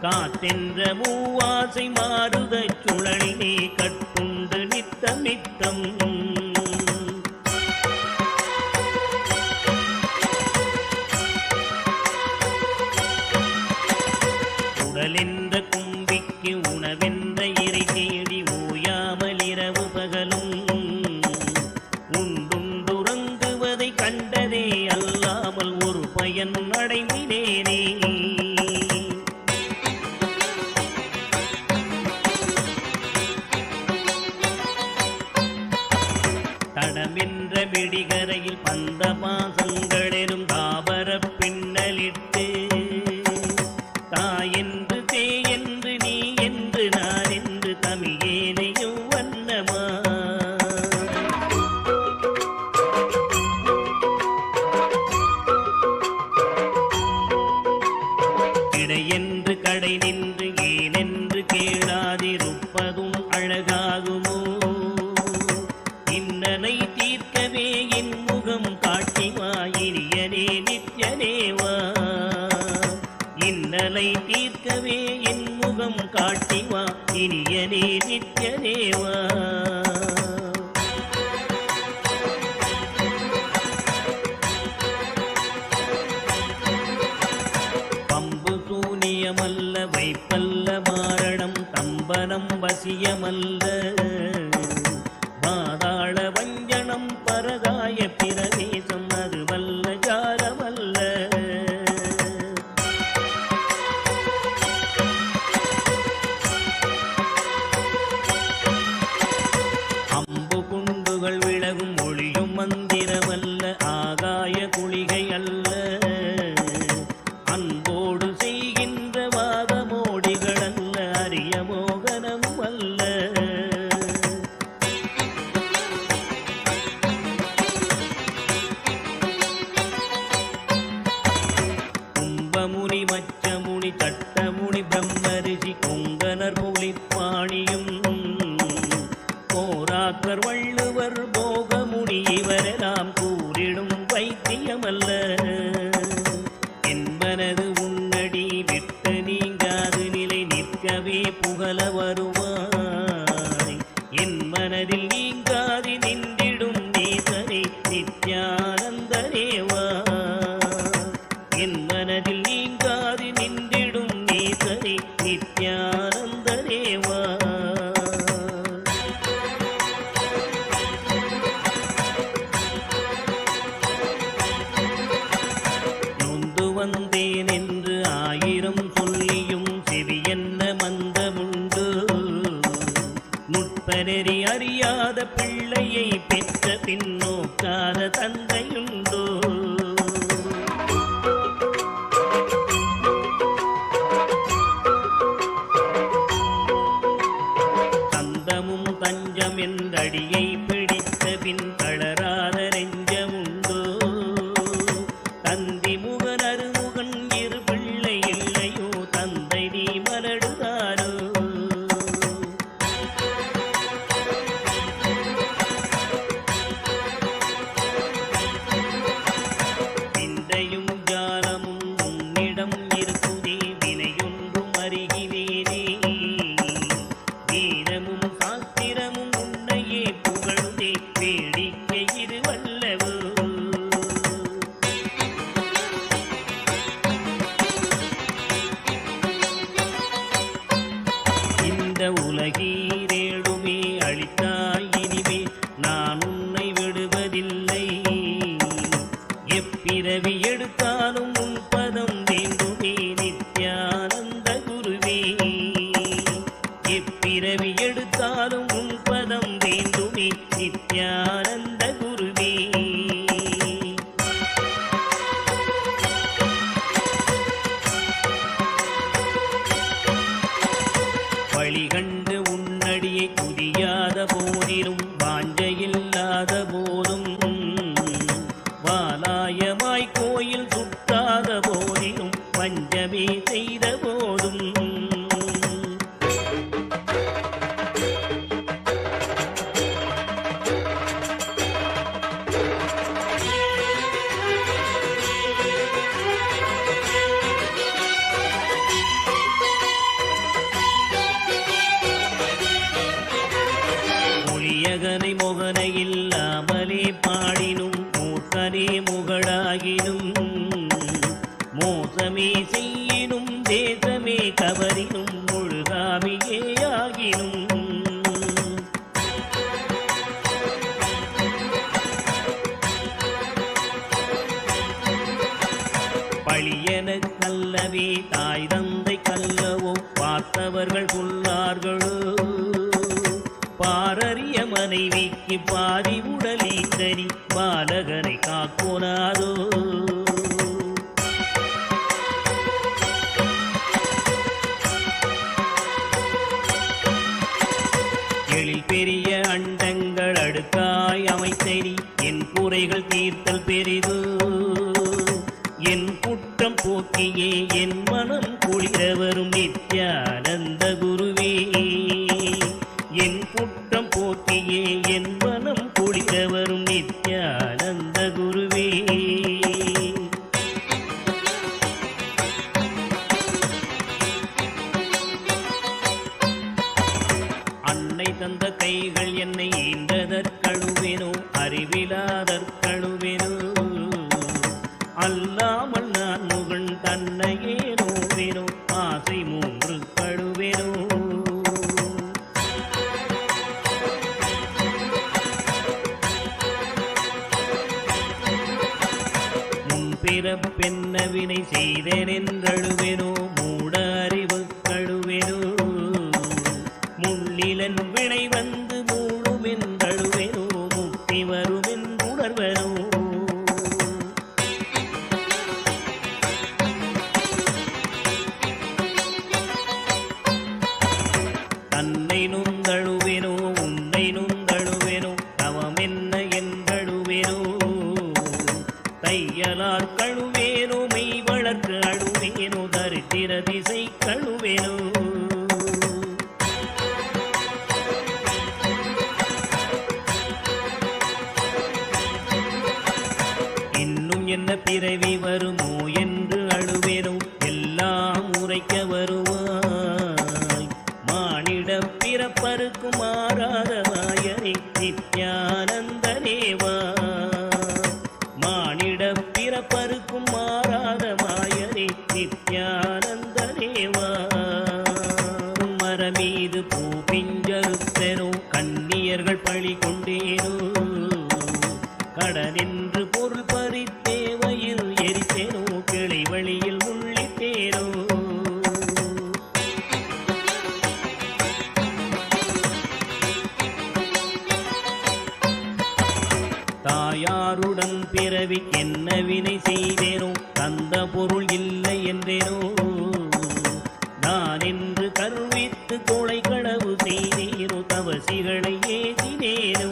காத்தென்ற மூவாசை மாறுத சுழலிலே கட்டுண்டு நித்தம் நித்தம். உடலென்ற கும்பிக்கு உணவென்ற இறை தேடி ஓயாமல் இரவு பகலும் உண்டுறங்குவதை கண்டதே அல்லாமல் ஒரு பயன் அடைந்தினேனே. தடமென்ற விடிகரையில் பந்த பாசங்களெனும் தாவர பின்னலிட்டு, தாயென்று தேயென்று நீ என்று நான் என்று தமிழேனையும் வண்ணமா. கிடையென்று கடை நின்று ஏனென்று கேளாதிருப்பதும் அழகாகுமோ. இன்னனை தீர்க்கவே என் முகம் காட்டிவா இனியனே நித்யனேவா. இன்னலை தீர்க்கவே என் முகம் காட்டிவா இனியனே நித்யனேவா. பம்பு சூனியமல்ல வைப்பல்ல மாரணம் தம்பனம் வசியமல்ல, பாதாள வஞ்சனம் பரதாய பிரவேசம் அதுவல்ல ஜாலமல்ல. அம்பு குண்டுகள் விலகும் ஒளியும் மந்திரமல்ல, ஆகாய குளிகை அல்ல. அன்போடு செய்கின்ற வாதமோடிகளல்ல, அரிய மோகனம் அல்ல. கும்பமுனி மச்சமுனி சட்டமுனி பிரம்மரிஷி கொங்கனர் புலிப்பாணியும், போராக்கர் வள்ளுவர் போகமுனி இவரெல்லாம் கூறிடும் வைத்தியமல்ல. என்பனது உன்னடி விட்டு நீங்காது நிலை நிற்கவே புகழ வருவாய். என் மனதில் நீங்காது நின்றிடும் நேசனே நித்யானந்த தேவா. என் மனதில் நீங்காது நின்றிடும் நேசனே பிள்ளையை பெற்ற பின்னோக்காத தந்தையுண்டோ? தந்தமும் தஞ்சம் என்றடியை பிடித்த பின் தளராத நெஞ்சமுண்டோ? தந்தி முகன் அருமுகன் இரு பிள்ளை இல்லையோ? தந்தை நீ மலடுதாரோ? விந்தையும் ஜாலமும் உன்னிடம் இருக்குதே, வினையொன்றும் அறிகிலேனே. வீரமும் சாஸ்திரமும் உன்னையே புகழுதே, வேடிக்கை இது வல்லவோ? இந்த உலகீரேழுமே அளித்தாய், இனிமே நான் உன்னை விடுவதில்லை. எப்பிறவி எடுத்தாலும் உன் பதம் வேண்டுமே நித்யானந்த குருவே. எப்பிறவி எடுத்தாலும் உன் பதம் வேண்டுமே நித்யானந்த குருவே. வழிகண்டு உன்னடியை குதியாத போதிலும் வாஞ்சையில்லாத போதும், வாலாயமாய் கோயில் சுட்டாத போதிலும் பஞ்சமே செய்த போதும், ஒளியகனை முகனை இல்லாமலே பாடினும் மூர்க்கனே முகடாகினும், மோசமே செய்யினும் தேசமே கவரினும் முழுகாமியே ஆகினும், பழியன கல்லவே தாய் தந்தை கல்லவோ? பார்த்தவர்கள் புல்லார்களோ? பாரறிய மனைவிக்கு பாதி உடலீந்தனி பாலகனை காக்கோனாதோ? எழில் பெரிய அண்டங்கள் அடுக்காய் அமைத்தனி என் குறைகள் தீர்த்தல் பெரிதோ? என் குற்றம் போக்கியே என் மனம் குளிர வரும் நித்யானந்த குருவே. என் குற்றம் போக்கியே என் மனம் குளிர வரும் நித்யானந்த குருவே. அன்னை தந்த கைகள் என்னை ஈன்றதற்கழுவேனோ? அறிவிலாதற்கழுவேனோ? அல்லாமல் நான் முகன் தன்னையே நோவேனோ? ஆசை மூன்று கழுவேனோ? முன்பிறப்பென்ன வினை செய்தேனென்றழுவேனோ? மூட அறிவு கழுவேனோ? முள்ளிலன் வினை வந்து மூழுமென்றழுவேனோ? முக்தி வருமென்றுணர்வனோ? தன்னை நுந்தழுவேனோ? உன்னை நுந்தழுவேனோ? தவமென்ன என்றழுவேனோ? தையலார் கழுவேனோ? மெய் வளர்க்கு அழுவேனோ? தரித்திர திசை கழுவேனோ? இன்னும் என்ன பிறவி வருமோ என்று அழுவேனோ? எல்லாம் உரைக்க வருவாய் மானிட பிறப்பருக்கும் மாறாத வாயனை நித்யானந்தனேவா. மானிட பிறப்பருக்கும் மாறாத மாயனை நித்யானந்தனேவா. மரமீது பூ பிஞ்சறுத்தனோ? கண்ணியர்கள் பழி கொண்டேனோ? கடனின்று பொருள் பறித்தேவையில் எரித்தேனோ? கிளை வழியில் உள்ளிட்டேனோ? பிறவிக்கு என்ன வினை செய்தேனோ தந்த பொருள் இல்லை என்றேனோ நான் என்று கருவித்து கோளை களவு செய்தேனோ தவசிகளை ஏதினேனோ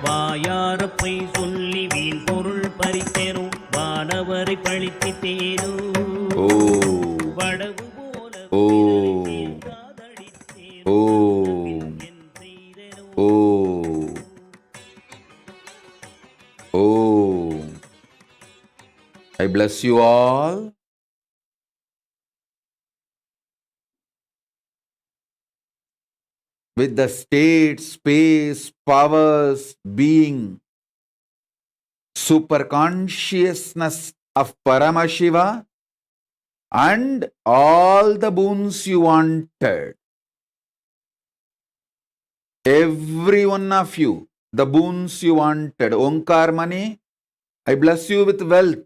வாயாரப்பை சொல்லி வீண் பொருள் பறித்தேனோ வானவரை பழித்தேனோ வடவு போல I bless you all. With the state, space, powers, being, super consciousness of Paramashiva and all the boons you wanted. Every one of you, the boons you wanted. Onkar Mani, I bless you with wealth.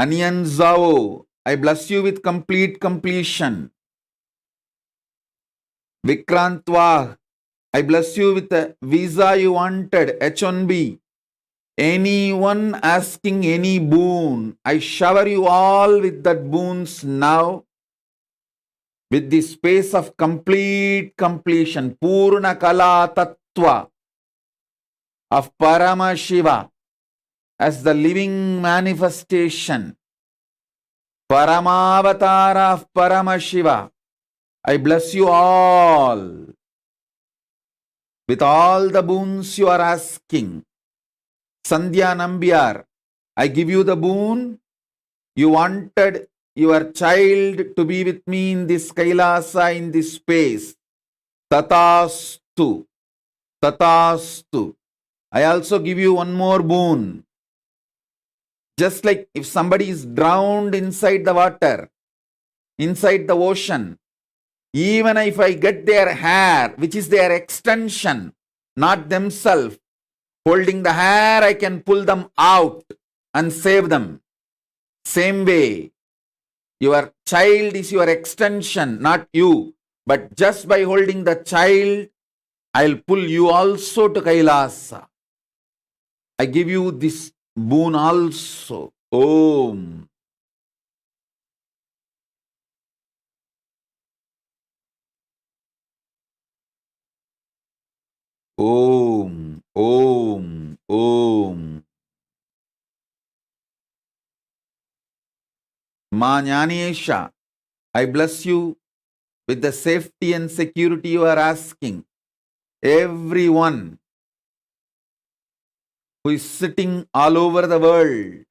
Anyan Zao, I bless you with complete completion. Vikrantva, I bless you with the visa you wanted, H1B. Anyone asking any boon, I shower you all with that boons now. With the space of complete completion, Purna Kala Tattva of Paramashiva as the living manifestation, Paramavatara of Paramashiva. I bless you all with all the boons you are asking. Sandhya Nambiar, I give you the boon. You wanted your child to be with me in this Kailasa, in this space. Tatastu. Tatastu. I also give you one more boon. Just like if somebody is drowned inside the water, inside the ocean, even if I get their hair, which is their extension, not themselves, holding the hair, I can pull them out and save them. Same way, your child is your extension, not you. But just by holding the child, I'll pull you also to Kailasa. I give you this boon also. Om. Om. Om. Om. Ma Jnaniyesha, I bless you with the safety and security you are asking. Everyone who is sitting all over the world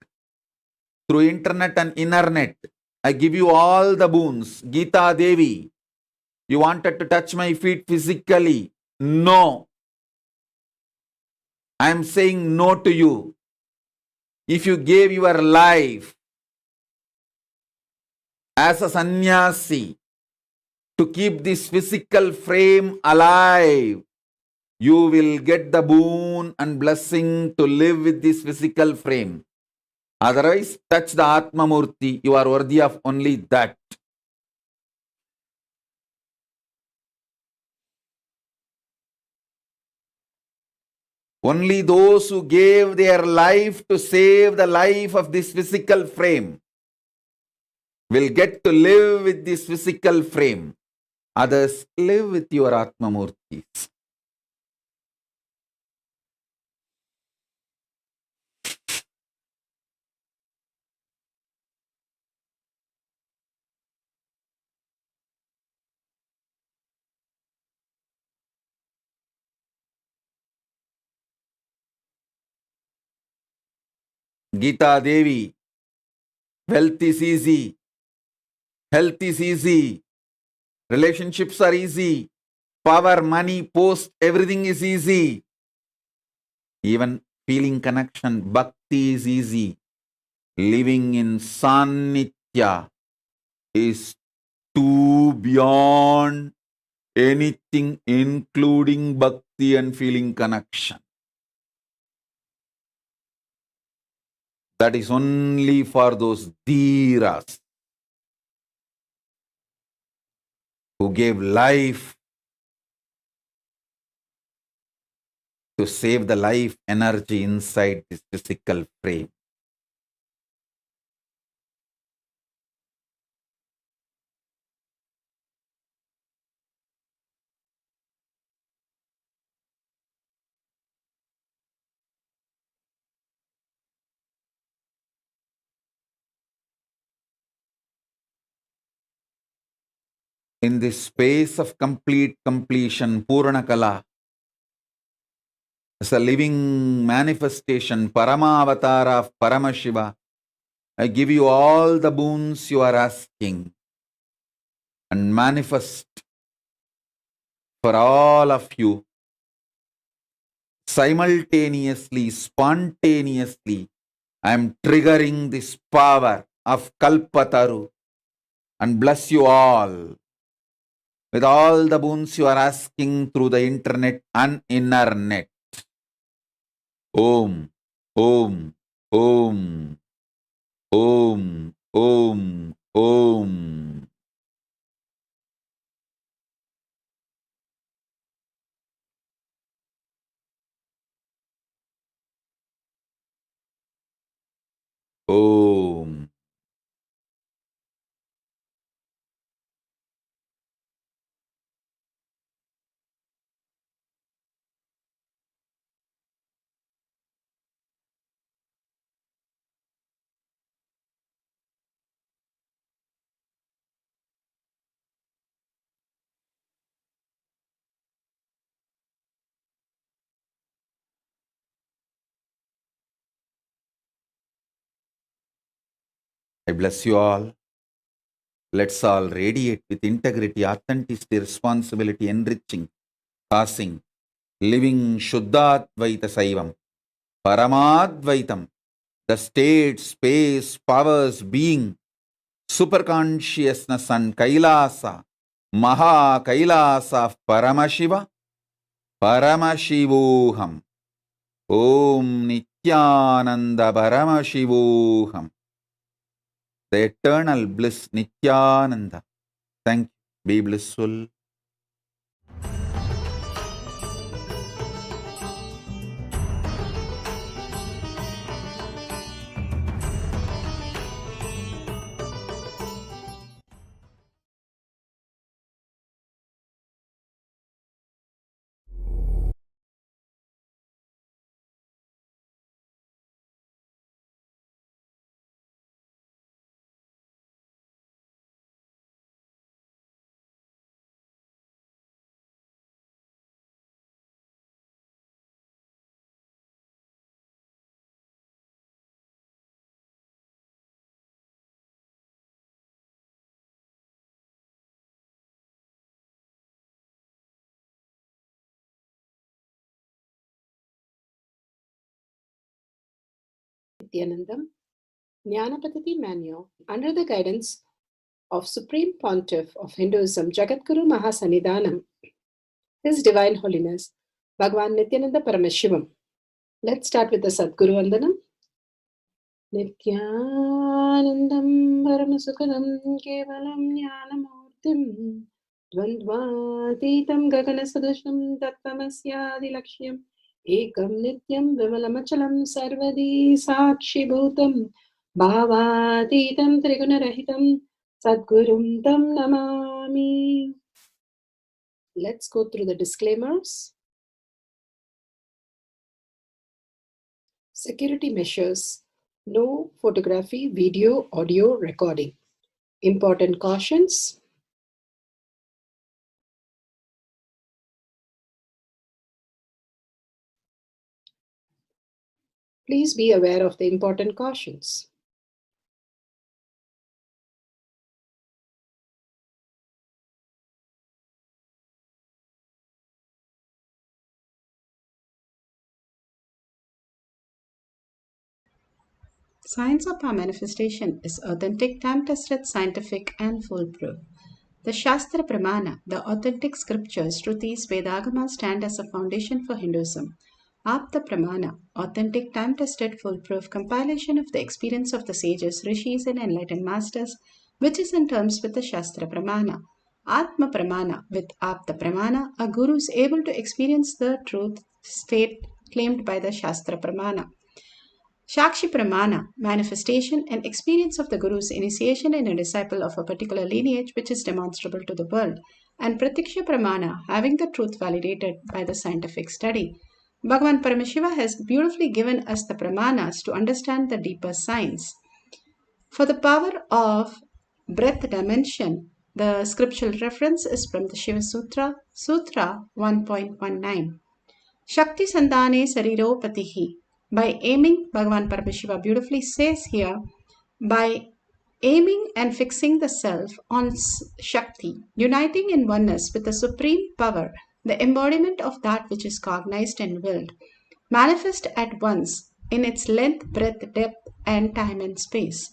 through internet and internet, I give you all the boons. Geeta Devi, you wanted to touch my feet physically. No. I am saying no to you. If you gave your life as a sannyasi to keep this physical frame alive, you will get the boon and blessing to live with this physical frame. Otherwise, touch the Atma Murti. You are worthy of only that. Only those who gave their life to save the life of this physical frame will get to live with this physical frame. Others, live with your Atma Murtis. Geeta Devi, wealth is easy, health is easy, relationships are easy, power, money, post, everything is easy. Even feeling connection, bhakti is easy. Living in Sannitya is too beyond anything, including bhakti and feeling connection. That is only for those dhiras. who gave life to save the life energy inside this physical frame. In this space of complete completion, Purnakala, as a living manifestation, Paramavatara of Paramashiva, I give you all the boons you are asking and manifest for all of you simultaneously, spontaneously. I am triggering this power of Kalpataru and bless you all with all the boons you are asking through the internet and inner net. Om, Om, Om, Om, Om, Om. Om. I bless you all. Let's all radiate with integrity, authenticity, responsibility, enriching, passing, living Shuddhadvaita Saivam, Paramadvaitam, the state, space, powers, being, superconsciousness and Kailasa, Maha Kailasa of Paramashiva, Paramashivoham, Om Nithyananda Paramashivoham, the eternal bliss Nithyananda. Thank you. Be blissful. Nithyanandam, Jnanapatati Manual, under the guidance of Supreme Pontiff of Hinduism, Jagadguru Mahasannidhanam, His Divine Holiness, Bhagavan Nithyananda Paramashivam. Let's start with the Sadguru Vandanam. Nithyanandam Paramasukadam Kevalam Jnanamurtim Dvandvatitam Gaganasadusham Tattvamasyaadilakshya Ekam Nityam Vimalamachalam Sarvadi Sakshi Bhutam Bhavatitam Trigunarahitam Sadgurum Tam Namami. Let's go through the disclaimers. Security measures. No photography, video, audio recording. Important cautions. Please be aware of the important cautions. Science of our manifestation is authentic, time-tested, scientific, and foolproof. The Shastra Pramana, the authentic scriptures, Shrutis, Vedagamas stand as a foundation for Hinduism. Apta Pramana, authentic, time-tested, foolproof compilation of the experience of the sages, rishis, and enlightened masters, which is in terms with the Shastra Pramana. Atma Pramana. With Apta Pramana, a guru is able to experience the truth state claimed by the Shastra Pramana. Shakshi Pramana, manifestation and experience of the Guru's initiation in a disciple of a particular lineage which is demonstrable to the world. And Pratiksha Pramana, having the truth validated by the scientific study. Bhagavan Paramashiva has beautifully given us the Pramanas to understand the deeper science. For the power of breath dimension, the scriptural reference is from the Shiva Sutra, Sutra 1.19. Shakti Sandhane Sariropatihi. By aiming, Bhagavan Paramashiva beautifully says here, by aiming and fixing the self on Shakti, uniting in oneness with the supreme power, the embodiment of that which is cognized and willed, manifest at once in its length, breadth, depth, and time and space.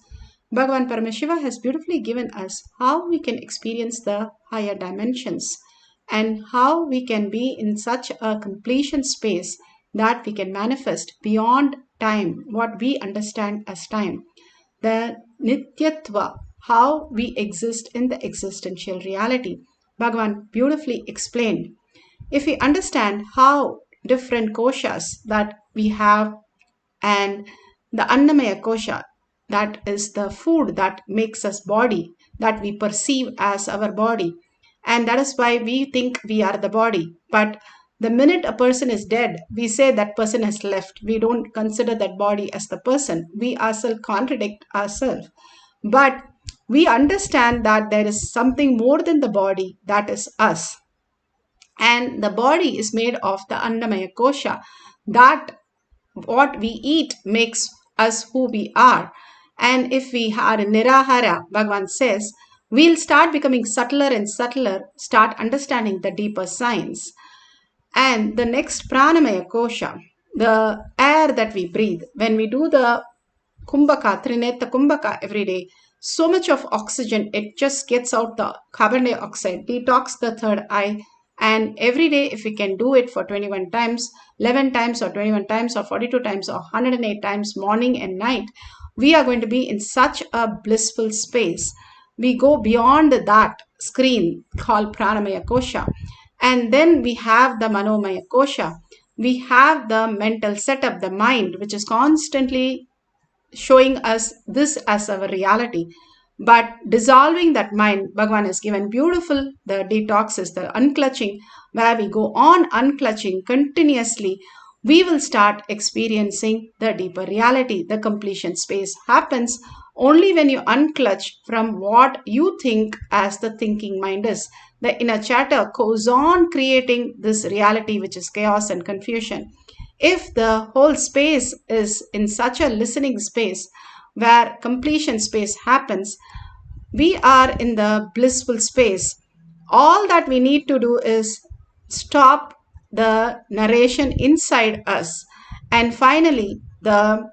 Bhagavan Paramashiva has beautifully given us how we can experience the higher dimensions and how we can be in such a completion space that we can manifest beyond time, what we understand as time. The Nithyatva, how we exist in the existential reality. Bhagavan beautifully explained. If we understand how different koshas that we have and the Annamaya kosha, that is the food that makes us body, that we perceive as our body, and that is why we think we are the body. But the minute a person is dead, we say that person has left. We don't consider that body as the person. We ourselves contradict ourselves. But we understand that there is something more than the body, that is us. And the body is made of the Annamaya kosha. That what we eat makes us who we are. And if we are nirahara, Bhagavan says, we'll start becoming subtler and subtler, start understanding the deeper science. And the next pranamaya kosha, the air that we breathe, when we do the kumbhaka, trineta kumbhaka every day, so much of oxygen, it just gets out the carbon dioxide, detox the third eye. And every day, if we can do it for 21 times, 11 times or 21 times or 42 times or 108 times morning and night, we are going to be in such a blissful space. We go beyond that screen called pranamaya kosha. And then we have the manomaya kosha. We have the mental setup, the mind, which is constantly showing us this as our reality. But dissolving that mind, Bhagavan has given beautiful, the detox is the unclutching, where we go on unclutching continuously. We will start experiencing the deeper reality. The completion space happens only when you unclutch from what you think as the thinking mind is. The inner chatter goes on creating this reality which is chaos and confusion. If the whole space is in such a listening space where completion space happens, we are in the blissful space. All that we need to do is stop the narration inside us. And finally, the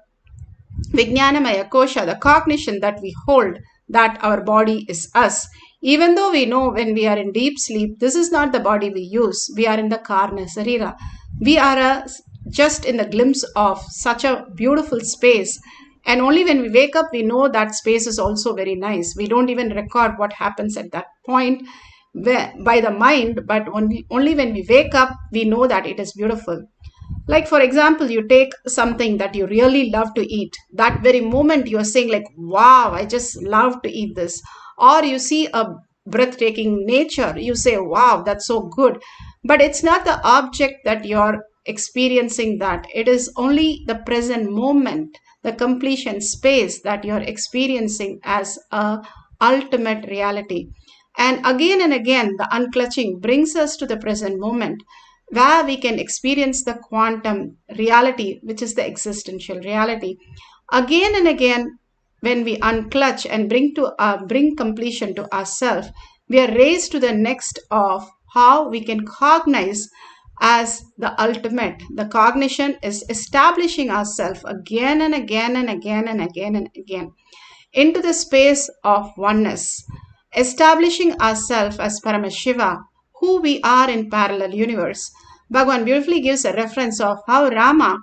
Vijnanamaya kosha, the cognition that we hold that our body is us. Even though we know when we are in deep sleep, this is not the body we use. We are in the karna sarira. We are just in the glimpse of such a beautiful space. And only when we wake up, we know that space is also very nice. We don't even record what happens at that point by the mind, but only when we wake up, we know that it is beautiful. Like, for example, you take something that you really love to eat. That very moment you're saying like, wow, I just love to eat this. Or you see a breathtaking nature, you say, wow, that's so good. But it's not the object that you're experiencing that. It is only the present moment, the completion space that you're experiencing as a ultimate reality. And again, the unclutching brings us to the present moment, where we can experience the quantum reality, which is the existential reality. Again and again, when we unclutch and bring completion to ourselves, we are raised to the next of how we can cognize as the ultimate. The cognition is establishing ourselves again and again and again and again and again into the space of oneness, establishing ourselves as Paramashiva, who we are in parallel universe. Bhagavan beautifully gives a reference of how Rama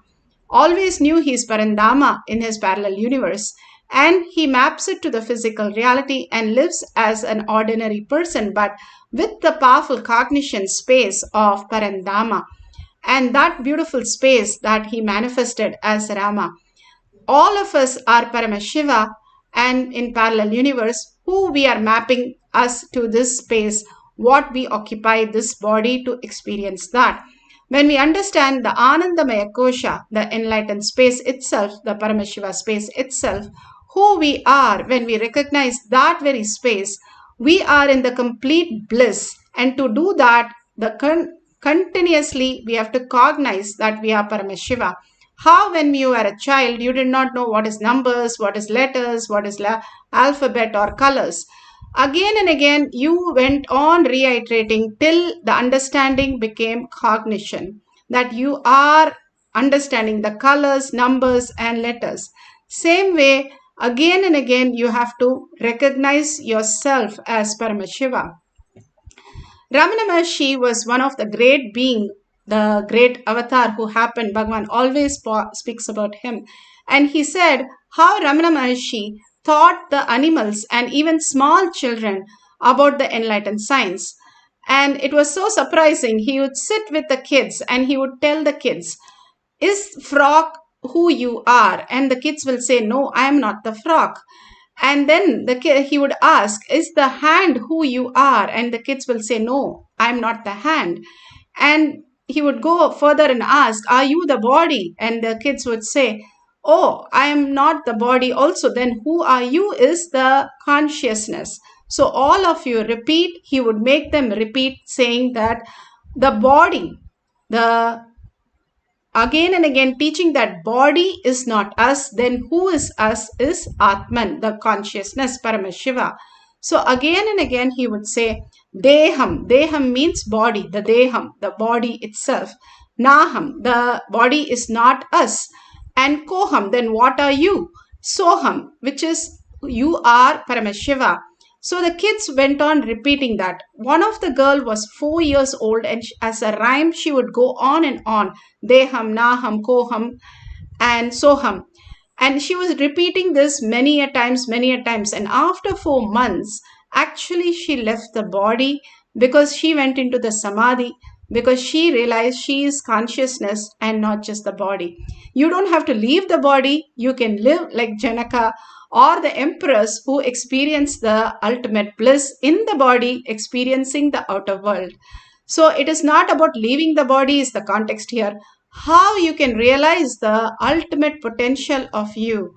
always knew he is Parandama in his parallel universe, and he maps it to the physical reality and lives as an ordinary person, but with the powerful cognition space of Parandama and that beautiful space that he manifested as Rama. All of us are Paramashiva, and in parallel universe, who we are mapping us to this space, what we occupy this body to experience that. When we understand the Anandamaya Kosha, the enlightened space itself, the Paramashiva space itself, who we are, when we recognize that very space, we are in the complete bliss. And to do that, continuously we have to cognize that we are Paramashiva. How when you were a child, you did not know what is numbers, what is letters, what is alphabet or colors. Again and again, you went on reiterating till the understanding became cognition, that you are understanding the colors, numbers and letters. Same way, again and again, you have to recognize yourself as Paramashiva. Ramana Maharshi was one of the great being, the great avatar who happened. Bhagavan always speaks about him. And he said how Ramana Maharshi taught the animals and even small children about the enlightened science. And it was so surprising. He would sit with the kids and he would tell the kids, is frog who you are? And the kids will say, no, I am not the frog. And then he would ask, is the hand who you are? And the kids will say, no, I'm not the hand. And he would go further and ask, are you the body? And the kids would say, oh, I am not the body also. Then who are you is the consciousness. So all of you repeat. He would make them repeat, saying that the body, again and again teaching that body is not us, then who is us is Atman, the consciousness, Paramashiva. So again and again he would say, Deham. Deham means body, the Deham, the body itself. Naham, the body is not us. And Koham, then what are you? Soham, which is you are Paramashiva. So the kids went on repeating that. One of the girl was 4 years old, and as a rhyme she would go on and on. Deham, Naham, Koham and Soham. And she was repeating this many a times. And after 4 months, actually she left the body because she went into the Samadhi, because she realized she is consciousness and not just the body. You don't have to leave the body. You can live like Janaka or the emperors who experience the ultimate bliss in the body, experiencing the outer world. So it is not about leaving the body is the context here. How you can realize the ultimate potential of you,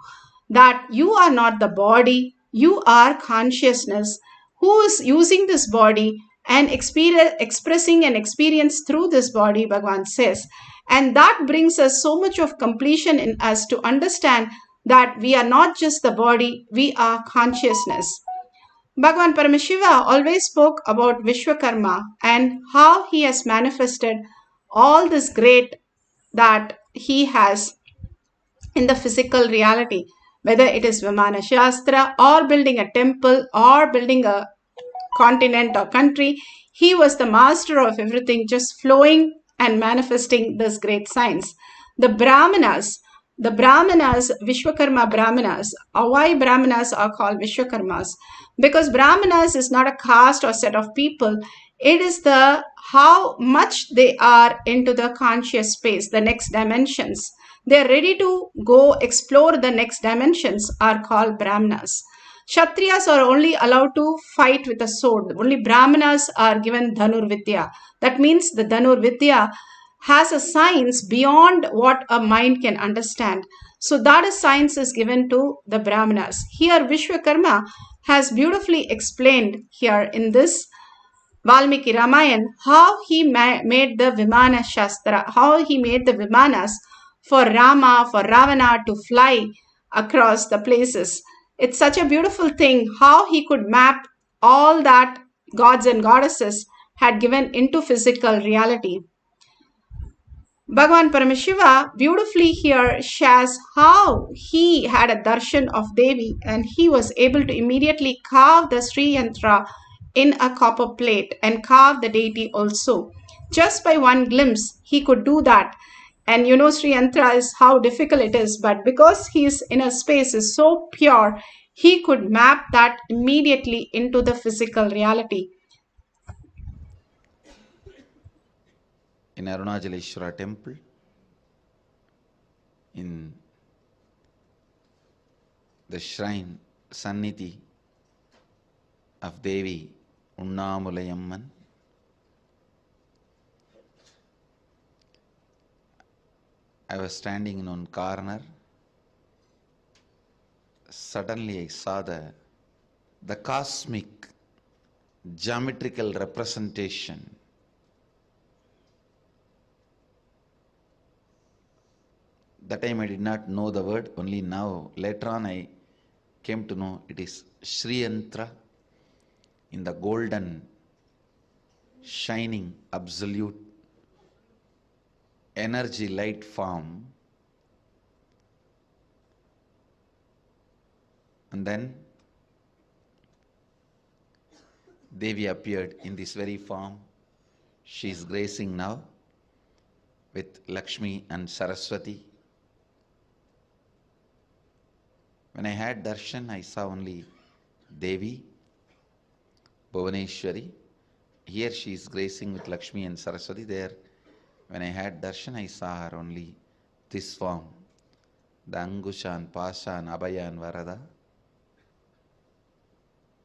that you are not the body, you are consciousness who is using this body and expressing an experience through this body, Bhagavan says. And that brings us so much of completion in us to understand that we are not just the body, we are consciousness. Bhagavan Paramashiva always spoke about Vishwakarma and how he has manifested all this great that he has in the physical reality, whether it is Vimana Shastra or building a temple or building a continent or country. He was the master of everything, just flowing and manifesting this great science. The Brahmanas, Vishwakarma Brahmanas, why Brahmanas are called Vishwakarmas? Because Brahmanas is not a caste or set of people. It is the how much they are into the conscious space, the next dimensions. They are ready to go explore the next dimensions are called Brahmanas. Kshatriyas are only allowed to fight with a sword. Only Brahmanas are given Dhanur Vidya. That means the Dhanur Vidya has a science beyond what a mind can understand. So that is science is given to the Brahmanas. Here Vishwakarma has beautifully explained here in this Valmiki Ramayan how he made the Vimana Shastra, how he made the Vimanas for Rama, for Ravana to fly across the places. It's such a beautiful thing how he could map all that gods and goddesses had given into physical reality. Bhagavan Paramashiva beautifully here shares how he had a darshan of Devi and he was able to immediately carve the Sri Yantra in a copper plate and carve the deity also. Just by one glimpse, he could do that. And Sri Yantra is how difficult it is, but because his inner space is so pure, he could map that immediately into the physical reality. In Arunachaleshwara temple, in the shrine Sannidhi of Devi Unnamulayamman, I was standing in one corner. Suddenly I saw the cosmic geometrical representation. That time I did not know the word, only now, later on I came to know it is Sri Yantra in the golden, shining, absolute energy light form. And then Devi appeared in this very form. She is gracing now with Lakshmi and Saraswati. When I had darshan, I saw only Devi, Bhuvaneshwari. Here she is gracing with Lakshmi and Saraswati. There, when I had darshan, I saw her only this form, the Angusha and Pasha and Abhaya and Varada.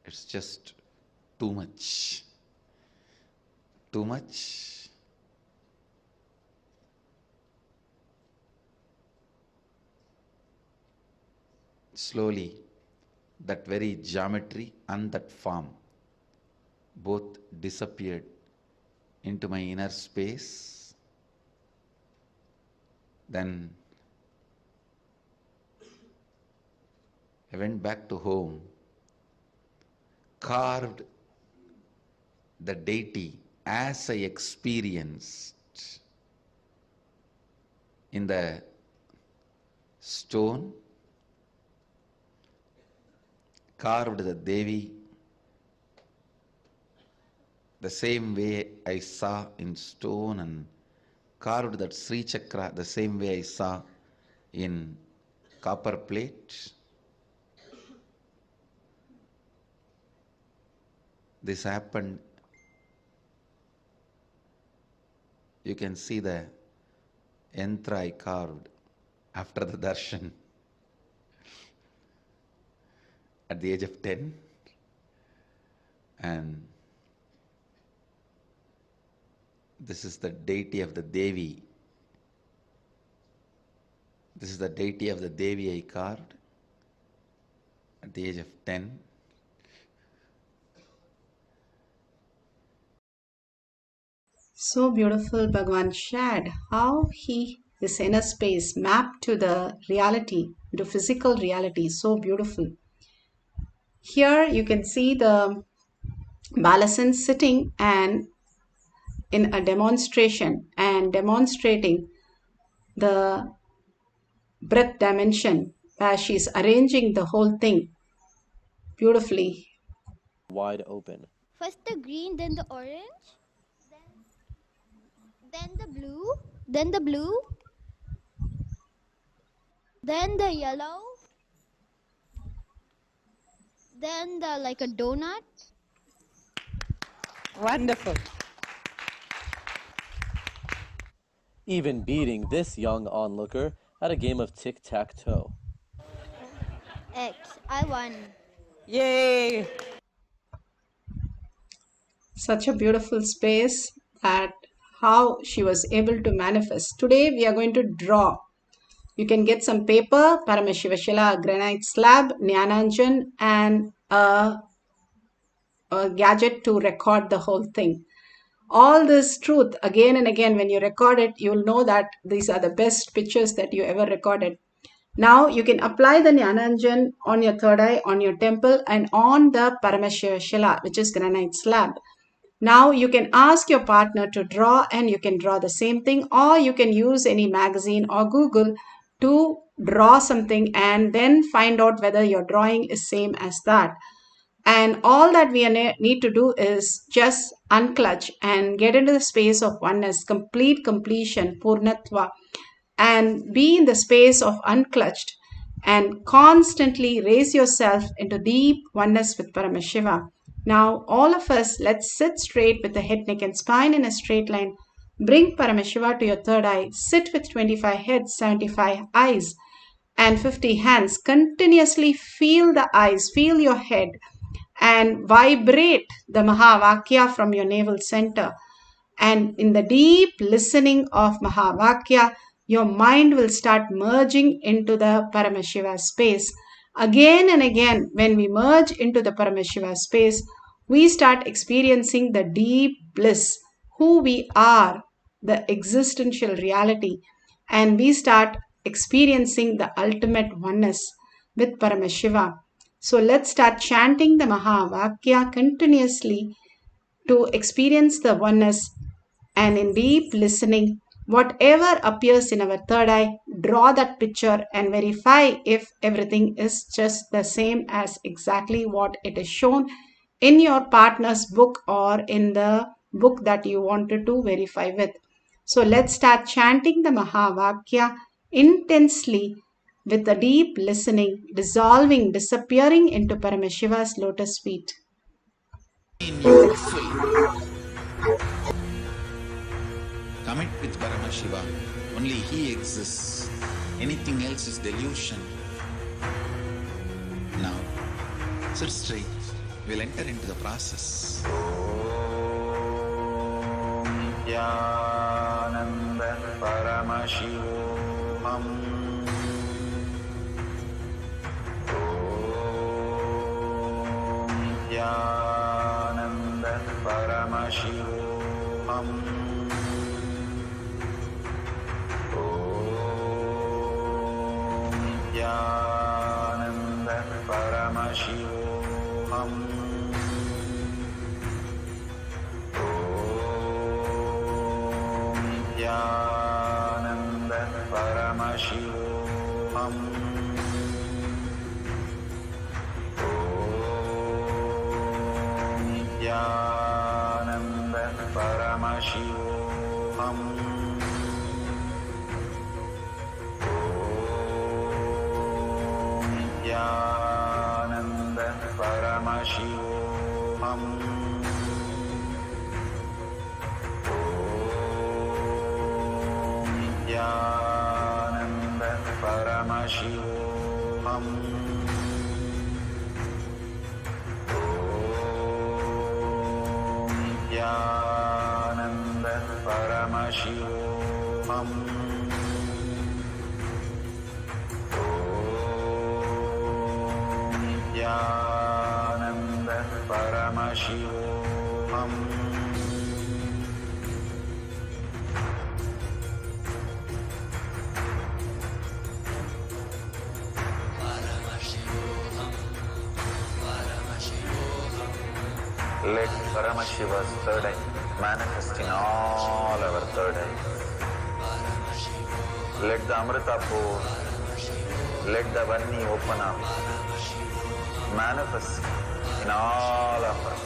It's just too much. Too much. Slowly, that very geometry and that form both disappeared into my inner space. Then I went back to home, carved the deity as I experienced in the stone, carved the Devi the same way I saw in stone, and carved that Sri Chakra the same way I saw in copper plate. This happened. You can see the yantra I carved after the darshan at the age of 10. And this is the deity of the Devi. This is the deity of the Devi I carved at the age of 10. So beautiful, Bhagavan shared how his inner space mapped to the reality, to physical reality. So beautiful. Here you can see the Balasan sitting and in a demonstration and demonstrating the breath dimension where she's arranging the whole thing beautifully. Wide open. First the green, then the orange, then the blue, then the blue, then the yellow, then the like a donut. Wonderful. Even beating this young onlooker at a game of tic-tac-toe. X, I won. Yay! Such a beautiful space that how she was able to manifest. Today we are going to draw. You can get some paper, Paramashivoham, granite slab, Jnananjan, and a gadget to record the whole thing. All this truth again and again, when you record it, you will know that these are the best pictures that you ever recorded. Now you can apply the Jnananjan on your third eye, on your temple, and on the Paramashivoham, which is granite slab. Now you can ask your partner to draw, and you can draw the same thing, or you can use any magazine or Google to draw something and then find out whether your drawing is same as that. And all that we need to do is just unclutch and get into the space of oneness, complete completion, Poornatva. and be in the space of unclutched and constantly raise yourself into deep oneness with Paramashiva. Now, all of us, let's sit straight with the head, neck, and spine in a straight line. Bring Paramashiva to your third eye. Sit with 25 heads, 75 eyes, and 50 hands. Continuously feel the eyes, feel your head, and vibrate the Mahavakya from your navel center. And in the deep listening of Mahavakya, your mind will start merging into the Paramashiva space. Again and again, when we merge into the Paramashiva space, we start experiencing the deep bliss, who we are, the existential reality, and we start experiencing the ultimate oneness with Paramashiva. So let's start chanting the Mahavakya continuously to experience the oneness, and in deep listening, whatever appears in our third eye, draw that picture and verify if everything is just the same as exactly what it is shown in your partner's book or in the book that you wanted to verify with. So let's start chanting the Mahavakya intensely with a deep listening, dissolving, disappearing into Paramashiva's lotus feet. Commit with Paramashiva. Only He exists. Anything else is delusion. Now, sit straight. We'll enter into the process. Nithyananda Paramashivoham. Nithyananda Paramashivoham. Nithyananda Paramashivoham. Nithyananda Paramashivoham. Nithyananda Paramashivoham. Nithyananda Paramashivoham. Nithyananda Paramashivoham. Nithyananda Paramashivoham. Nithyananda Paramashivoham. Let Paramashiva's third eye manifest in all our third eyes. Let the Amrita pour, let the Vanni open up, manifest in all of us.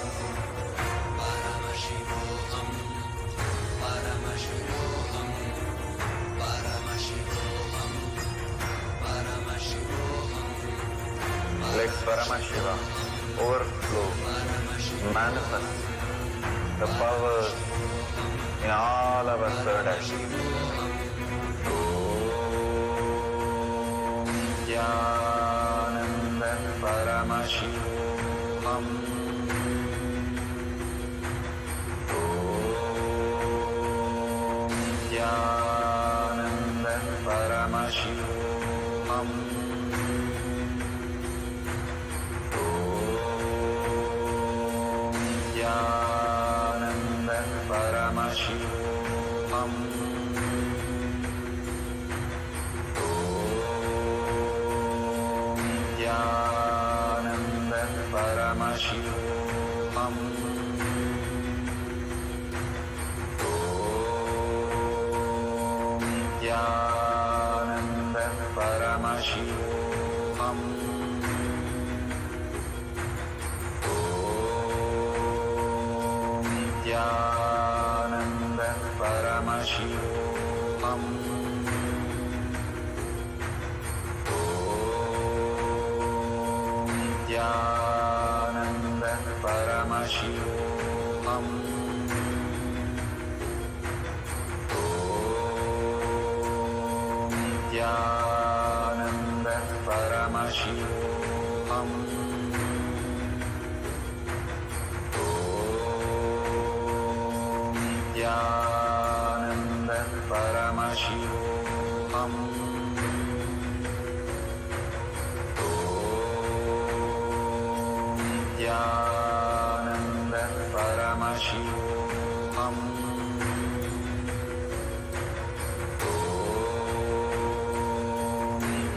Let Paramashiva overflow, manifest the powers in all our third eyes. Nithyananda Paramashivoham. Nithyananda Paramashivoham. Nithyananda Paramashivoham. Nithyananda Paramashivoham. Nithyananda Paramashivoham. Nithyananda Paramashivoham. Paramashivoham. Om Nithyananda Paramashivam. Om Nithyananda Paramashivoham. Nithyananda Paramashivoham. Om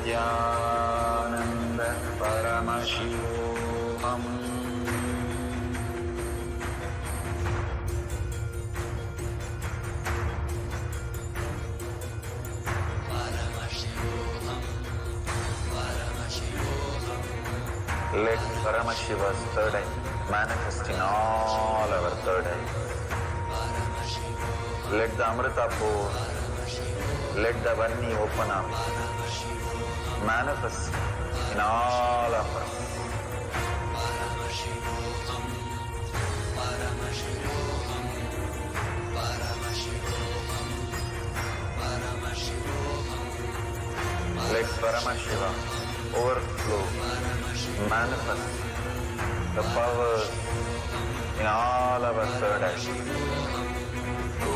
Nithyananda Paramashivoham. Let Paramashiva's third eye manifest in all our third eyes. Let the Amrita pour, let the Vanni open up, manifest in all of us. Let Paramashiva overflow, manifest the power in all our third eyes. Om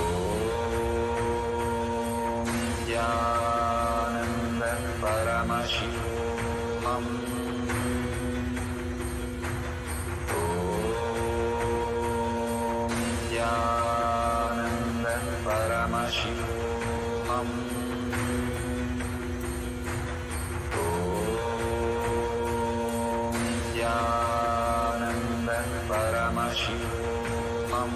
Nithyananda Paramashivoham. Om Nithyananda Paramashivoham. Nithyananda Paramashivoham. Om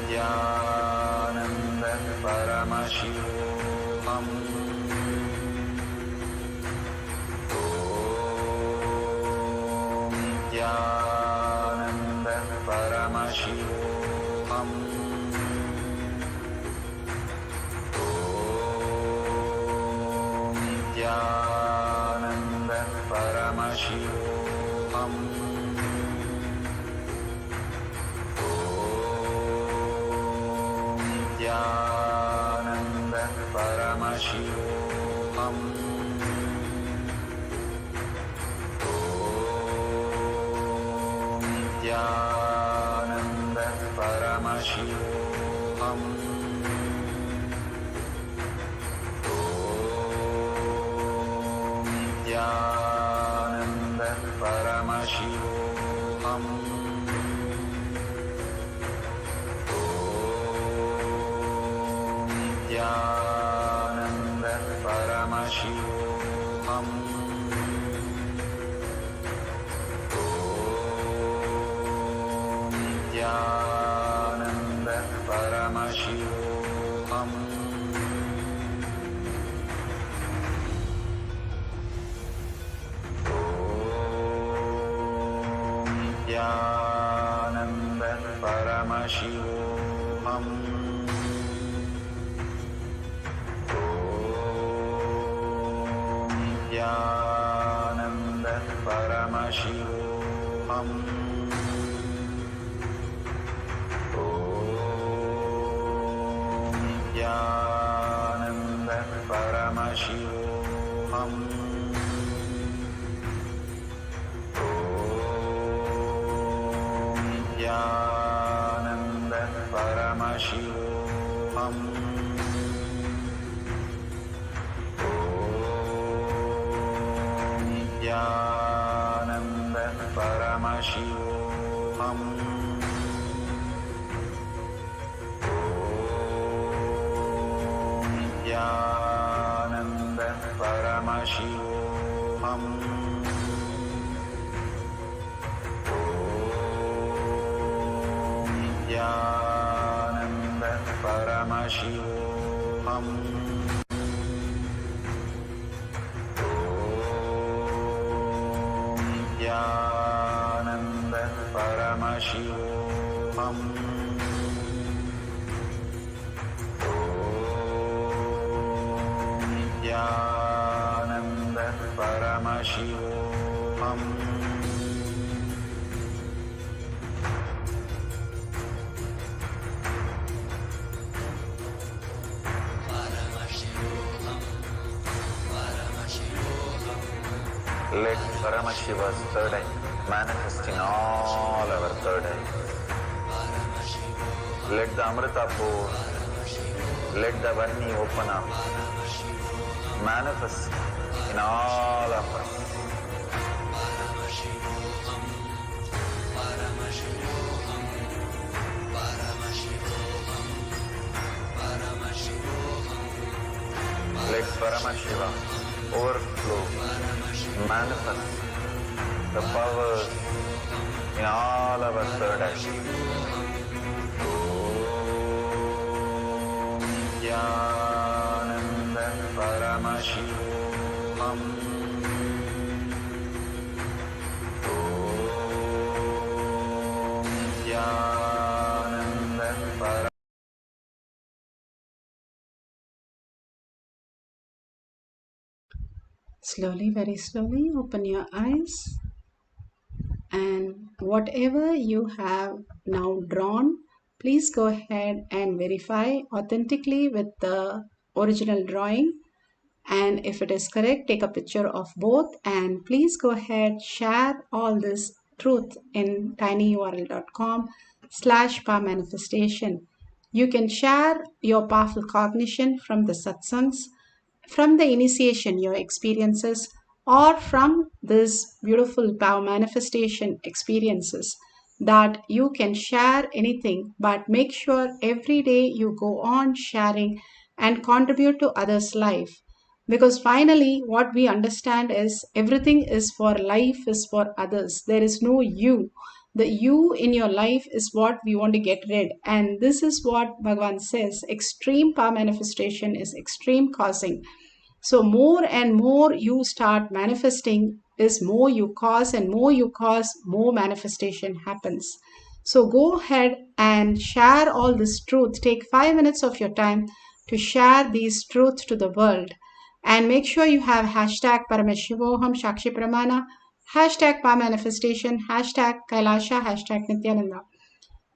Nithyananda Paramashivoham. Om Nithyananda Paramashivoham. Nithyananda Paramashivoham. Om Nithyananda Paramashivoham. Om Nithyananda Paramashivoham. Nithyananda Paramashivoham. Om Nithyananda Paramashivoham. Om Nithyananda Paramashivoham. Nithyananda Paramashivoham. Om Nithyananda Paramashivoham. Om Nithyananda Paramashivoham. Nithyananda Paramashivoham. Om Nithyananda Paramashivoham. Om Nithyananda Paramashivoham. Nithyananda Paramashivoham. Om Nithyananda Paramashivoham. Om Nithyananda Paramashivoham. Paramashivoham. Let Paramashiva's third eye manifest in all our third eyes. Let the Amrita pour, let the Varni open up, manifest in all of us. Let Paramashiva overflow, manifest the powers in all our third eyes. Om Nithyananda Paramashivam. Om Nithyananda Paramashivam. Slowly, very slowly, open your eyes, and whatever you have now drawn, please go ahead and verify authentically with the original drawing. And if it is correct, take a picture of both, and please go ahead, share all this truth in tinyurl.com/powermanifestation. You can share your powerful cognition from the satsangs, from the initiation, your experiences, or from this beautiful power manifestation experiences, that you can share anything, but make sure every day you go on sharing and contribute to others' life. Because finally, what we understand is everything is for life, is for others. There is no you. The you in your life is what we want to get rid. And this is what Bhagavan says, extreme power manifestation is extreme causing. So more and more you start manifesting is more you cause, and more you cause, more manifestation happens. So go ahead and share all this truth. Take 5 minutes of your time to share these truths to the world. And make sure you have hashtag Paramashivoham Shakshi Pramana, hashtag Power Manifestation, hashtag KAILASA, hashtag Nithyananda.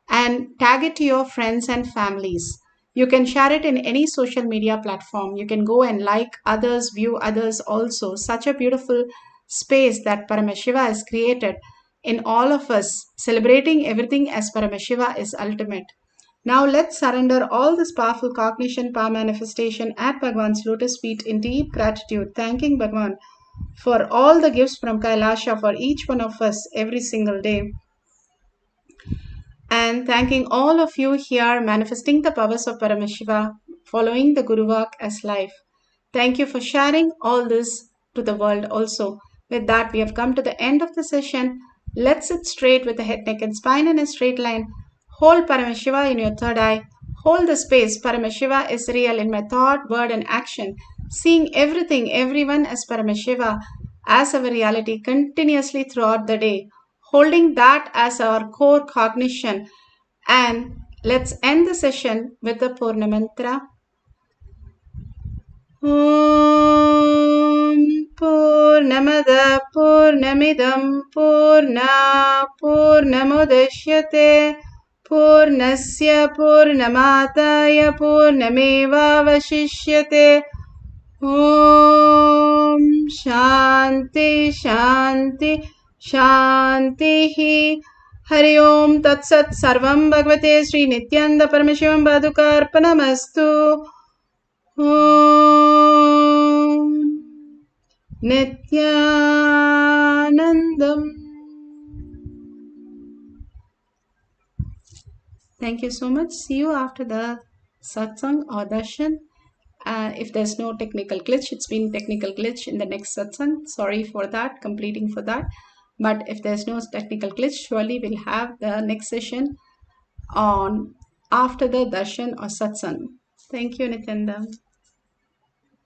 And tag it to your friends and families. You can share it in any social media platform. You can go and like others, view others also. Such a beautiful space that Paramashiva has created in all of us, celebrating everything as Paramashiva is ultimate. Now let's surrender all this powerful cognition, power manifestation at Bhagavan's lotus feet in deep gratitude, thanking Bhagavan for all the gifts from Kailasha for each one of us every single day. And thanking all of you here manifesting the powers of Paramashiva, following the Guru Vak as life. Thank you for sharing all this to the world also. With that, we have come to the end of the session. Let's sit straight with the head, neck and spine in a straight line. Hold Paramashiva in your third eye. Hold the space. Paramashiva is real in my thought, word and action. Seeing everything, everyone as Paramashiva, as our reality continuously throughout the day. Holding that as our core cognition. And let's end the session with the Purna mantra. Om Purnamada Purnamidam Purna Purnamudashyate Purnasya Purnamataya Purnameva Vashishyate. Om Shanti Shanti Shanti. Hari Om Tat Sat Sarvam Bhagavate Sri Nithyananda Paramashivam Padukarpanamastu. Om Nithyanandam. Thank you so much. See you after the satsang or darshan. If there's no technical glitch, it's been technical glitch in the next satsang. Sorry for that, completing for that. But if there's no technical glitch, surely we'll have the next session on after the darshan or satsang. Thank you, Nithyananda.